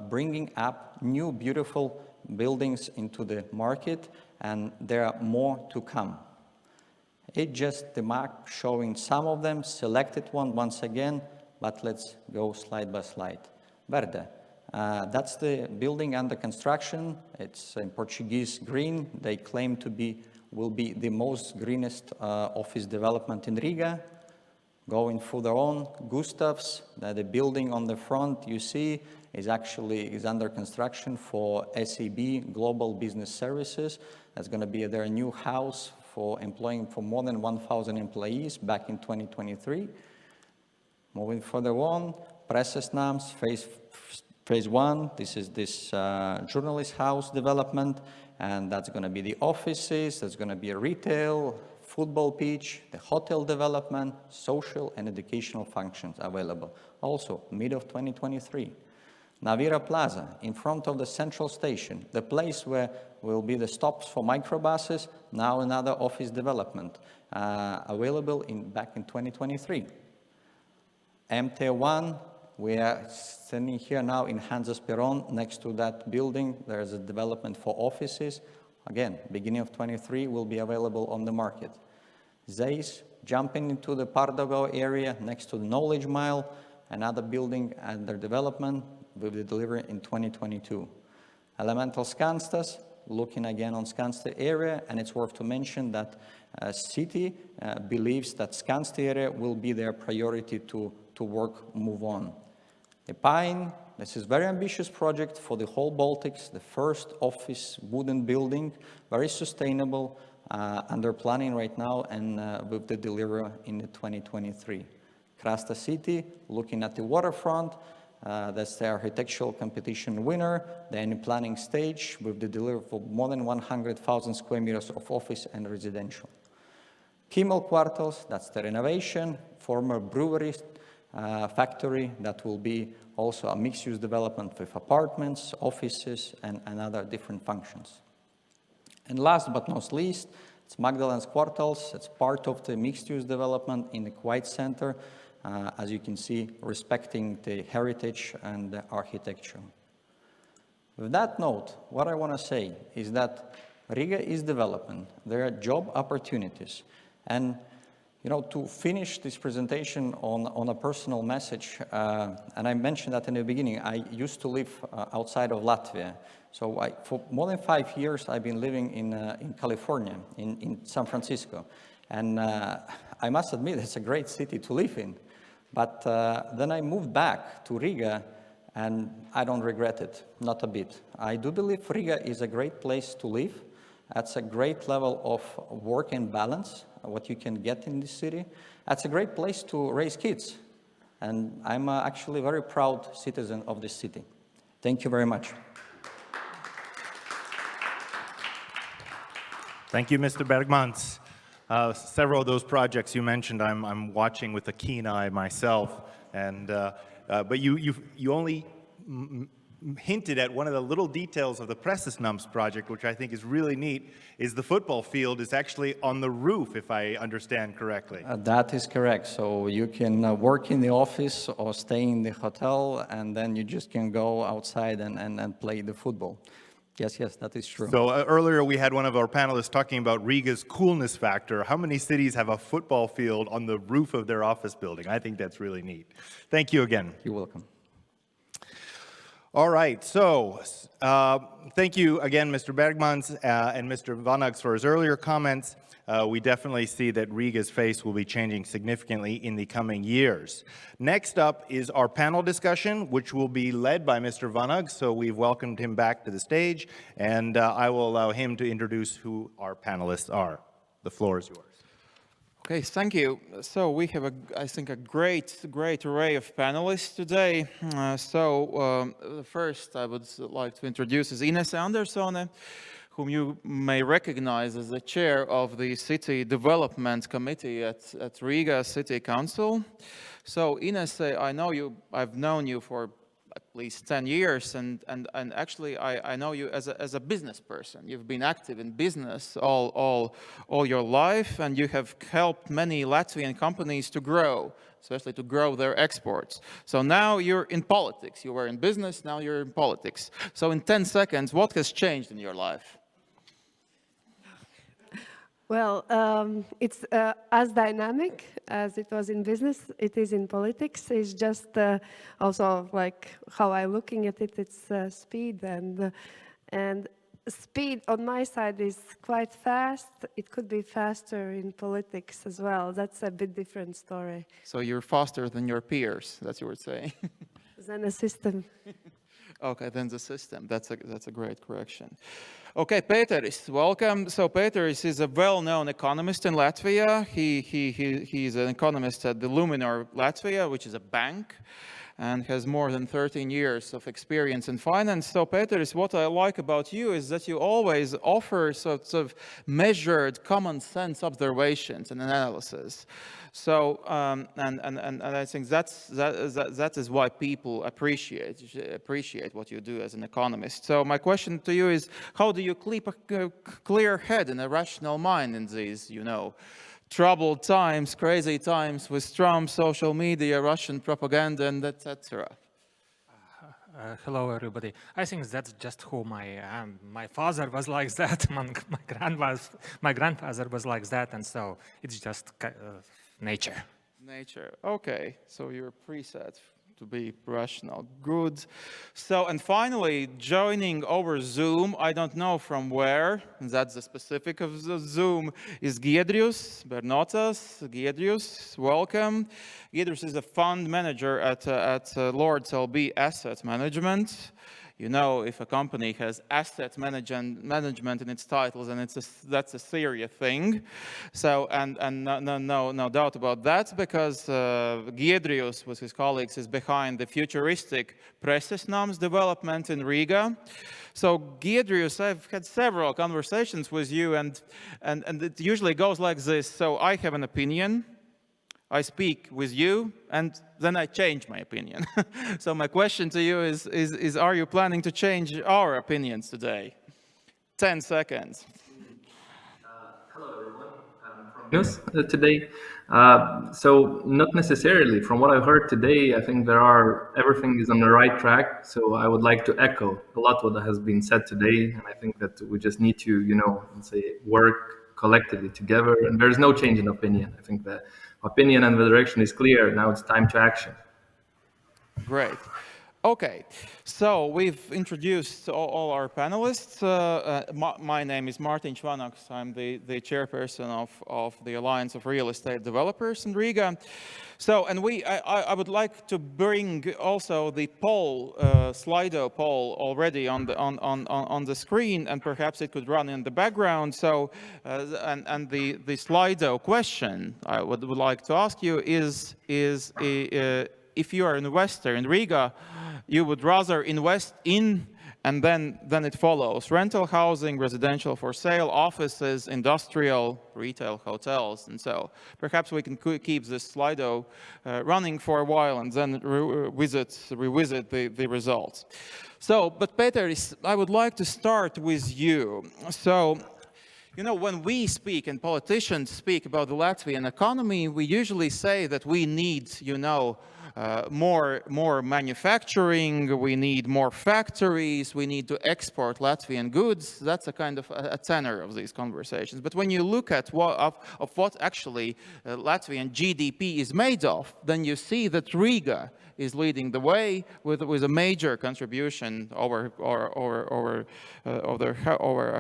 bringing up new beautiful buildings into the market, and there are more to come. It's just the map showing some of them, selected one once again, but let's go slide by slide. Verde, that's the building under construction. It's in Portuguese green. They claim to will be the most greenest office development in Riga. Going further on, Gustav's, the building on the front you see is under construction for SAB, Global Business Services. That's going to be their new house for employing for more than 1,000 employees back in 2023. Moving further on, Pressesnams, phase 1. This is this journalist house development, and that's going to be the offices, that's going to be a retail, football pitch, the hotel development, social and educational functions available. Also, mid of 2023. Navira Plaza, in front of the central station, the place where will be the stops for microbuses, now another office development, available back in 2023. MT1, we are standing here now in Hanzas Peron. Next to that building, there's a development for offices. Again, beginning of 23 will be available on the market. Zeiss, jumping into the Pardogo area next to the Knowledge Mile, another building under development will be delivered in 2022. Elemental Skanstas, looking again on Skansta area, and it's worth to mention that city believes that Skansta area will be their priority to move on. The Pine, this is very ambitious project for the whole Baltics, the first office wooden building, very sustainable, under planning right now, and with the delivery in 2023. Krasta City, looking at the waterfront, that's the architectural competition winner. They're in the planning stage with the delivery for more than 100,000 square meters of office and residential. Kimmel Quartals, that's the renovation, former brewery factory that will be also a mixed-use development with apartments, offices, and other different functions. And last but not least, it's Magdalene's Quartals. It's part of the mixed-use development in the Quiet Center, as you can see, respecting the heritage and the architecture. With that note, what I want to say is that Riga is developing. There are job opportunities. And to finish this presentation on a personal message, and I mentioned that in the beginning, I used to live outside of Latvia. So for more than 5 years, I've been living in California, in San Francisco. And I must admit, it's a great city to live in. But then I moved back to Riga, and I don't regret it, not a bit. I do believe Riga is a great place to live. That's a great level of work and balance, what you can get in this city. That's a great place to raise kids. And I'm actually a very proud citizen of this city. Thank you very much. Thank you, Mr. Bergmans. Several of those projects you mentioned, I'm watching with a keen eye myself. And but you only hinted at one of the little details of the Pressesnams project, which I think is really neat, is the football field is actually on the roof, if I understand correctly. That is correct. So you can work in the office or stay in the hotel, and then you just can go outside and play the football. Yes, that is true. So earlier we had one of our panelists talking about Riga's coolness factor. How many cities have a football field on the roof of their office building? I think that's really neat. Thank you again. You're welcome. All right, so thank you again, Mr. Bergmans and Mr. Vanags for his earlier comments. We definitely see that Riga's face will be changing significantly in the coming years. Next up is our panel discussion, which will be led by Mr. Vanags, so we've welcomed him back to the stage, and I will allow him to introduce who our panelists are. The floor is yours. Okay, thank you. So we have, I think, a great array of panelists today. First, I would like to introduce is Ines Andersone, whom you may recognize as the chair of the City Development Committee at Riga City Council. So Ines, I know you. I've known you for at least 10 years, and actually I know you as a business person. You've been active in business all your life, and you have helped many Latvian companies to grow, especially to grow their exports. So now you're in politics. You were in business, now you're in politics. So in 10 seconds, what has changed in your life? Well, it's as dynamic as it was in business, it is in politics. It's just also like how I'm looking at it, it's speed, and speed on my side is quite fast. It could be faster in politics as well. That's a bit different story. So you're faster than your peers, that's what you were saying. Than the system. Okay, then the system. That's a great correction. Okay, Pēteris, welcome. So Pēteris is a well-known economist in Latvia. He's an economist at the Luminor Latvia, which is a bank, and has more than 13 years of experience in finance. So Pēteris, what I like about you is that you always offer sorts of measured, common sense observations and analysis. So and I think that is why people appreciate what you do as an economist. So my question to you is, how do you keep a clear head and a rational mind in these, troubled times, crazy times with Trump, social media, Russian propaganda, and etc.? Hello, everybody. I think that's just who my father was like that. My grandfather was like that, and so it's just nature. Nature. Okay, so you're preset to be rational. Good. So, and finally, joining over Zoom, I don't know from where, that's the specific of the Zoom, is Giedrius Bernotas. Giedrius, welcome. Giedrius is a fund manager at Lords LB Asset Management. You know, if a company has asset management in its titles, and that's a serious thing. So, and no doubt about that, because Giedrius with his colleagues is behind the futuristic Presesnams development in Riga. So Giedrius, I've had several conversations with you, and it usually goes like this. So I have an opinion, I speak with you, and then I change my opinion. So my question to you is, are you planning to change our opinions today? 10 seconds. Hello, everyone. I'm from news today. So not necessarily. From what I've heard today, I think everything is on the right track. So I would like to echo a lot what has been said today. And I think that we just need to, work collectively together. And there's no change in opinion. I think the opinion and the direction is clear. Now it's time to action. Great. Okay, so we've introduced all our panelists. My name is Martin Čvanoks. I'm the chairperson of the Alliance of Real Estate Developers in Riga. So, and I would like to bring also the poll, Slido poll, already on the screen, and perhaps it could run in the background. So, and the Slido question I would like to ask you is if you are an investor in Riga, you would rather invest in, and then it follows, rental housing, residential for sale, offices, industrial, retail, hotels, and so perhaps we can keep this Slido running for a while and then revisit the results. So, but Peter, I would like to start with you. So, when we speak and politicians speak about the Latvian economy, we usually say that we need, more manufacturing, we need more factories, we need to export Latvian goods. That's a kind of a tenor of these conversations. But when you look at what actually Latvian GDP is made of, then you see that Riga is leading the way with a major contribution over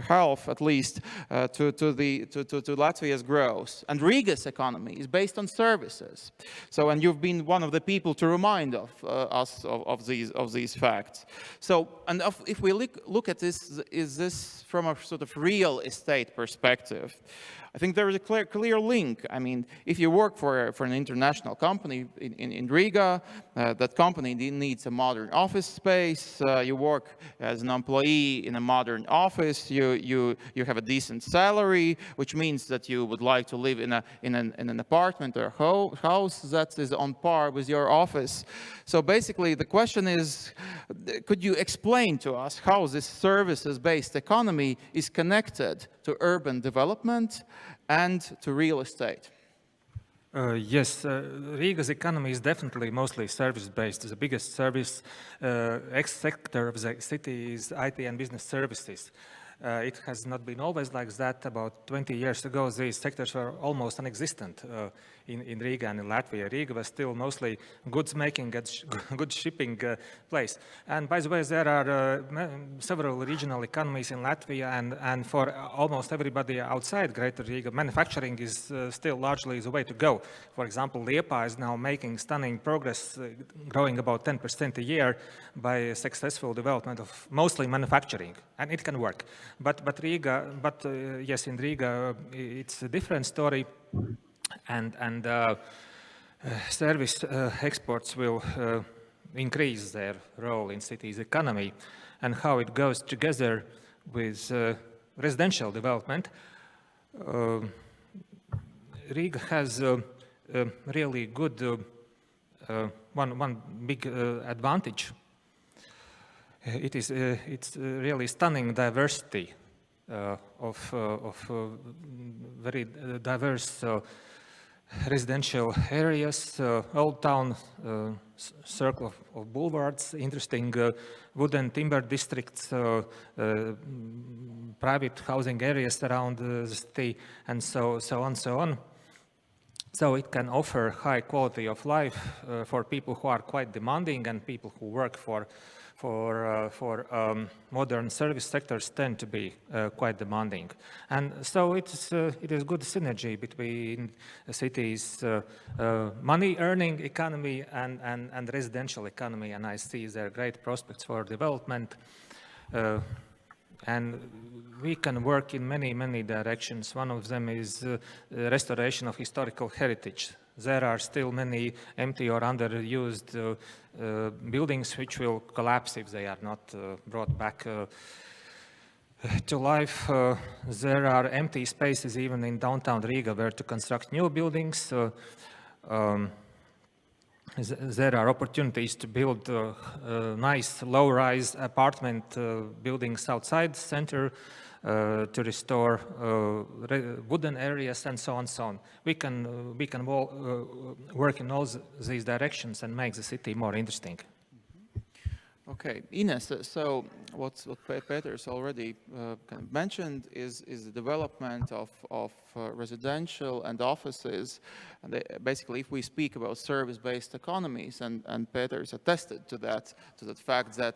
half at least to Latvia's growth. And Riga's economy is based on services. So, and you've been one of the people to remind us of these facts. So, and if we look at this, is this from a sort of real estate perspective? I think there is a clear link. I mean, if you work for an international company in Riga, that company needs a modern office space. You work as an employee in a modern office. You have a decent salary, which means that you would like to live in an apartment or a house that is on par with your office. So basically, the question is, could you explain to us how this services-based economy is connected to urban development and to real estate? Yes, Riga's economy is definitely mostly service-based. The biggest service sector of the city is IT and business services. It has not been always like that. About 20 years ago, these sectors were almost non-existent in Riga and in Latvia. Riga was still mostly goods making, good shipping place. And by the way, there are several regional economies in Latvia, and for almost everybody outside Greater Riga, manufacturing is still largely the way to go. For example, Liepa is now making stunning progress, growing about 10% a year by successful development of mostly manufacturing, and it can work. But yes, in Riga, it's a different story. And service exports will increase their role in cities' economy, and how it goes together with residential development. Riga has a really good one big advantage. It's really stunning diversity of very diverse residential areas, old town circle of boulevards, interesting wooden timber districts, private housing areas around the city, and so on. So it can offer high quality of life for people who are quite demanding and people who work for modern service sectors tend to be quite demanding. And so it is good synergy between the city's money-earning economy and residential economy, and I see there are great prospects for development. And we can work in many, many directions. One of them is restoration of historical heritage. There are still many empty or underused buildings which will collapse if they are not brought back to life. There are empty spaces even in downtown Riga where to construct new buildings. There are opportunities to build nice low-rise apartment buildings outside the center, to restore wooden areas and so on and so on. We can work in all these directions and make the city more interesting. Okay, Ines, so what Peter's already kind of mentioned is the development of residential and offices. And basically, if we speak about service-based economies, and Peter's attested to that fact that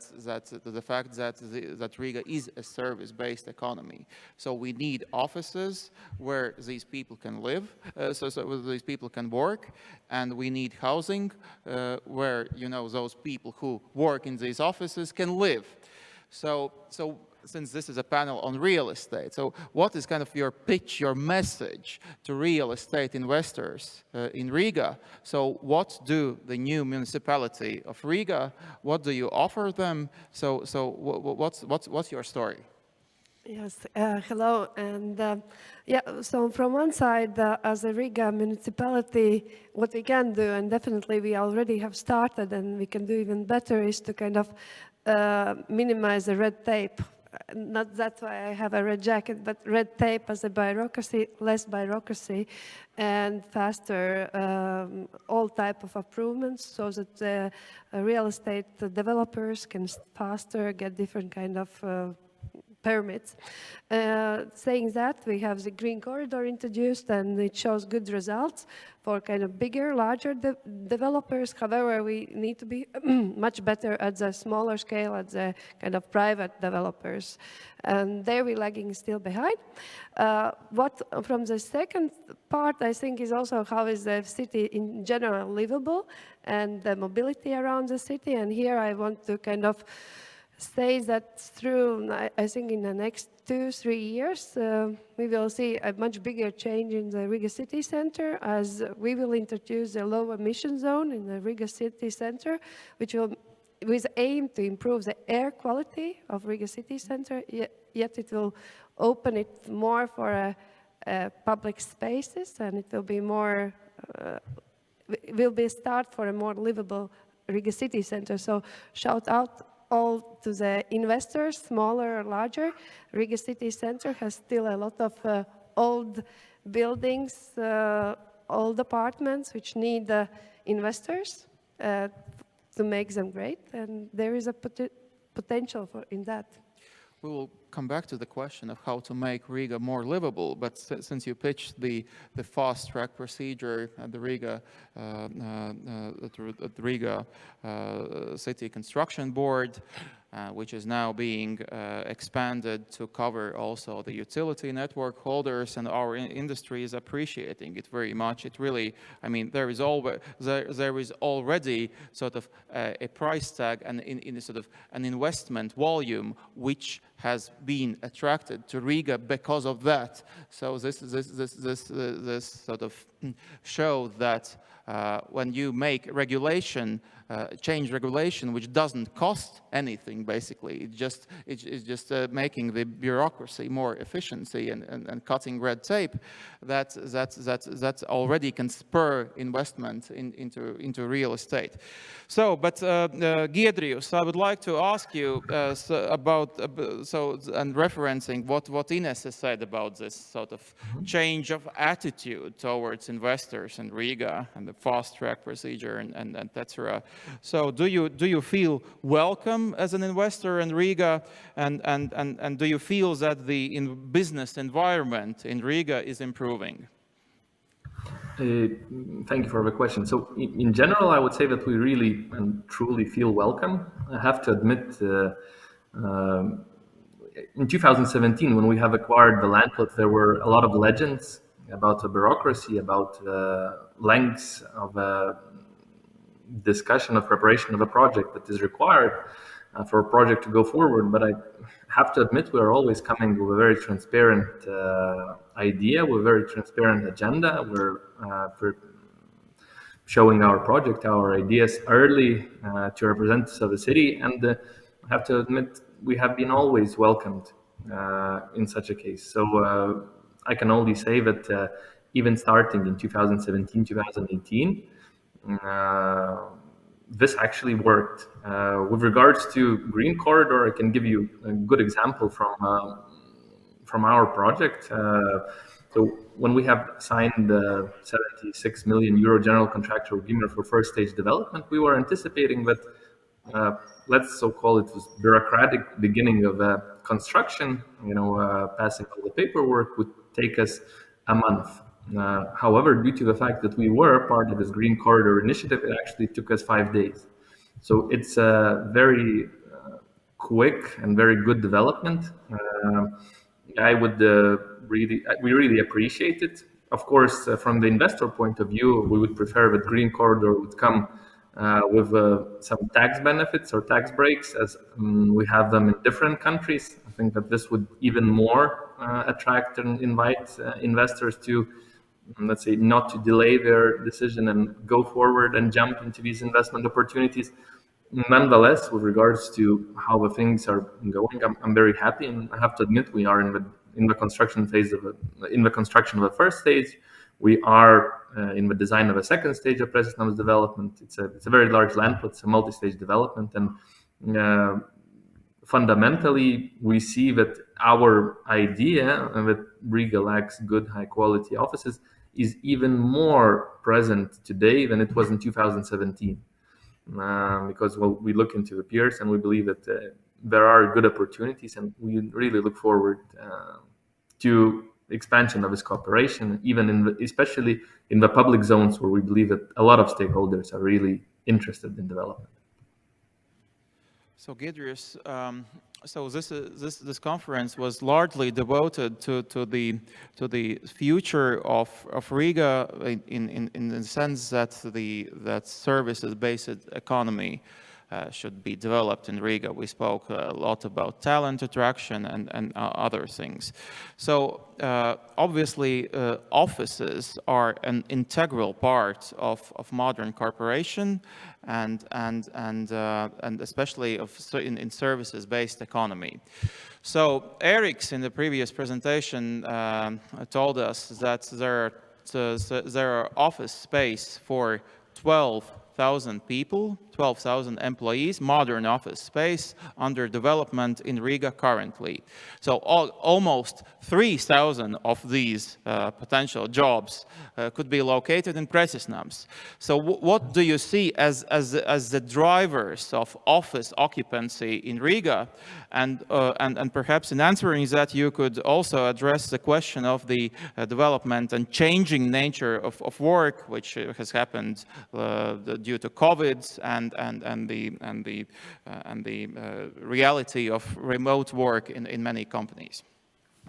Riga is a service-based economy. So we need offices where these people can live, so these people can work, and we need housing where those people who work in these offices can live. So since this is a panel on real estate, so what is kind of your pitch, your message to real estate investors in Riga? So what do the new municipality of Riga, what do you offer them? So what's your story? Yes, hello, and so from one side, as a Riga municipality, what we can do, and definitely we already have started and we can do even better, is to kind of minimize the red tape. Not that's why I have a red jacket, but red tape as a bureaucracy, less bureaucracy, and faster all type of improvements, so that the real estate developers can faster get different kind of permits. Saying that, we have the green corridor introduced, and it shows good results for kind of bigger, larger developers. However, we need to be much better at the smaller scale, at the kind of private developers. And there we're lagging still behind. From the second part, I think, is also how is the city in general livable and the mobility around the city. And here I want to kind of say that through, I think in the next 2-3 years, we will see a much bigger change in the Riga city center, as we will introduce a low emission zone in the Riga city center, which will, with aim to improve the air quality of Riga city center, yet it will open it more for public spaces, and it will be more, will be a start for a more livable Riga city center. So shout out all to the investors, smaller or larger. Riga city center has still a lot of old buildings, old apartments, which need investors to make them great, and there is a potential in that. We will come back to the question of how to make Riga more livable, but since you pitched the fast-track procedure at the Riga City Construction Board, which is now being expanded to cover also the utility network holders, and our industry is appreciating it very much. It really, I mean, there is already sort of a price tag and in a sort of an investment volume which has been attracted to Riga because of that. So this sort of shows that when you make regulation, change regulation, which doesn't cost anything, basically, it's just making the bureaucracy more efficiency and cutting red tape, that already can spur investment into real estate. So, but Giedrius, I would like to ask you about and referencing what Ines has said about this sort of change of attitude towards investors in Riga and the fast-track procedure and etc. So do you feel welcome as an investor in Riga, and do you feel that the business environment in Riga is improving? Thank you for the question. So in general, I would say that we really and truly feel welcome. I have to admit, in 2017, when we have acquired the land plot, there were a lot of legends about the bureaucracy, about lengths of discussion of preparation of a project that is required for a project to go forward. But I have to admit, we are always coming with a very transparent idea, with a very transparent agenda. We're showing our project, our ideas early to representatives of the city, and I have to admit, we have been always welcomed in such a case. So I can only say that even starting in 2017, 2018, this actually worked. With regards to Green Corridor, I can give you a good example from our project. So when we have signed the 76 million euro general contractor agreement for first stage development, we were anticipating that, let's so call it, this bureaucratic beginning of construction, passing all the paperwork would take us a month. However, due to the fact that we were part of this Green Corridor initiative, it actually took us 5 days. So it's a very quick and very good development. We really appreciate it. Of course, from the investor point of view, we would prefer that Green Corridor would come with some tax benefits or tax breaks, as we have them in different countries. I think that this would even more attract and invite investors to, let's say, not to delay their decision and go forward and jump into these investment opportunities. Nonetheless, with regards to how the things are going, I'm very happy, and I have to admit, we are in the construction phase in the construction of the first stage. We are in the design of a second stage of Presisnam's development. It's a very large land plot. It's a multi-stage development, and fundamentally, we see that our idea that Riga lacks good, high-quality offices is even more present today than it was in 2017. Because we look into the peers and we believe that there are good opportunities, and we really look forward to expansion of this cooperation, even especially in the public zones where we believe that a lot of stakeholders are really interested in development. So Giedrius, so this conference was largely devoted to the future of Riga in the sense that that services-based economy should be developed in Riga. We spoke a lot about talent attraction and other things. So obviously, offices are an integral part of modern corporation, and especially in services-based economy. So Eric's in the previous presentation told us that there are office space for 12,000 people, 12,000 employees, modern office space under development in Riga currently. So almost 3,000 of these potential jobs could be located in Presisnams. So what do you see as the drivers of office occupancy in Riga? And perhaps in answering that, you could also address the question of the development and changing nature of work, which has happened due to COVID and the reality of remote work in many companies.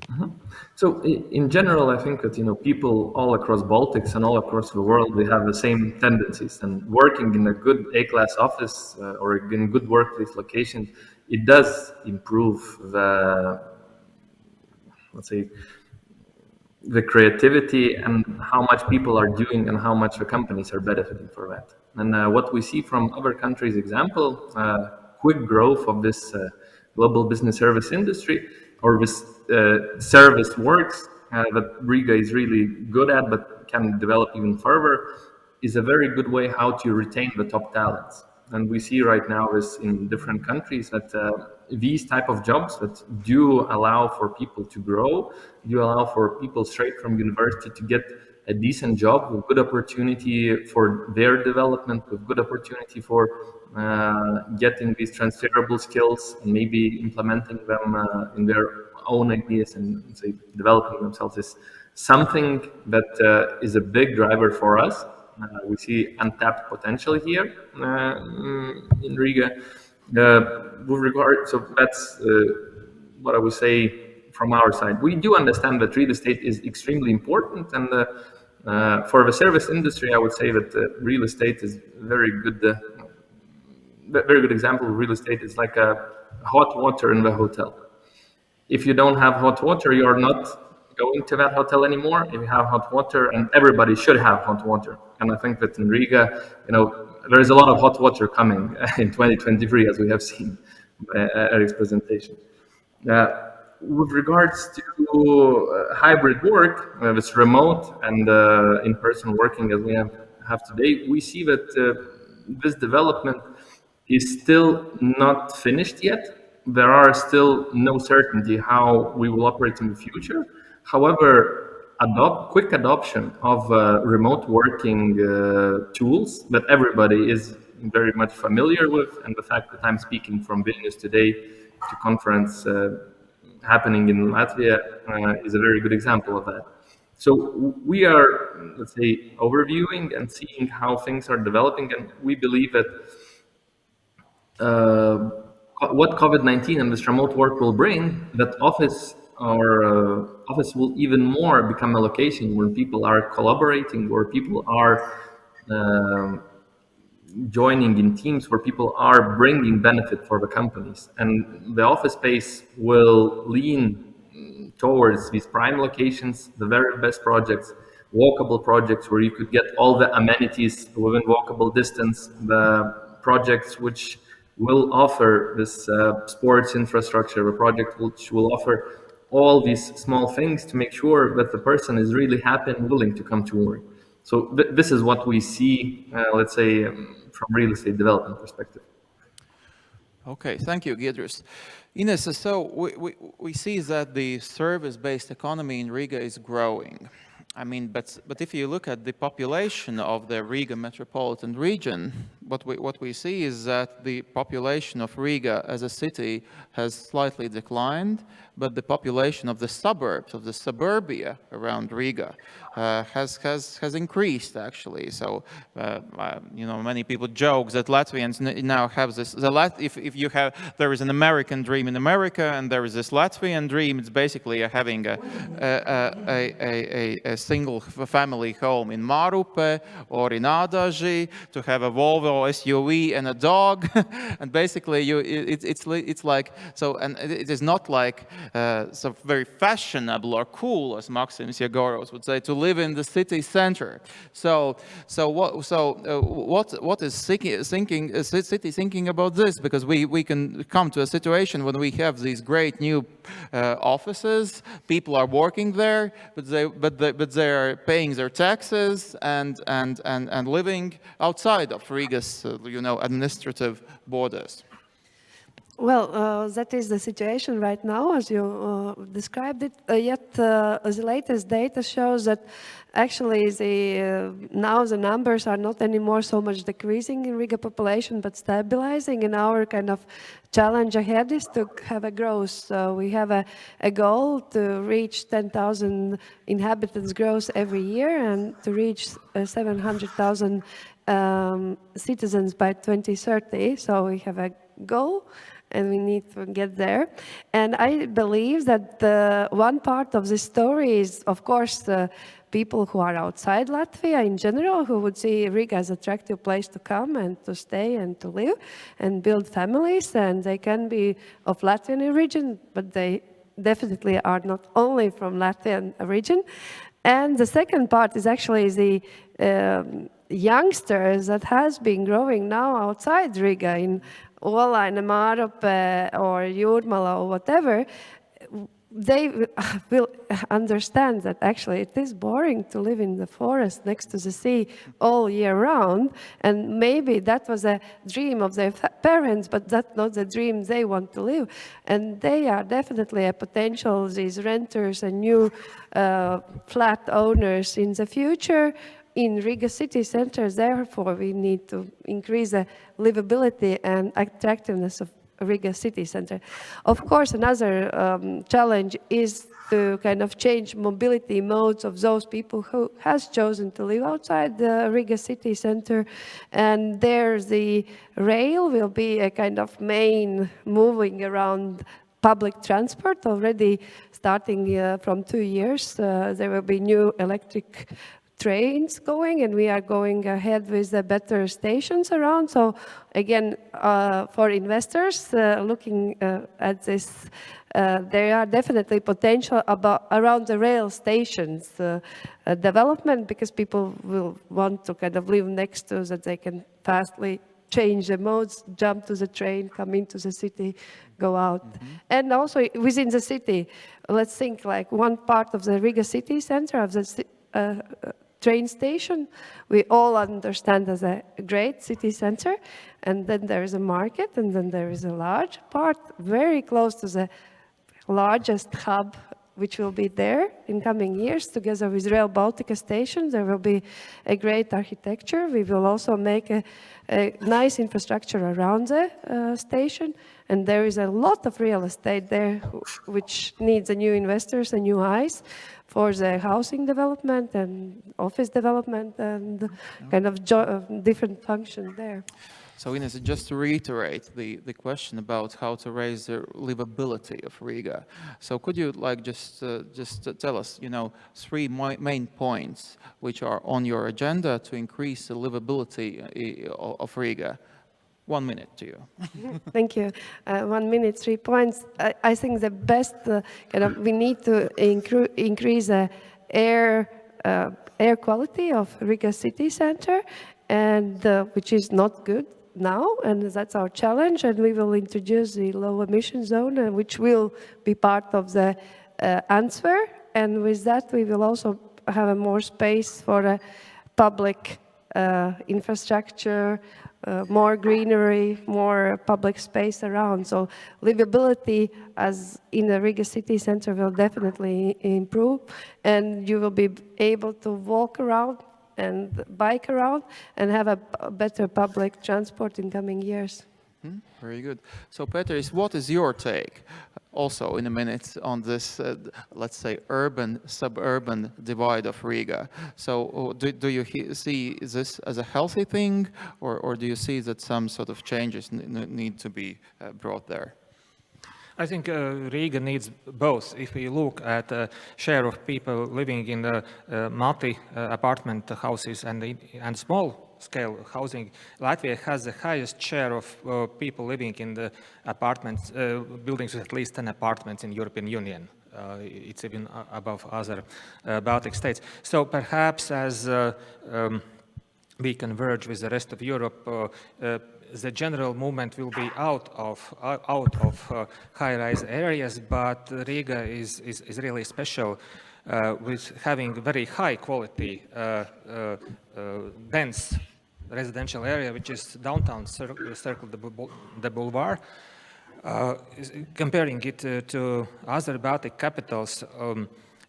Mm-hmm. So in general, I think that people all across Baltics and all across the world, we have the same tendencies. And working in a good A-class office or in good workplace location, it does improve the, let's say, the creativity and how much people are doing and how much the companies are benefiting for that. And what we see from other countries' example, quick growth of this global business service industry, or this service works that Riga is really good at but can develop even further, is a very good way how to retain the top talents. And we see right now this in different countries that these type of jobs that do allow for people to grow, do allow for people straight from university to get a decent job with good opportunity for their development, with good opportunity for getting these transferable skills and maybe implementing them in their own ideas and say developing themselves Something that is a big driver for us. We see untapped potential here in Riga. With regard, so that's what I would say from our side. We do understand that real estate is extremely important, and for the service industry, I would say that real estate is very good. Very good example of real estate is like a hot water in the hotel. If you don't have hot water, you're not going to that hotel anymore. If you have hot water, and everybody should have hot water. And I think that in Riga, there is a lot of hot water coming in 2023, as we have seen at Eric's presentation. With regards to hybrid work, this remote and in-person working as we have today, we see that this development is still not finished yet. There are still no certainty how we will operate in the future. However, quick adoption of remote working tools that everybody is very much familiar with, and the fact that I'm speaking from Vilnius today to conference happening in Latvia is a very good example of that. So we are, let's say, overviewing and seeing how things are developing, and we believe that what COVID-19 and this remote work will bring, that office will even more become a location where people are collaborating, where people are joining in teams, where people are bringing benefit for the companies. And the office space will lean towards these prime locations, the very best projects, walkable projects where you could get all the amenities within walkable distance, the projects which will offer this sports infrastructure, a project which will offer all these small things to make sure that the person is really happy and willing to come to work. So this is what we see, let's say, from real estate development perspective. Okay, thank you, Giedrius. Ines, so we see that the service-based economy in Riga is growing. I mean, but if you look at the population of the Riga metropolitan region, what we see is that the population of Riga as a city has slightly declined, but the population of the suburbs, of the suburbia around Riga, has increased actually. So many people joke that Latvians now have this. If you have, there is an American dream in America, and there is this Latvian dream. It's basically having a single family home in Mārupe or in Ādaži, to have a Volvo SUV and a dog, and basically it's like so, and it is not like so very fashionable or cool, as Maxim Yegoros would say, to live in the city center. So what is city thinking about this? Because we can come to a situation when we have these great new offices, people are working there, but they are paying their taxes and living outside of Riga's administrative borders. Well, that is the situation right now, as you described it. Yet the latest data shows that actually now the numbers are not anymore so much decreasing in Riga population, but stabilizing. And our kind of challenge ahead is to have a growth. So we have a goal to reach 10,000 inhabitants growth every year, and to reach 700,000 citizens by 2030. So we have a goal, and we need to get there. And I believe that one part of this story is, of course, the people who are outside Latvia in general, who would see Riga as an attractive place to come and to stay and to live and build families. And they can be of Latvian origin, but they definitely are not only from Latvian origin. And the second part is actually the youngsters that has been growing now outside Riga in Ola, in Mārupe or Jūrmala or whatever. They will understand that actually it is boring to live in the forest next to the sea all year round, and maybe that was a dream of their parents, but that's not the dream they want to live. And they are definitely a potential, these renters and new flat owners in the future in Riga city center. Therefore, we need to increase the livability and attractiveness of Riga city center. Of course, another challenge is to kind of change mobility modes of those people who has chosen to live outside the Riga city center. And there the rail will be a kind of main moving around public transport already starting from 2 years. There will be new electric trains going, and we are going ahead with the better stations around. So again, for investors looking at this, there are definitely potential around the rail stations development, because people will want to kind of live next to that they can fastly change the modes, jump to the train, come into the city, go out. And also within the city, let's think like one part of the Riga city center, of the train station, we all understand as a great city center. And then there is a market, and then there is a large part very close to the largest hub, which will be there in coming years together with Rail Baltica station. There will be a great architecture. We will also make a nice infrastructure around the station. And there is a lot of real estate there which needs a new investors and new eyes for the housing development and office development and kind of different function there. So Ines, just to reiterate the question about how to raise the livability of Riga. So could you like just tell us, 3 main points which are on your agenda to increase the livability of Riga? 1 minute to you. Thank you. 1 minute, 3 points. I think the best we need to increase the air quality of Riga city center, and which is not good now, and that's our challenge. And we will introduce the low emission zone, which will be part of the answer. And with that, we will also have a more space for a public infrastructure, more greenery, more public space around. So livability as in the Riga city center will definitely improve, and you will be able to walk around and bike around and have a better public transport in coming years. Very good. So Petris, what is your take, also in a minute, on this, let's say, urban-suburban divide of Riga? So do you see this as a healthy thing, or do you see that some sort of changes need to be brought there? I think Riga needs both. If we look at the share of people living in the multi-apartment houses and small-scale housing, Latvia has the highest share of people living in the apartments, buildings with at least 10 apartments in the European Union. It's even above other Baltic states. So perhaps as we converge with the rest of Europe, the general movement will be out of high-rise areas, but Riga is really special with having very high-quality, dense residential area, which is downtown Circle de Boulevard. Comparing it to other Baltic capitals,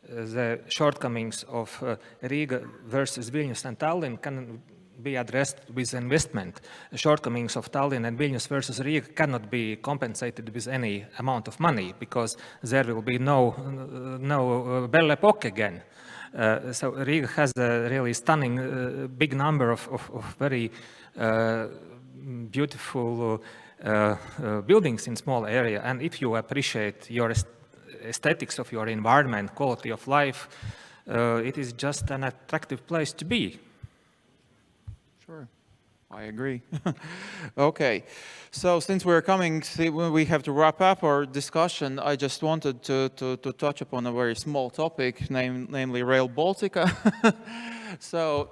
the shortcomings of Riga versus Vilnius and Tallinn can be addressed with investment. The shortcomings of Tallinn and Vilnius versus Riga cannot be compensated with any amount of money, because there will be no Belle Epoque again. So Riga has a really stunning big number of very beautiful buildings in small area. And if you appreciate your aesthetics of your environment, quality of life, it is just an attractive place to be. Sure, I agree. Okay, so since we're coming, we have to wrap up our discussion. I just wanted to touch upon a very small topic, namely Rail Baltica. So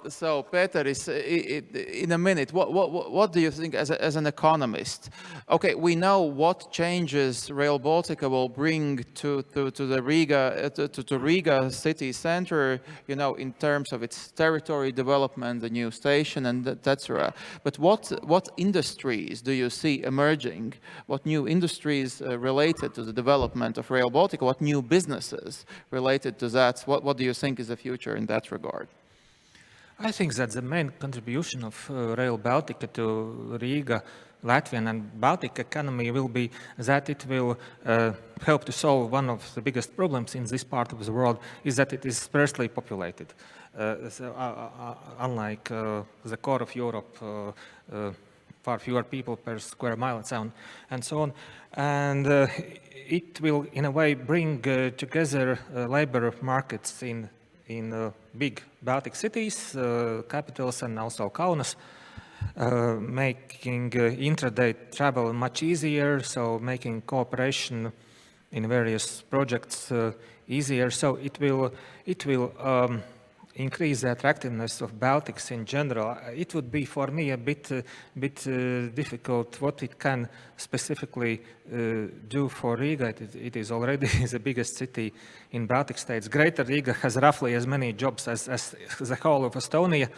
Peter, in a minute, what do you think as an economist? Okay, we know what changes Rail Baltica will bring to the Riga city center, in terms of its territory development, the new station, and etc. But what industries do you see emerging? What new industries related to the development of Rail Baltica? What new businesses related to that? What do you think is the future in that regard? I think that the main contribution of Rail Baltica to Riga, Latvian and Baltic economy will be that it will help to solve one of the biggest problems in this part of the world, is that it is sparsely populated. Unlike the core of Europe, far fewer people per square mile and so on. And it will, in a way, bring together labor markets in big Baltic cities, capitals, and also Kaunas, making intraday travel much easier, so making cooperation in various projects easier. So it will increase the attractiveness of Baltics in general. It would be for me a bit difficult what it can specifically do for Riga. It is already the biggest city in Baltic states. Greater Riga has roughly as many jobs as the whole of Estonia.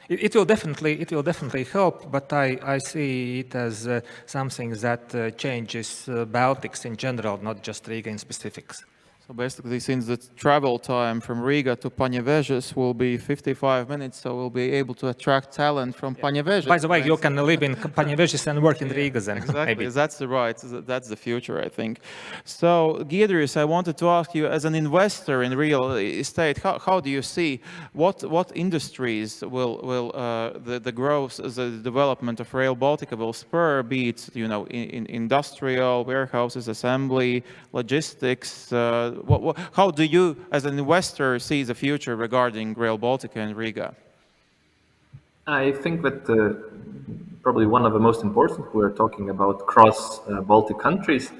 It will definitely help, but I see it as something that changes Baltics in general, not just Riga in specifics. So basically, since the travel time from Riga to Panevėžys will be 55 minutes, so we'll be able to attract talent from Panevėžys. By the way, you can live in Panevėžys and work in Riga then. Exactly, maybe. that's the future, I think. So, Giedrius, I wanted to ask you, as an investor in real estate, how do you see what industries will the growth, the development of Rail Baltica will spur, be it in industrial, warehouses, assembly, logistics? How do you, as an investor, see the future regarding Rail Baltica and Riga? I think that probably one of the most important, we're talking about cross Baltic countries.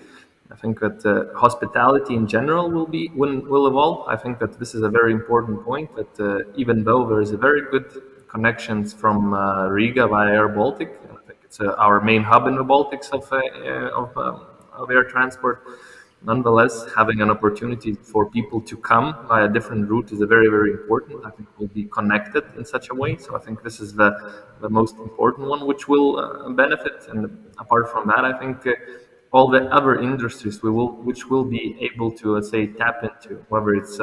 I think that hospitality in general will evolve. I think that this is a very important point, that even though there is a very good connections from Riga via Air Baltic, I think it's our main hub in the Baltics of air transport. Nonetheless, having an opportunity for people to come by a different route is very, very important. I think we'll be connected in such a way. So I think this is the most important one, which will benefit. And apart from that, I think all the other industries which will be able to, let's say, tap into, whether it's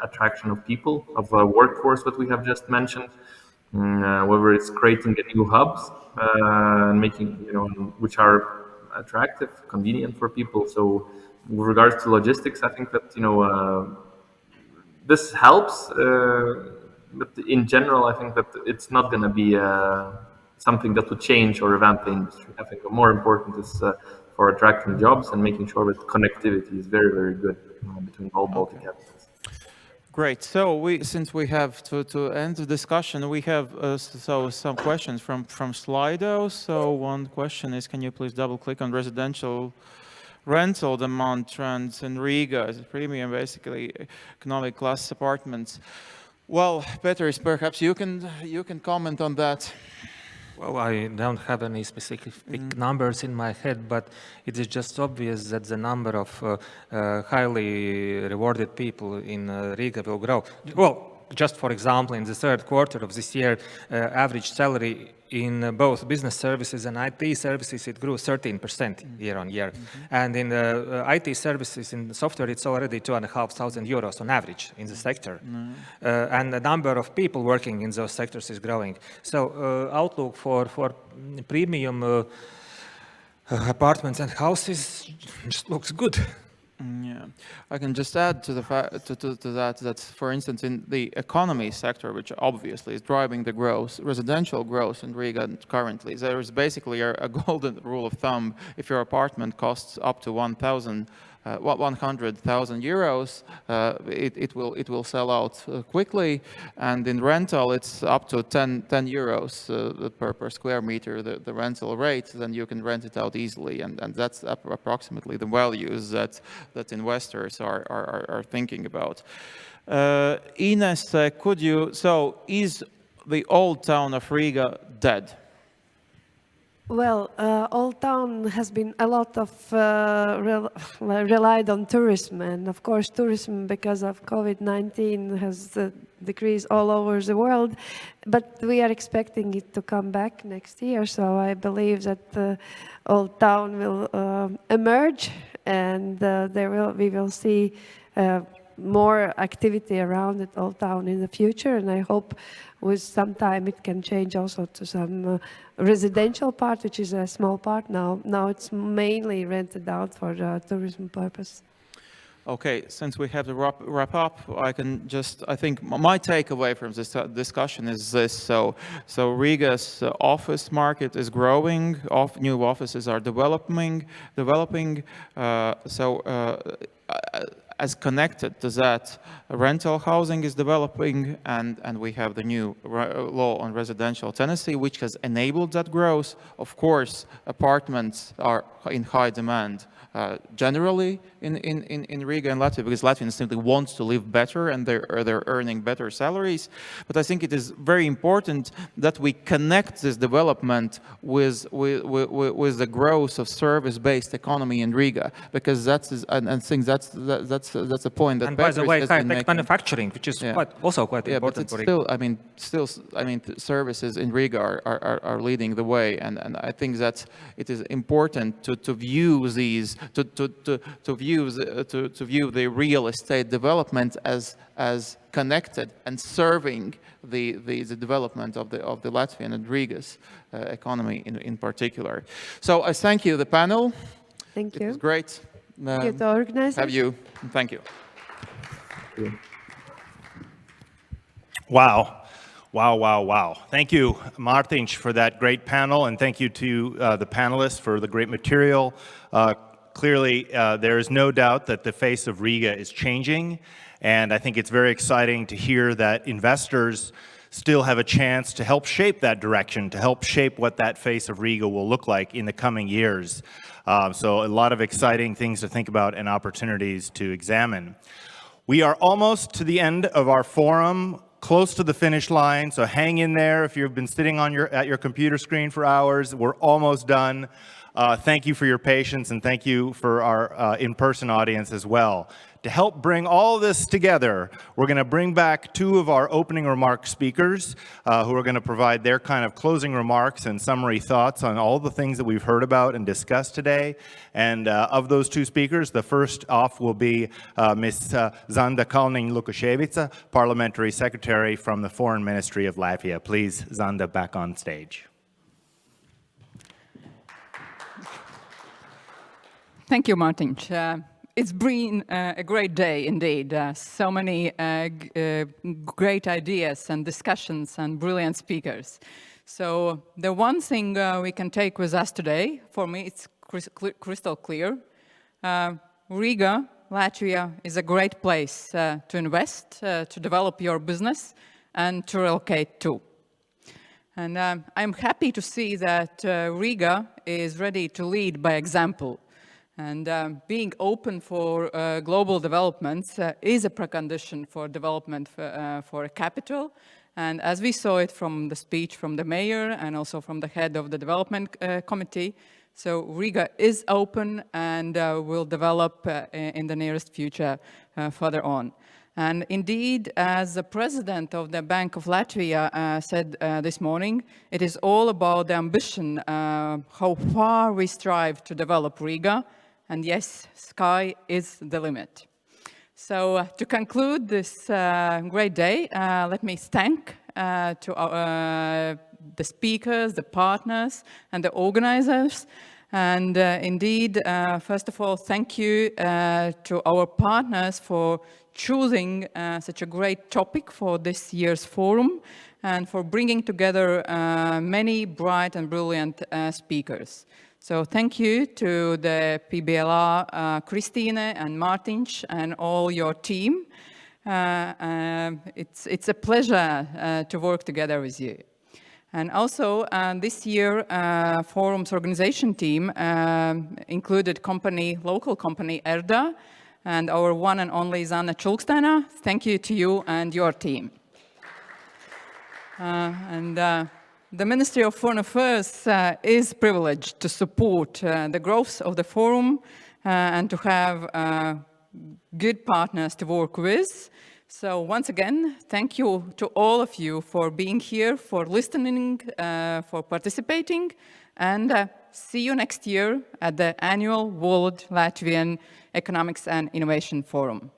attraction of people, of workforce that we have just mentioned, whether it's creating new hubs and making, which are attractive, convenient for people. So with regards to logistics, I think that this helps, but in general, I think that it's not going to be something that would change or revamp the industry. I think more important is for attracting jobs and making sure that connectivity is very, very good between all Baltic capitals. Great. So since we have to end the discussion, we have some questions from Slido. So one question is, can you please double-click on residential rental demand trends in Riga as a premium, basically economic class apartments? Well, Petris, perhaps you can comment on that. Well, I don't have any specific numbers in my head, but it is just obvious that the number of highly rewarded people in Riga will grow. Well, just for example, in the third quarter of this year, average salary in both business services and IT services, it grew 13% year on year. And in IT services, in software, it's already 2,500 euros on average in the sector. And the number of people working in those sectors is growing. So outlook for premium apartments and houses just looks good. Yeah, I can just add to the fact that, for instance, in the economy sector, which obviously is driving the growth, residential growth in Riga currently, there is basically a golden rule of thumb. If your apartment costs up to 100,000 euros, it will sell out quickly, and in rental it's up to 10 euros per square meter, the rental rate. Then you can rent it out easily, and that's approximately the values that investors are thinking about. Ines, is the old town of Riga dead? Well, Old Town has been a lot of relied on tourism, and of course tourism because of COVID-19 has decreased all over the world, but we are expecting it to come back next year, so I believe that Old Town will emerge, and we will see more activity around it all town in the future, and I hope with some time it can change also to some residential part, which is a small part now. Now it's mainly rented out for tourism purpose. Okay, since we have to wrap up, I think my takeaway from this discussion is this. So Riga's office market is growing, new offices are developing. As connected to that, rental housing is developing, and we have the new law on residential tenancy, which has enabled that growth. Of course, apartments are in high demand generally in Riga and Latvia, because Latvians simply want to live better and they're earning better salaries. But I think it is very important that we connect this development with the growth of service-based economy in Riga, because that's a point that and by the way, Petris high-tech manufacturing, which is also quite important for Riga. Services in Riga are leading the way, and I think that it is important to view these, to view the real estate development as connected and serving the development of the Latvian and Riga's economy in particular. So I thank you, the panel. Thank you. It was great. Thank you to organizers. Have you. Thank you. Wow. Wow. Thank you, Mārtiņš, for that great panel, and thank you to the panelists for the great material. Clearly, there is no doubt that the face of Riga is changing, and I think it's very exciting to hear that investors still have a chance to help shape that direction, to help shape what that face of Riga will look like in the coming years. So a lot of exciting things to think about and opportunities to examine. We are almost to the end of our forum, close to the finish line, so hang in there if you've been sitting on at your computer screen for hours. We're almost done. Thank you for your patience, and thank you for our in-person audience as well. To help bring all this together, we're going to bring back two of our opening remark speakers who are going to provide their kind of closing remarks and summary thoughts on all the things that we've heard about and discussed today. And of those two speakers, the first off will be Ms. Zanda Kalniņa-Lukaševica, Parliamentary Secretary from the Foreign Ministry of Latvia. Please, Zanda, back on stage. Thank you, Mārtiņš. It's been a great day indeed. So many great ideas and discussions and brilliant speakers. So the one thing we can take with us today, for me, it's crystal clear. Riga, Latvia, is a great place to invest, to develop your business, and to relocate to. And I'm happy to see that Riga is ready to lead by example. And being open for global developments is a precondition for development for a capital. And as we saw it from the speech from the mayor and also from the head of the development committee, so Riga is open and will develop in the nearest future further on. And indeed, as the president of the Bank of Latvia said this morning, it is all about the ambition, how far we strive to develop Riga. And yes, sky is the limit. So to conclude this great day, let me thank to the speakers, the partners, and the organizers. And indeed, first of all, thank you to our partners for choosing such a great topic for this year's forum and for bringing together many bright and brilliant speakers. So thank you to the PBLR, Kristine and Mārtiņš and all your team. It's a pleasure to work together with you. And also this year, Forum's organization team included local company Erda and our one and only Zanda Čulkstena. Thank you to you and your team. The Ministry of Foreign Affairs is privileged to support the growth of the forum and to have good partners to work with. So once again, thank you to all of you for being here, for listening, for participating, and see you next year at the annual World Latvian Economics and Innovation Forum.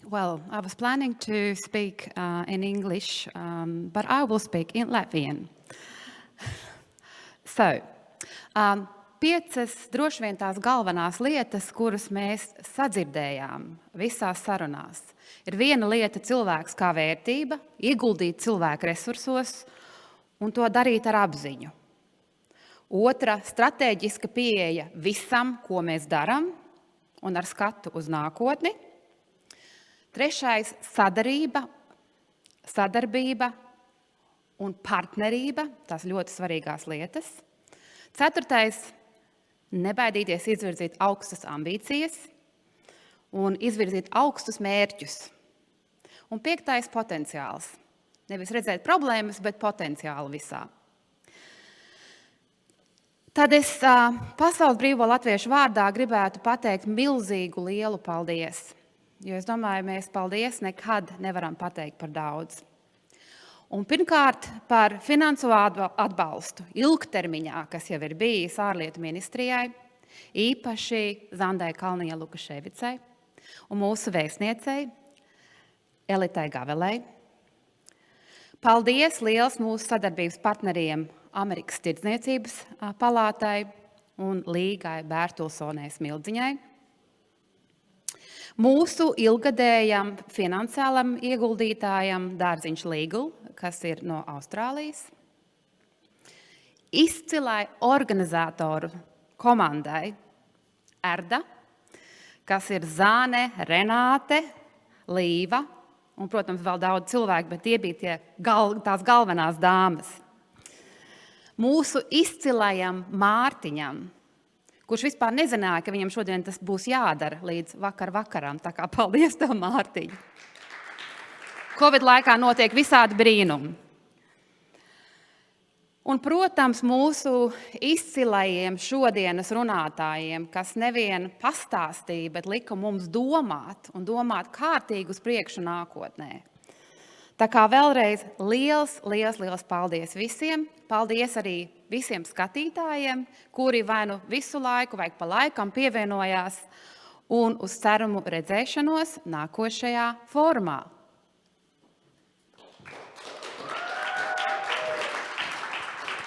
Well, I was planning to speak in English, but I will speak in Latvian. So, piecas droši vien tās galvenās lietas, kuras mēs sadzirdējām visās sarunās. Ir viena lieta cilvēks kā vērtība, ieguldīt cilvēku resursos un to darīt ar apziņu. Otra - stratēģiska pieeja visam, ko mēs darām, un ar skatu uz nākotni. Trešais - sadarbība un partnerība, tās ļoti svarīgās lietas. Ceturtais - nebaidīties izvirzīt augstas ambīcijas un izvirzīt augstus mērķus. Un piektais - potenciāls. Nevis redzēt problēmas, bet potenciālu visā. Tad es Pasaules brīvo latviešu vārdā gribētu pateikt milzīgu lielu paldies. Jo es domāju, mēs paldies nekad nevaram pateikt par daudz. Un pirmkārt par finansiālo atbalstu ilgtermiņā, kas jau ir bijis ārlietu ministrijai, īpaši Zandai Kalnija Lukaševicai un mūsu vēstniecei Elitai Gavelei. Paldies liels mūsu sadarbības partneriem Amerikas Tirdzniecības palātai un Līgai Bērtulsonai Smildziņai. Mūsu ilgadējam finansiālam ieguldītājam Dārziņš Legal, kas ir no Austrālijas. Izcilai organizatoru komandai Erda, kas ir Zāne, Renāte, Līva un, protams, vēl daudz cilvēku, bet tie bija tās galvenās dāmas. Mūsu izcilajam Mārtiņam, kurš vispār nezināja, ka viņam šodien tas būs jādara līdz vakaram. Tā kā paldies tev, Mārtiņ. Covid laikā notiek visādi brīnumi. Un, protams, mūsu izcilajiem šodienas runātājiem, kas nevien pastāstīja, bet lika mums domāt un domāt kārtīgi uz priekšu nākotnē. Tā kā vēlreiz liels paldies visiem. Paldies arī visiem skatītājiem, kuri vai nu visu laiku vai pa laikam pievienojās un uz cerumu redzēšanos nākošajā formā.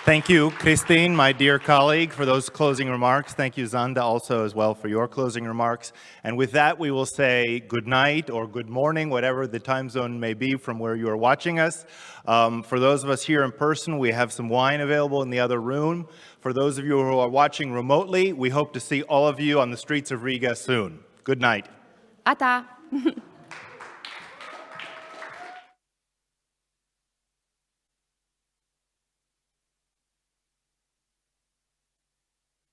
Thank you, Christine, my dear colleague, for those closing remarks. Thank you, Zanda, also as well for your closing remarks. And with that, we will say good night or good morning, whatever the time zone may be from where you are watching us. For those of us here in person, we have some wine available in the other room. For those of you who are watching remotely, we hope to see all of you on the streets of Riga soon. Good night. Atā!